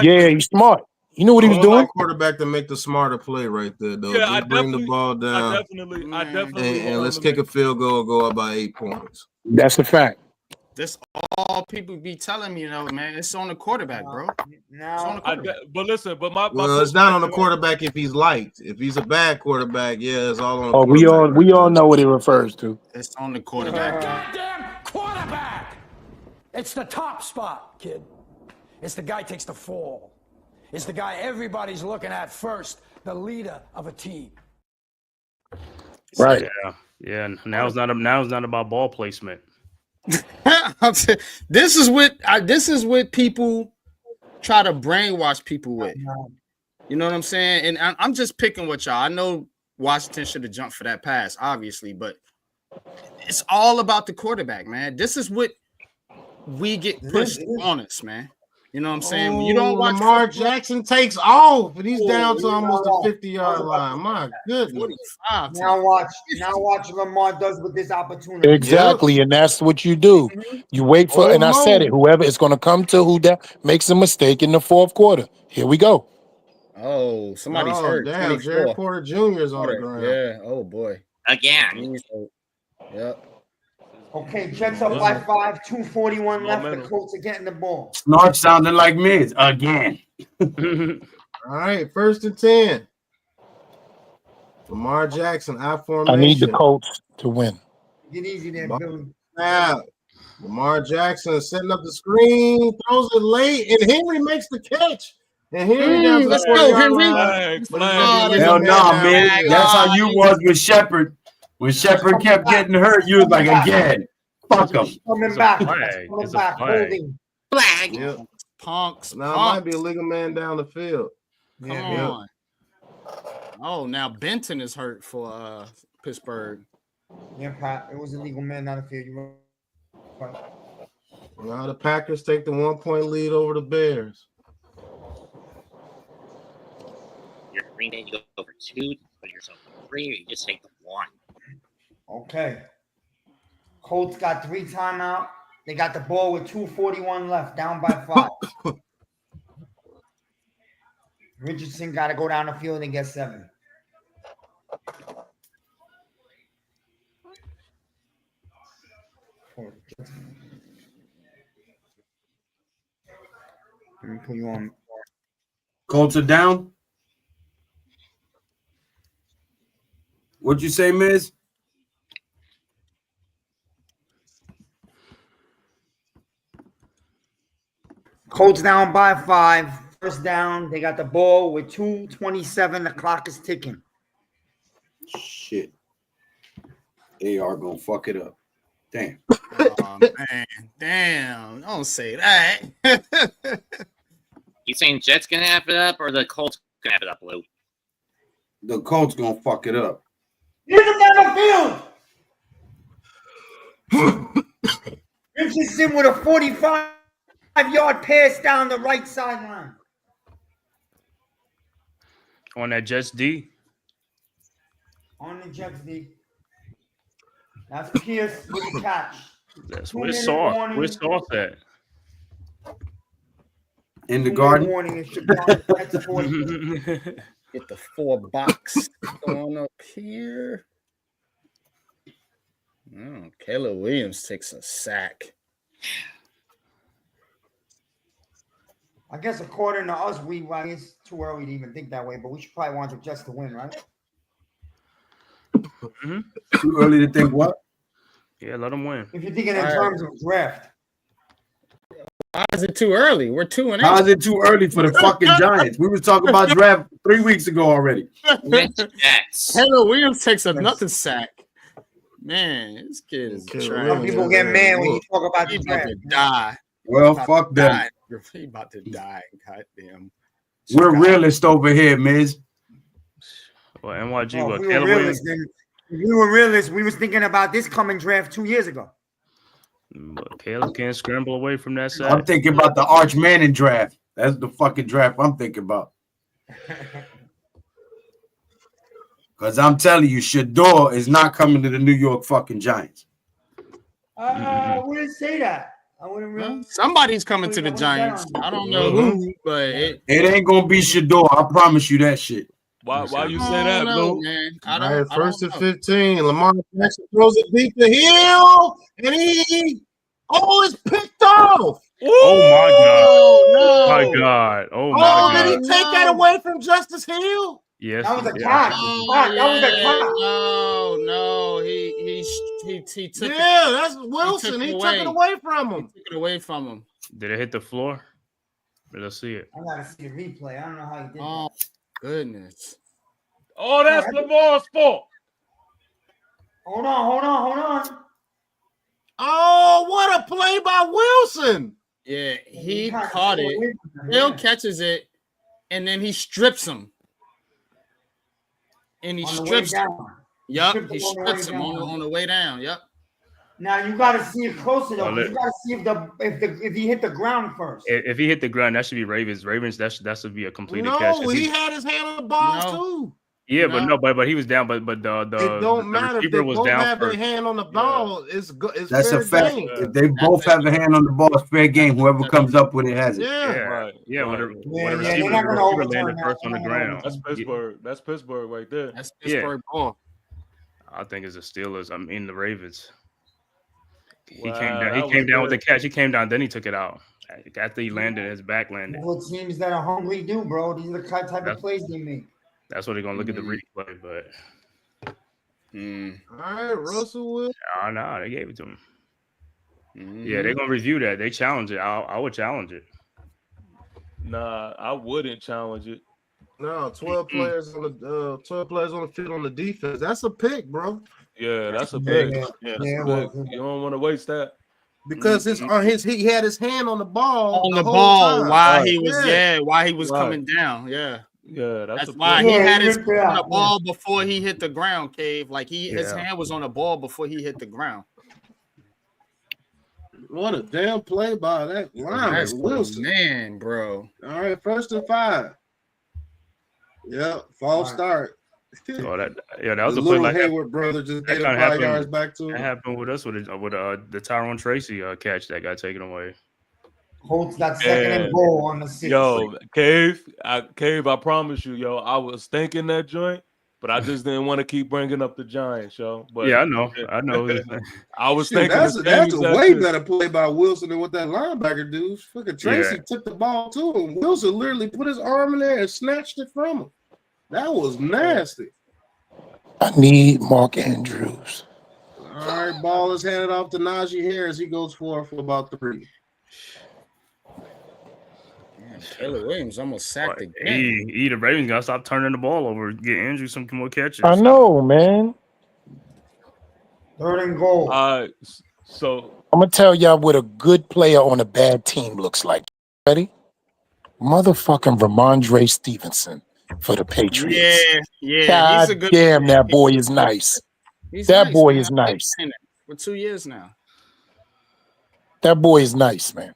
He's smart. You knew what he was doing. Quarterback to make the smarter play right there, though. Yeah, just bring the ball down. I definitely. And let's kick a field goal and go up by 8 points. That's a fact. This all people be telling me, man. It's on the quarterback, bro. But listen, it's not on the quarterback if he's liked. If he's a bad quarterback, it's all on the quarterback. We all know what it refers to. It's on the quarterback. Goddamn quarterback! It's the top spot, kid. It's the guy takes the fall. It's the guy everybody's looking at first, the leader of a team. Right. Yeah. Now it's not about ball placement. This is what people try to brainwash people with. You know what I'm saying? And I'm just picking with y'all. I know Washington should have jumped for that pass, obviously, but it's all about the quarterback, man. This is what we get pushed on us, man. You know what I'm saying? When you don't watch Lamar Jackson takes off, and he's down to almost the 50-yard line. My goodness. Now watch Lamar does with this opportunity. Exactly, and that's what you do. You wait for, and I said it, whoever is going to come to who that makes a mistake in the fourth quarter. Here we go. Oh, somebody's hurt. Damn, 24. Jared Porter Jr. is on the ground. Yeah. Oh boy. Again. Yep. Okay, Jets up by 5, 2:41 left. The Colts are getting the ball. Snarf sounding like Miz again. All right, 1st and 10. Lamar Jackson, I formation. I need the Colts to win. Get easy there, Billy. Now, Lamar Jackson setting up the screen, throws it late, and Henry makes the catch. And Henry down to the 40-yard line. Hell no, man. That's how you was with Shepard. When Shepard kept getting hurt, you was like, again, fuck him. Coming back. It's a flag. Flag. Yep. Punks. Now it might be a legal man down the field. Come on. Oh, now Benton is hurt for Pittsburgh. Yeah, Pat. It was a legal man down the field. You right. Now the Packers take the 1-point lead over the Bears. You're Green Bay, you go over 2, you put yourself in 3, or you just take the 1. Okay. Colts got 3 timeout. They got the ball with 2:41 left, down by 5. Richardson got to go down the field and get 7. Let me put you on. Colts are down. What'd you say, Miz? Colts down by 5. 1st down. They got the ball with 2:27. The clock is ticking. Shit. AR gonna fuck it up. Damn. Oh, man. Damn. Don't say that. You saying Jets gonna have it up or the Colts gonna have it up, Lou? The Colts gonna fuck it up. Hit him down the field. Richardson with a 45-yard pass down the right sideline. On that Jets D. On the Jets D. That's Pierce with the catch. That's where's Sauce. Where's Sauce at? In the garden. Warning, Get the 4 box going up here. Caleb Williams takes a sack. I guess according to us, it's too early to even think that way, but we should probably want the Jets to win, right? Too early to think what? Yeah, let them win. If you're thinking in terms of draft. Why is it too early? We're 2-8. How is it too early for the fucking Giants? We was talking about draft 3 weeks ago already. Caleb Williams takes another sack. Man, this kid is trash. Some people get mad when you talk about the draft. About to die. Well, fuck them. He about to die. Goddamn. We're realists over here, Miz. Well, NYG, If we were realists, we was thinking about this coming draft 2 years ago. But Caleb can't scramble away from that sack. I'm thinking about the Arch Manning draft. That's the fucking draft I'm thinking about. Because I'm telling you, Shador is not coming to the New York fucking Giants. I wouldn't say that. I wouldn't really. Somebody's coming to the Giants. I don't know who, but it ain't gonna be Shador. I promise you that shit. Why you say that, Blue? Man. All right, 1st and 15. Lamar Jackson throws it deep the hill, and it's picked off. Oh my God! Oh my God! Did he take that away from Justice Hill? Yes, that was a catch. That was a catch. No, he took. Yeah, that's Wilson. He took it away from him. He took it away from him. Did it hit the floor? Let's see it. I gotta see the replay. I don't know how he did. Oh goodness! Oh, that's Lamar's fault. Hold on. Oh, what a play by Wilson! Yeah, he caught it. Hill catches it, and then he strips him. And he strips him. Yup, he strips him on the way down. Yup. Now you got to see it closer though. You got to see if he hit the ground first. If he hit the ground, that should be Ravens. That should be a completed catch. No, he had his hand on the ball too. Yeah, but no, but he was down. But it don't matter if they was both down have first. their hand on the ball. It's good. It's That's fair a fact. game. If they both have a hand on the ball, it's fair game. Whoever comes up with it has it. Yeah. When the they're not gonna receiver overturn landed that. first on the ground. That's Pittsburgh. That's Pittsburgh right there. That's Pittsburgh ball. I think it's the Steelers. I mean the Ravens. He Wow, came down with the catch. He came down, then he took it out. After he landed, his back landed. What teams that are hungry do, bro? These are the type of plays they make. That's what they're gonna look at the replay, but all right, Russell will. No, they gave it to him. Yeah, they're gonna review that. They challenge it. I would challenge it. Nah, I wouldn't challenge it. No, 12 players on the field on the defense. That's a pick, bro. Yeah, that's a pick. Yeah, You don't want to waste that. Because he had his hand on the ball on the whole ball time. while he was coming down. Yeah, that's why he had his hand on the ball before he hit the ground, Cave. Like his hand was on the ball before he hit the ground. What a damn play by that lineman, Wilson. Man, bro. All right, 1st and 5. Yeah, false start. That was a play little like Hayward brother just that gave kind of 5 happened. yards back to him. That happened with us with the Tyrone Tracy catch that got taken away. Colts got second and goal on the 6. Yo, Cave, I promise you, I was thinking that joint, but I just didn't want to keep bringing up the Giants, yo. But yeah, I know. I was thinking that's a way better play by Wilson than what that linebacker do. Fucking Tracy took the ball to him. Wilson literally put his arm in there and snatched it from him. That was nasty. I need Mark Andrews. All right, ball is handed off to Najee Harris. He goes for about 3. Taylor Williams almost sacked again. The Ravens gotta stop turning the ball over. Get Andrew some more catches. I know, man. 3rd and goal. So I'm gonna tell y'all what a good player on a bad team looks like. Ready? Motherfucking Ramondre Stevenson for the Patriots. Yeah. God He's a good damn, that boy is nice. That boy is nice. For 2 years now. That boy is nice, man.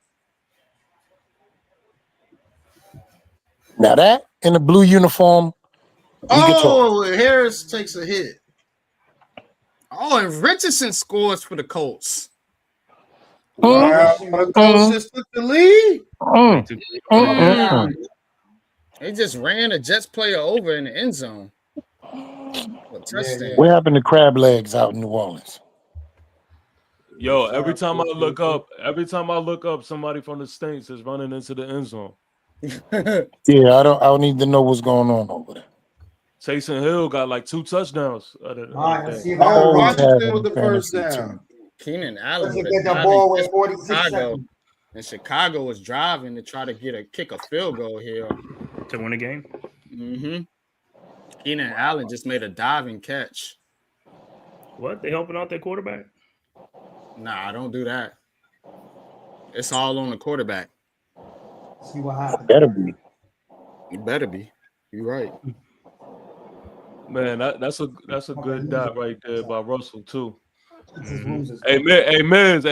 Now that in a blue uniform, Harris takes a hit. Oh, and Richardson scores for the Colts. Wow, the Colts just took the lead. They just ran a Jets player over in the end zone. A touchdown. What happened to crab legs out in New Orleans? Yo, every time I look up, somebody from the Saints is running into the end zone. Yeah, I don't need to know what's going on over there. Taysom Hill got like 2 touchdowns. All right, let's see Washington with the first down. Keenan Allen get the ball with 46 Chicago. seconds. And Chicago was driving to try to kick a field goal here to win the game. Keenan Allen just made a diving catch. What? They helping out their quarterback? Nah, don't do that. It's all on the quarterback. See what happens. It better be. You're right. Man, that's a good dot right there by Russell too. Hey, Miz,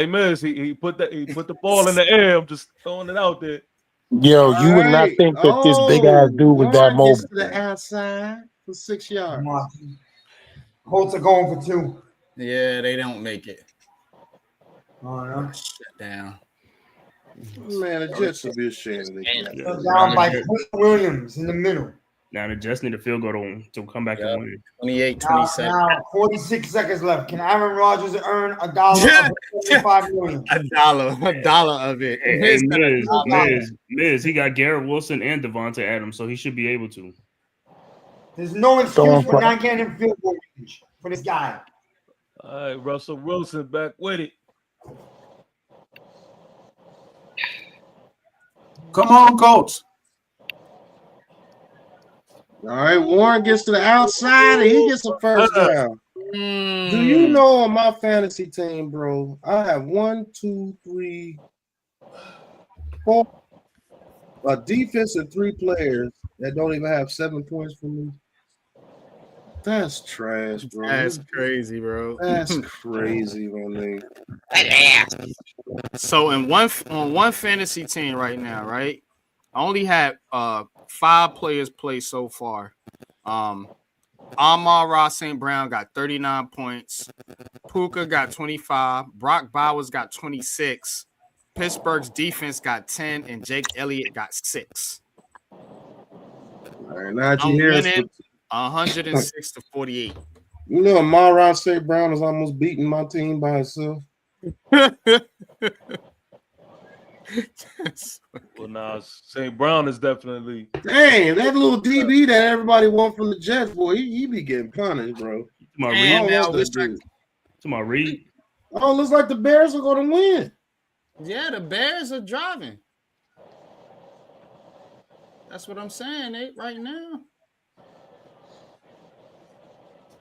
he put the ball in the air. I'm just throwing it out there. Yo, you would not think that this big ass dude was that mobile. To the outside for 6 yards. Colts are going for 2. Yeah, they don't make it. Shut down. Man, the Jets should be ashamed. Down by Williams in the middle. Now the Jets need a field goal to come back and win. 28-27. Now 46 seconds left. Can Aaron Rodgers earn $1 of $75 million? $1 of it. Hey, Miz, he got Garrett Wilson and Devontae Adams, so he should be able to. There's no excuse for not getting him field goal range for this guy. All right, Russell Wilson back with it. Come on, Colts. All right, Warren gets to the outside and he gets a first down. Do you know on my fantasy team, bro, I have 1, 2, 3, 4 a defense and 3 players that don't even have 7 points for me. That's trash, bro. That's crazy, bro. That's crazy, man. So on one fantasy team right now, right? I only had 5 players play so far. Amon-Ra St. Brown got 39 points. Puka got 25. Brock Bowers got 26. Pittsburgh's defense got 10, and Jake Elliott got 6. All right, Najee I'm Harris winning 106 to 48. You know, Amon-Ra St. Brown is almost beating my team by himself. Well, now St. Brown is definitely. Dang, that little DB that everybody want from the Jets, boy, he be getting punished, bro. To my Reed. Oh, looks like the Bears are going to win. Yeah, the Bears are driving. That's what I'm saying, Nate, right now.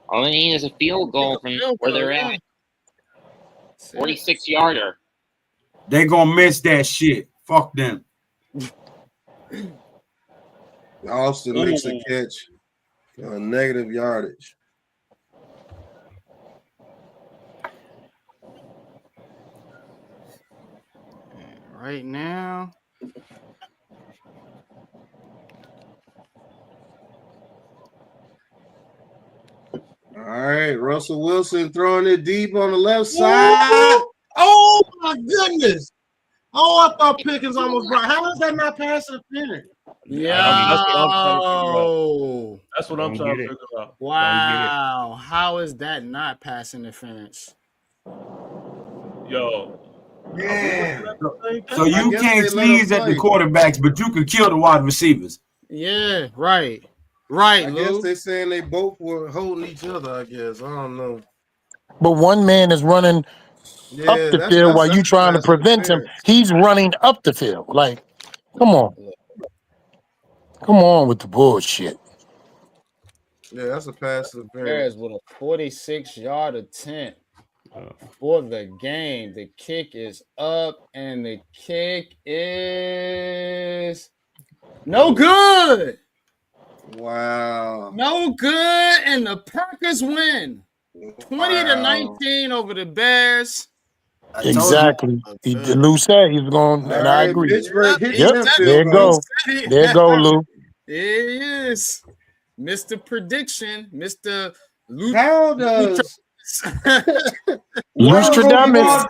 All they need is a field goal from where they're at. 46-yarder. They gonna miss that shit. Fuck them. Austin makes a catch for a negative yardage. Right now. All right, Russell Wilson throwing it deep on the left side. Oh my goodness! Oh, I thought Pickens almost brought. How is that not pass interference? That's what I'm trying to figure out. Wow, how is that not pass interference? Yo. Yeah. So you can't sneeze at the quarterbacks, but you can kill the wide receivers. Yeah, right. Right, I guess they're saying they both were holding each other, I guess. I don't know. But one man is running up the field while you trying to prevent him. He's running up the field. Like, come on. Come on with the bullshit. Yeah, that's a pass Bears interference. with a 46-yard attempt for the game. The kick is up, and the kick is no good. Wow. No good, and the Packers win 20-19 over the Bears. Exactly. Lou said he was going, and I agree. Pittsburgh hit Yep. There you go. There you go, Lou. There he is. Mr. Prediction, Mr. Lou. How does Lustradamus.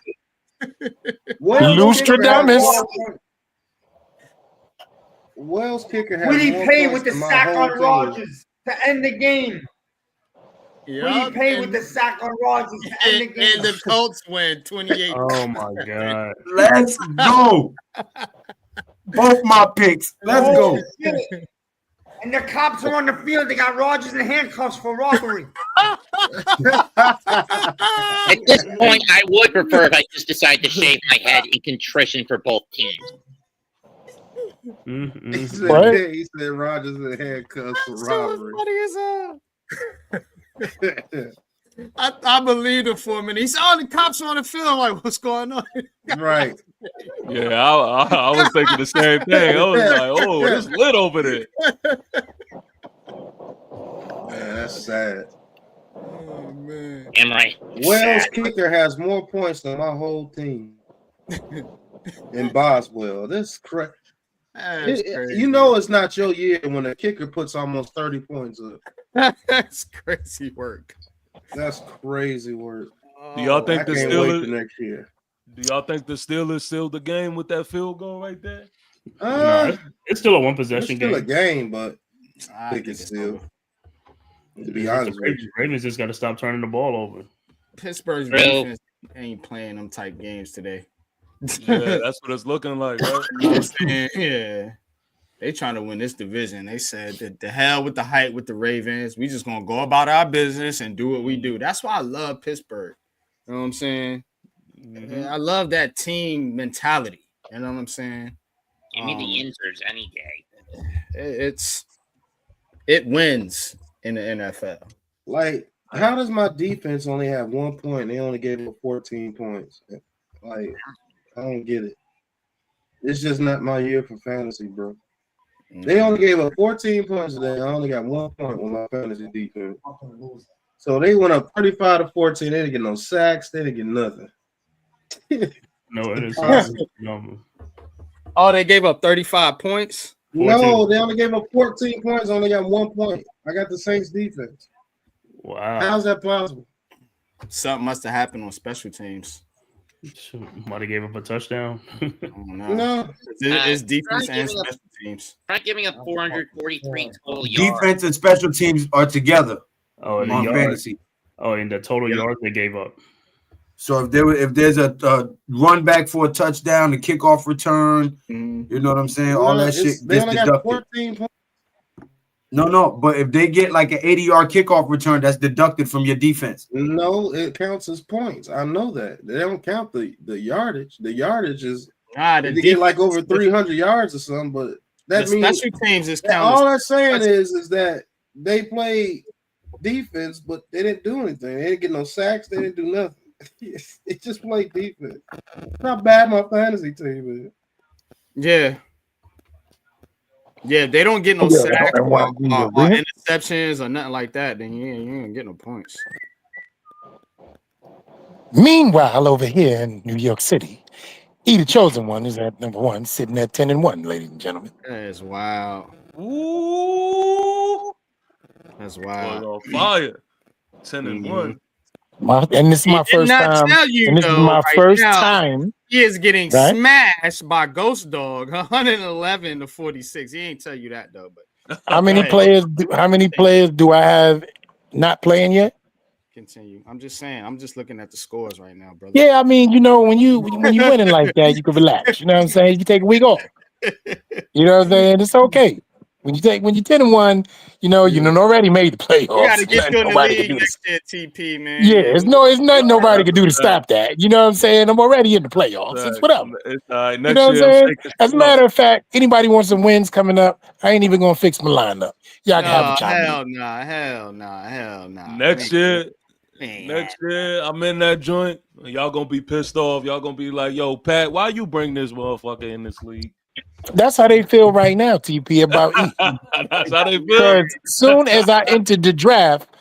Lustradamus. Wells kicker has Willie more Pay points with the than my sack whole on team. Rodgers to end the game. Willie Pay with and, the sack on Rodgers to end the game. and the Colts win 28. Oh my god. Let's go. Both my picks. Let's go. Shit. And the cops are on the field. They got Rodgers in handcuffs for robbery. At this point, I would prefer if I just decided to shave my head in contrition for both teams. He said Rodgers in handcuffs for robbery. I believed it for a minute. He said, "Oh, the cops are on the field." I'm like, what's going on? Right. Yeah, I was thinking the same thing. I was like, oh, it's lit over there. Man, that's sad. Oh, man. Am I? Wells kicker has more points than my whole team. In Boswell. This is crazy. You know it's not your year when a kicker puts almost 30 points up. That's crazy work. That's crazy work. Do y'all think the Steelers next year? Do y'all think the Steelers sealed the game with that field goal right there? No, it's still a one possession it's still game. a game, but I think it's still. To be honest with you, Ravens just got to stop turning the ball over. Pittsburgh's defense ain't playing them type games today. Yeah, that's what it's looking like, right? Yeah. They trying to win this division. They said that the hell with the hype with the Ravens. We just gonna go about our business and do what we do. That's why I love Pittsburgh. You know what I'm saying? Mm-hmm. I love that team mentality. You know what I'm saying? Give me the Inzers any day. it wins in the NFL. Like, how does my defense only have 1 point and they only gave up 14 points? Like, I don't get it. It's just not my year for fantasy, bro. They only gave up 14 points today. I only got 1 point with my fantasy defense. So they went up 35-14. They didn't get no sacks. They didn't get nothing. No, it is. Oh, they gave up 35 points? 14. No, they only gave up 14 points. Only got 1 point. I got the Saints defense. Wow. How's that possible? Something must have happened on special teams. Might have gave up a touchdown. No. It's defense and special teams. Not giving up 443 total yards. Defense and special teams are together on fantasy. Oh, and the total yards they gave up. So if there's a run back for a touchdown, a kickoff return, you know what I'm saying? All that shit They gets only got deducted. 14 points. No, but if they get like an 80-yard kickoff return, that's deducted from your defense. No, it counts as points. I know that. They don't count the yardage. The yardage is they get like over 300 yards or something, but that the means special teams is counted. all that's saying is that they played defense, but they didn't do anything. They didn't get no sacks. They didn't do nothing. It just played defense. Not bad my fantasy team is. Yeah. Yeah, if they don't get no sacks or interceptions or nothing like that, then you ain't get no points. Meanwhile, over here in New York City, he the chosen one is at number 1, sitting at 10-1, ladies and gentlemen. That's wild. Ooh. That's wild. On fire. 10-1. And this is my first time. And this is my first time. He is getting smashed by Ghost Dog, 111-46. He ain't tell you that though, but How many players do I have not playing yet? Continue. I'm just saying. I'm just looking at the scores right now, brother. Yeah, I mean, when you winning like that, you can relax. You know what I'm saying? You can take a week off. You know what I'm saying? It's okay. When you're 10-1, you done already made the playoffs. You gotta get you in the league next year, TP, man. Yeah, it's nothing nobody can do to stop that. You know what I'm saying? I'm already in the playoffs. It's whatever. Next you know what I'm saying? As a matter of fact, anybody wants some wins coming up, I ain't even gonna fix my lineup. Y'all can have a chop. Hell nah. Next year, I'm in that joint. Y'all gonna be pissed off. Y'all gonna be like, "Yo, Pat, why you bring this motherfucker in this league?" That's how they feel right now, TP, about E. That's how they feel. Because soon as I entered the draft,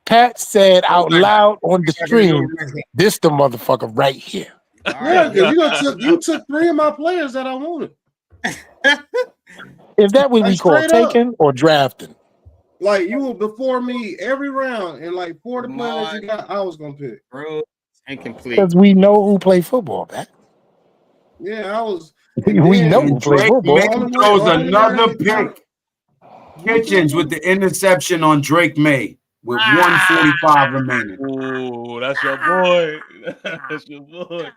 Pat said out loud on the stream, "This the motherfucker right here." Yeah, because you took 3 of my players that I wanted. Is that what we call taking or drafting? Like you were before me every round, and like 4 of the players you got, I was gonna pick. Bro, incomplete. Because we know who play football, Pat. Yeah, I was. We know who play football. May throws another pick. Kitchens with the interception on Drake May with 1:45 remaining. Ooh, that's your boy. That's your boy.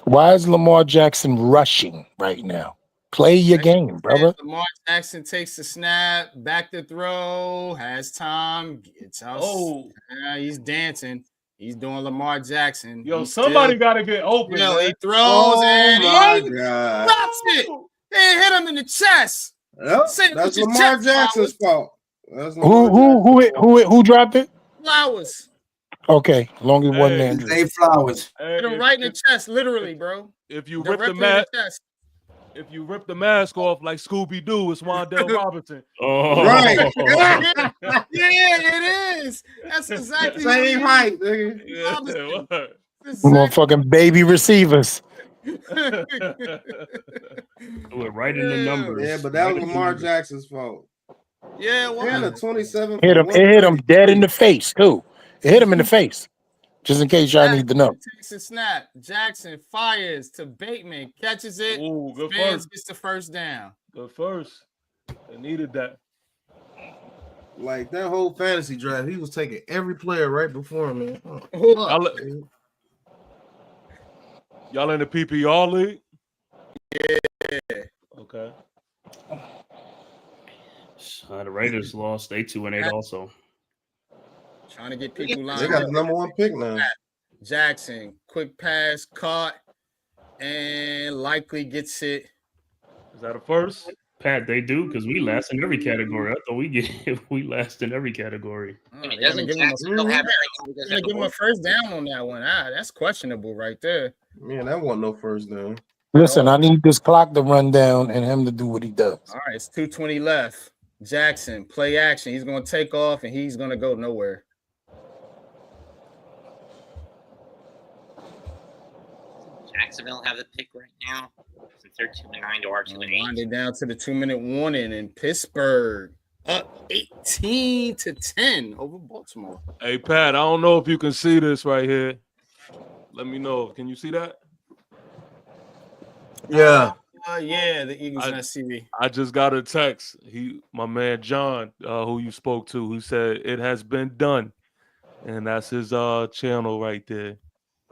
Why is Lamar Jackson rushing right now? Play your game, brother. Lamar Jackson takes the snap, back to throw, has time, gets out. Oh, he's dancing. He's doing Lamar Jackson. Yo, somebody got to get open. He throws and he God. drops it. They hit him in the chest. Yep, that's Lamar Jackson's fault. Who dropped it? Flowers. Okay, long as one man. Dave Flowers. Hit him right in the chest, literally, bro. If you rip the mask, if you rip the mask off like Scooby Doo, it's Wandale Robinson. Oh, right. Yeah, it is. That's exactly same height, nigga. Yeah, motherfucking baby receivers. We're right in the numbers. Yeah, but that was Lamar Jackson's fault. Yeah, well, 27. It hit him dead in the face too. It hit him in the face. Just in case y'all need to know. Takes a snap. Jackson fires to Bateman, catches it. Ooh, good Spence first. gets the first down. Good first. They needed that. Like that whole fantasy draft, he was taking every player right before him, man. Y'all in the PPR league? Yeah. Okay. The Raiders lost. They 2-8 also. Trying to get people lined They got the number 1 pick now. Jackson, quick pass, caught, and likely gets it. Is that a first? Pat, they do because we last in every category. I thought we last in every category. Doesn't Jackson still have it? Give him a first down on that one. That's questionable right there. Man, that wasn't no first down. Listen, I need this clock to run down and him to do what he does. All right, it's 2:20 left. Jackson, play action. He's going to take off, and he's going to go nowhere. Jacksonville have the pick right now since they're 2-9 to our 2-8. Wind it down to the 2-minute warning in Pittsburgh. up 18-10 over Baltimore. Hey, Pat, I don't know if you can see this right here. Let me know. Can you see that? Yeah. Yeah, the Eagles and SCV. I just got a text. My man John, who you spoke to, who said it has been done, and that's his channel right there.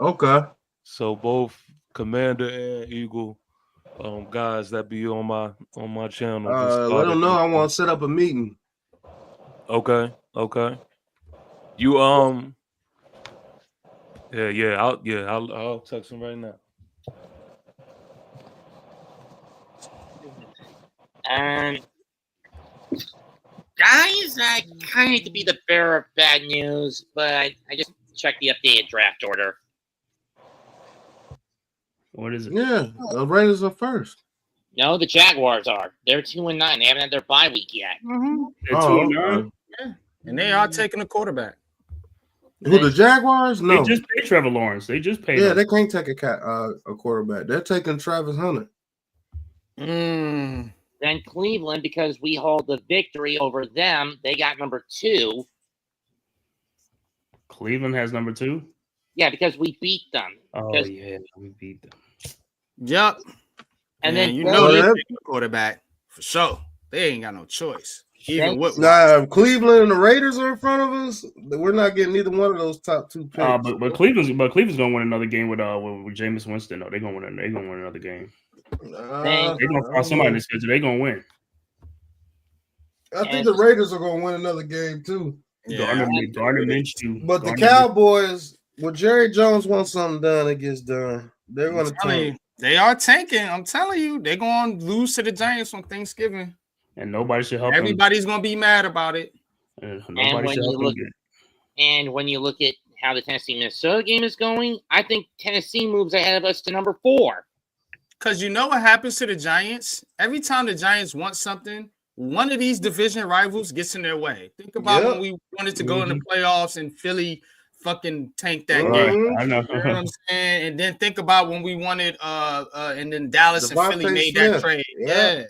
Okay. So both Commander and Eagle, guys that be on my channel. Let them know I want to set up a meeting. Okay. You I'll text him right now. Guys, I kind of hate to be the bearer of bad news, but I just checked the updated draft order. What is it? Yeah, the Raiders are first. No, the Jaguars are. They're 2-9. They haven't had their bye week yet. They're 2-9. Yeah, and they are taking a quarterback. Who, the Jaguars? No, They just paid Trevor Lawrence. They just paid. Yeah, they can't take a quarterback. They're taking Travis Hunter. Then Cleveland, because we hold the victory over them, they got number 2. Cleveland has number 2? Yeah, because we beat them. Oh, yeah, we beat them. Yep. And then you know they're taking a quarterback for sure. They ain't got no choice. Even with Cleveland and the Raiders are in front of us. We're not getting either one of those top 2 picks. But Cleveland's gonna win another game with Jameis Winston. Though they're gonna win another game. They're gonna find somebody in the schedule. They're gonna win. I think the Raiders are gonna win another game too. Gardner Minshew. But the Cowboys, when Jerry Jones wants something done, it gets done. They're gonna tank. They are tanking. I'm telling you, they're gonna lose to the Giants on Thanksgiving. And nobody should help. Everybody's gonna be mad about it. And when you look at how the Tennessee-Minnesota game is going, I think Tennessee moves ahead of us to number 4. Because you know what happens to the Giants? Every time the Giants want something, one of these division rivals gets in their way. Think about when we wanted to go in the playoffs and Philly fucking tanked that game. I know. You know what I'm saying? And then think about when we wanted and then Dallas and Philly made that trade. Yeah.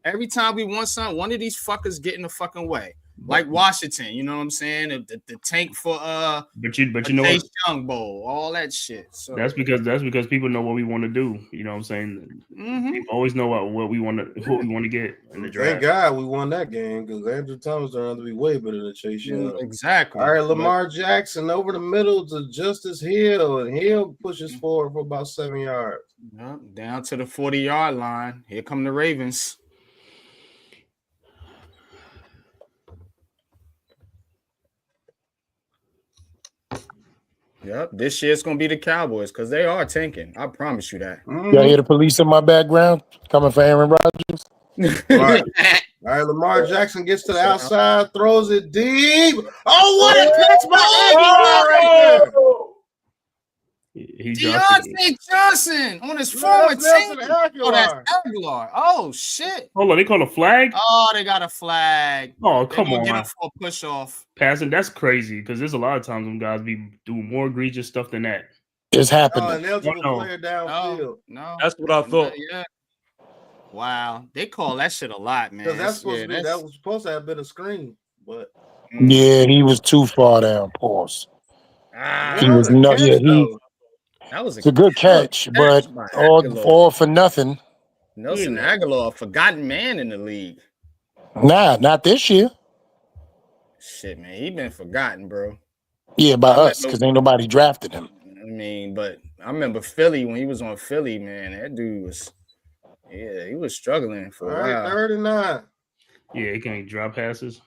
Every time we want something, one of these fuckers get in the fucking way. Like Washington, you know what I'm saying? The tank for but you know what? Young Bowl, all that shit. So that's because people know what we want to do. You know what I'm saying? People always know what we want to get in the draft. Thank God we won that game because Andrew Thomas turned out to be way better than Chase Young. Exactly. All right, Lamar Jackson over the middle to Justice Hill, and Hill pushes forward for about 7 yards. Yep, down to the 40-yard line. Here come the Ravens. Yep, this year's gonna be the Cowboys because they are tanking. I promise you that. Y'all hear the police in my background coming for Aaron Rodgers? Right. All right, Lamar Jackson gets to the outside, throws it deep. Oh, what a catch by Aguilar right there! Deontay Johnson on his former team. Oh, that's Aguilar. Oh, shit. Hold on, they call a flag? Oh, they got a flag. Oh, come on. Get him for a push off. Passing, that's crazy because there's a lot of times when guys be doing more egregious stuff than that. It's happening. An eligible player downfield. No. That's what I thought. Yeah. Wow. They call that shit a lot, man. Because that's supposed to be, that was supposed to have been a screen, but yeah, he was too far down. Pause. He was not. Yeah, that was it's a good catch, but all for nothing. Nelson Aguilar, forgotten man in the league. Nah, not this year. Shit, man, he been forgotten, bro. Yeah, by us, because ain't nobody drafted him. I mean, but I remember Philly when he was on Philly, man. That dude was, he was struggling for a while. 39. Yeah, he can't drop passes.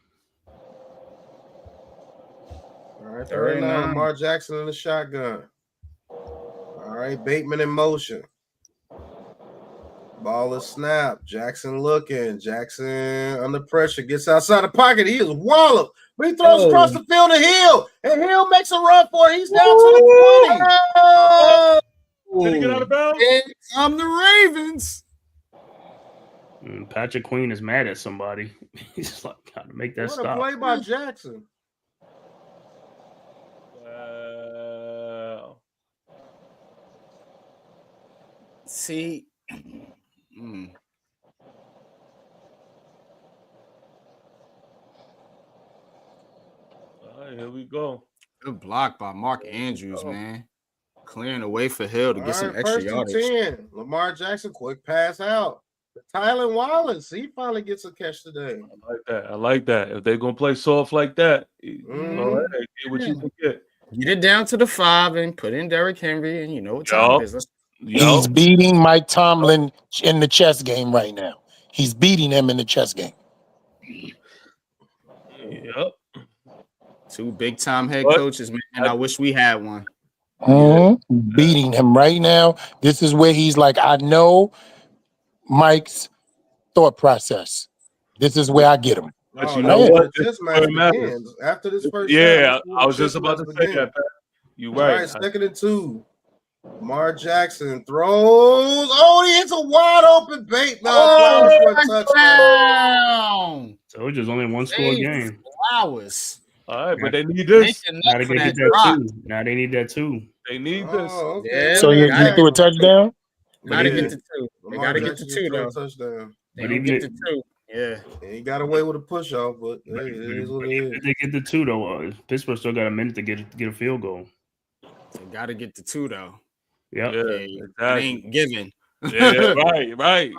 All right, 39. Lamar Jackson in the shotgun. All right, Bateman in motion. Ball is snapped. Jackson looking. Jackson under pressure. Gets outside the pocket. He is walloped. But he throws across the field to Hill. And Hill makes a run for it. He's down to the 20. Did he get out of bounds? I'm the Ravens. Patrick Queen is mad at somebody. He's just like, gotta make that stop. What a play by Jackson. See, right, here we go. Good block by Mark Andrews, man. Clearing the way for Hill to get some extra first and yardage. 10. Lamar Jackson, quick pass out. Tylen Wallace, he finally gets a catch today. I like that. If they're gonna play soft like that, go ahead, get what you can get. Get it down to the 5 and put in Derrick Henry, and you know what time it is. He's beating Mike Tomlin in the chess game right now. He's beating him in the chess game. Yep. 2 big-time head coaches, man, and I wish we had one. Beating him right now. This is where he's like, I know Mike's thought process. This is where I get him. But you know what? This match begins after this first. I was just about to say that. You're right. All right, 2nd and 2. Lamar Jackson throws. Oh, he hits a wide open bait. For a touchdown. So it's just only one score game. Flowers. All right, but they need this. Now they get that too. Now they need that too. They need this. Okay. Yeah, So you threw a touchdown? Gotta get to 2. They gotta get to 2 though. Touchdown. They gotta get to 2. Yeah. He got away with a push off, but hey, it is what it is. If they get the 2 though, Pittsburgh still got a minute to get a field goal. They gotta get to 2 though. Yep. Yeah, It ain't given. Yeah, right.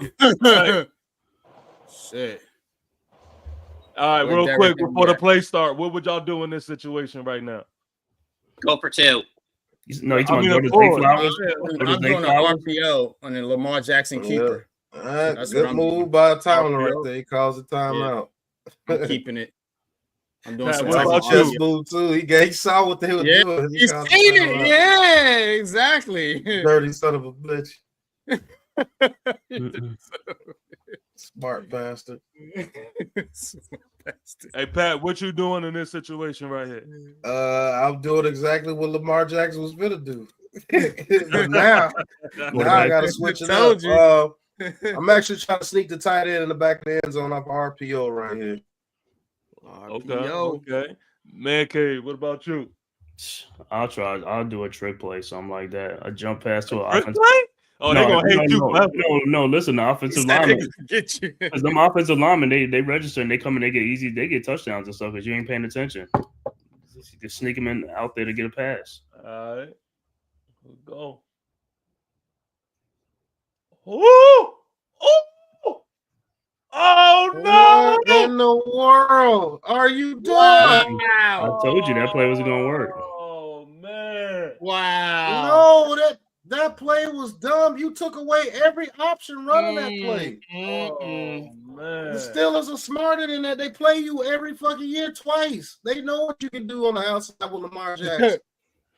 Shit. All right, real quick before the play start, what would y'all do in this situation right now? Go for 2. No, he's talking about Flowers. I'm doing an RPO on the Lamar Jackson keeper. That's good move by Tomlin right there. He calls a timeout. I'm keeping it. I'm doing some chess move too. He saw what they were doing. He's seen it. Yeah, exactly. Dirty son of a bitch. Smart bastard. Hey Pat, what you doing in this situation right here? I'm doing exactly what Lamar Jackson was gonna do. now I gotta switch it up. I'm actually trying to sneak the tight end in the back of the end zone off RPO right here. Okay. Man cave, what about you? I'll try. I'll do a trick play, something like that. A jump pass to an offensive. Oh, they're gonna hate you. No, listen, the offensive linemen get you. Because them offensive linemen, they register and they come and they get touchdowns and stuff because you ain't paying attention. Just sneak them in out there to get a pass. All right. Let's go. Ooh! Oh no! What in the world are you doing? I told you that play was gonna work. Oh man! Wow! No, that play was dumb. You took away every option running that play. Oh man! The Steelers are smarter than that. They play you every fucking year twice. They know what you can do on the outside with Lamar Jackson.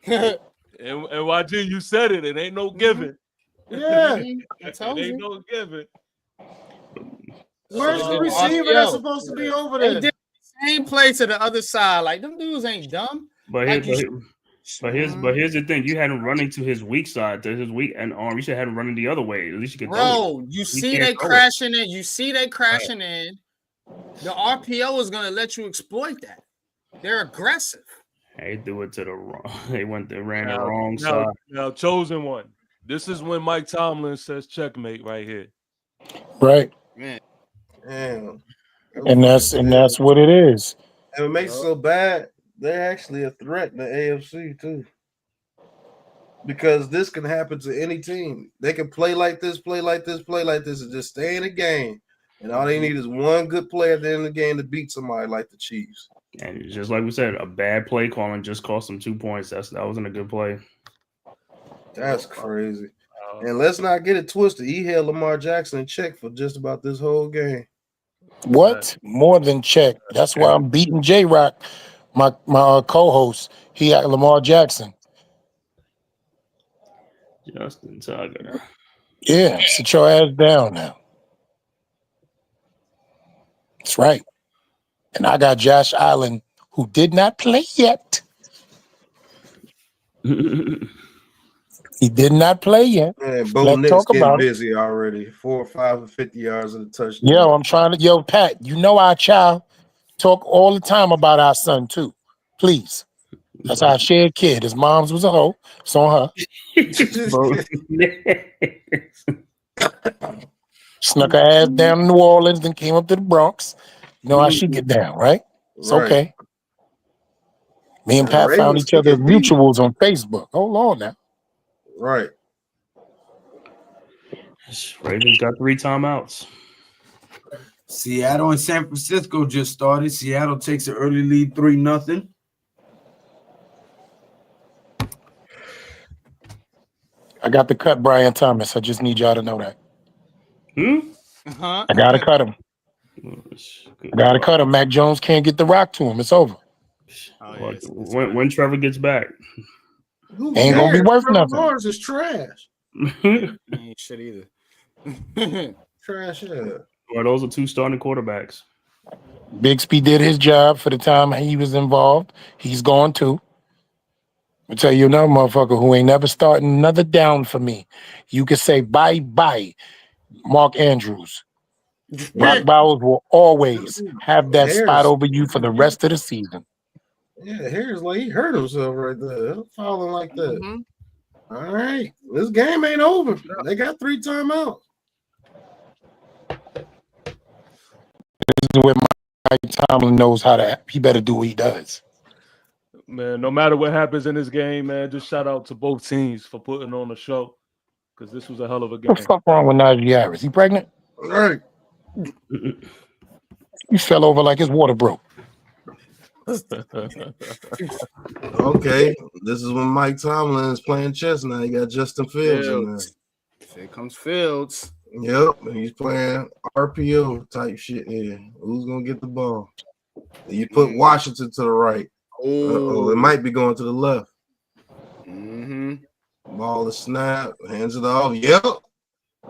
and YG, you said it. It ain't no giving. Yeah, I told you. Ain't no giving. Where's the receiver that's supposed to be over there? They did the same play to the other side. Like them dudes ain't dumb. But here's the thing: you had him running to his weak side, to his weak and arm. You should have him running the other way. At least you could. Bro, you see they crashing in. You see they crashing in. The RPO is gonna let you exploit that. They're aggressive. They threw it to the wrong. They ran the wrong side. Now, chosen one. This is when Mike Tomlin says checkmate right here. Right. Man. Damn. And that's what it is. And it makes it so bad. They're actually a threat in the AFC too. Because this can happen to any team. They can play like this, and just stay in the game. And all they need is one good play at the end of the game to beat somebody like the Chiefs. And just like we said, a bad play calling just cost them 2 points. That wasn't a good play. That's crazy. And let's not get it twisted. He held Lamar Jackson in check for just about this whole game. What? More than check. That's why I'm beating J-Rock, my co-host. He had Lamar Jackson. Justin Tucker. Yeah, sit your ass down now. That's right. And I got Josh Allen, who did not play yet. He did not play yet. Man, Bo Nix getting busy already. 4 or 5 and 50 yards of the touchdown. Yo, I'm trying to. Pat, you know our child talk all the time about our son too. Please. That's our shared kid. His mom's was a hoe. It's on her. Snuck her ass down to New Orleans, then came up to the Bronx. You know how she get down, right? It's okay. Me and The Pat found Ravens each other can't beat. mutuals on Facebook. Hold on now. Right. Ravens got 3 timeouts. Seattle and San Francisco just started. Seattle takes an early lead 3-0. I got to cut Brian Thomas. I just need y'all to know that. I got to cut him. I got to cut him. Mac Jones can't get the rock to him. It's over. When Trevor gets back. Ain't going to be worth Trevor nothing. Lawrence is trash. Ain't shit either. Trash, yeah. Well, those are 2 starting quarterbacks. Bixby did his job for the time he was involved. He's gone too. I'll tell you another motherfucker who ain't never starting another down for me. You can say bye-bye, Mark Andrews. Brock Bowers will always have that spot over you for the rest of the season. Yeah, Harris, like he hurt himself right there. Falling like that. All right. This game ain't over. They got 3 timeouts. This is where Mike Tomlin knows how to. He better do what he does. Man, no matter what happens in this game, man, just shout out to both teams for putting on the show because this was a hell of a game. What the fuck wrong with Najee Harris? He pregnant? All right. He fell over like his water broke. Okay. This is when Mike Tomlin is playing chess now. You got Justin Fields in there. Here comes Fields. Yep, and he's playing RPO type shit here. Who's gonna get the ball? You put Washington to the right. It might be going to the left. Ball is snap, hands it off. Yep.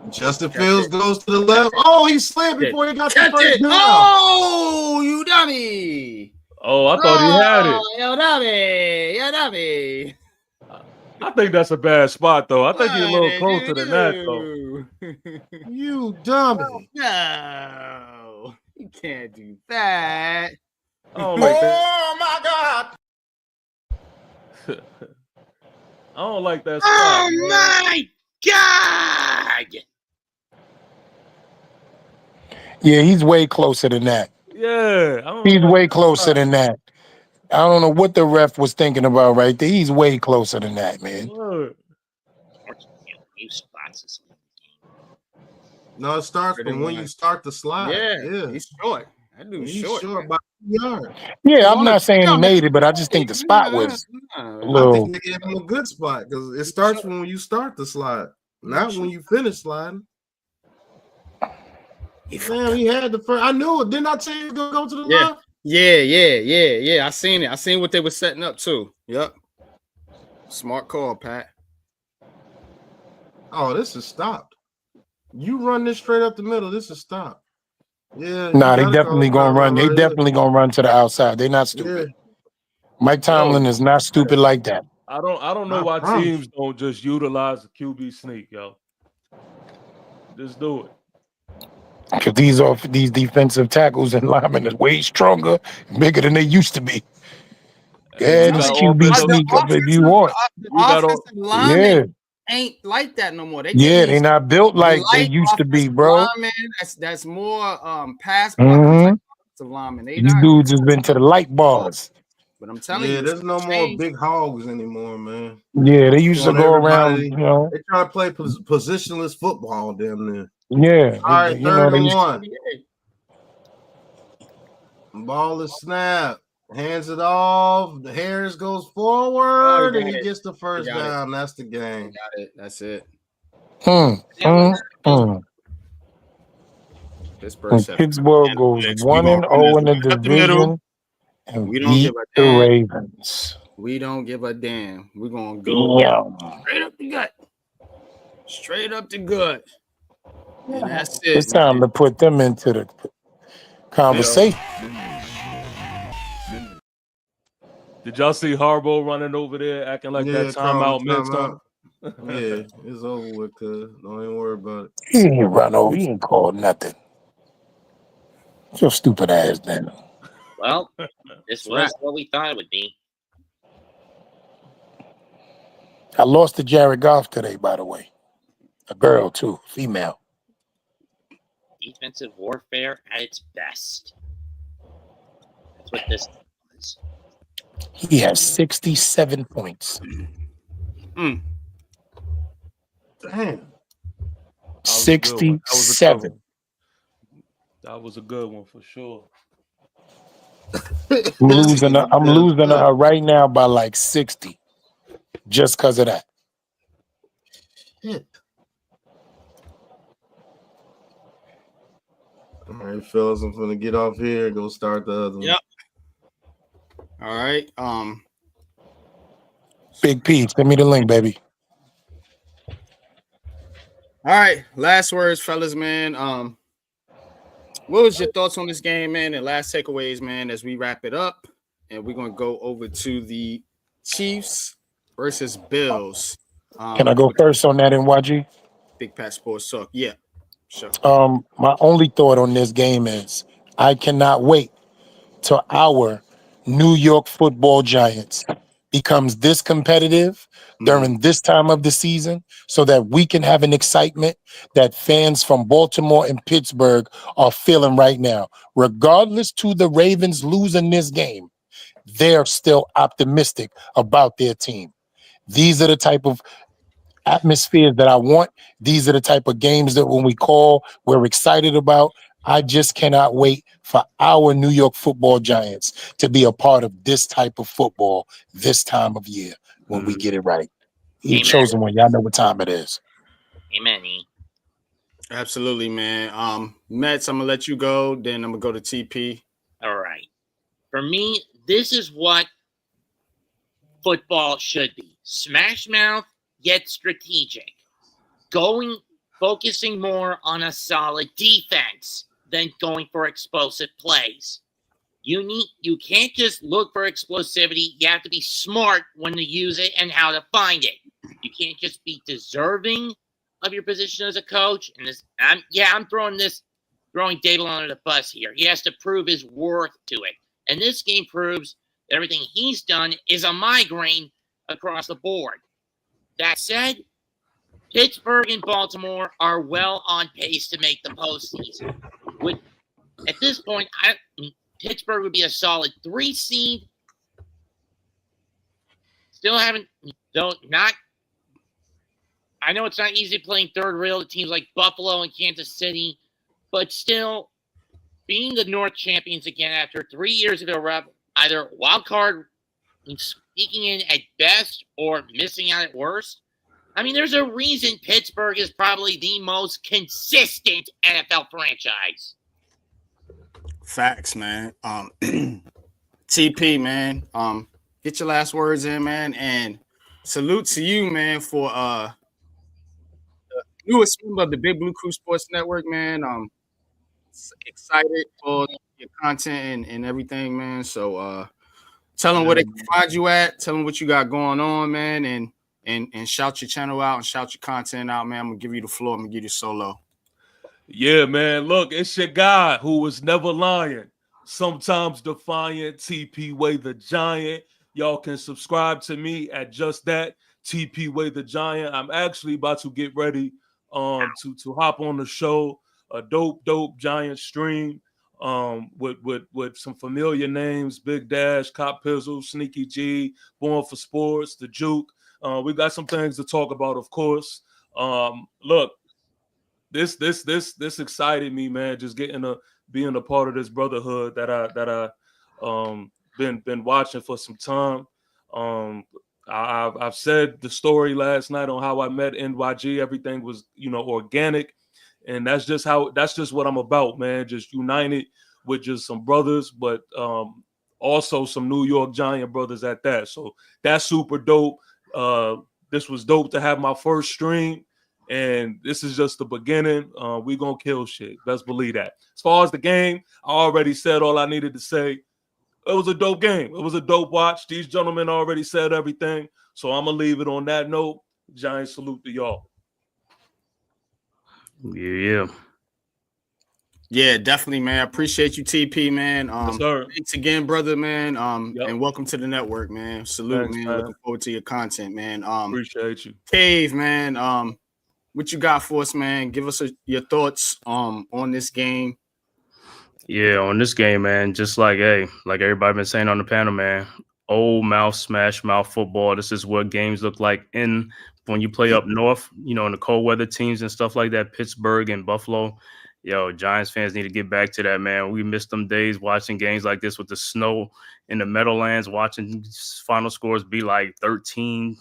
Justin Fields goes to the left. Oh, he slid before he got the first down. Oh, you dummy. Oh, I thought he had it. Yo, dummy. I think that's a bad spot, though. I think he's a little closer than that, though. You dummy. No, you can't do that. Oh, like that. my God. I don't like that spot. Oh man. my God! Yeah, he's way closer than that. Yeah. He's way closer than that. I don't know what the ref was thinking about right there. He's way closer than that, man. No, it starts from when you start the slide. Yeah. He's short. That dude's He's short. short by 2 yards. Yeah, I'm not saying he made it, but I just think the spot was a I little. think they gave him a good spot because it starts from when you start the slide, not when you finish sliding. Damn, he had the first. I knew it. Didn't I tell you he was gonna go to the left? Yeah. I seen it. I seen what they were setting up too. Yep. Smart call, Pat. Oh, this is stopped. You run this straight up the middle. This is stopped. Yeah. Nah, they definitely gonna run. They definitely gonna run to the outside. They're not stupid. Yeah. Mike Tomlin is not stupid like that. I don't know why teams don't just utilize the QB sneak, yo. Just do it. Because these defensive tackles and linemen is way stronger, bigger than they used to be. Yeah, this QB sneak up if you want. Offensive linemen Yeah. ain't like that no more. They not built like they used to be, bro. Linemen, that's more pass Mhm. offensive linemen. They These not, dudes has been to the light bars. but I'm telling Yeah, you, there's no more big hogs anymore, man. Yeah, they used to go around, you know. They try to play positionless football, damn near. Yeah. All right, you know, third they and used one. Ball is snapped. Hands it off. The Harris goes forward, and he gets the first down. That's the game. Got it. That's it. Pittsburgh goes 1-0 in the division, and We don't beat give a the damn. Ravens. We don't give a damn. We're gonna go straight up the gut. Straight up the gut. And that's it. It's time to put them into the conversation. Did y'all see Harbaugh running over there acting like that timeout missed him? Yeah, it's over with, cuz. Don't even worry about it. He ain't run over. He ain't called nothing. Your stupid ass, then. Well, this was what we thought it would be. I lost to Jared Goff today, by the way. A girl, too. Female. Defensive warfare at its best. That's what this was. He has 67 points. Damn. 67. That was a good one for sure. I'm losing her right now by like 60 just because of that. Shit. All right, fellas, I'm gonna get off here and go start the other one. Yep. All right. Big P, send me the link, baby. All right. Last words, fellas, man. What was your thoughts on this game, man? And last takeaways, man, as we wrap it up. And we're gonna go over to the Chiefs versus Bills. Can I go first on that, NYG? Big Pat Sports Talk. Yeah, sure. My only thought on this game is I cannot wait till our New York Football Giants becomes this competitive during this time of the season so that we can have an excitement that fans from Baltimore and Pittsburgh are feeling right now. Regardless to the Ravens losing this game, they're still optimistic about their team. These are the type of atmospheres that I want. These are the type of games that when we call, we're excited about. I just cannot wait for our New York Football Giants to be a part of this type of football this time of year when we get it right. You chosen one. Y'all know what time it is. Amen. E. Absolutely, man. Mets, I'm gonna let you go. Then I'm gonna go to TP. All right. For me, this is what football should be: smash mouth, yet strategic. Focusing more on a solid defense than going for explosive plays. You can't just look for explosivity. You have to be smart when to use it and how to find it. You can't just be deserving of your position as a coach. And I'm throwing Dable under the bus here. He has to prove his worth to it. And this game proves that everything he's done is a migraine across the board. That said, Pittsburgh and Baltimore are well on pace to make the postseason. At this point, Pittsburgh would be a solid 3 seed. Still haven't, I know it's not easy playing third rail to teams like Buffalo and Kansas City, but still being the North champions again after 3 years of either wild card sneaking in at best or missing out at worst. I mean, there's a reason Pittsburgh is probably the most consistent NFL franchise. Facts, man. TP, man. Get your last words in, man, and salute to you, man, for the newest member of the Big Blue Crew Sports Network, man. Excited for your content and everything, man. So tell them where they can find you at. Tell them what you got going on, man, and shout your channel out and shout your content out, man. I'm gonna give you the floor. I'm gonna give you solo. Yeah, man. Look, it's your guy who was never lying, sometimes defiant, TP Way the Giant. Y'all can subscribe to me at just that, TP Way the Giant. I'm actually about to get ready to hop on the show, a dope Giant stream with some familiar names: Big Dash, Copizzle, Sneaky G, Born for Sports, The Juke. We got some things to talk about, of course. Look. This excited me, man. Just being a part of this brotherhood that I been watching for some time. I've said the story last night on how I met NYG. Everything was organic, and that's just what I'm about, man. Just united with just some brothers, but also some New York Giant brothers at that. So that's super dope. This was dope to have my first stream. And this is just the beginning. We're going to kill shit. Best believe that. As far as the game, I already said all I needed to say. It was a dope game. It was a dope watch. These gentlemen already said everything. So I'm going to leave it on that note. Giant salute to y'all. Yeah, definitely, man. I appreciate you, TP, man. Yes, sir. Thanks again, brother, man. And welcome to the network, man. Salute, Thanks, man. Looking forward to your content, man. Appreciate you. Cave, man. What you got for us, man? Give us your thoughts on this game. Yeah, on this game, man. Just like everybody been saying on the panel, man. old mouth, smash mouth football. This is what games look like when you play up north, in the cold weather teams and stuff like that, Pittsburgh and Buffalo. Yo, Giants fans need to get back to that, man. We missed them days watching games like this with the snow in the Meadowlands, watching final scores be like 13-7,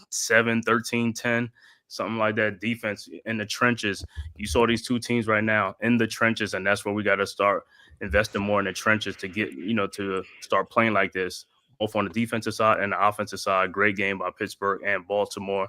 13-10, something like that. Defense in the trenches. You saw these two teams right now in the trenches, and that's where we got to start investing more in the trenches to get, to start playing like this, both on the defensive side and the offensive side. Great game by Pittsburgh and Baltimore.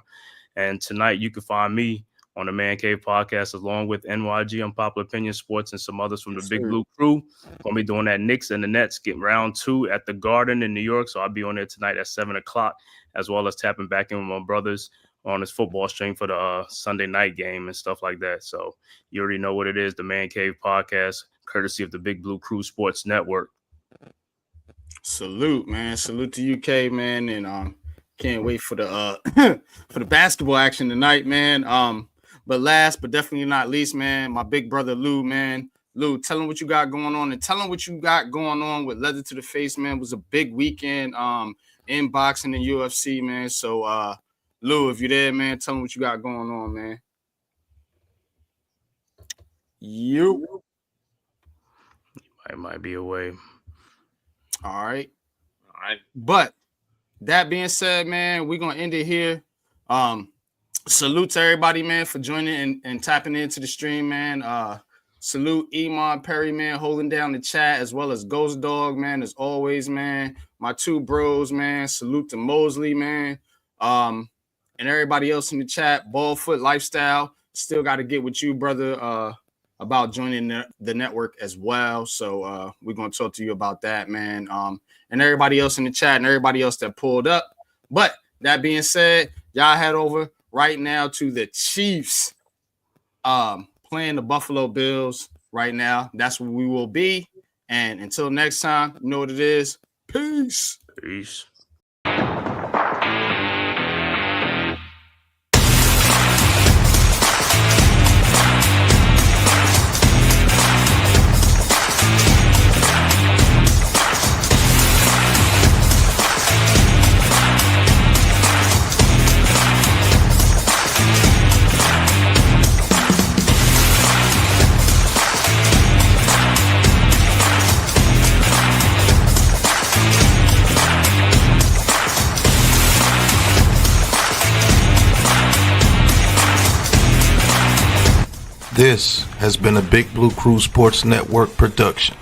And tonight you can find me on the Man Cave podcast, along with NYG Unpopular Opinion Sports and some others from the Big Blue Crew. Gonna be doing that Knicks and the Nets, getting round 2 at the Garden in New York. So I'll be on there tonight at 7 o'clock, as well as tapping back in with my brothers on his football stream for the Sunday night game and stuff like that. So you already know what it is, the Man Cave podcast, courtesy of the Big Blue Crew Sports Network. Salute, man. Salute to UK, man. And can't wait for the for the basketball action tonight, man. But last but definitely not least, man, my big brother Lou, man. Lou, tell him what you got going on, and tell him what you got going on with Leather to the Face, man. It was a big weekend in boxing and UFC, man. So Lou, if you're there, man, tell him what you got going on, man. You might be away. All right. But that being said, man, we're gonna end it here. Salute to everybody, man, for joining and tapping into the stream, man. Salute Iman Perry, man, holding down the chat, as well as Ghost Dog, man, as always, man. My two bros, man. Salute to Mosley, man. And everybody else in the chat. Ballfoot Lifestyle. Still got to get with you, brother, about joining the network as well. So we're going to talk to you about that, man. And everybody else in the chat and everybody else that pulled up. But that being said, y'all head over right now to the Chiefs playing the Buffalo Bills right now. That's where we will be. And until next time, you know what it is. Peace. Peace. This has been a Big Blue Crew Sports Network production.